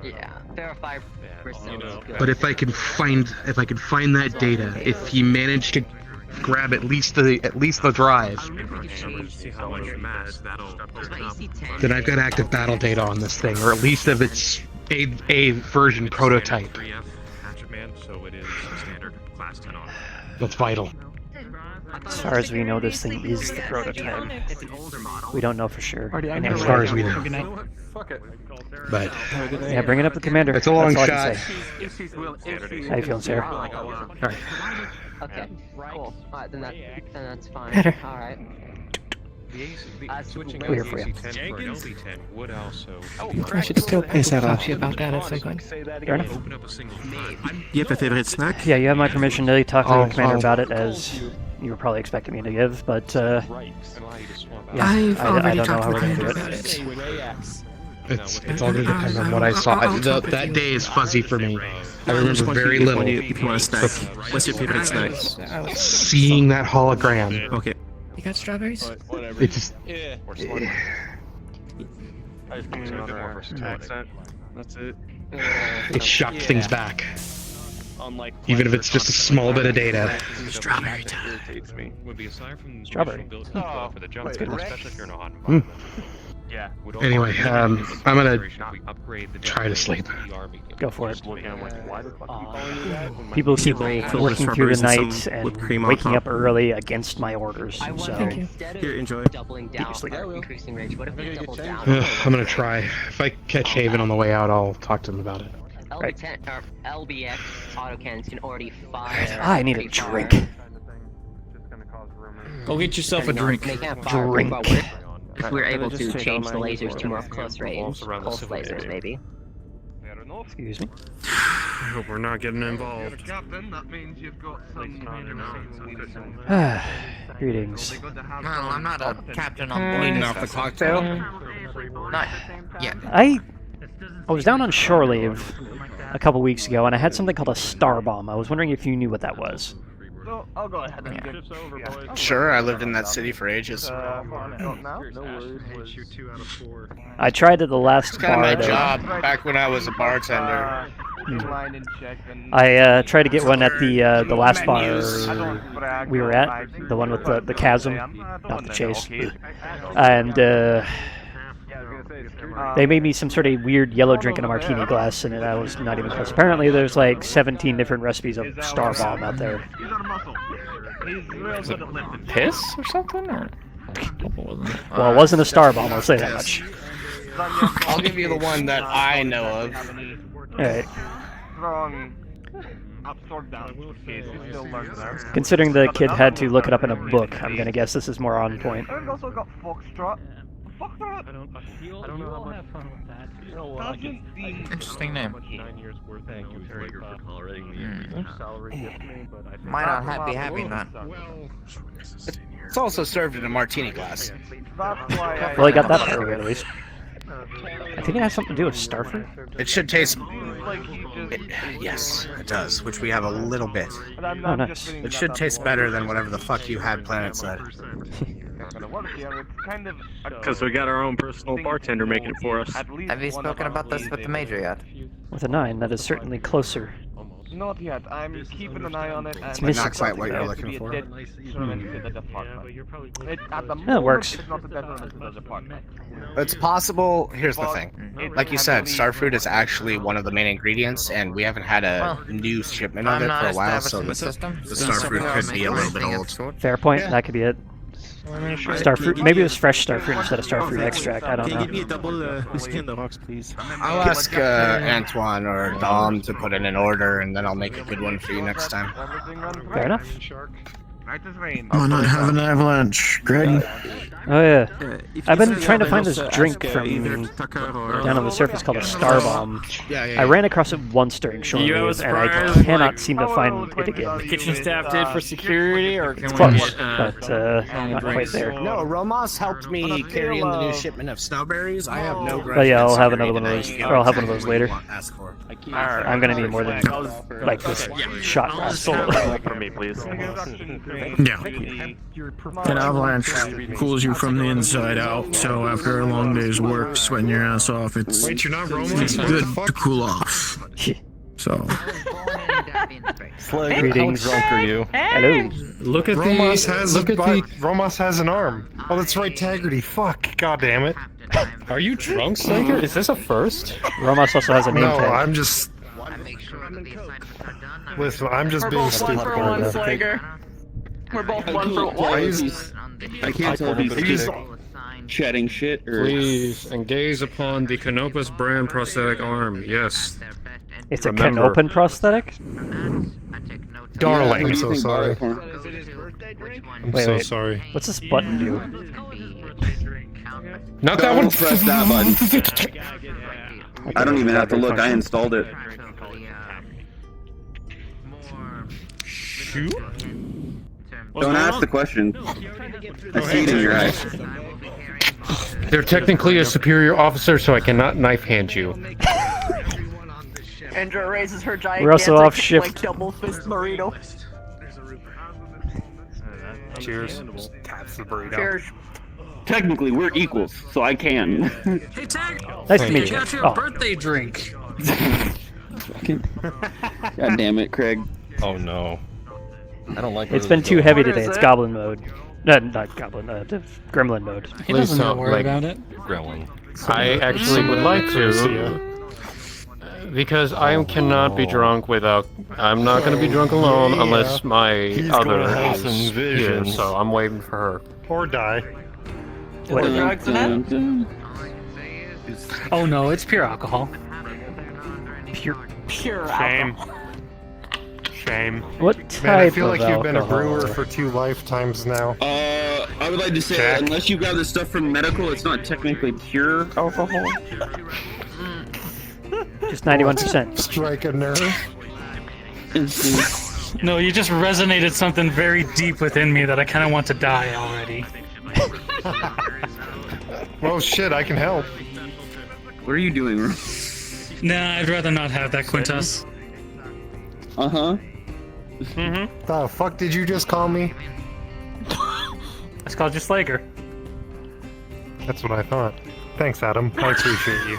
Yeah, verify results. But if I can find that data, if he managed to grab at least the drive, then I've got active battle data on this thing, or at least if it's a version prototype. That's vital. As far as we know, this thing is the prototype. We don't know for sure. As far as we know. But yeah, bring it up to the commander. It's a long That's shot. How you feeling, Sarah? Alright. Okay, cool. Alright, then that's fine. Better. Alright. Clear for you. I should still piss that off you about that at some point. Fair enough. You have a favorite snack? Yeah, you have my permission to talk to the commander about it, as you were probably expecting me to give, but yeah, I've I already don't know talked how to we're the going to do commander it. about it. It's all going to depend on what I saw. That day is fuzzy for me. I remember very little. If you want a snack, what's your favorite snack? Seeing that hologram. Okay. You got strawberries? It just. That's it. It shocked things back. Even if it's just a small bit of data. Strawberry time. Strawberry. For the jump, especially if you're in a hot environment. Yeah. Anyway, I'm gonna try to sleep. Go for it. People keep working through the night and waking up early against my orders, so Here, enjoy. Doubling down, increasing range. What if we double down? I'm gonna try. If I catch Haven on the way out, I'll talk to him about it. LB10 or LBX autocannons can already fire. I need a drink. Go get yourself a drink. They can't fire Drink. but if we're able to change the lasers to more close range, pulse lasers maybe. Excuse me. I hope we're not getting involved. Captain, that means you've got some. Greetings. Well, I'm not a captain on board. Cleaning off the cocktail. Not yet. I was down on shore leave a couple weeks ago, and I had something called a star bomb. I was wondering if you knew what that was. So I'll go ahead and get over, boys. Sure, I lived in that city for ages. I tried at the last It's kind of my bar. job back when I was a bartender. I tried to get one at the last bar we were at, the one with the chasm, not the chase, and they made me some sort of weird yellow drink in a martini glass, and I was not even close. Apparently, there's like 17 different recipes of Star Bomb out there. Was it piss or something? Or? Well, it wasn't a Star Bomb, I'll say that much. I'll give you the one that I know of. Alright. Consider Considering the kid had to look it up in a book, I'm gonna guess this is more on point. I've also got Foxtrot. I don't know how much fun with that. Interesting name. Thank you, Swigger, for tolerating the Might not be having that. It's also served in a martini glass. Well, I got that part right, at least. I think it has something to do with starfruit. It should taste... yes, it does, which we have a little bit. Oh, nice. It should taste better than whatever the fuck you had Planet said. Because we got our own personal bartender making it for us. Have you spoken about this with the Major yet? With a 9, that is certainly closer. Not yet. I'm keeping an eye on it. It's And missing not quite what you're it's looking for. to be a dead tournament to the department. At the Yeah, it moment, works. It's not a dead tournament to the department. It's possible. Here's the thing. Like you said, starfruit is actually one of the main ingredients, and we haven't had a new shipment of it for a while, so the starfruit could be a little bit old. Fair point, that could be it. Starfruit, maybe it was fresh starfruit instead of starfruit extract, I don't Can you give me know. a double whiskey in the rocks, please? I'll ask Antoine or Dom to put it in order, and then I'll make a good one for you next time. Fair enough. Why not have an avalanche, Greg? Oh yeah. I've been trying to find this drink from down on the surface called a Star Bomb. I ran across it once during shore leave, and I cannot seem to find it again. Kitchen staff did for security, or can It's we? close, but not quite there. No, Romas helped me carry in the new shipment of snowberries. I have no grudge. But yeah, I'll have another one of those, or I'll have one of those later. Ask for. I'm gonna need more than like this shot glass full. For me, please. Yeah. An avalanche cools you from the inside out, so after a long day's work, sweating your ass off, it's good to cool off. So. Greetings. How drunk are you? Hello. Look at Romas Romas has an arm. Oh, that's right, Taggarty. Fuck. God damn it. Are you drunk, Slager? Is this a first? Romas also has a name No, tag. I'm just. Listen, I'm just being stupid. Slager. We're both one for one. I can't tell if he's chatting shit or... Please engage upon the Canopus brand prosthetic arm. Yes. It's a Canopen prosthetic? Darling. I'm so sorry. I'm Wait, so wait. sorry. What's this button do? Not that one. Press that button. I don't even have to look. I installed it. Shoot. Don't ask the question. I see it in your eyes. They're technically a superior officer, so I cannot knife hand you. Andrea raises her We're also gigantic, off shift. like, double fist burrito. Cheers. Taps the burrito. Cheers. Technically, we're equals, so I can. Hey, Tag! Nice to meet I you. got you a Oh. birthday drink. God damn it, Craig. Oh no. I don't like It's been too heavy today. It's goblin mode. Not goblin, gremlin mode. He doesn't know worry about it. Gremlin. I actually would like to, because I cannot be drunk without. I'm not going to be drunk alone unless my other is here. So I'm waiting for her. Or die. What? Drugs in it? Oh no, it's pure alcohol. Pure Shame. alcohol. Shame. What Man, I type feel of like you've been a alcohol? brewer for 2 lifetimes now. I would like to say, Jack. unless you got this stuff from medical, it's not technically pure alcohol. Just 91%. Strike a nerve. No, you just resonated something very deep within me that I kind of want to die already. Well, shit, I can help. What are you doing, Ro? Nah, I'd rather not have that, Quintus. Uh-huh. The fuck did you just call me? It's called you Slager. That's what I thought. Thanks, Adam. I appreciate you.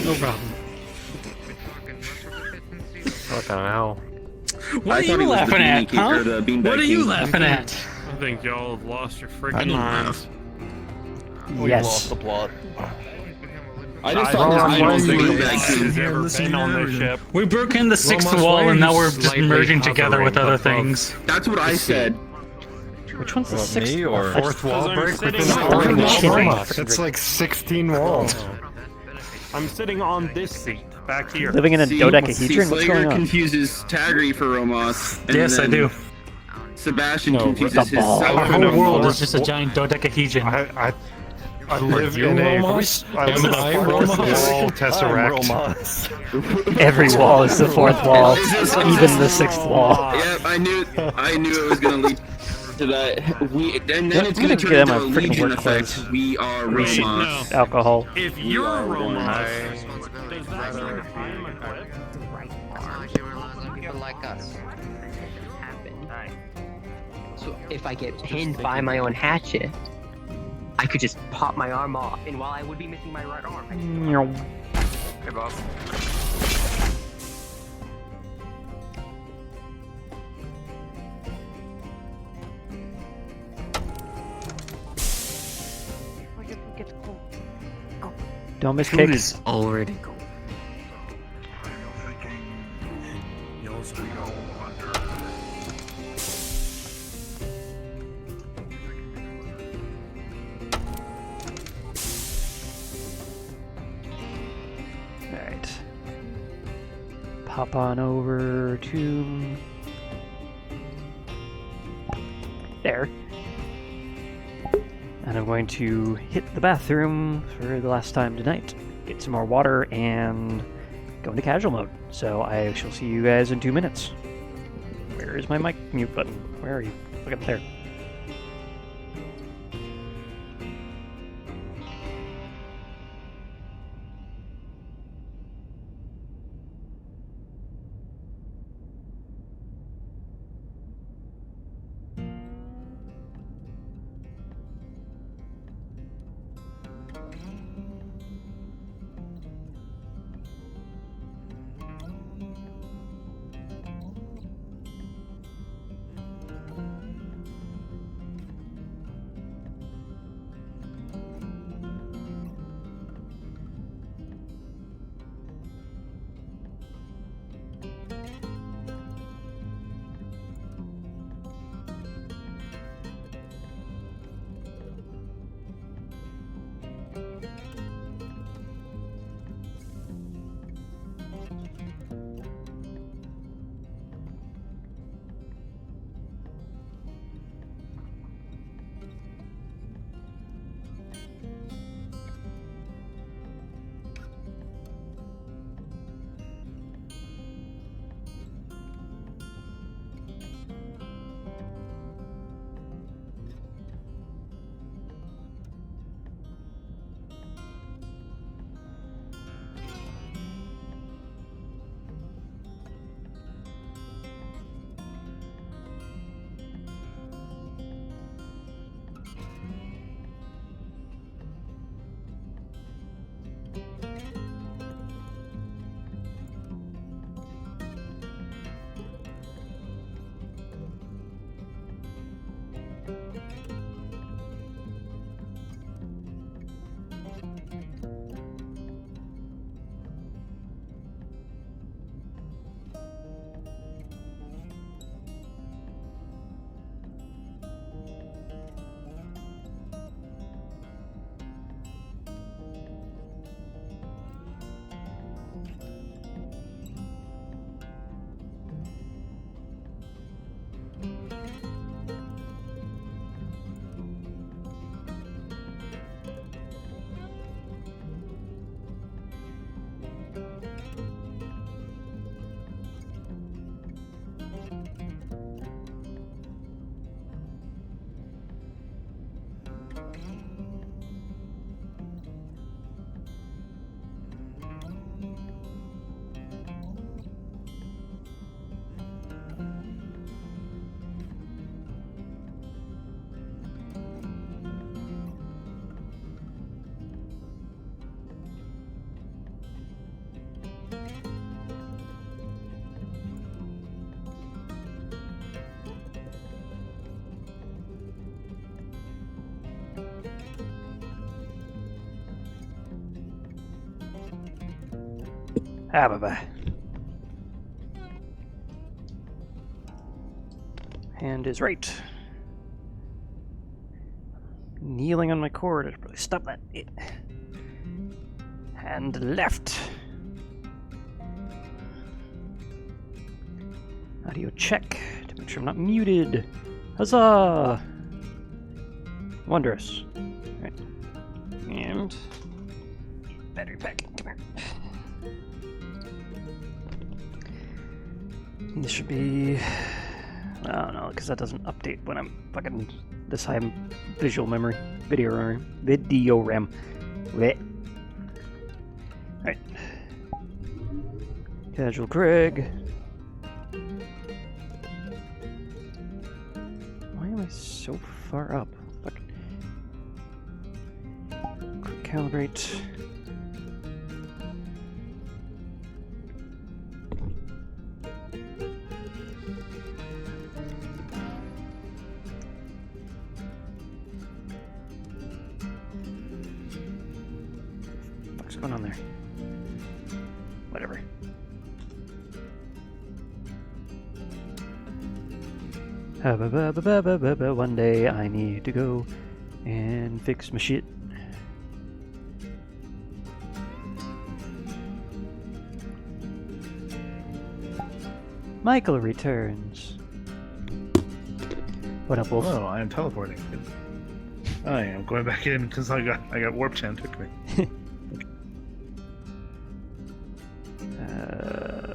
No problem. What the hell? What are you laughing at, huh? What are you laughing at? I think y'all have lost your I freaking don't minds. have. Yes. lost the plot. I just thought this Has ever been on this ship. We broke in the sixth wall and now we're just merging together with other things. That's what I said. Which one's the sixth? Me or Fourth wall break within Fucking the kidding. That's like 16 walls. I'm sitting on this seat back here. Living in a dodecahedron? What's Slager going on? confuses Tagri for Romos. And Yes, I then do. Sebastian confuses the his ball. self Our for whole world World is is just a giant dodecahedron. I live you in a Romos? I live in a fourth wall tesseract. Every wall is the fourth wall, even the sixth wall. Yep, I knew it was gonna lead to that. And then it's I'm gonna gonna turn get into my a freaking legion work effect. clothes. We are Romos. Alcohol. If you're Romos, People like us. So if I get pinned by my own hatchet, I could just pop my arm off, and while I would be missing my right arm, Hey, boss. Don't miss cakes. Already go. Alright. Pop on over to... there. And I'm going to hit the bathroom for the last time tonight. Get some more water and go into casual mode. So I shall see you guys in 2 minutes. Where is my mic mute button? Where are you? Look up there. Ah, bye-bye. Hand is right. Kneeling on my cord. I should probably stop that. Hand left. Audio check to make sure I'm not muted. Huzzah! Wondrous. Right. And battery pack. Come here. This should be. I don't know, because that doesn't update when I'm fucking this high visual memory. Video RAM. Blech. Right. Casual Craig. Why am I so far up? Fuck. Quick calibrate. What's going on there? Whatever. One day I need to go and fix my shit. Michael returns. What up, Wolf? Oh, I am teleporting. I am going back in because I got warp chant took me.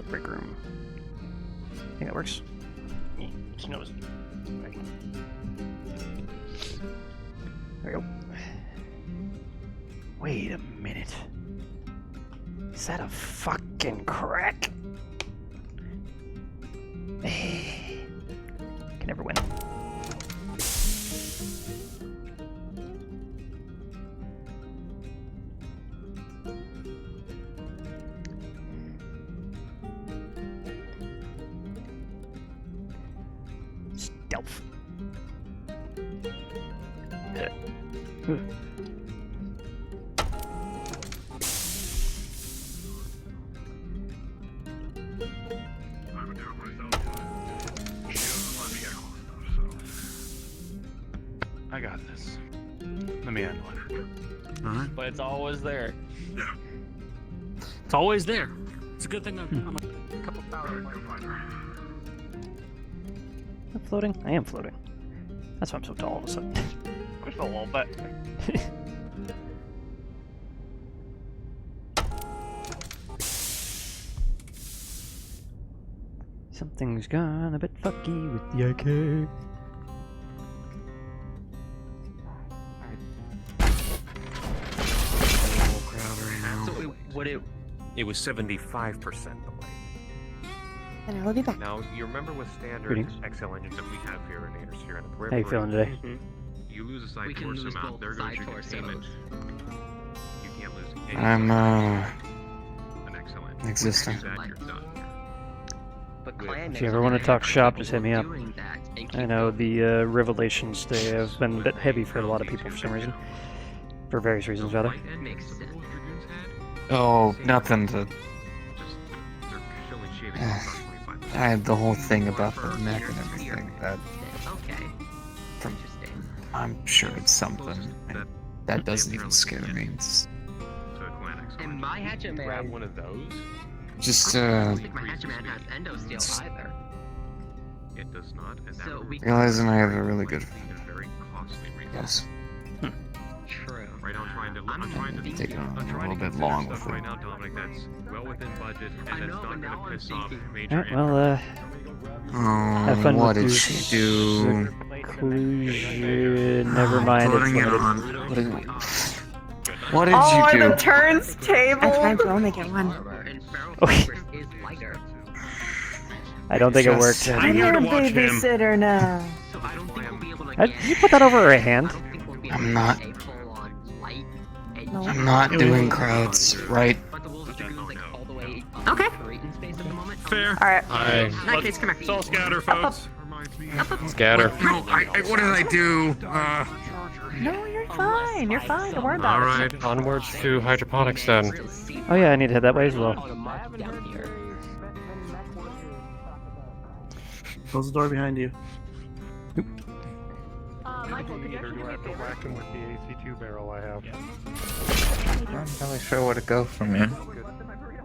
Break room. I think that works. He knows. Right. There we go. Wait a minute. Is that a fucking crack? Can never win. Stealth. I got this. Let me handle it. Alright. But it's always there. Yeah. It's always there. It's a good thing I'm a couple power. I'm floating? I am floating. That's why I'm so tall all of a sudden. Just a little bit. Something's gone a bit fucky with the AK. It was 75% the weight. And I will be back. Now, you remember with standard Greetings. XL engines that we have here in the here in the How periphery? you feeling today? You lose a side torso mount, there goes your containment. You can't lose any I'm an XL engine. existing. Once you do that, you're done. If you ever want to talk shop, just hit me up. I know the revelations, they have been a bit heavy for a lot of people for some reason. For various reasons, rather. Oh, nothing to. I had the whole thing about the neck and everything. That. I'm sure it's something. That doesn't even scare me. It's And my hatchet man. Grab one of those. just I don't think my hatchet man has endo steel either. It does not, and that So we realizing I have a really good. very costly reason. Yes. True. Right now, I'm trying to Taking I'm a trying little to bit consider long stuff with right it. now, Dominic. That's well within budget, and that's not going to piss off major. Alright, well, have Oh, fun what with did your she do? seclusion. Never mind, Putting it's it limited. on. What did Oh, you are do? the turns table? I tried to only get one. Okay. Is lighter. I don't think it worked. I'm your babysitter now. So I don't think we'll be able to Did you put that over her hand? I'm not. a full-on light. I'm not doing crowds right. But the Wolves Dragoon's like all the way Okay. in space at the moment. Fair. Alright. Alright. Case, come here. Let's all scatter, folks. Scatter. No, what did I do? No, you're fine. You're fine. Don't worry about All it. right, onwards to hydroponics then. Oh yeah, I need to head that way as well. Close the door behind you. Michael, could you actually have to whack him with the AC2 barrel I have? I'm not really sure where to go from here.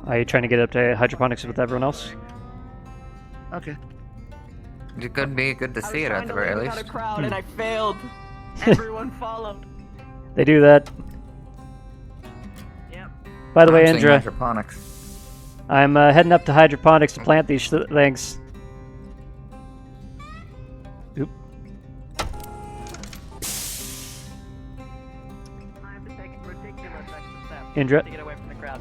Are you trying to get up to hydroponics with everyone else? Okay. It could be good to see it at the very least. A crowd and I failed. Everyone followed. They do that. Yep. By the way, I'm seeing Indra, hydroponics. I'm heading up to hydroponics to plant these things. Oop. Indra, To get away from the crowd.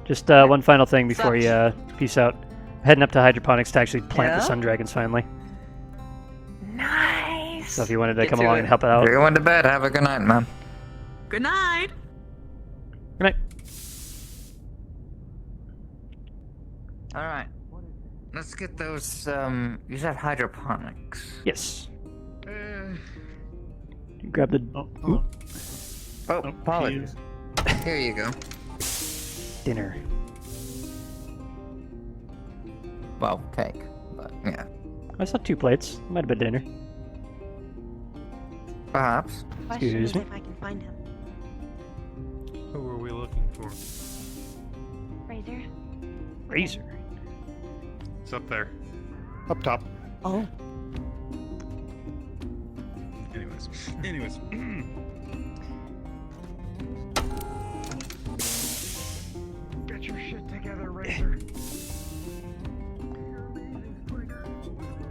just one final thing before you peace out. Heading up to hydroponics to actually plant the Yeah? sun dragons finally. Nice. So if you wanted to Get come to along it. and help out. You're going to bed. Have a good night, man. Good night. Good night. All right. Let's get those. You said hydroponics. Yes. You grab the Oh, apologies. Here you go. dinner. Well, cake, but yeah. I saw 2 plates. Might have been dinner. Perhaps. Excuse me. If I can find him. Who are we looking for? Razor. Razor. It's up there. Up top. Oh. Anyways. Get your shit together, Razor.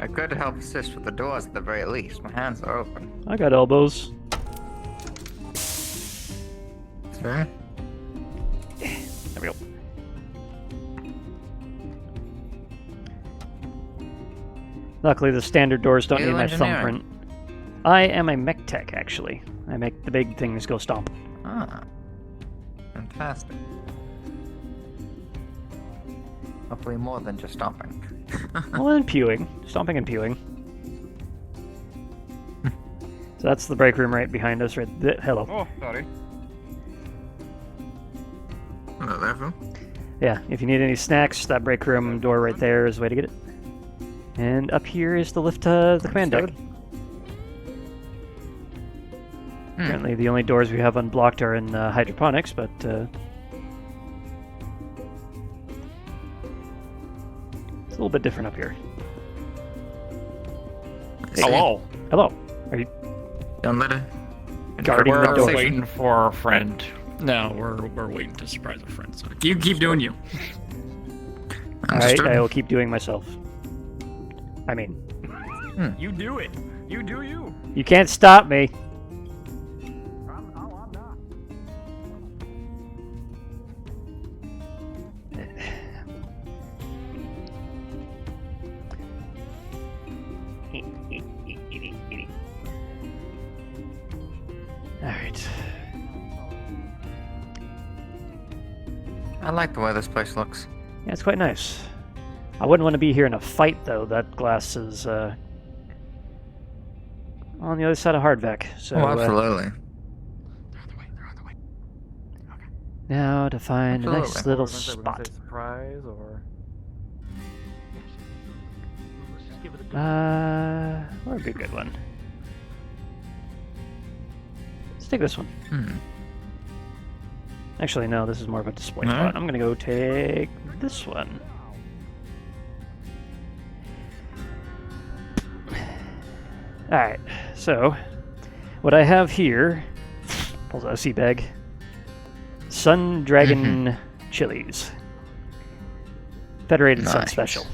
I could help assist with the doors at the very least. My hands are open. I got elbows. Sure. There we go. Luckily, the standard doors don't You need my engineering? thumbprint. I am a mech tech, actually. I make the big things go stomp. Ah. Fantastic. Hopefully more than just stomping. Well, and pewing. Stomping and pewing. So that's the break room right behind us. Right. Hello. Oh, sorry. Hello there, Phil. Yeah, if you need any snacks, that break room door right there is the way to get it. And up here is the lift to the command deck. Apparently the only doors we have unblocked are in hydroponics, but it's a little bit different up here. Hello. Hello. Are you Don't let it. guarding the We're door? waiting for our friend. No, we're waiting to surprise our friend. So you keep doing you. Alright, I will keep doing myself. I mean, You do it. You do you. you can't stop me. Alright. I like the way this place looks. Yeah, it's quite nice. I wouldn't want to be here in a fight, though. That glass is on the other side of Hardvac. So, Oh, absolutely. now to find a nice Absolutely. little Was I gonna spot. say surprise or? What would be a good one? Let's take this one. Actually, no, this is more of a display No? spot. I'm gonna go take this one. Alright, so what I have here, pulls out a sea bag. Sun Dragon Chilies. Federated Sun Nice. Special.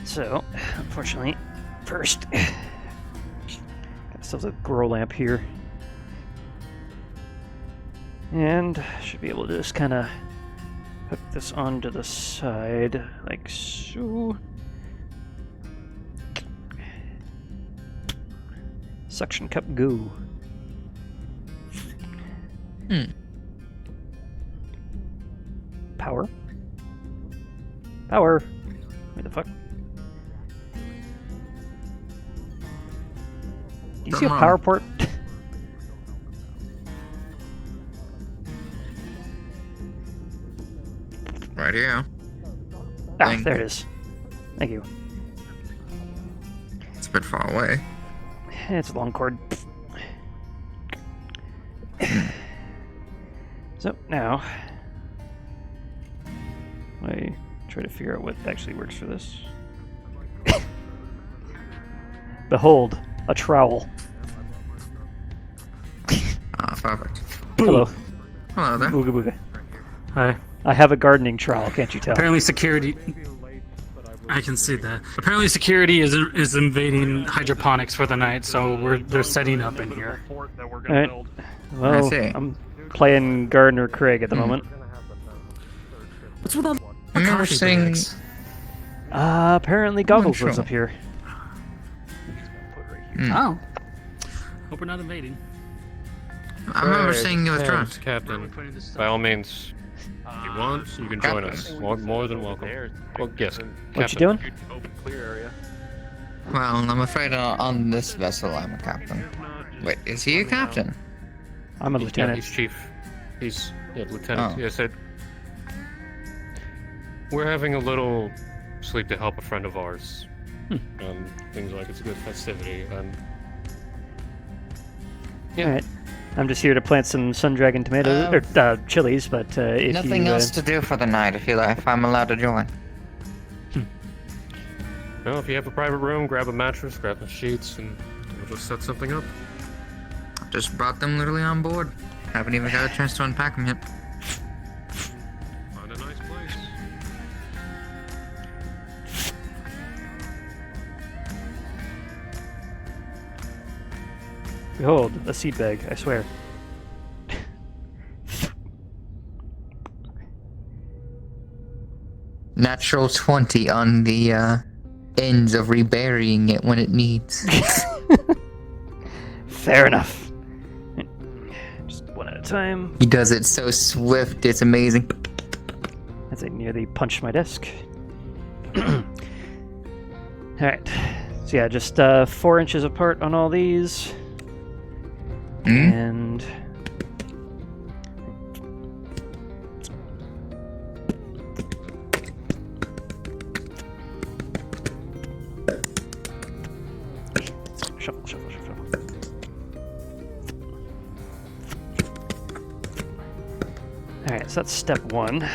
So, unfortunately, first, got ourselves a grow lamp here. And should be able to just kind of hook this onto the side, like so. Suction cup go. Power. Power. What the fuck? Do you see a power port? Right here. Ah, there it is. Thank you. It's a bit far away. It's a long cord. So now, I try to figure out what actually works for this. Behold, a trowel. Ah, perfect. Hello. Hello there. Booga booga. Hi. I have a gardening trowel, can't you tell? Apparently security... I can see that. Apparently security is invading hydroponics for the night, so they're setting up in here. Alright. Well, I'm playing Gardener Craig at the moment. What's with all the coffee bags? Apparently Goggles lives up here. Oh. Hope we're not invading. I remember seeing you with drunk. Captain, by all means, if you want, you can join us. More than welcome. Well, yes. What you doing? Well, I'm afraid on this vessel I'm a captain. Wait, is he a captain? I'm a Yeah, lieutenant. he's chief. He's lieutenant. Oh. Yes, we're having a little sleep to help a friend of ours. Things like it's a good festivity and. Yeah. Alright. I'm just here to plant some sun dragon tomatoes or chilies, but if Nothing you, else to do for the night if I'm allowed to join. Well, if you have a private room, grab a mattress, grab some sheets, and we'll just set something up. Just brought them literally on board. Haven't even got a chance to unpack them yet. Find a nice place. Behold, a seed bag, I swear. Natural 20 on the ends of reburying it when it needs. Fair enough. Just one at a time. He does it so swift, it's amazing. As I nearly punched my desk. Alright. So yeah, just 4 inches apart on all these. And shuffle. Alright, so that's step 1.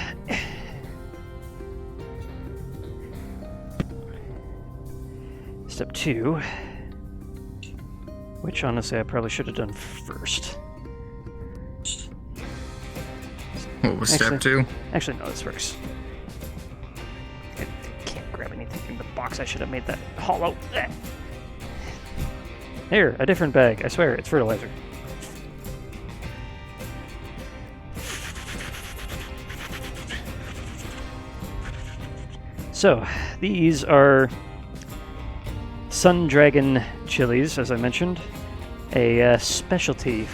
Step 2. Which, honestly, I probably should have done first. What was step 2? Actually, no, this works. I can't grab anything in the box. I should have made that hollow. Here, a different bag. I swear, it's fertilizer. So, these are Sun Dragon chilies, as I mentioned, a specialty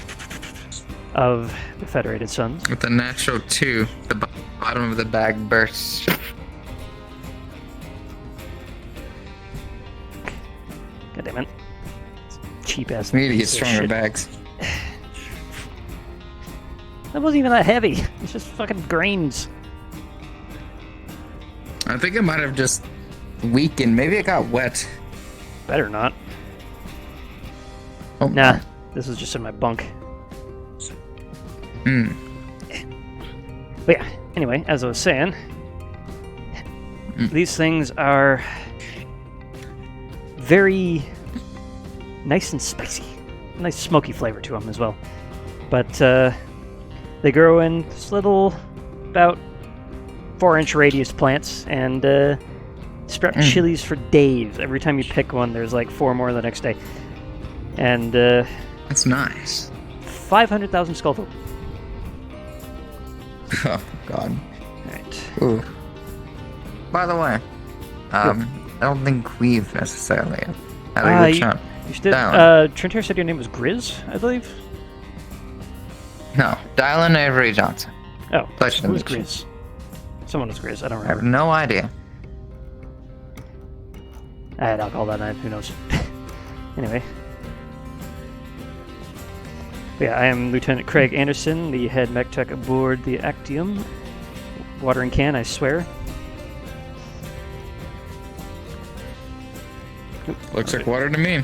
of the Federated Suns. With the natural 2, the bottom of the bag bursts. God damn it. Cheap ass. We need to get piece of stronger shit. bags. That wasn't even that heavy. It's just fucking grains. I think it might have just weakened. Maybe it got wet. Better not. Oh. Nah, this is just in my bunk. But yeah, anyway, as I was saying, these things are very nice and spicy. Nice smoky flavor to them as well. But they grow in this little, about 4-inch radius plants, and sprout chilies for days. Every time you pick one, there's like 4 more the next day. And that's nice. 500,000 Scoville. Oh God. Right. Ooh. By the way, I don't think we've necessarily had a good shot. You did. Trentair said your name was Grizz, I believe. No, Dylan Avery Johnson. Oh, Pleasure to who's meet you. Grizz? Someone was Grizz. I don't I have remember. no idea. I'll call that name. Who knows? Anyway. Yeah, I am Lieutenant Craig Anderson, the head mech tech aboard the Actium. Watering can, I swear. Looks like water to me.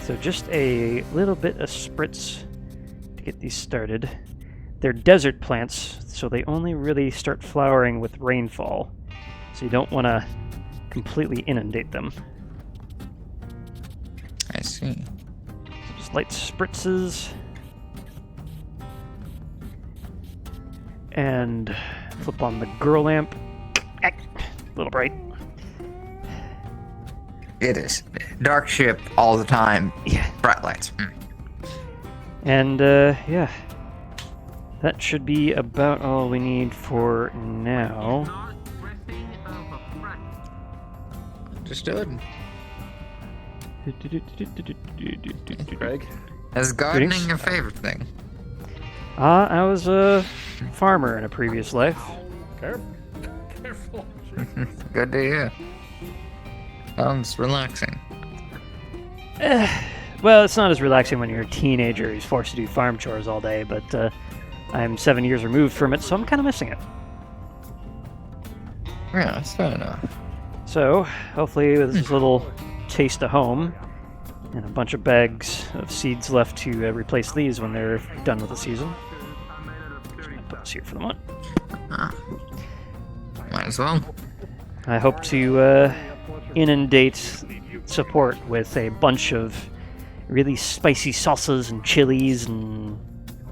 So just a little bit of spritz to get these started. They're desert plants, so they only really start flowering with rainfall. So you don't want to completely inundate them. I see. So just light spritzes. And flip on the girl lamp. A little bright. It is. Dark ship all the time. Yeah. Bright lights. And, yeah. That should be about all we need for now. Understood. Craig? Is gardening your favorite thing? I was a farmer in a previous life. Careful. Good to hear. Sounds relaxing. Well, it's not as relaxing when you're a teenager who's forced to do farm chores all day, but I'm 7 years removed from it, so I'm kind of missing it. Yeah, that's fair enough. So, hopefully with this little taste of home, and a bunch of bags of seeds left to replace these when they're done with the season. Just gonna put this here for the month. Might as well. I hope to inundate support with a bunch of really spicy salsas and chilies and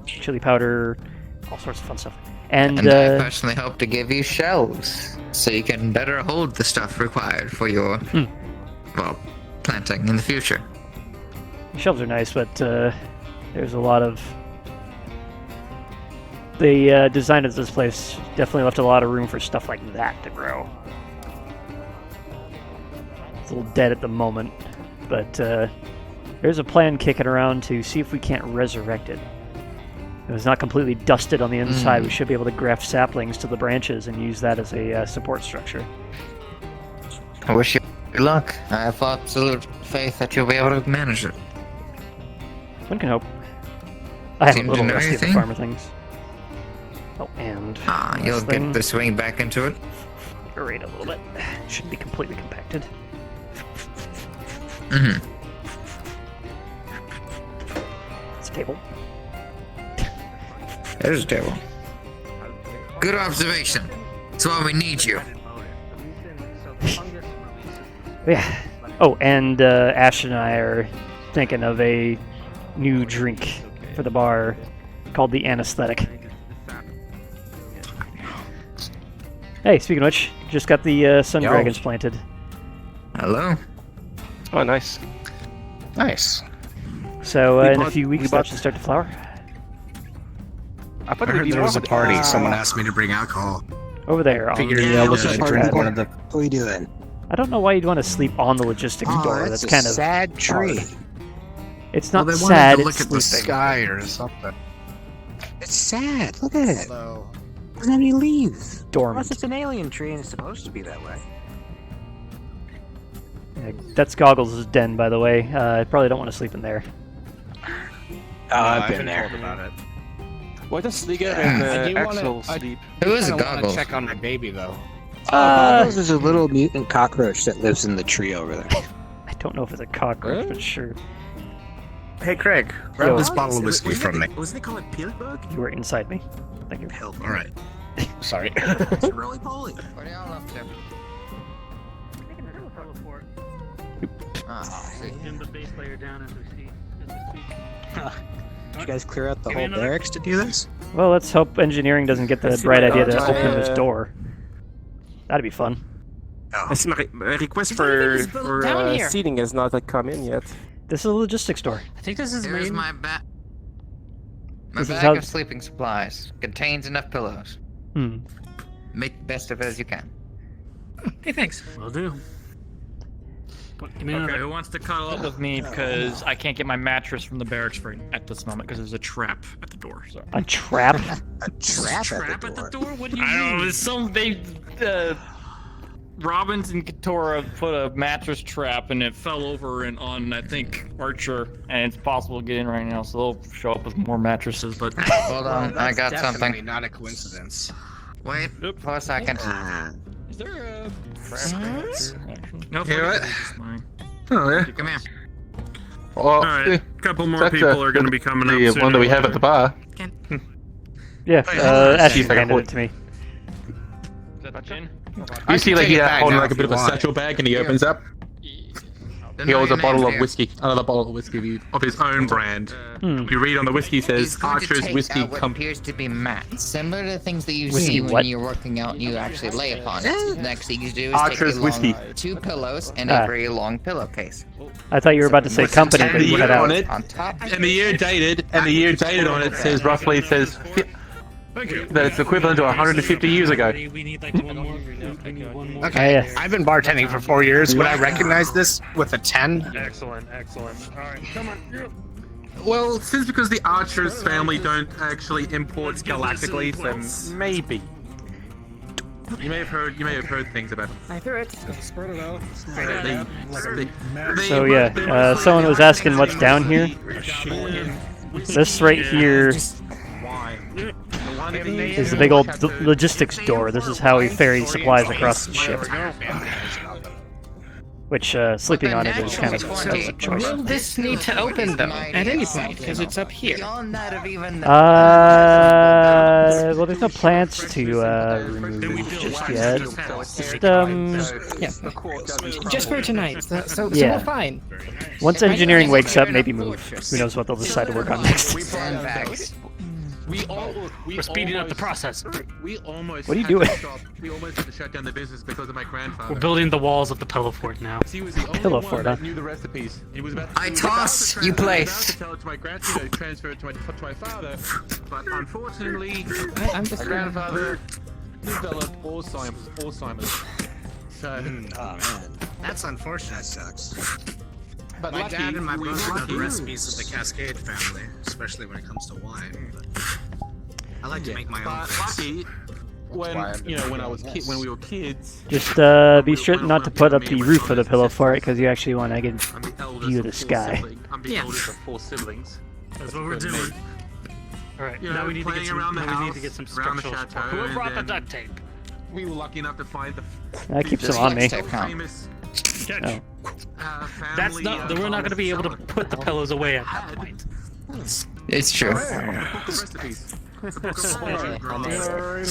chili powder, all sorts of fun stuff. And I personally hope to give you shelves so you can better hold the stuff required for your well, planting in the future. Shelves are nice, but there's a lot of... The design of this place definitely left a lot of room for stuff like that to grow. It's a little dead at the moment, but there's a plan kicking around to see if we can't resurrect it. If it's not completely dusted on the inside, we should be able to graft saplings to the branches and use that as a support structure. I wish you good luck. I have absolute faith that you'll be able to manage it. One can hope. I have a Seem to little know rusty at the anything? farmer things. Oh, and You'll last thing, get the swing back into it. aerate a little bit. Should be completely compacted. It's a table. There's a table. Good observation. That's why we need you. Yeah. Oh, and Ash and I are thinking of a new drink for the bar called the Anesthetic. Hey, speaking of which, just got the sun dragons planted. Hello. Oh, nice. Nice. So in a few weeks, that should start to flower. I I heard there was a party. Someone asked me to bring alcohol. Over there. Figured yeah, we'll just drink one of the. What are we doing? I don't know why you'd want to sleep on the logistics door. That's kind of sad tree. hard. It's not Well, they sad. wanted to look it's at the sleeping. sky or something. It's sad. Look at it. Doesn't have any leaves. Dormant. Unless it's an alien tree and it's supposed to be that way. Yeah, that's Goggles' den, by the way. I probably don't want to sleep in there. I've been there. About it. Why does Sliga and Axel sleep? Who is I Goggles? check on my baby though. Goggles is a little mutant cockroach that lives in the tree over there. I don't know if it's a cockroach, but sure. Hey Craig, grab this bottle of whiskey from me. Wasn't it called Pillbug? You were inside me. Thank you. All right. Sorry. It's roly poly. What are y'all up to? Dim the base layer down as we speak. Did you guys clear out the whole barracks to do this? Well, let's hope engineering doesn't get the bright idea to open this door. That'd be fun. I see my request for seating has not come in yet. This is a logistics door. I think this is Here's main. my bag. My This is bag how- of sleeping supplies contains enough pillows. Make the best of it as you can. Hey, thanks. Will do. Okay, who wants to cuddle up with me because I can't get my mattress from the barracks at this moment because there's a trap at the door. So. A trap? A trap at the door? What do you mean? I don't know. There's some Robbins and Katora put a mattress trap and it fell over and on I think Archer, and it's possible to get in right now, so they'll show up with more mattresses. But Hold on, I got Definitely something. not a coincidence. Wait for a second. is there a? No, You know what? Oh yeah. Come here. Well, Alright, a couple more people are going to be coming up soon. The one that we have at the bar. Yeah, Ashley handed it to me. Is that the gin? You see, like, take it he's back holding now like a if bit you of a want satchel bag, and he opens up. He holds a bottle of whiskey, another bottle of whiskey Of his own brand. You read on the whiskey says He's going to Archer's take whiskey out what company. appears to be mats, similar to things that you Whiskey see what? when you're working out and you actually lay upon it. Next thing you do is Archer's take whiskey. along 2 pillows and Ah. a very long pillowcase. I thought you were about to say company, but you cut out. On top, And the year dated, on it says roughly, it says that it's equivalent to 150 years ago. We need like one more. We need one more. Okay, yes. I've been bartending for 4 years. Would I recognize this with a 10? Excellent, excellent. Alright, come on. Well, since because the Archer's family don't actually import galactically, so maybe. You may have heard things about them. I threw it. Spread it out. So yeah, someone was asking what's down here. This right here is the big old logistics door. This is how we ferry supplies across the ship. Which, sleeping on it is kind of a choice. Will this need to open though at any point? Because it's up here. beyond that of even Well, there's no plants to remove just yet. Just for tonight. So Yeah. we're fine. Once engineering wakes up, maybe move. Who knows what they'll decide to work on next. sandbags. We're speeding up the process. We almost What are you had to doing? we almost had to shut down the business because of my grandfather. We're building the walls of the pillow fort now. He was the only Pillow one fort, that huh? knew the recipes. He was about I toss, you place. to tell it to my grandfather, transfer it to my father, but unfortunately, I'm just my grandfather developed Alzheimer's. So, Oh man, that's unfortunate. Sucks. but My lucky, dad and my we brother know lucky. the recipes of the Cascade family, especially when it comes to wine. But I like to make my own. But lucky, when when we were kids. Just be sure not to put up the roof of the pillow fort because you actually want to get I'm the eldest view of of the 4 sky. siblings. I'm the eldest of 4 siblings. That's what we're doing. Alright, You now know, we need to playing get some. around the Now we need house, to get some around the structural chateau, support. Who and brought the then- duct tape? We were lucky enough to find the That keeps them on me. famous Catch. Oh. That's not. We're not going to be able to put the pillows away at that point. It's true.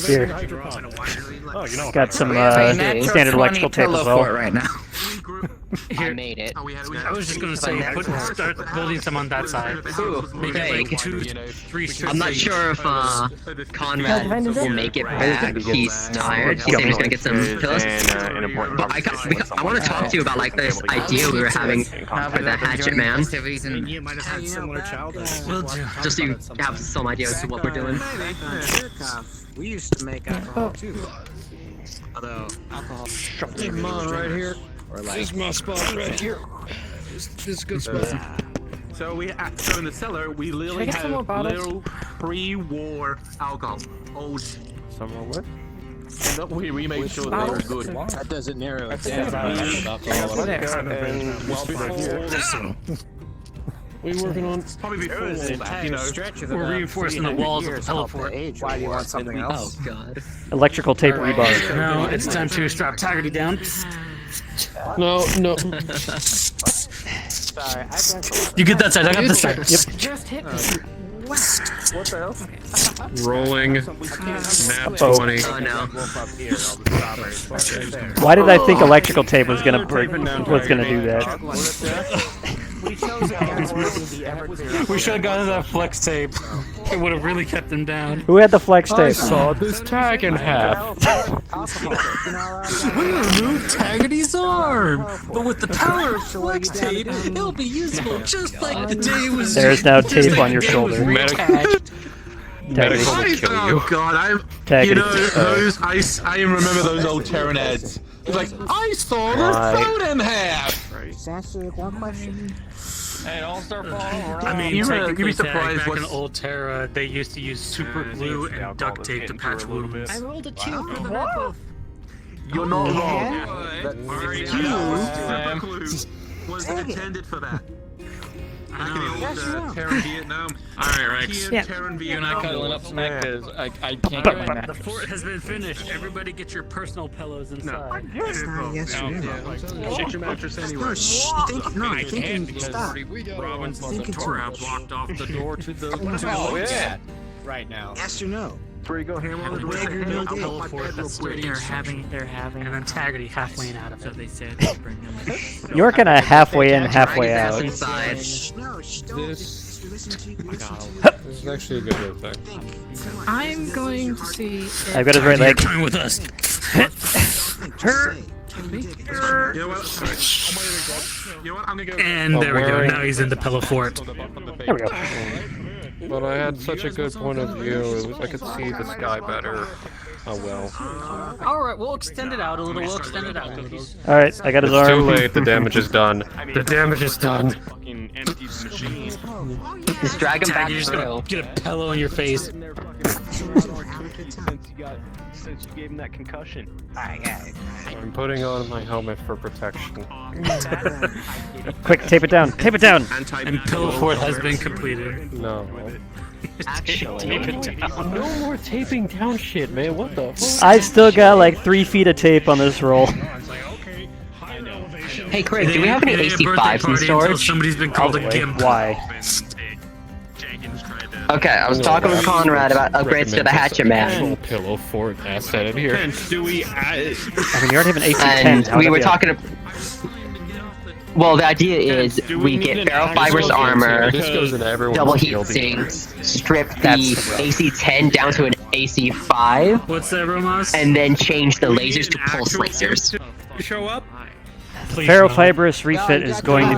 Here. Oh, you know. Got some Natural standard 20 electrical tape pillow as well. fort right now. I made it. I was just gonna say, start building some on that side. Make it like 2, 3 strips. I'm not sure if Conrad will make it back. He's tired. He said he's gonna get some pillows. But I want to talk to you about like this idea we were having for the hatchet man. You might have had similar childhood. Just so you have some idea as to what we're doing. We used to make alcohol too. Although alcohol. right here. Or This is my spot right here. This is a good spot. So so in the cellar we literally Can I get some more have bottles? little pre-war alcohol, old. Some more what? And we made sure they were good. That doesn't narrow it down. We working on Probably before all that, you know. We're reinforcing the walls of the pillow fort. Why do you want something else? Oh god. Electrical tape rebar. Now it's time to strap Taggarty down. no. Sorry, You get that side. I got this side. Yep. Just hit me. What the hell? Rolling. Nap Oh. 20. Oh no. Why did I think electrical tape was gonna break? Was gonna do that? We should have gotten that flex tape. It would have really kept him down. Who had the flex I tape? saw this tag in half. We removed Taggarty's arm, but with the power of flex tape, it'll be useful just like the day it was. There's now tape on your shoulder. Medical will kill you. Oh god, Tag you it. know those I remember those old Terran ads. It's like I saw the phone in half. Hey, don't start falling over. I mean, You'd be technically, surprised back in what's- old Terra, they used to use super glue and duct tape to patch wounds. I rolled a 2 for the red wolf. You're not wrong. Was intended for that. Terran Vietnam. Alright, Rex. Yeah. You and I cuddling up smack because I can't get my The mattress. fort has been finished. Everybody get your personal pillows inside. Yes, you Shit your mattress anyway. No, shh, I can't thinking, because stop. Robin's Thinking too Torah much. blocked off the door to the Oh, yeah. Right now. Yes or no? Before you go ham on the door, Whatever you know, I'll do. help my bed real quick. They're having an integrity halfway out of it. They said bring them. You're kind of halfway in, halfway out. Inside. No, shh, don't. This is actually a good little thing. I'm going to see. I've got his right leg. Coming with us. You know what? You know what? I'm gonna go. And there we go. Now he's in the pillow fort. There we go. But I had such a good point of view, I could see the sky better. Oh well. Alright, we'll extend it out a little. We'll extend it out a little. Alright, I got his It's arm. too late, the damage is done. The damage is done. Fucking empty the machine. Just drag him back You're just through. gonna get a pillow in your face. Since you gave him that concussion. I'm putting on my helmet for protection. Quick, tape it down. Tape it down. And pillow fort has been completed. No. Tape it down. No more taping down shit, man. What the fuck? I've still got like 3 feet of tape on this roll. Hey, Craig, do we have any AC5s in storage? Somebody's been called a Probably. gimp. Why? Okay, I was talking with Conrad about upgrades to the hatchet man. Pillow fort asset here. Do we? I mean, you already have an AC-10. And How we would were that talking. Well, the idea is we get barrel fibers armor, This goes in everyone's double heat field. sinks, strip the That's the road. AC-10 down to an AC-5, What's that, Romas? and then change the lasers to pulse lasers. Show up? Ferrofibrous refit is going to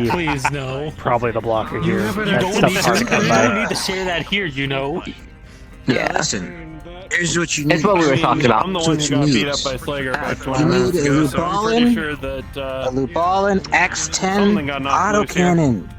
be Please no. probably the blocker here. You That don't stuff's hard to come need by. to share that here, you know. Yeah. Listen, here's what you need. It's what we were talking about. I'm the That's one what who you got need. beat up by Slager about 20 You minutes need a ago, so I'm pretty Lubalin, sure that a Lubalin something got X10 knocked loose here. autocannon.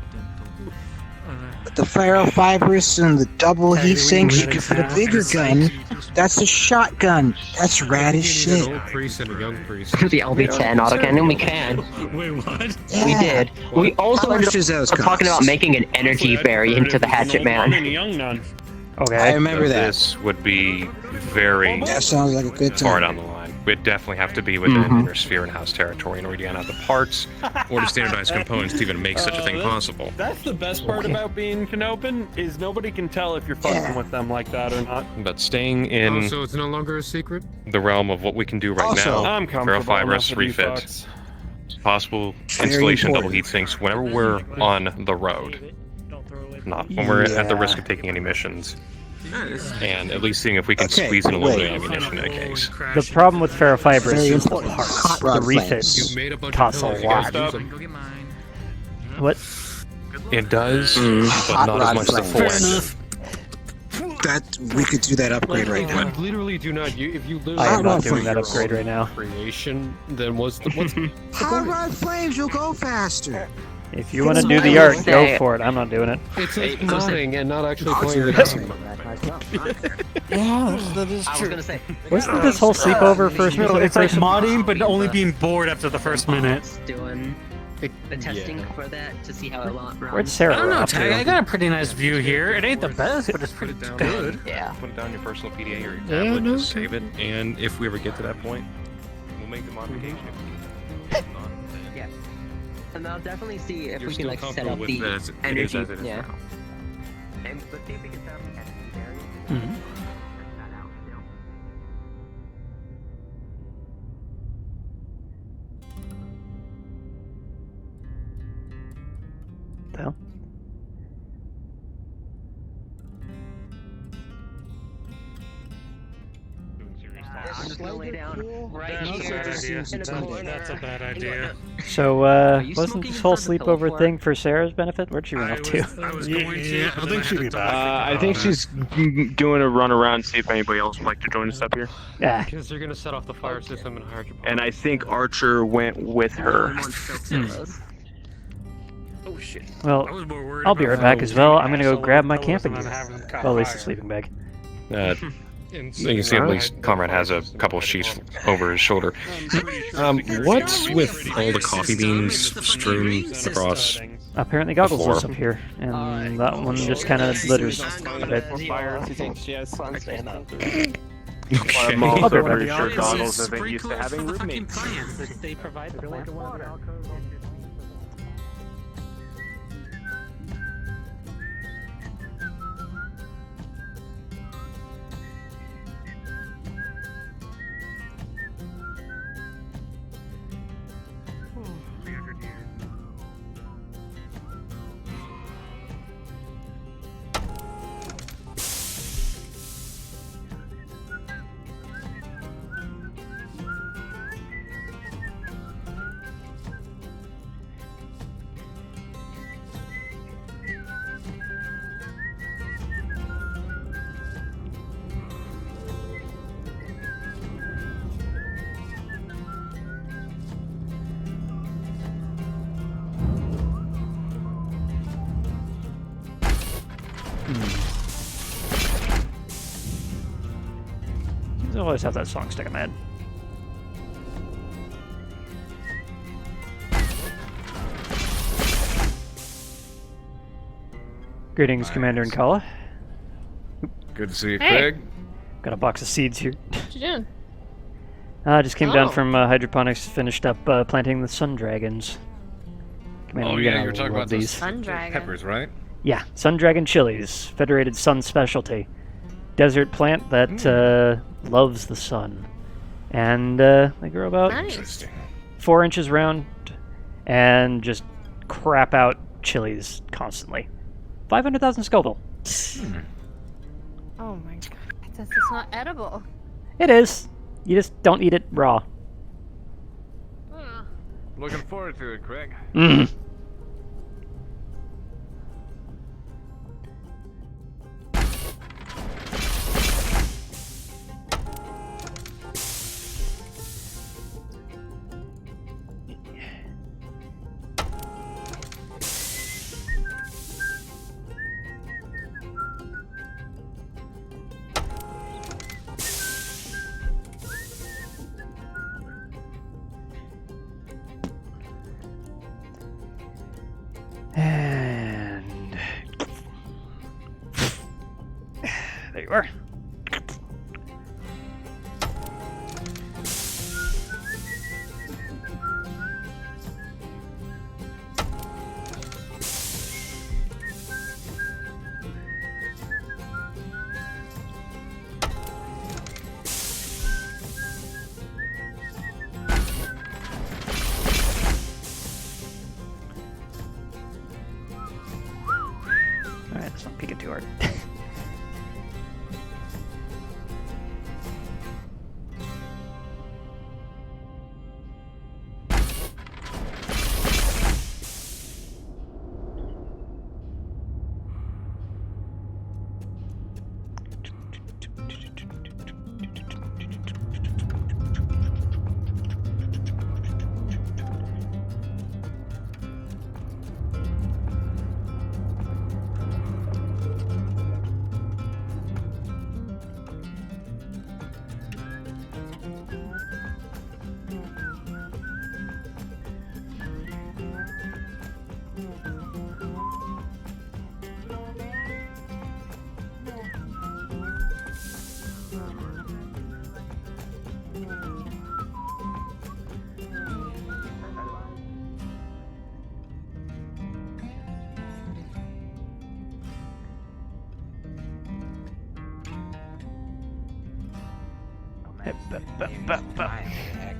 With the ferrofibrous and the double heat sinks, you can put a bigger gun. That's a shotgun. That's rad as shit. An old priest and a young priest. The LB-10 autocannon, we can. Wait, what? We did. We also How much ended does those up talking cost? about making an energy variant to the hatchet man. And a young nun. Okay. I remember that. This would be very That sounds like a good far time. down the line. We'd definitely have to be within inner sphere and house territory in order to get out the parts or to standardize components to even make such a thing possible. That's the best part about being Canopin, is nobody can tell if you're fucking with them like that or not. But staying in So it's no longer a secret? the realm of what we can do right Also, now, I'm comfortable ferrofibrous enough with you refit, fucks. possible Very installation of double important. heat sinks whenever we're on the road, not when we're at the risk of taking any missions, and at least seeing if we can Okay, squeeze in a little bit wait. of ammunition in a case. The problem with ferrofibrous Very is the important. parts. Hot The rod refit flames. You made a bunch costs a of pillows. lot. Stop. What? It does, but Hot not as rod much as the full flames. engine. That we could do that upgrade right now. You literally do not. If you lose I am not Hot doing rod that upgrade right now. creation, then what's the Hot rod flames will go faster. If you want to do the art, go for it. I'm not doing it. It's like modding and not actually Oh, playing the it's game. Yeah, that is I was true. gonna say. Wasn't this whole sleepover first No, person? it's like modding, but only being bored after the first minute. Doing the testing for that to see how it runs. Where'd Sarah I don't know, off Tag. I to? got a pretty nice view here. It ain't the best, but it's pretty good. Yeah. Put it down your personal PDA or your tablet, no, just save it, and if we ever get to that point, we'll make the modification. Yeah. And I'll definitely see if You're we can still like set comfortable up with the it as it is energy. as it is Yeah. now. And let's see if we can set up the energy variant. Mhm. The hell? I'm just gonna lay down right That's here. a bad idea. in the corner. That's a bad idea. So, you wasn't smoking this whole inside the pillow sleepover fort? thing for Sarah's benefit? Where'd she run off to? I was going to. Yeah, I think she'll be back. I think she's doing a run around, see if anybody else would like to join us up here. Yeah. Because they're gonna set off the fire system and hardship. And I think Archer went with her. Oh shit. Well, I was more worried I'll be about right back as well. I'm gonna go asshole grab my fellows camping and gear. not having them caught Well, at least a fire. sleeping bag. You can see at least Comrade has a couple of sheets over his shoulder. What's with all the coffee beans strewn across? Apparently Goggles was up here, and that one just kind of litters a bit. Okay. I'm also pretty sure Goggles isn't used to having roommates. They provided water. I always have that song stuck in my head. Greetings, Commander and Kala. Good to see you, Hey. Craig. Got a box of seeds here. What you doing? I just came down Oh. from hydroponics, finished up planting the sun dragons. Commander, Oh you're yeah, gonna you were talking love about these. those Sun dragon. peppers, right? Yeah, sun dragon chilies, Federated Sun specialty. Desert plant that loves the sun. And they grow about Nice. 4 inches round and just crap out chilies constantly. 500,000 Scoville. Oh my god, that's not edible. It is. You just don't eat it raw. Looking forward to it, Craig. Mm. And there you are. Alright, let's not peek it too hard.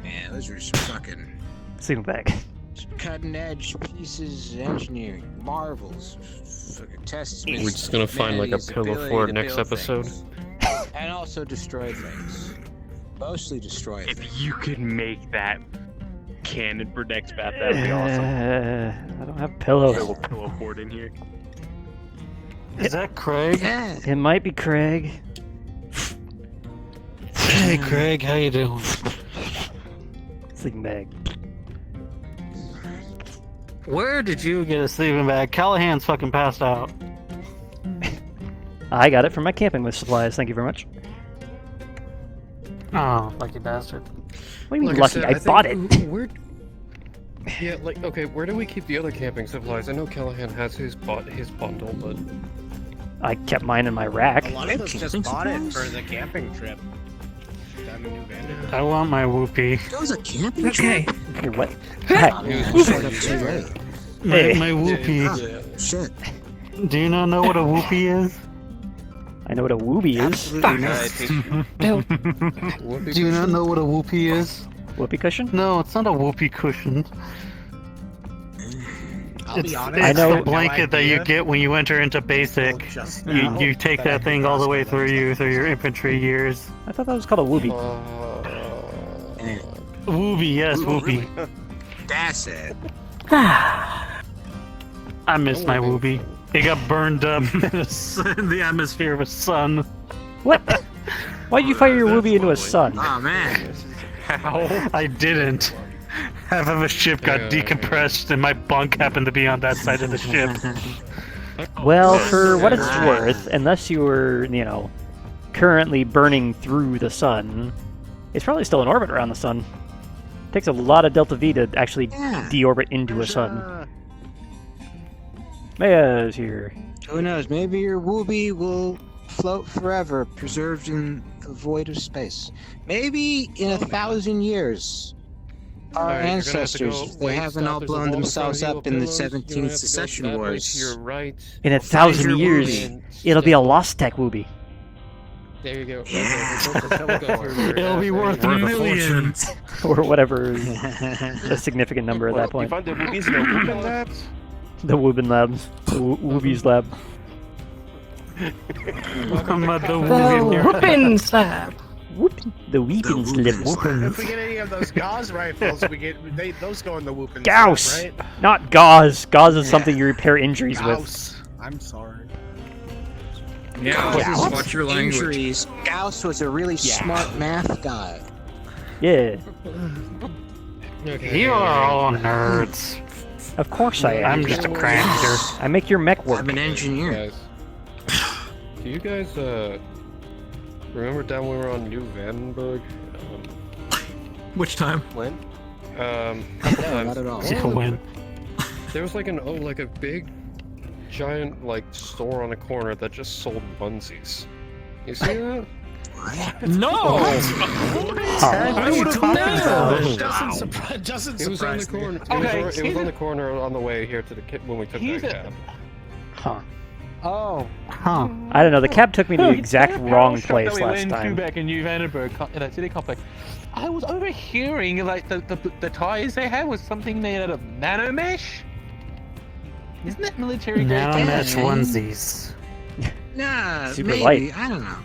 Man, those are some fucking Sleeping bag. cutting edge pieces, engineering marvels. Fucking tests. We're just gonna find like a pillow for it next episode. And also destroy things. Mostly destroy things. If you could make that cannon for next bat, that'd be awesome. I don't have pillows. Little pillow fort in here. Is that Craig? It might be Craig. Hey Craig, how you doing? Sleeping bag. Where did you get a sleeping bag? Callahan's fucking passed out. I got it from my camping with supplies. Thank you very much. Oh, lucky bastard. What do you mean Like lucky? said, I think bought it. Yeah, like, okay, where do we keep the other camping supplies? I know Callahan has his bundle, but... I kept mine in my rack. A lot of us just bought it for the camping trip. Down to New Vanderbilt. I want my whoopee. That was a camping trip? Hey, what? My whoopee. Shit. Do you not know what a whoopee is? I know what a whoopee is. Do you not know what a whoopee is? Whoopee cushion? No, it's not a whoopee cushion. I'll be honest. I know the blanket that you get when you enter into basic. You take that thing all the way through your infantry years. I thought that was called a whoopee. Whoopee, yes, whoopee. That's it. I miss my whoopee. It got burned up in the atmosphere of a sun. What? Why'd you fire your whoopee into a sun? Oh man. How? I didn't. Half of a ship got decompressed, and my bunk happened to be on that side of the ship. Well, for what it's worth, unless you were, currently burning through the sun, it's probably still in orbit around the sun. It takes a lot of delta V to actually deorbit into a sun. Maya's here. Who knows? Maybe your whoopee will float forever, preserved in the void of space. Maybe in 1,000 years, our ancestors, if they haven't all blown themselves up in the 17th secession wars. In 1,000 years, it'll be a lost tech whoopee. There you go. It'll be worth millions. Or whatever a significant number at that point. You find the movies in the Whoopin Labs? The Woobin Labs. The Woobies Lab. I'm at the Whoopins Lab. The Weepins Lab. If we get any of those Gauss rifles, those go in the whooping. Gauss! Right? Not Gauss. Gauss is something you repair injuries with. Gauss. I'm sorry. Yeah, watch your language. Injuries. Gauss was a really smart math guy. Yeah. You are all nerds. Of course I am. I'm just a cranker. I make your mech work. I'm an engineer. Guys, do you guys remember down when we were on New Vandenberg? Which time? When? Not at all. When? There was like a big, giant store on the corner that just sold onesies. You see that? No! I would have doesn't It was on the surprise me. corner. Okay, It was on the corner on the way here to the when we took that cab. Huh. Oh. Huh. I don't know. The cab took me to the exact wrong place that we last went time. to back in New Vandenberg in that city complex. I was overhearing the tires they had was something made out of nanomesh. Isn't that military grade? Nanomesh onesies. Nah, Super maybe. light. I don't know.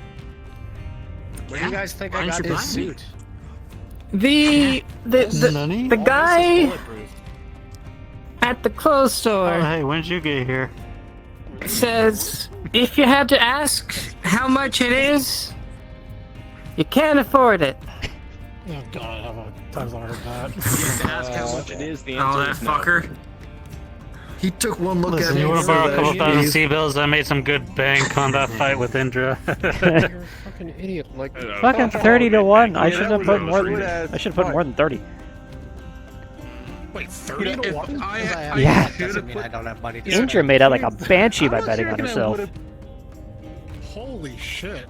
What do you guys think I got this suit? The guy at the clothes store Oh, hey, when did you get here? says if you had to ask how much it is, you can't afford it. Oh god, how many times I heard that? Ask how much it is. The Oh, answer that is no. fucker. He took one look Listen, at you me. want to borrow a couple thousand Jeez. C-bills? I made some good bank on that fight with Indra. You're a fucking idiot. Fucking 30 to 1. I Yeah, should that have was put a more than. sweet-ass I should have put more than 30. Wait, 30 to 1? Yeah. Doesn't mean I don't have money to Indra made out like a banshee by betting on herself. Holy shit.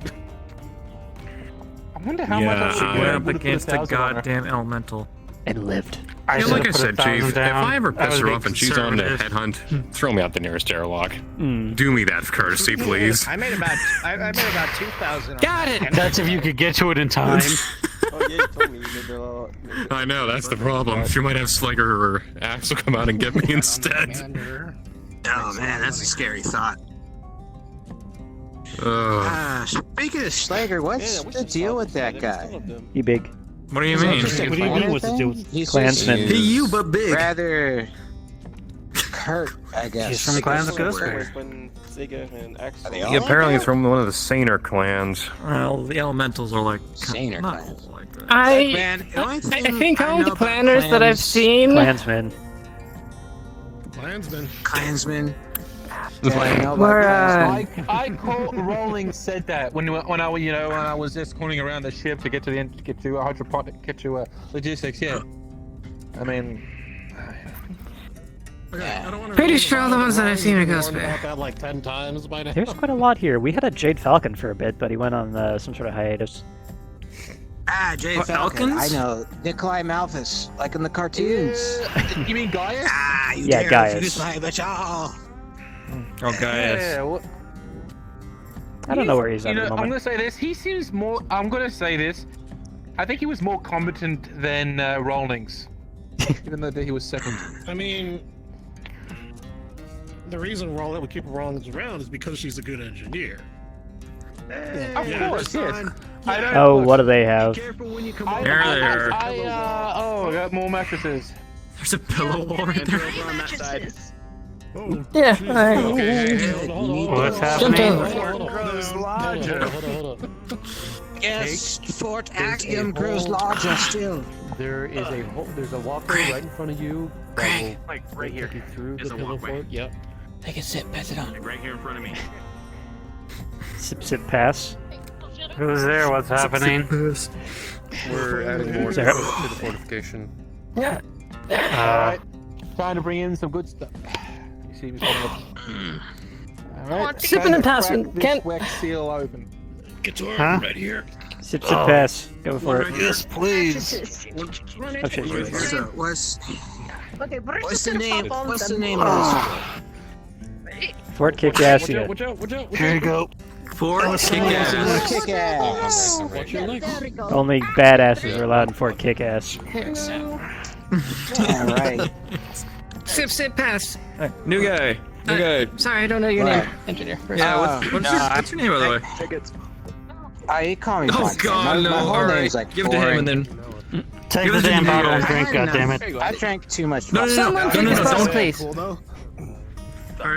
I wonder how Yeah, much I went up against a goddamn elemental. And lived. Yeah, like I said, Chief, if I ever That piss was her being off and she's on the conservative. headhunt, throw me out the nearest airlock. Mm. Do me that courtesy, please. I made about 2,000. Got it. That's if you could get to it in time. Oh yeah, you told me you did I know, that's the problem. She might have Slugger or Axel come out and get me instead. Oh man, that's a scary thought. Speaking of Slager, what's the deal with that guy? He big. What do you mean? What do you mean? What's the deal with He's Klansman. just He you, but big. rather curt, I guess. He's from Clans of Ghost. when Sega and Axel. Are they all He apparently like is from one of the saner clans. Well, the elementals are like Saner not clans. like that. Man, the only I thing think I all know the about planners that I've clans- seen. Klansman. Klansman. Klansman. Rolling said that when I was escorting around the ship to get to the end, get to logistics. Yeah, I mean, Pretty sure all the ones that I've seen are ghost bear. That like 10 times by now. There's quite a lot here. We had a Jade Falcon for a bit, but he went on some sort of hiatus. Ah, Jade Falcon. I know. Nikolai Malthus, like in the cartoons. You mean Gaius? Ah, you Yeah, dare Gaius. refuse my bashal. Oh, Gaius. Yeah, what? I don't know where he's at the I'm moment. gonna say this. He seems more. I'm gonna say this. I think he was more competent than Rawlings, even though he was second. I mean, the reason we keep Rawlings around is because she's a good engineer. Of course, yes. Oh, what do they have? There they are. I got more mattresses. There's a pillow wall right there. Yeah, What's jumped happening? over. Yes, Fort Actium grows larger still. There is there's a walkway right in front of you. Greg. Like right here. Take you through the pillow fort. Yep. Take a sip, pass it on. Right here in front of me. Sip, pass. Who's there? What's happening? We're adding more to Sarah. the fortification. Yeah. Alright, trying to bring in some good stuff. You see me coming up. Alright, Sipping and passing. Can't wax seal open. Get to her Huh? right here. Sip, pass. Go for it. Yes, please. Oh, shit. What's the name? What's the name of Fort Kick-Assia. Watch out! Here you go. Fort this? Kick-Ass. Kick-ass. Watch your legs. Only badasses are allowed in Fort Kick-Ass. Alright. Sip, pass. New guy. Sorry, I don't know your name, engineer. Yeah, what's your name, by the way? You call me Oh, Fox. God, my no. whole All name's right. like Give it to him and then... Take Give the it to damn the bottle guy. and drink, goddammit. I drank too much. No, Someone take this bottle, please.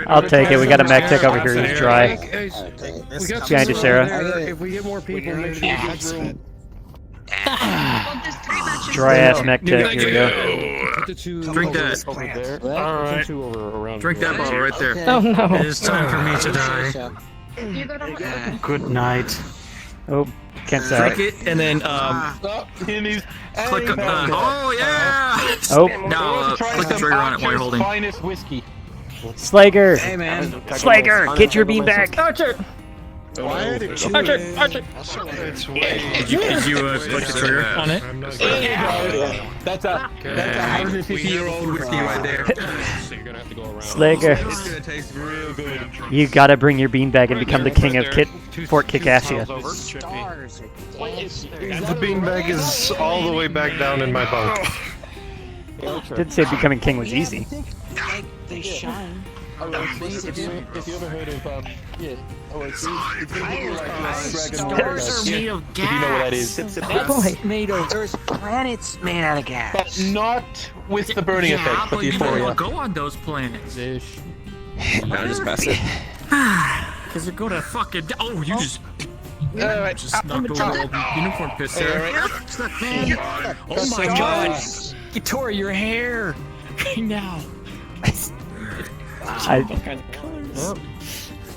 I'll take it. We got a Mac Tech over here who's dry. Behind you, Sarah. If we get more people, make sure we get room. Dry ass Mac Tech. Here we go. Drink that. Alright. Drink that bottle right there. Oh no. It is time for me to die. Good night. Oh, can't say. Drink it and then click. Oh yeah. Oh, Now click the trigger on it while you're holding. Finest whiskey. Slager. Hey man. Slager, get your bean back. Archer. Archer. Did you click the trigger on it? That's a 150-year-old whiskey right there. Slager. You gotta bring your bean bag and become the king of Fort Kick-Assia. The beanbag is all the way back down in my bunk. Didn't say becoming king was easy. They shine. If you ever heard of Stars are made of gas. If you know what that is. There's planets made out of gas. But not with the burning effect, but the you don't euphoria. want to go on those planets. No, just pass it. Because they're going to fucking... Oh, you just... Alright, Just knocked over the old uniform piss there. Oh my god! You tore your hair! Right now.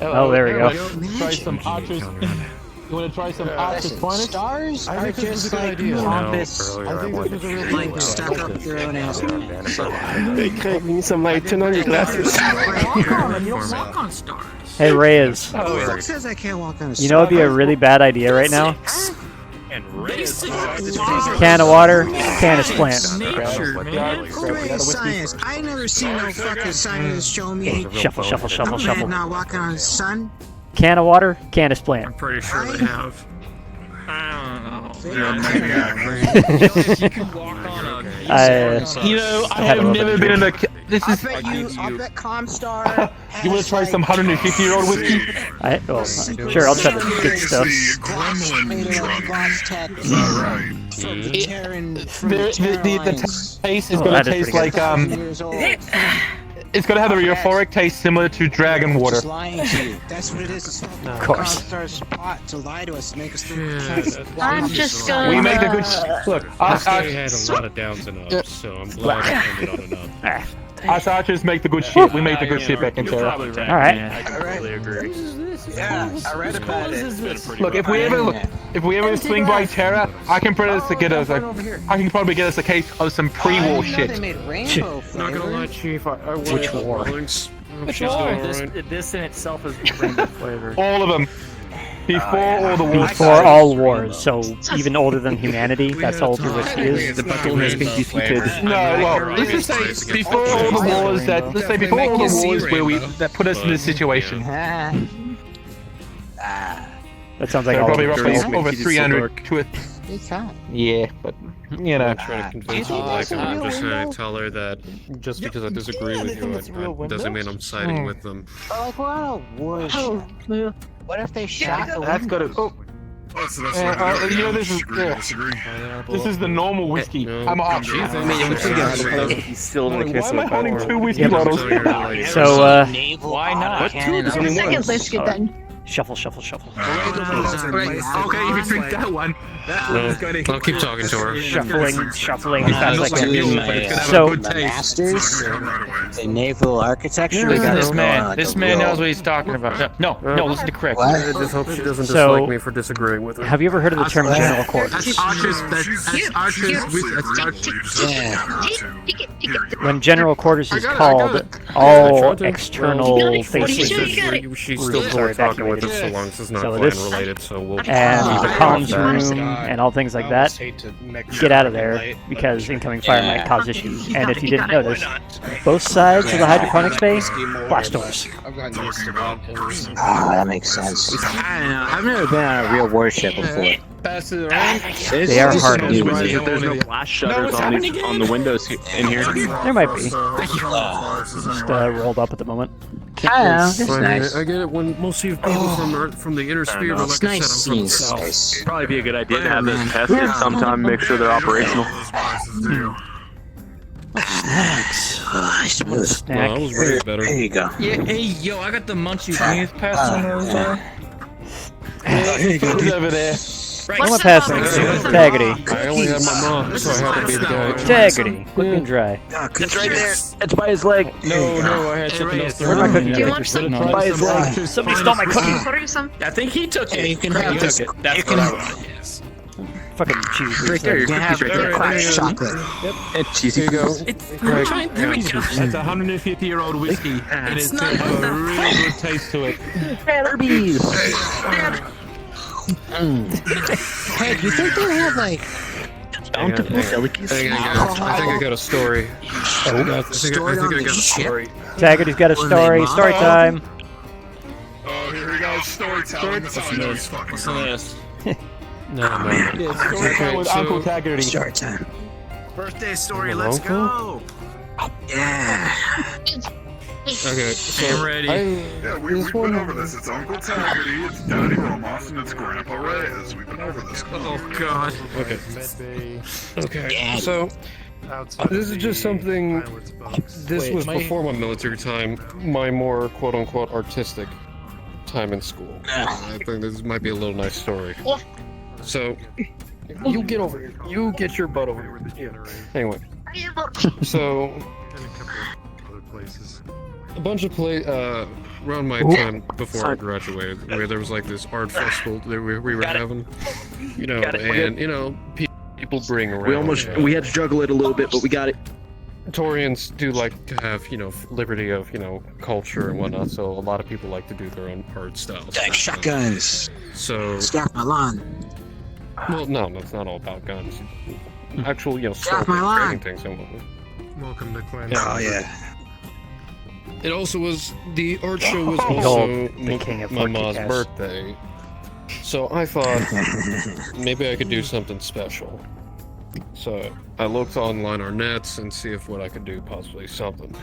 Oh, there we go. Try some archers. You want to try some archers' planets? Stars I are think this just is a good like idea. compass. I think this was a really Like stuck up their own ass. Hey, Craig, you need some light. Turn on your glasses. You don't walk on stars. Hey, Reyes. Who says I can't walk on a You know what'd be a really bad idea right now? Basic Can of water, can of plant. nature, man. Who is science? I never seen no fucking science show me. Shuffle, shuffle, shuffle, I'm shuffle. not walking on the sun. Can of water, can of plant. I'm pretty sure they have. I don't know. You can walk on a... You know, I have never been in a... This is... I bet Comstar. You want to try some 150-year-old whiskey? Sure, I'll try the good stuff. The taste is going to taste like it's going to have a euphoric taste similar to dragon water. Just lying to you. That's what it is. Of course. Comstar's plot to lie to us, make us think. I'm just gonna. We make a good look. This day had a lot of downs and ups, so I'm glad I ended on an up. Us archers make the good shit. We make the good shit back in Terra. All right. I completely agree. Yeah, I read about it. Look, if we ever swing by Terra, I can probably get us a case of some pre-war shit. Not gonna lie, Chief. I Which war? She's doing This, this in itself is rainbow flavor. All of them. Before all the wars. Before all wars, so even older than humanity. That's how old your whiskey is. The battle has been defeated. No, well, let's just say before all the wars that put us in this situation. That sounds like So all probably of roughly it. over 300 to a... Yeah, but, you know. I'm trying to convince her, like, I'm just gonna tell her that just because I disagree with you, it doesn't mean I'm siding with them. But like, we're on a warship. What if they shot the That's gotta... windows? you know, this is the normal whiskey. I'm off. He's still in the Why case am I holding two whiskey Yep. bottles? So, Why not? What? Two? There's only one. Second biscuit then. shuffle, shuffle, shuffle. Okay, if you drink that one. I'll keep talking to her. Shuffling as fast as I can. So, Masters, the naval architecture. This man knows what he's talking about. No, listen to Craig. I just hope she doesn't So- dislike me for disagreeing with her. have you ever heard of the term general quarters? When general quarters is called all external facing. She's still Sorry, talking with evacuated. us so long as it's not So clan this- related, so we'll... And the comms room and all things like that, get out of there because incoming fire might cause issues. And if you didn't notice, both sides of the hydroponics bay, blast doors. I've gotten used to that. Ah, that makes sense. I don't know. I've never been on a real warship before. Pass it around. They are hard to There's use. no glass shutters on the windows in here. There might be. Just rolled up at the moment. That's nice. I get it when most of you people from the inner sphere, but It's like I nice said, I'm from seeing the south. space. Probably be a good idea to have this tested sometime, make sure they're operational. Snacks. I smell Snack. Well, I was way better. There you go. Yeah, hey, yo, I got the munchies. Can you pass some of those there? Who's over there? What am I passing? Taggity. I only had my mom, so I had to be the guy. Taggity. Quick and dry. It's right there. It's by his leg. No, I had something else. Where's my cookie? Do you want some? By his leg. Somebody stole my cookie. Order some. I think he took Yeah, it. you can have this. You can have Fucking cheese. Right there, your you can have cookies right there. cracked chocolate. It's cheesy. There you go. That's a 150-year-old whiskey. And it's got a really good taste to it. Hey, do you think they have like bountiful delicacies? I think I got a story. I think I got a story. Taggity's got a story. Story time. Oh, here we go. Storytelling. What's this? No. Story time with Uncle Taggarty. Start time. Birthday story, Your let's uncle? go. Yeah. Okay, so I'm ready. Yeah, we've been over this. It's Uncle Taggarty, it's Daddy Ramos, and it's Grandpa Reyes. We've been over this. Oh god. Okay, so this is just something. This was before my military time, my more quote-unquote artistic time in school. I think this might be a little nice story. So, you get over here. You get your butt over here. Anyway, so a bunch of around my time before I graduated, where there was like this art festival that we were having, you know, and you know, people bring around. We had to juggle it a little bit, but we got it. Torians do like to have, you know, liberty of, you know, culture and whatnot, so a lot of people like to do their own art styles. Like shotguns. So, Scarf my lawn. well, no, it's not all about guns. Actual, you know, Scarf my lawn. paintings and whatnot. Welcome to Clan. Oh yeah. It also was, the art show was Behold, also the king of my mom's podcasts. birthday. So I thought maybe I could do something special. So I looked online our nets and see if what I could do possibly something.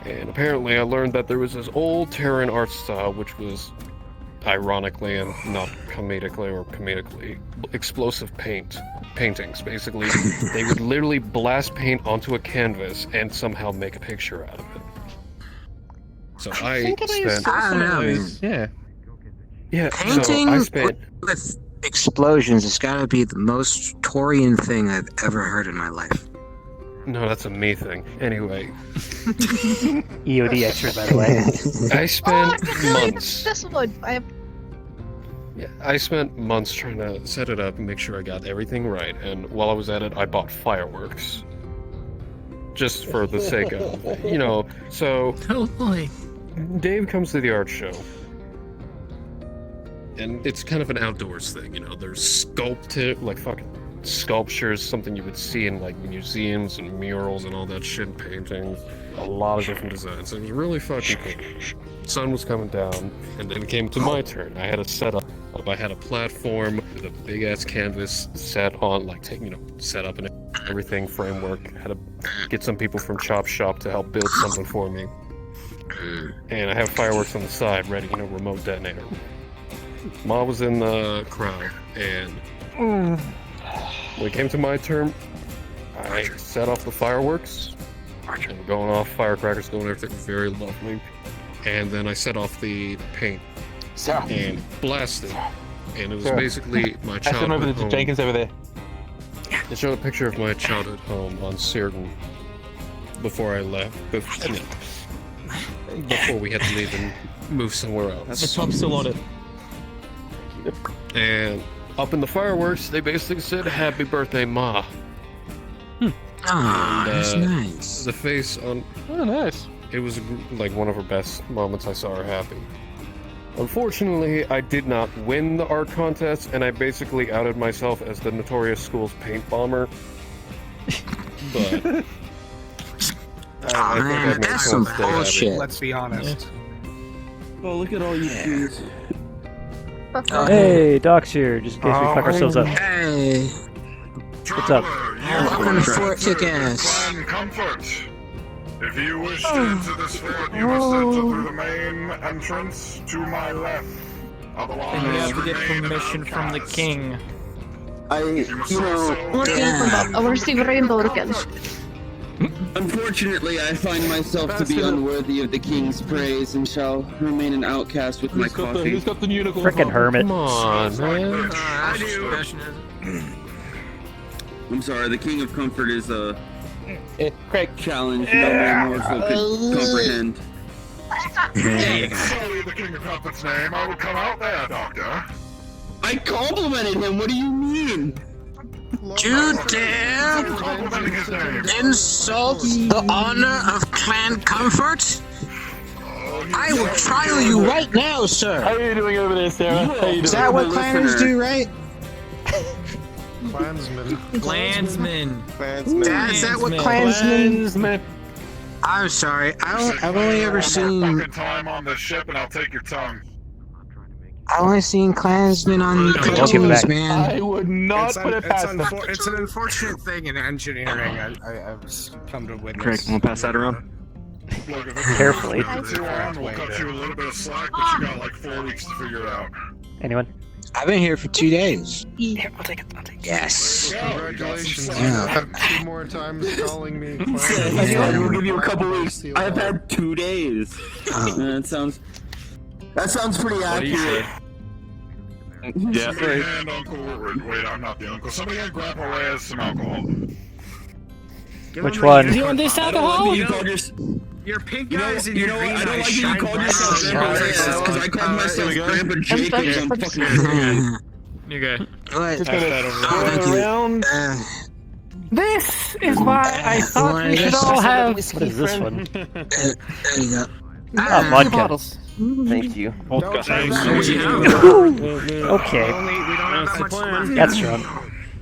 And apparently I learned that there was this old Terran art style which was, ironically and not comedically, explosive paintings. Basically, they would literally blast paint onto a canvas and somehow make a picture out of it. So I spent... I don't know, man. Yeah. Yeah, Painting so I spent... with explosions has got to be the most Torian thing I've ever heard in my life. No, that's a me thing. Anyway. EOD expert, by the way. I spent months. This one. I spent months trying to set it up and make sure I got everything right, and while I was at it, I bought fireworks. Just for the sake of, you know, so... Totally. Dave comes to the art show. And it's kind of an outdoors thing, you know, there's sculptures, something you would see in, like, museums and murals and all that shit, paintings. A lot of different designs. It was really fucking cool. Sun was coming down, and then it came to my turn. I had a setup. I had a platform with a big ass canvas set on, like, set up and everything, framework. Had to get some people from Chop Shop to help build something for me. And I have fireworks on the side, ready, remote detonator. Ma was in the crowd, and when it came to my turn, I set off the fireworks. And going off, firecrackers going, everything very lovely. And then I set off the paint and blasted. And it was basically my childhood home. Jenkins over there. It showed a picture of my childhood home on Sirden before I left. Before we had to leave and move somewhere else. The top's still on it. And up in the fireworks, they basically said, "Happy birthday, Ma." That's nice. The face on... Oh, nice. It was like one of her best moments. I saw her happy. Unfortunately, I did not win the art contest, and I basically outed myself as the notorious school's paint bomber. But... I think man, that's some bullshit. Let's be honest. Oh, look at all you dudes. Hey, Doc's here, just in case we fuck ourselves up. Hey. What's up? Welcome to Fort Kick-Ass. Clan Comfort. If you wish to enter this fort, you must enter through the main entrance to my left. Otherwise, And you have to get permission from the king. Unfortunately, I find myself to be unworthy of the king's praise and shall remain an outcast with my coffee. Who's got the unicorn? Frickin' hermit. Come on, man. I'm sorry, the king of comfort is a Craig challenge no mortal could comprehend. Sorry, the king of comfort's name. I would come out there, Doctor. I complimented him. What do you mean? You dare insult the honor of Clan Comfort? I will trial you right now, sir. How are you doing over there, Sarah? How you doing? Is that what clans do, right? Klansmen. Is that what clansmen? I'm sorry. I've only ever seen. Time on the ship, and I'll take your tongue. I've only seen clansmen on cartoons, man. I would not put it past them. It's an unfortunate thing in engineering. I've come to witness. Craig, we'll pass that around. Carefully. We'll cut you a little bit of slack, but you got like 4 weeks to figure it out. Anyone? I've been here for 2 days. Yeah, I'll take it. Yes. Congratulations. Yeah. 2 more times calling me. We'll give you a couple weeks. I've had 2 days. That sounds pretty accurate. Yeah. Somebody hand Uncle... Wait, I'm not the uncle. Somebody hand Grandpa Reyes some alcohol. Which one? You want this alcohol? Your pink guys and your green I don't guys like you shine called bright. yourself Grandpa Reyes, because I called myself Grandpa Jacobs on fucking Instagram. You're good. What? Thank around. This is why I thought we should all have. What is this one? There you go. Ah, vodka. Bottles. Thank you. Okay. That's strong.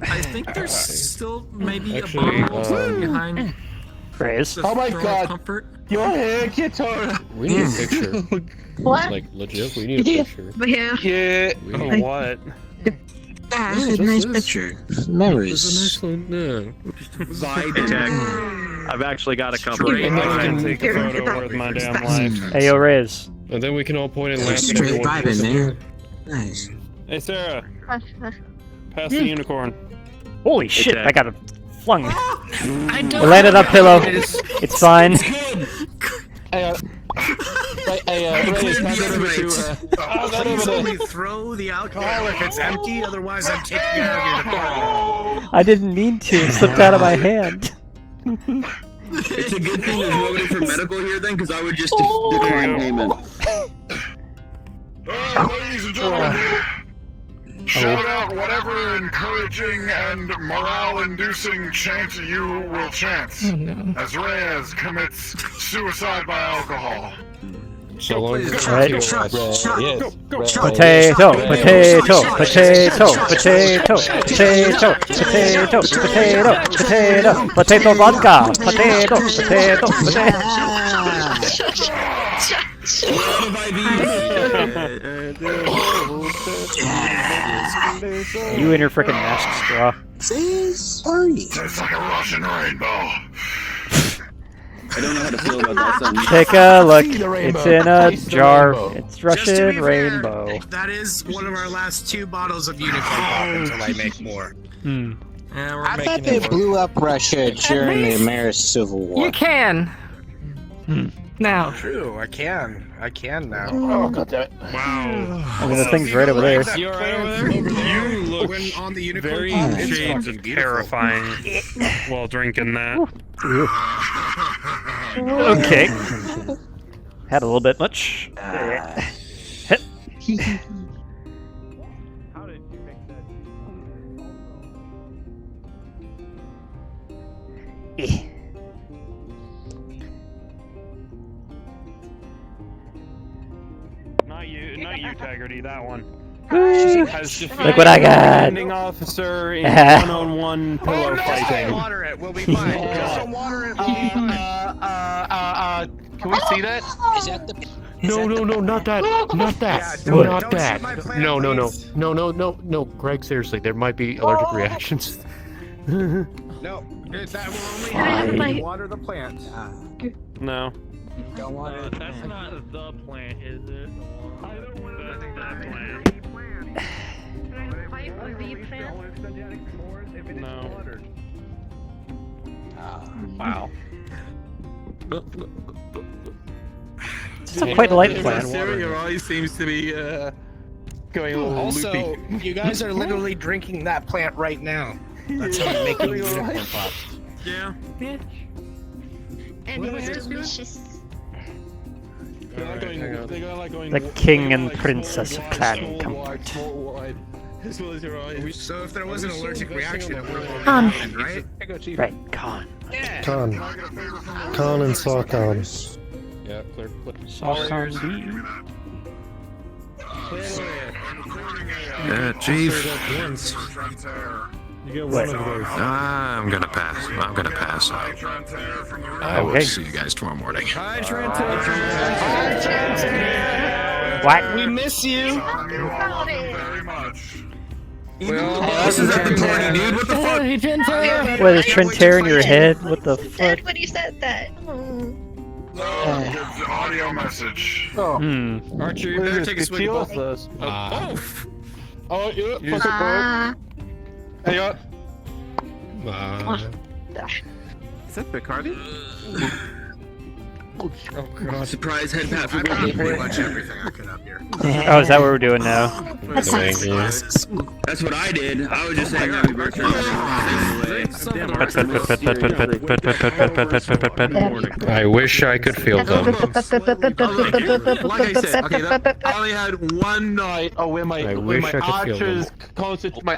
I think there's still maybe Actually, a bottle behind. Praise. Oh my god! Comfort. Your hair, Kitara! We need a picture. What? Like, legit, we need a picture. Yeah. Yeah. We need What? That's a nice picture. Memories. This is a nice one, no. Vibe. I've actually got a couple. And then we can take a photo worth my damn life. Hey, yo, Riz. And then we can all point and laugh at Straight everyone. vibing, man. Nice. Hey, Sarah. Pass the unicorn. Holy shit, I got it flung. I It don't. landed on pillow. It's fine. Hey, Reyes, pass that over to, Please only throw the alcohol if it's empty, otherwise I'm taking it out of your department. I didn't mean to. It slipped out of my hand. It's a good thing there's nobody for medical here then, because I would just decline payment. Ladies and gentlemen, shout out whatever encouraging and morale-inducing chant you will chant, as Reyes commits suicide by alcohol. So long as it's Right. yes. Potato, potato, potato, potato, potato, potato, potato, potato, potato vodka, potato, potato, potato. You and your frickin' mask straw. Tastes like a Russian rainbow. I don't know how to feel about that sentence. Take a look. It's in a jar. It's Russian rainbow. That is one of our last 2 bottles of unicorn pop until I make more. I thought they blew up Russia during the American Civil War. You can. Now. True, I can. I can now. Oh, God damn it. Wow. I mean, the thing's right over there. You look on the unicorn very pop, it's shades fucking of beautiful. terrifying while drinking that. Okay. Had a little bit much. Hit. Not you, Taggarty, that one. Look what I got. Commanding officer in one-on-one pillow fighting. Water it, we'll be fine. Just water it, we'll be fine. Can we see that? Is that the... No, not that. Not that. Yeah, Not that. No. Greg, seriously, there might be allergic reactions. No, that will only water the plant. No. Don't want it. That's not the plant, is it? I don't want to think that plant. No. Wow. It's a quite light plan. Your eyes seems to be going a little Also, loopy. you guys are literally drinking that plant right now. That's how you make unicorn pop. Yeah. And it's delicious. The king and princess of Clan Comfort. So if there was an allergic reaction, it would have Con. happened, right? Right, con. Con and Saucon. Yeah, clear. Saucon B. Yeah, Chief. You get one of those. I'm gonna pass. I will see you guys tomorrow morning. Hi, Trent. What? We miss you. Very much. This is at the party, dude. What the fuck? What is Trent tearing your head? What the fuck? Said when you said that. The audio message. Archer, you better take a swig of both of those. Oh, yeah. Hey, up. Is that Bacardi? Oh god. Surprise head pat for pretty much everything I could up here. Oh, is that what we're doing now? Thank you. That's what I did. I was just saying happy birthday. I wish I could feel them. Like I said, okay, I only had one night. Oh, when my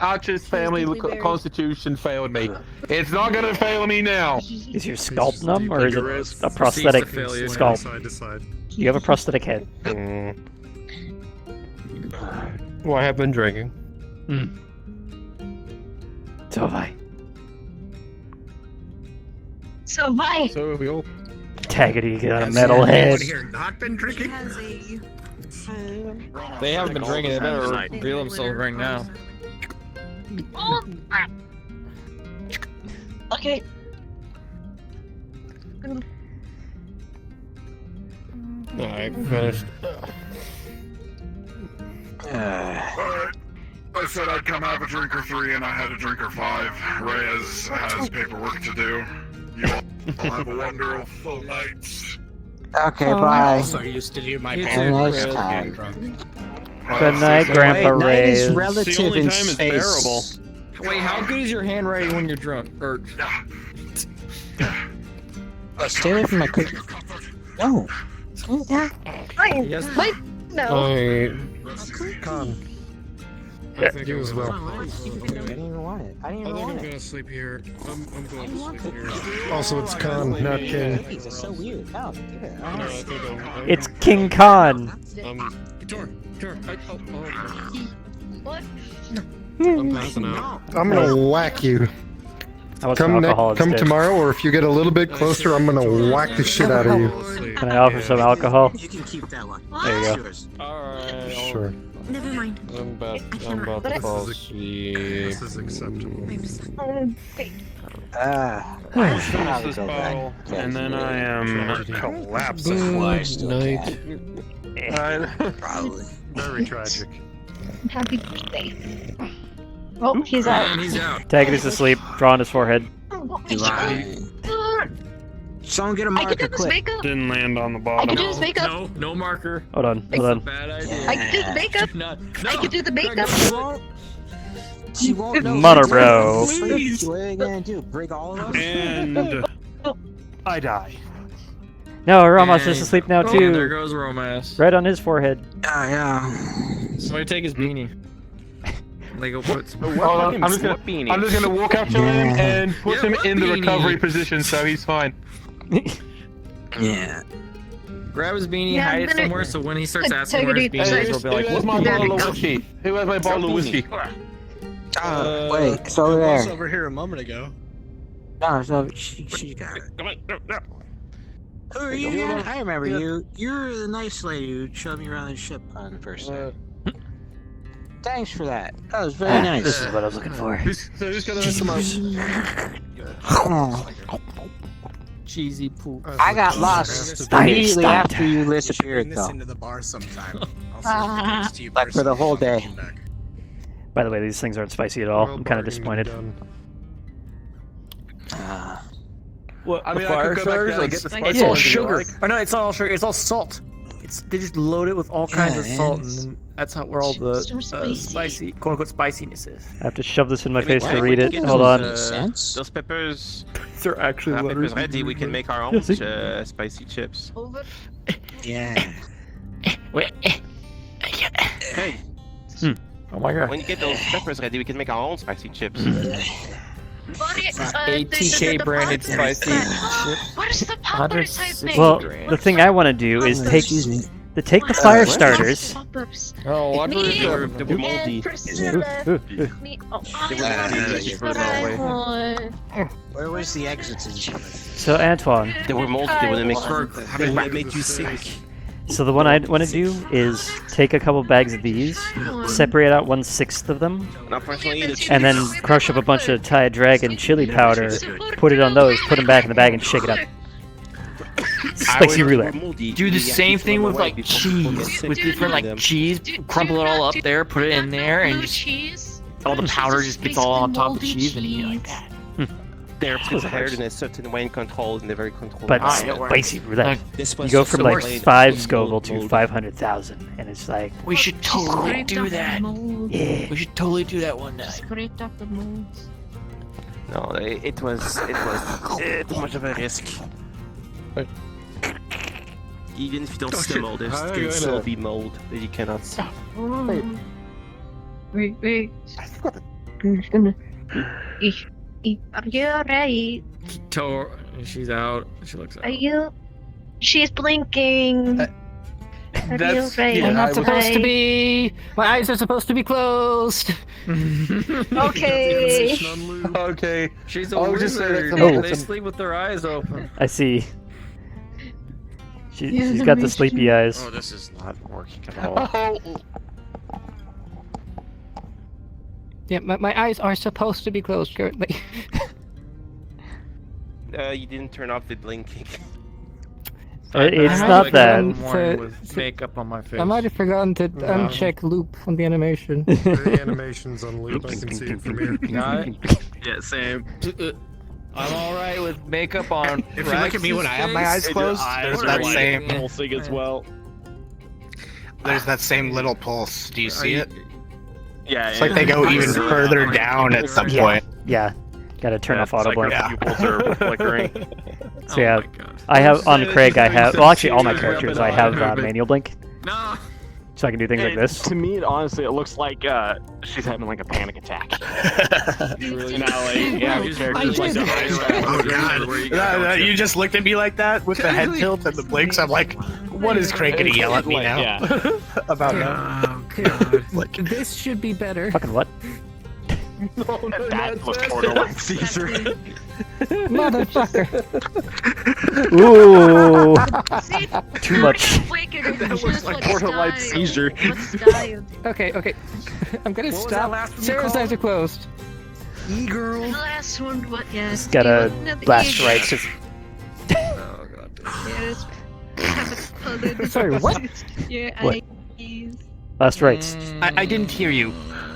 archer's family constitution failed me. It's not gonna fail me now. Is your scalp numb, or is it a prosthetic scalp? You have a prosthetic head. Well, I have been drinking. So have I. So bye. So have we all. Taggity, got a metal head. Not been drinking. They haven't been drinking, they better reveal themselves right now. Okay. I finished. I said I'd come have a drink or 3, and I had a drink or 5. Reyes has paperwork to do. You all have a wonderful night. Okay, bye. Also used to do my Nice parents time. drunk. Good night, Grandpa Night Ray. is relative in space. Wait, how good is your handwriting when you're drunk? Or Stay away from my cookie. No. Yes. Wait. No. Con. Yeah. You as well. I didn't even want it. I didn't even want I'm it. gonna sleep here. I'm going to sleep here. Also, it's Con, not King. It's so weird. No, give it. It's King Khan. What? I'm passing out. I'm gonna whack you. I want some alcohol Come instead. tomorrow, or if you get a little bit closer, I'm gonna whack the shit out of you. Can I offer some alcohol? You can keep that one. There you go. It's yours. Alright. Sure. Never mind. I'm about to fall asleep. This is acceptable. Finish this bottle, and then I am collapsing. Night. Probably. Very tragic. Happy birthday. Oh, he's out. And he's out. Taggart asleep, drawing his forehead. Someone get a I marker could do this quick. makeup. Didn't land on the I bottom. could do this makeup. No marker. Hold on, hold on. Bad idea. I could do the makeup. I could do the makeup. She won't know. Mother bro. What are you gonna do? Break all of us? And I die. No, Ramos is asleep now And there too. goes Romas. Right on his forehead. Yeah. Somebody take his beanie. They go put. I'm just gonna walk up to him and put him in the recovery position, so he's fine. Yeah. Grab his beanie, Yeah, hide it I'm gonna- somewhere, so when he starts Like, asking where his take it beanie is, easy. he'll be like, Who has my There we bottle of go. whiskey? Who has my bottle of whiskey? Wait, it's over It was there. over here a moment ago. No, it's over. She got it. Who are you again? I remember you. You're the nice lady who showed me around the ship on the first day. Thanks for that. That was very nice. This is what I was looking for. Who's gonna answer my... cheesy poop. I got lost immediately after you disappeared, Bring this though. into the bar sometime. I'll say thanks to you Like for the whole day. By the way, these things aren't spicy at all. I'm kind of disappointed. What? I mean, Fire I could go back starters, down like, and get the spicy it's all ones if you sugar. like. Or no, it's all sugar. It's all salt. They just load it with all kinds of Yeah, salt, man. and then that's how where all the So spicy. spicy, quote unquote, spiciness is. I have to shove this in my face to Wait, read we it. can Hold get on. those, Sense? Those peppers. They're actually Peppers letters. ready. We can make our own spicy chips. Over. Yeah. Hey, Oh my god. when you get those peppers ready, we can make our own spicy chips. ATK branded spicy chips. What is the popper type thing? Well, the thing I want to do is take the fire starters. Oh, what Me They were moldy. and Priscilla. Me. Oh, Where was the exit to the ship? So Antoine, They were moldy. They wouldn't make. They would make you sick. so the one I want to do is take a couple bags of these, separate out 1/6 of them, Unfortunately, the and then crush up a bunch of Thai Dragon chili powder, put it on those, put them back in the bag, and shake it up. Spicy roulette. Do the same thing with like cheese, with different like cheese. Crumple it all up there, put it in there, and just cheese. all the powder just gets all on top of the cheese, and eat it like that. they're prepared in a certain way and controlled, and they're very controlled. But it works. spicy roulette. This You was go from so like late. 5 Scoville to 500,000, and it's like, We should totally do that. yeah. We should totally do that one night. Scrape up the molds. No, it was too much of a risk. Even if you don't see the mold, there can still be mold that you cannot see. Wait. Are you alright? She's out. She looks out. Are you? She's blinking. Are you That's right? I'm not I supposed to was- be. My eyes are supposed to be closed. Okay. Okay. She's a I was just saying wizard. that Oh. They sleep with their eyes open. I see. She's got the sleepy eyes. Oh, this is not working at all. Yeah, my eyes are supposed to be closed currently. You didn't turn off the blinking. It's I not might that. have Morning forgotten with makeup on my face. I might have forgotten to uncheck loop on the animation. The animation's on loop. I can see it from here. Got it? Yeah, same. I'm alright with makeup on. If you look at me when I have my eyes closed, there's that same thing as well. There's that same little pulse. Do you see it? Yeah, It's like they go even further down at some point. Yeah. Gotta turn off It's auto like blink. our pupils are flickering. So yeah, I have on Craig. I have well, actually, all my characters. I have manual blink, No. so I can do things like this. To me, honestly, it looks like she's having like a panic attack. You know, like, yeah, his character's like the Oh god! You just looked at me like that with the head tilt and the blinks. I'm like, what is Craig gonna yell at me now? Yeah. About that? Oh god. Like, this should be better. Fucking what? That looks borderline Caesar. Motherfucker. Ooh, too much. That looks like borderline Caesar. Okay. I'm gonna stop. Sarah's eyes are closed. E-girl. The last one, what? Yes. Gotta blast right. Just... Oh god. Yes. Sorry, what? Your What? eyes. Last rights. I didn't hear you.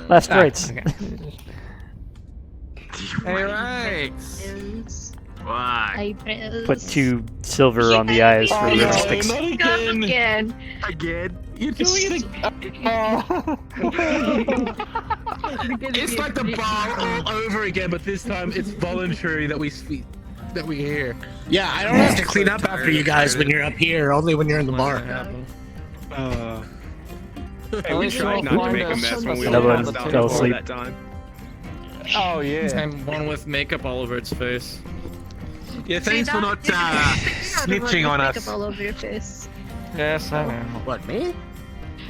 Last rights. Okay. Hey, right. Why? Put 2 silver on the eyes for the sticks. Again. Again? You're doing it again. It's like the bar all over again, but this time it's voluntary that we speak, that we hear. Yeah, I don't have to clean up after you guys when you're up here. Only when you're in the bar. Hey, we tried not to make a mess when we Another all one passed out fell before asleep. that time. Oh yeah. And one with makeup all over its face. Yeah, thanks for not snitching on us. All over your face. Yes, I know. What, me?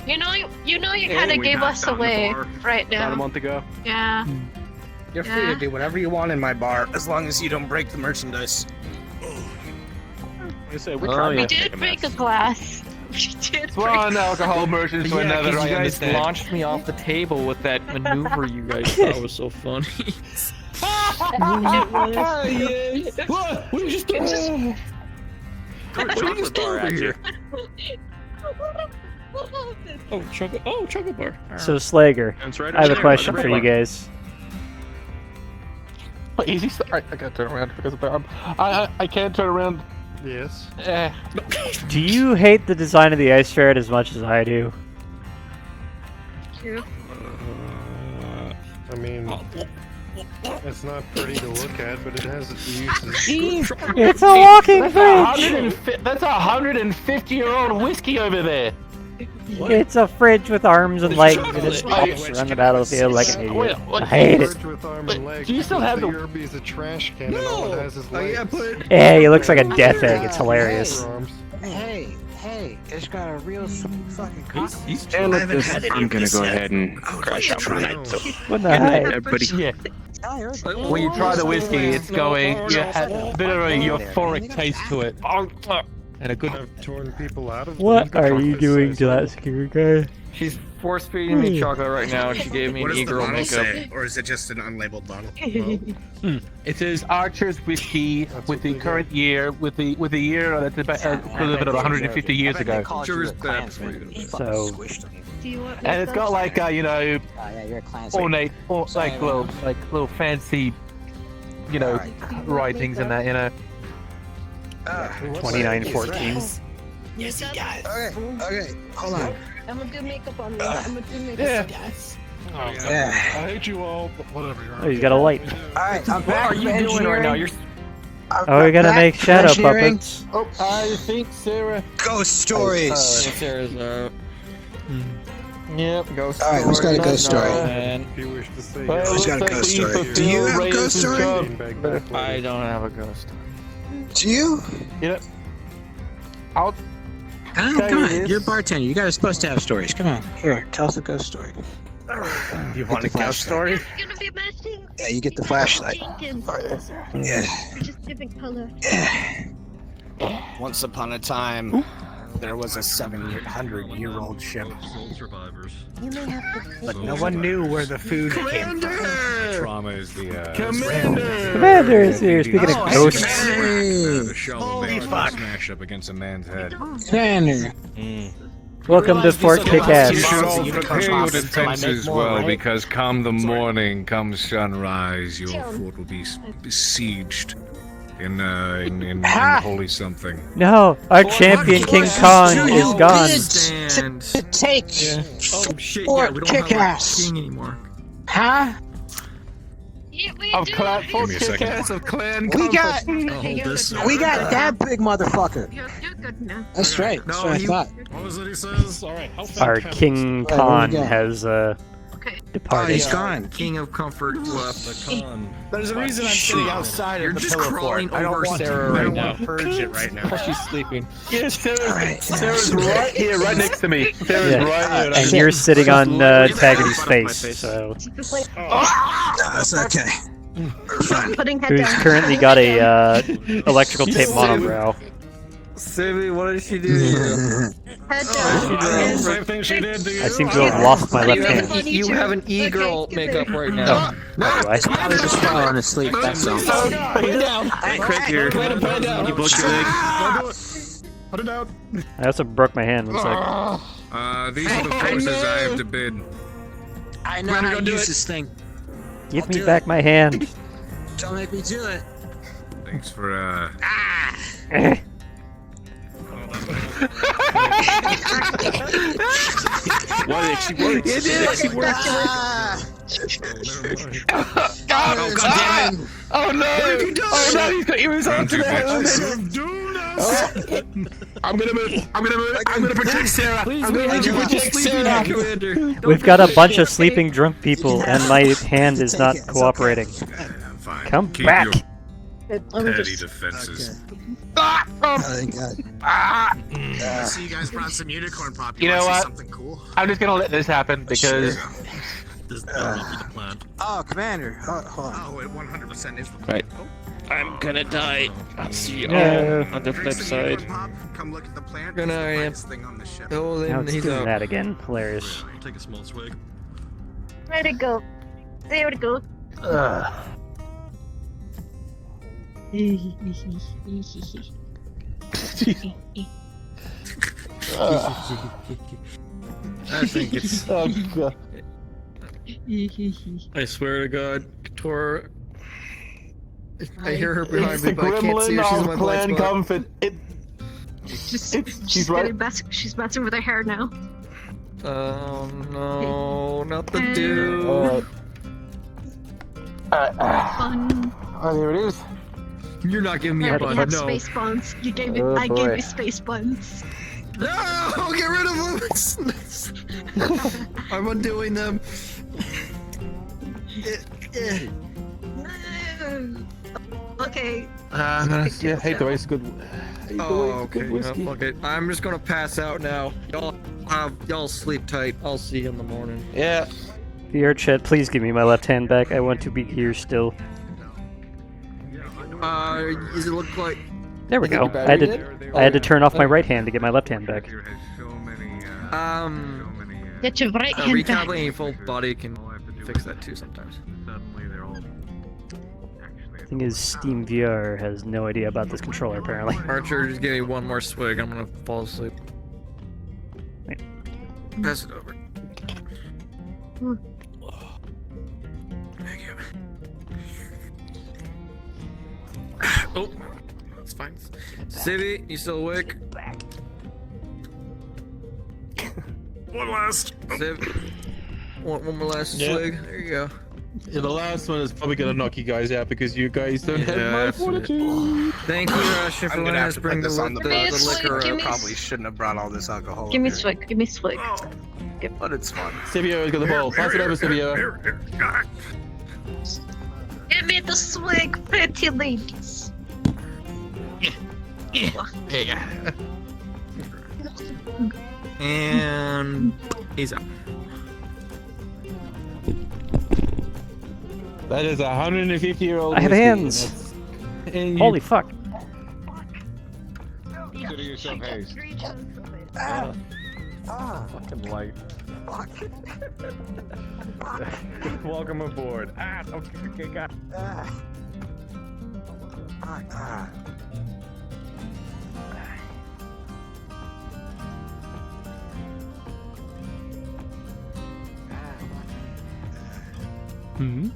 You know, you kind of gave us away right About a now. month ago. Yeah. You're free to do whatever you want in my bar, as long as you don't break the merchandise. I say we tried We not to did make break a glass. We did break One alcohol merchant to another. You I guys understand. launched me off the table with that maneuver you guys thought was so funny. What? We just chocolate bar at you. Oh, chocolate bar. So Slager, That's right I have a over there, question by the for you bar. guys. Easy. I gotta turn around because of the arm. I can't turn around. Yes. Do you hate the design of the ice ferret as much as I do? I mean, it's not pretty to look at, but it has its uses. It's a walking fridge! That's a 150-year-old whiskey over there. It's a fridge with arms and legs and it walks around the battlefield like an idiot. I hate it. With arms and legs, do you still have the Irby's a trash can and all it has is legs. Yeah, he looks like a death egg. It's hilarious. Hey, it's got a real fucking cock. And with this, I'm gonna go ahead and crash out for the night. So, What the good night, heck? everybody. Yeah. When you try the whiskey, it's going. You have a bit of a euphoric taste to it, and a good. I've torn people out of What them. are you doing to that security guy? She's force feeding me chocolate right now, and she gave me What an does the e-girl bottle makeup. say? Or is it just an unlabeled bottle? It says Archer's whiskey with the current year, with the year that's about equivalent of 150 years ago. So, And it's got like ornate, like little fancy, writings in that, 2914. yes, he does. Okay, hold on. I'm gonna do makeup on me. I'm gonna do makeup. Yeah. Yeah. I hate you all, but whatever. Oh, he's got a light. Alright, I'm What back are from you doing right now? engineering. Oh, we're gonna make shadow puppets. Oh, I think Sarah. Ghost stories. Sarah's Yep, ghost All right, who's got a ghost story? And If you wish to say Well, Who's got a looks like ghost we story? fulfill Do you have a Reyes' ghost story? job. I don't have a ghost. Do you? Yep. I'll Oh, tell come you on. this. You're a bartender. You guys are supposed to have stories. Come on. Here, tell us a ghost story. You want a ghost story? It's gonna be matching. Yeah, you get the flashlight. Yeah. Just different color. Once upon a time, there was a 700-year-old ship. You may have to. But no one knew where the food came from. Trauma is the Commander is here. Speaking of ghosts. Holy fuck. smash up against a man's head. Commander. Welcome to Fort Kick-Ass. You should all prepare your defenses well, because come the morning, come sunrise, your fort will be besieged in holy something. No, our champion King Kong is gone. To take Oh shit! Fort Yeah, we don't have Kick-Ass. a king anymore. Huh? Of clan, Give me a second. of clan We got, comfort. we got that big motherfucker. You're good now. That's right. That's what I thought. What was it he says? All right. Our King Oh, Khan we got- has departed. he's gone. King of Comfort left. There's a reason I'm sitting outside You're of the just pillow crawling fort. I don't over want Sarah to, I right don't now. want to purge it right now. She's sleeping. Yeah, Sarah's right here, right next to me. Sarah's Yeah. right here. And you're sitting on Taggarty's face, so That's okay. Putting head who's down. currently got a electrical tape monobrow. Sammy, what did she do? Head down. Same thing she did to you. I seem to have lost my left hand. You have an e-girl makeup right now. Oh, do I? I was just falling asleep. That's all. Put it down. Craig here. Put it down. You broke your leg. Put it out. I also broke my hand. One sec. These are the forces I have to bid. I know how to use this thing. Give me back my hand. Don't make me do it. Thanks for What actually worked? It did actually work. Oh, God damn it! Oh no! What have you done? Oh no! He was on to the I'm gonna move. I'm gonna protect Sarah. I'm gonna Please, protect Sarah, Sarah. Commander. We've got a bunch of sleeping drunk people, and my hand is not cooperating. fine. Come Keep back. your Let me petty just. defenses. Oh, thank God. I see you guys brought some unicorn pop. You know wanna see what? Something cool. I'm just gonna let this happen because This will be the plan. Oh, Commander. Hold on. Oh, it 100% is the plan. Right. I'm gonna die. I'll see you No. on the flip side. Come look at the plant. Good It's the night. brightest thing on the ship. Oh, Now then it's he's doing up. that again. Hilarious. Take a small swig. Where'd it go? There it go. I think it's. oh god. I swear to God, Tor. I hear her behind It's me, the but I can't see her. gremlin She's in of my blind clan spot. comfort. She's right. She's messing with her hair now. Oh no, not the Uh, dude. Fun. Oh, there it is. You're not giving me I a already bun, have no. space buns. You gave me. Oh, I gave boy. you space buns. No, get rid of them. I'm undoing them. Okay. I'm gonna. Yeah, hate the way it's good. Oh, okay. Yeah, fuck it. I'm just gonna pass out now. Y'all sleep tight. I'll see you in the morning. Yeah. VR chat, please give me my left hand back. I want to be here still. Does it look like? There we Is it go. your I had battery to. dead? I had to turn off my right hand to get my left hand back. Get your right hand back. Recalibrating full body can fix that too sometimes. Thing is, Steam VR has no idea about this controller apparently. Archer, just give me one more swig. I'm gonna fall asleep. Wait. Pass it over. Thank you. Oh, that's fine. Civvy, you still awake? One last. Civ, one more last Yeah. swig. There you go. Yeah, the last one is probably gonna knock you guys out because you guys don't have Yeah, my that's it. fortitude. Thank you, Russia, for I'm gonna letting have us to bring put this on the the boat. liquor Give up. me- Probably shouldn't have brought all this alcohol. Give me up here. swig. Give me swig. But it's fun. Scipio's got the ball. Pass it over, Scipio. Give me the swig, pretty ladies. And he's out. That is 150-year-old. I have hands. Holy fuck! Consider yourself haste. Fucking light. Welcome aboard. Okay, got. Hmm.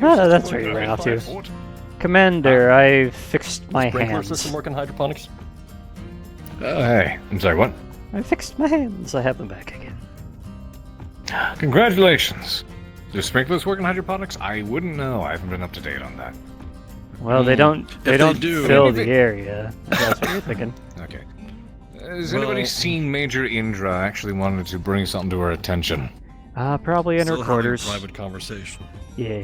Ah, that's where you ran off to. Commander, I fixed my Sprinkler hands. system working hydroponics? Hey, I'm sorry, what? I fixed my hands. I have them back again. Congratulations. Do sprinklers work in hydroponics? I wouldn't know. I haven't been up to date on that. Well, they don't. They don't do, fill the area. That's what you're thinking. Okay. Has anybody seen Major Indra actually wanted to bring something to her attention? Probably in her Still having a quarters. private conversation. Yeah.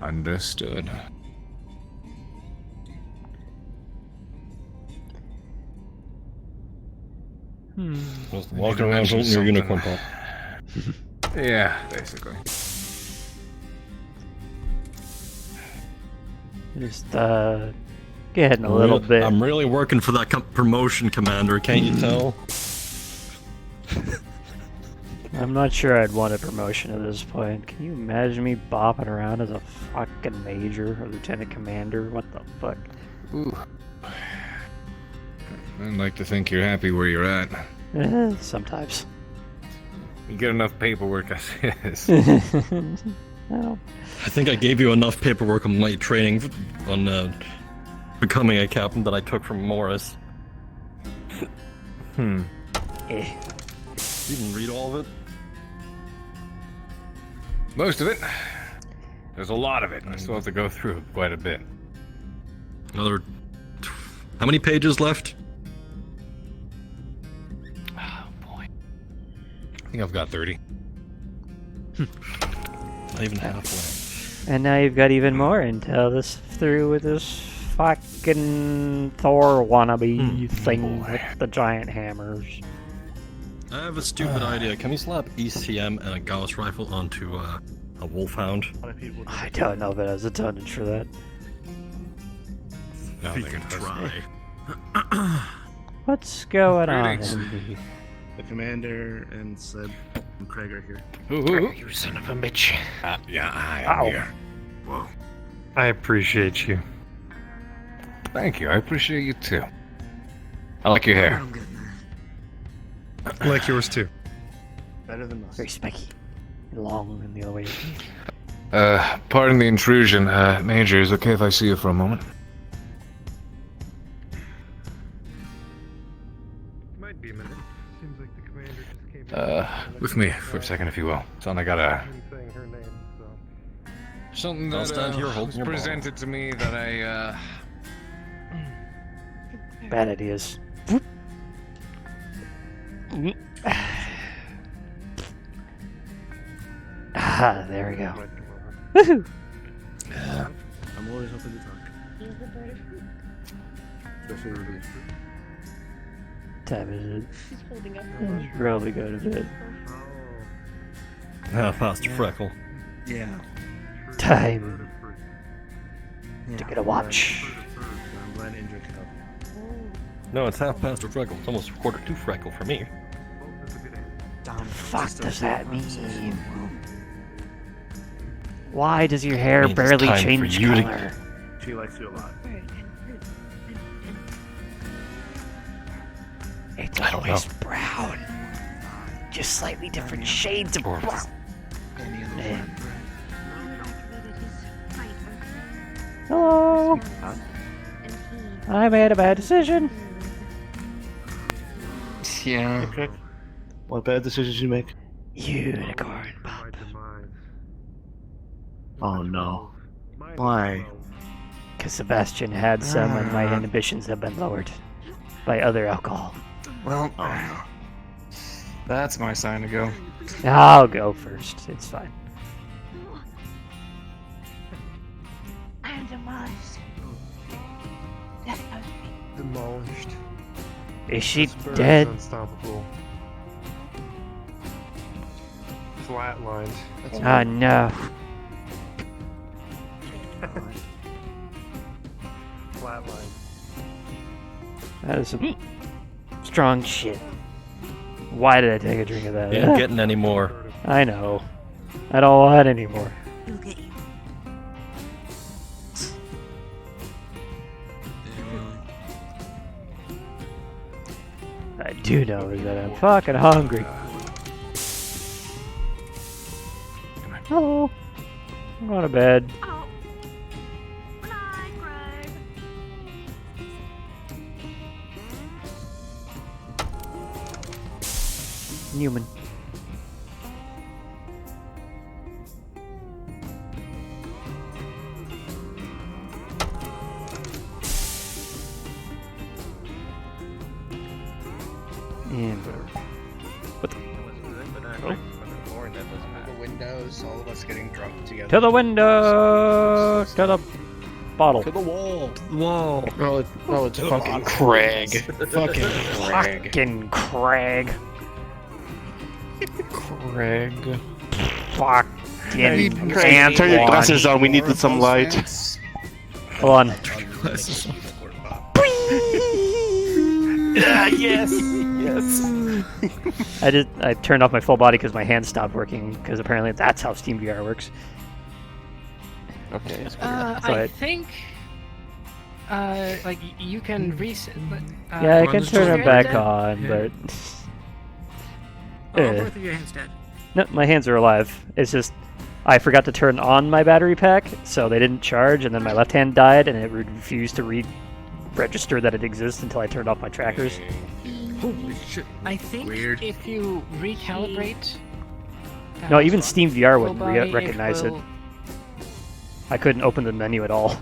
Understood. Just walking around holding your unicorn pop. Yeah, basically. Just getting a little bit. I'm really working for that promotion, Commander. Can't you tell? I'm not sure I'd want a promotion at this point. Can you imagine me bopping around as a fucking major or lieutenant commander? What the fuck? Ooh. I'd like to think you're happy where you're at. Sometimes. You get enough paperwork as is. Well, I think I gave you enough paperwork on my training on becoming a captain that I took from Morris. Hmm. You didn't read all of it? Most of it. There's a lot of it. I still have to go through quite a bit. Another... How many pages left? Oh, boy. I think I've got 30. Not even halfway. and now you've got even more intel this through with this fucking Thor wannabe thing with the giant hammers. I have a stupid idea. Can we slap ECM and a Gauss rifle onto a Wolfhound? I don't know if it has a tonnage for that. No, we can try. What's going on? The commander and Seb and Craig are here. You son of a bitch. Yeah, I am here. Whoa. I appreciate you. Thank you. I appreciate you too. I like your hair. I like yours too. Better than us. Very spiky. Long in the other way. Pardon the intrusion. Major, is it okay if I see you for a moment? Might be a minute. Seems like the commander just came With me for a second, if you will. Son, I got a... Something I'll that stand here holding was your ball. presented to me that I, Bad ideas. Ah, there we go. Woohoo! Yeah. I'm always open to talk. Especially with you. Time is it? He's holding up. Let's probably go to bed. Past Freckle. Yeah. Time to get a watch. I'm glad Indra could help. No, it's half past Freckle. It's almost quarter to Freckle for me. Fuck does that mean? Why does your hair Means it's barely time for change you to- color? She likes you a lot. It's I don't always know. brown. Just slightly different shades of brown. Hello. I made a bad decision. Yeah. Okay. What bad decisions you make? Unicorn pop. Oh no. Why? Because Sebastian had some and my inhibitions have been lowered by other alcohol. Well, that's my sign to go. I'll go first. It's fine. I am demolished. Demolished. Is she This bird is dead? Unstoppable. Flatlined. Oh no. Flatlined. That is some strong shit. Why did I take a drink of that? Ain't getting any more. I know. I don't want any more. Look at you. I do know is that I'm fucking hungry. Hello. I'm going to bed. Oh. Good night, Greg. Newman. And what the? Oh. The windows, all of us getting drunk together. To the window! To the bottle. To the wall. Whoa. Oh, it's fucking Craig. Fucking Craig. Fucking Craig. Craig. Fucking Craig, turn your glasses on. We needed some light. Hold on. Yes. Yes. I turned off my full body because my hands stopped working, because apparently that's how Steam VR works. Okay. I think, like you can reset. Yeah, I can turn it back on, but. Both of your hands dead. No, my hands are alive. It's just I forgot to turn on my battery pack, so they didn't charge, and then my left hand died, and it refused to register that it exists until I turned off my trackers. Holy shit. I think if you recalibrate. No, even Steam VR wouldn't full body, recognize it. will- I couldn't open the menu at all.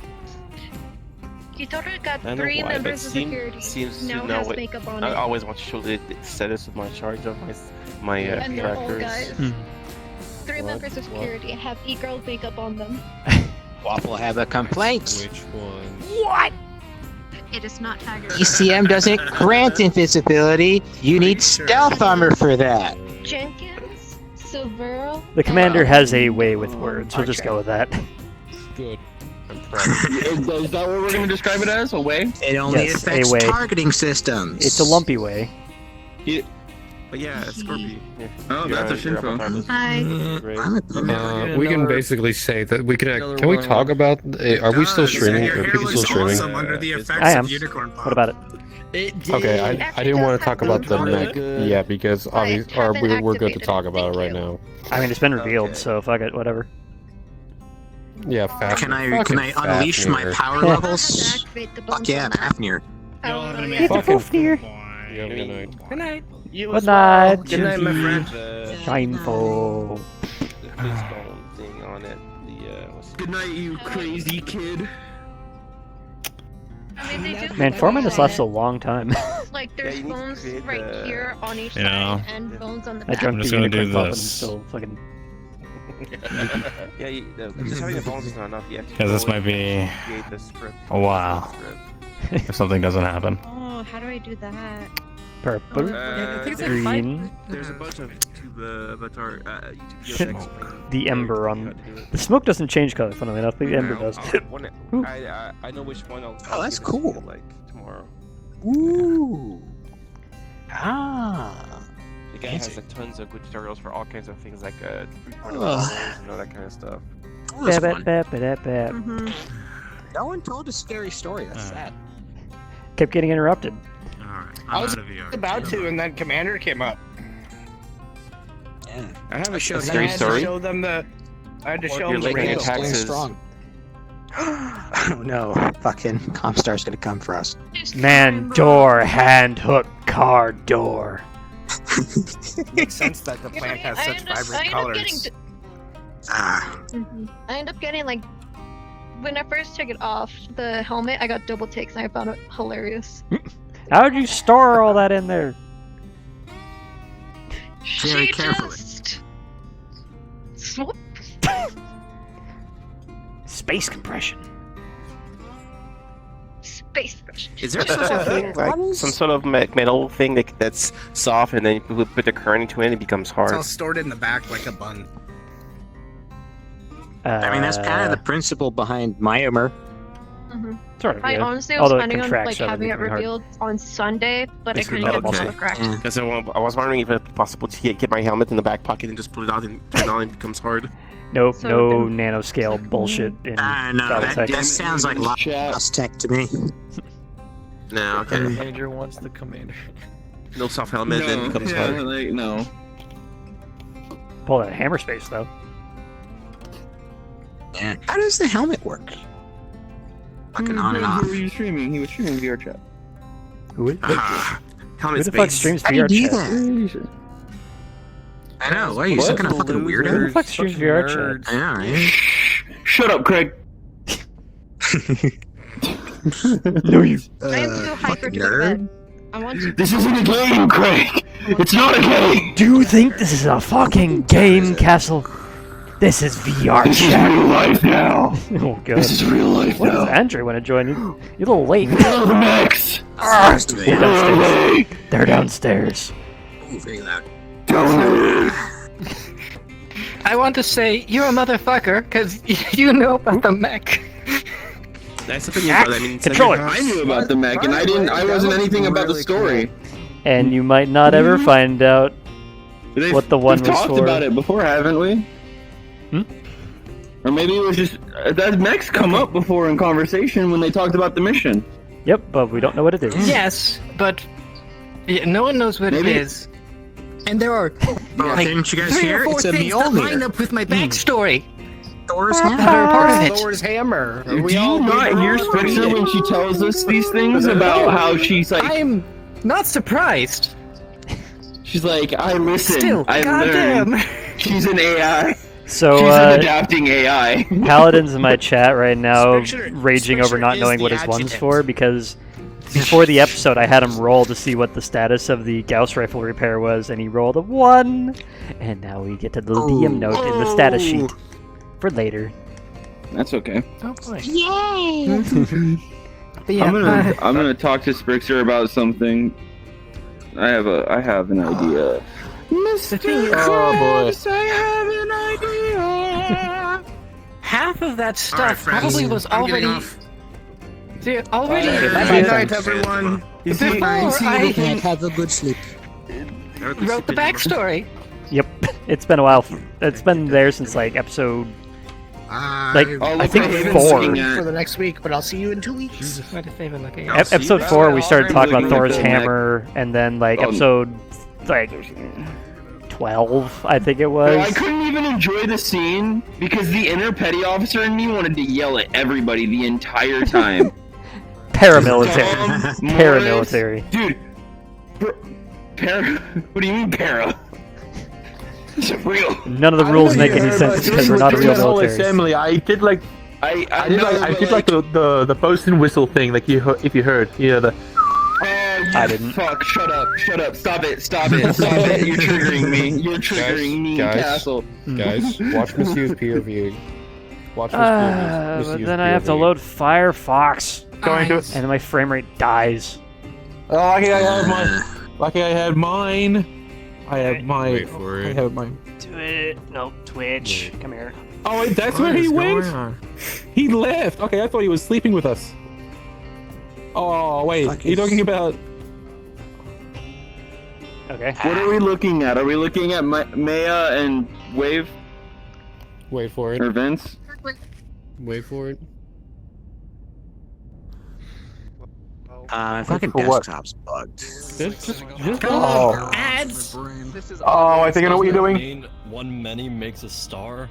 Kitora got I know 3 why, members but of Steam security. seems now to know has it. makeup on I it. always want to show the status of my charge on my And they're all trackers. guys. 3 members of security have e-girl makeup on them. Waffle have a complaint. Which one? What? It is not Tiger. ECM doesn't grant invisibility. You need stealth armor for that. Jenkins, Silvero. The commander has a way with words. We'll just go with that. Good. Is that what we're going to describe it as? A way? It only Yes, affects a way. targeting systems. It's a lumpy way. But yeah, Scorpion. Oh, that's a Shinfo. Hi. We can basically say that we can we talk about? Are we still streaming? Are people still streaming? Under the effects I am. of unicorn pop. What about it? Okay, I didn't want to talk about the mech yet because obviously we're good to talk about it right now. I mean, it's been revealed, so fuck it, whatever. Yeah, fast. Can I unleash my power levels? Fuck yeah, Fafnir. It's a Fafnir. Yeah, good night. Good night. Good night. Good night, my friend. Shineful. Thing on it. Good night, you crazy kid. I mean, they do Man, have forming bones this lasts a on long time. it. Like, there's you need to bones create right the- here on each You know, side, and bones on the I back. drunk I'm the just gonna do unicorn pop and this. still fucking. Yeah, just having the bones is not enough. You have to Because this go might be and create the script. a while if something doesn't happen. Oh, how do I do that? Purple, green, There's a bunch of YouTube avatar YouTube videos explaining the ember how on. to do it. The smoke doesn't change color, funnily enough. The ember does. I know which one I'll. Oh, that's give it to you, cool. Like tomorrow. Ooh. Ah. The guy has like tons of good tutorials for all kinds of things like 3-point Ugh. models and all that kind of stuff. That was Bap, fun. bap, bap, bap. No one told a scary story. That's sad. Kept getting interrupted. Alright, I I'm was out of VR. about to, and then Commander came up. Yeah. I have a showed scary I had story. to show them the. I had to show You're them the late in your real. taxes. Strong. Oh no! Fucking Comstar's gonna come for us. Man, door, hand hook, car door. Makes sense that the plant has such vibrant colors. Ah. I end up getting, like, when I first took it off, the helmet, I got double takes, and I found it hilarious. How'd you store all that in there? Very She carefully. just... Swoop. Space compression. Space brush. Is there such a thing like some sort of metal thing that's soft, and then you put the current into it, and it becomes It's all hard? stored in the back like a bun. I mean, that's kind of the principle behind Myomer. Sort of, I yeah. honestly was Although it planning on, contracts like, rather having than it becoming hard. revealed on Sunday, but I couldn't get Okay. it correct. Because I was wondering if it's possible to get my helmet in the back pocket and just pull it out and turn it on and it becomes hard. Nope, So no then- nanoscale bullshit in I know. Battletech. That sounds like Lost Tech to me. No, okay. Commander wants the commander. No soft helmet, then it becomes hard. like, no. Pull that hammer space though. Yeah. How does the helmet work? Fucking on and off. Who were you streaming? He was streaming VR chat. Who Helmet the fuck space. streams How do you VR do chat? that? I know. Why are you some kind of fucking weirdo? Who the fuck's your VR chat? I know, right? Shut up, Craig. No, you. I am too hyper to go to bed. I want to. This isn't a game, Craig. It's not a game. Do you think this is a fucking game, Castle? This is VR This is chat. real life now. Oh god. This is real life What now. does Andre want to join? You're a little late. Kill the mechs. They're downstairs. They're downstairs. Ooh, very loud. I want to say you're a motherfucker because you know about the mech. Nice opinion, but I mean, Controller. I knew about the mech, and I wasn't anything about the story. And you might not ever find out what the one We've was talked for. about it before, haven't we? Or maybe it was just that mechs come up before in conversation when they talked about the mission. Yep, but we don't know what it is. Yes, but no one knows what it is. And there are like didn't you guys 3 hear? or 4 It's a things that Mjolnir. line up with my backstory. Thor's That are part of it. Thor's hammer. Do you not hear Spitzer when she tells us these things about how she's like? I'm not surprised. She's like, I listen, Still, I goddamn. learn. She's an AI. So, She's an adapting AI. Paladin's in my chat right now, raging over Spitzer not is knowing the what his one's adjutant. for because before the episode I had him roll to see what the status of the Gauss rifle repair was, and he rolled a 1, and now we get to the DM note in the status sheet for later. That's okay. Oh boy. Yay! But yeah, I'm gonna talk to Spitzer about something. I have an idea. the thing is, I have an idea. half of that All right, stuff friends. probably was I'm getting already. off. See, already. Good night, everyone. Before I Have a good sleep. wrote the backstory. Yep, it's been a while. It's been there since like episode like I think 4. For the next week, but I'll see you in 2 weeks. What is Haven looking at? Episode 4 we started talking about looking at Thor's the mech. hammer, and then like episode like 12 I think it But I was. couldn't even enjoy the scene because the inner petty officer in me wanted to yell at everybody the entire time. Paramilitary. Tom, Paramilitary. Dude, what do you mean para? It's real. None of the rules make any sense because we're not a real military. Assembly. I did like I did like the bosun whistle thing. Like if you heard, the. I didn't. Fuck! Shut up! Stop it! Stop it! You're triggering me. You're triggering me, Castle. Guys, Watch Miss U's POV. Watch But then I have to load Firefox, and then my frame rate dies. Oh, lucky I have mine. Lucky I had mine. I have mine. Wait for I it. have mine. Do it. No, Twitch. Come here. Oh, wait, that's where he went. He left. Okay, I thought he was sleeping with us. Oh wait, you're talking about? Okay. What are we looking at? Are we looking at Maya and Wave Wait for it. or Vince? Wait for it. My fucking For what? desktop's bugged. Just Oh, ads. Oh, I think I know what you're doing. One many makes a star.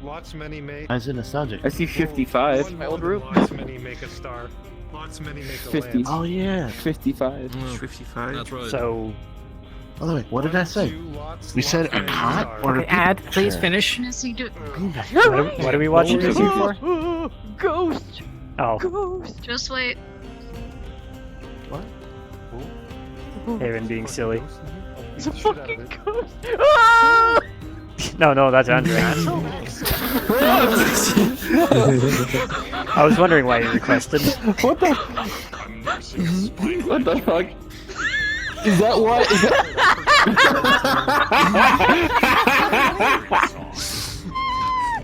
Lots many make. I said nostalgic. I see 55. My old room. Lots many make a star. Lots many make a 50. lance. Oh yeah. 55. 55. That's right. So By the way, what did I say? Two lots, We said lots a many cot stars. or a Ad, please finish. Yes, you do. what are we watching this here for? Ghost. Oh, Ghost. Just wait. Haven being silly. It's a fucking ghost. No, that's Andre. I was wondering why you requested. What the? What the fuck? Is that what? Is that...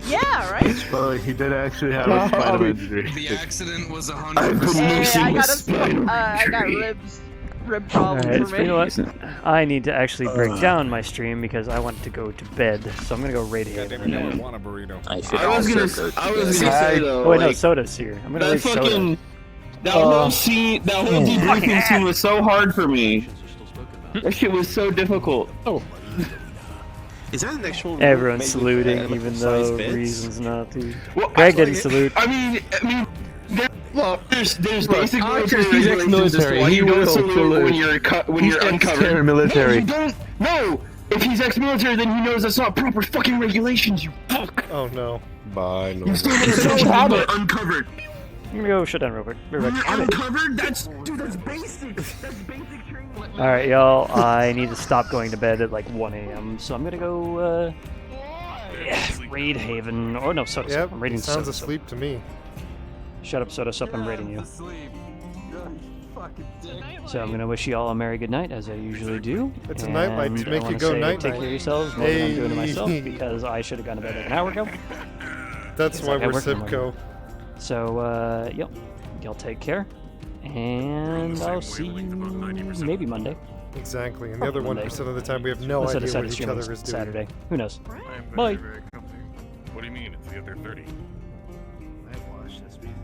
Yeah, right? Well, he did actually have a Spider-Man injury. The accident was I've been 100%. nursing I a got spider. I got rib problems Alright, for you me. know what? I need to actually break down my stream because I want to go to bed. So I'm gonna go raid Haven. I want a burrito. I was gonna say though. Oh wait, no, like, Soda's here. I'm gonna that raid Soda. fucking that whole scene, that whole debriefing scene was so hard for me. That shit was so difficult. Oh. Is that an actual? Everyone's made saluting, with, even size though bits? reasons not to. Well, Greg didn't salute. I mean, there's basic Archer's military regulations as to ex-military. why He you don't will salute salute. when you're uncovered. Paramilitary. No, you don't. No! If he's ex-military, then he knows that's not proper fucking regulations, you fuck! Oh no. Bye, You still have a social habit uncovered. I'm gonna go shut down Robert. Uncovered? That's basic! That's basic training. Alright, y'all, I need to stop going to bed at like 1 a.m., so I'm gonna go, raid Haven. Or no, Soda Sup. I'm raiding sounds Soda Sup. asleep to me. Shut up, Soda Sup, I'm raiding you. So I'm gonna wish you all a merry good night, as I usually do. It's a nightlight to and make I you wanna go say night-night. Take care of yourselves more than I'm doing to myself, because I should have gone to bed like an hour ago. That's why I got we're work in the Sibco. morning. So, yep. Y'all take care. And I'll see you maybe Monday. Exactly, and the other Monday. 1% of the time we have no Unless I idea decide what to each stream other on is doing. Saturday. Who knows? Bye. What do you mean? It's the other 30. I watched this music.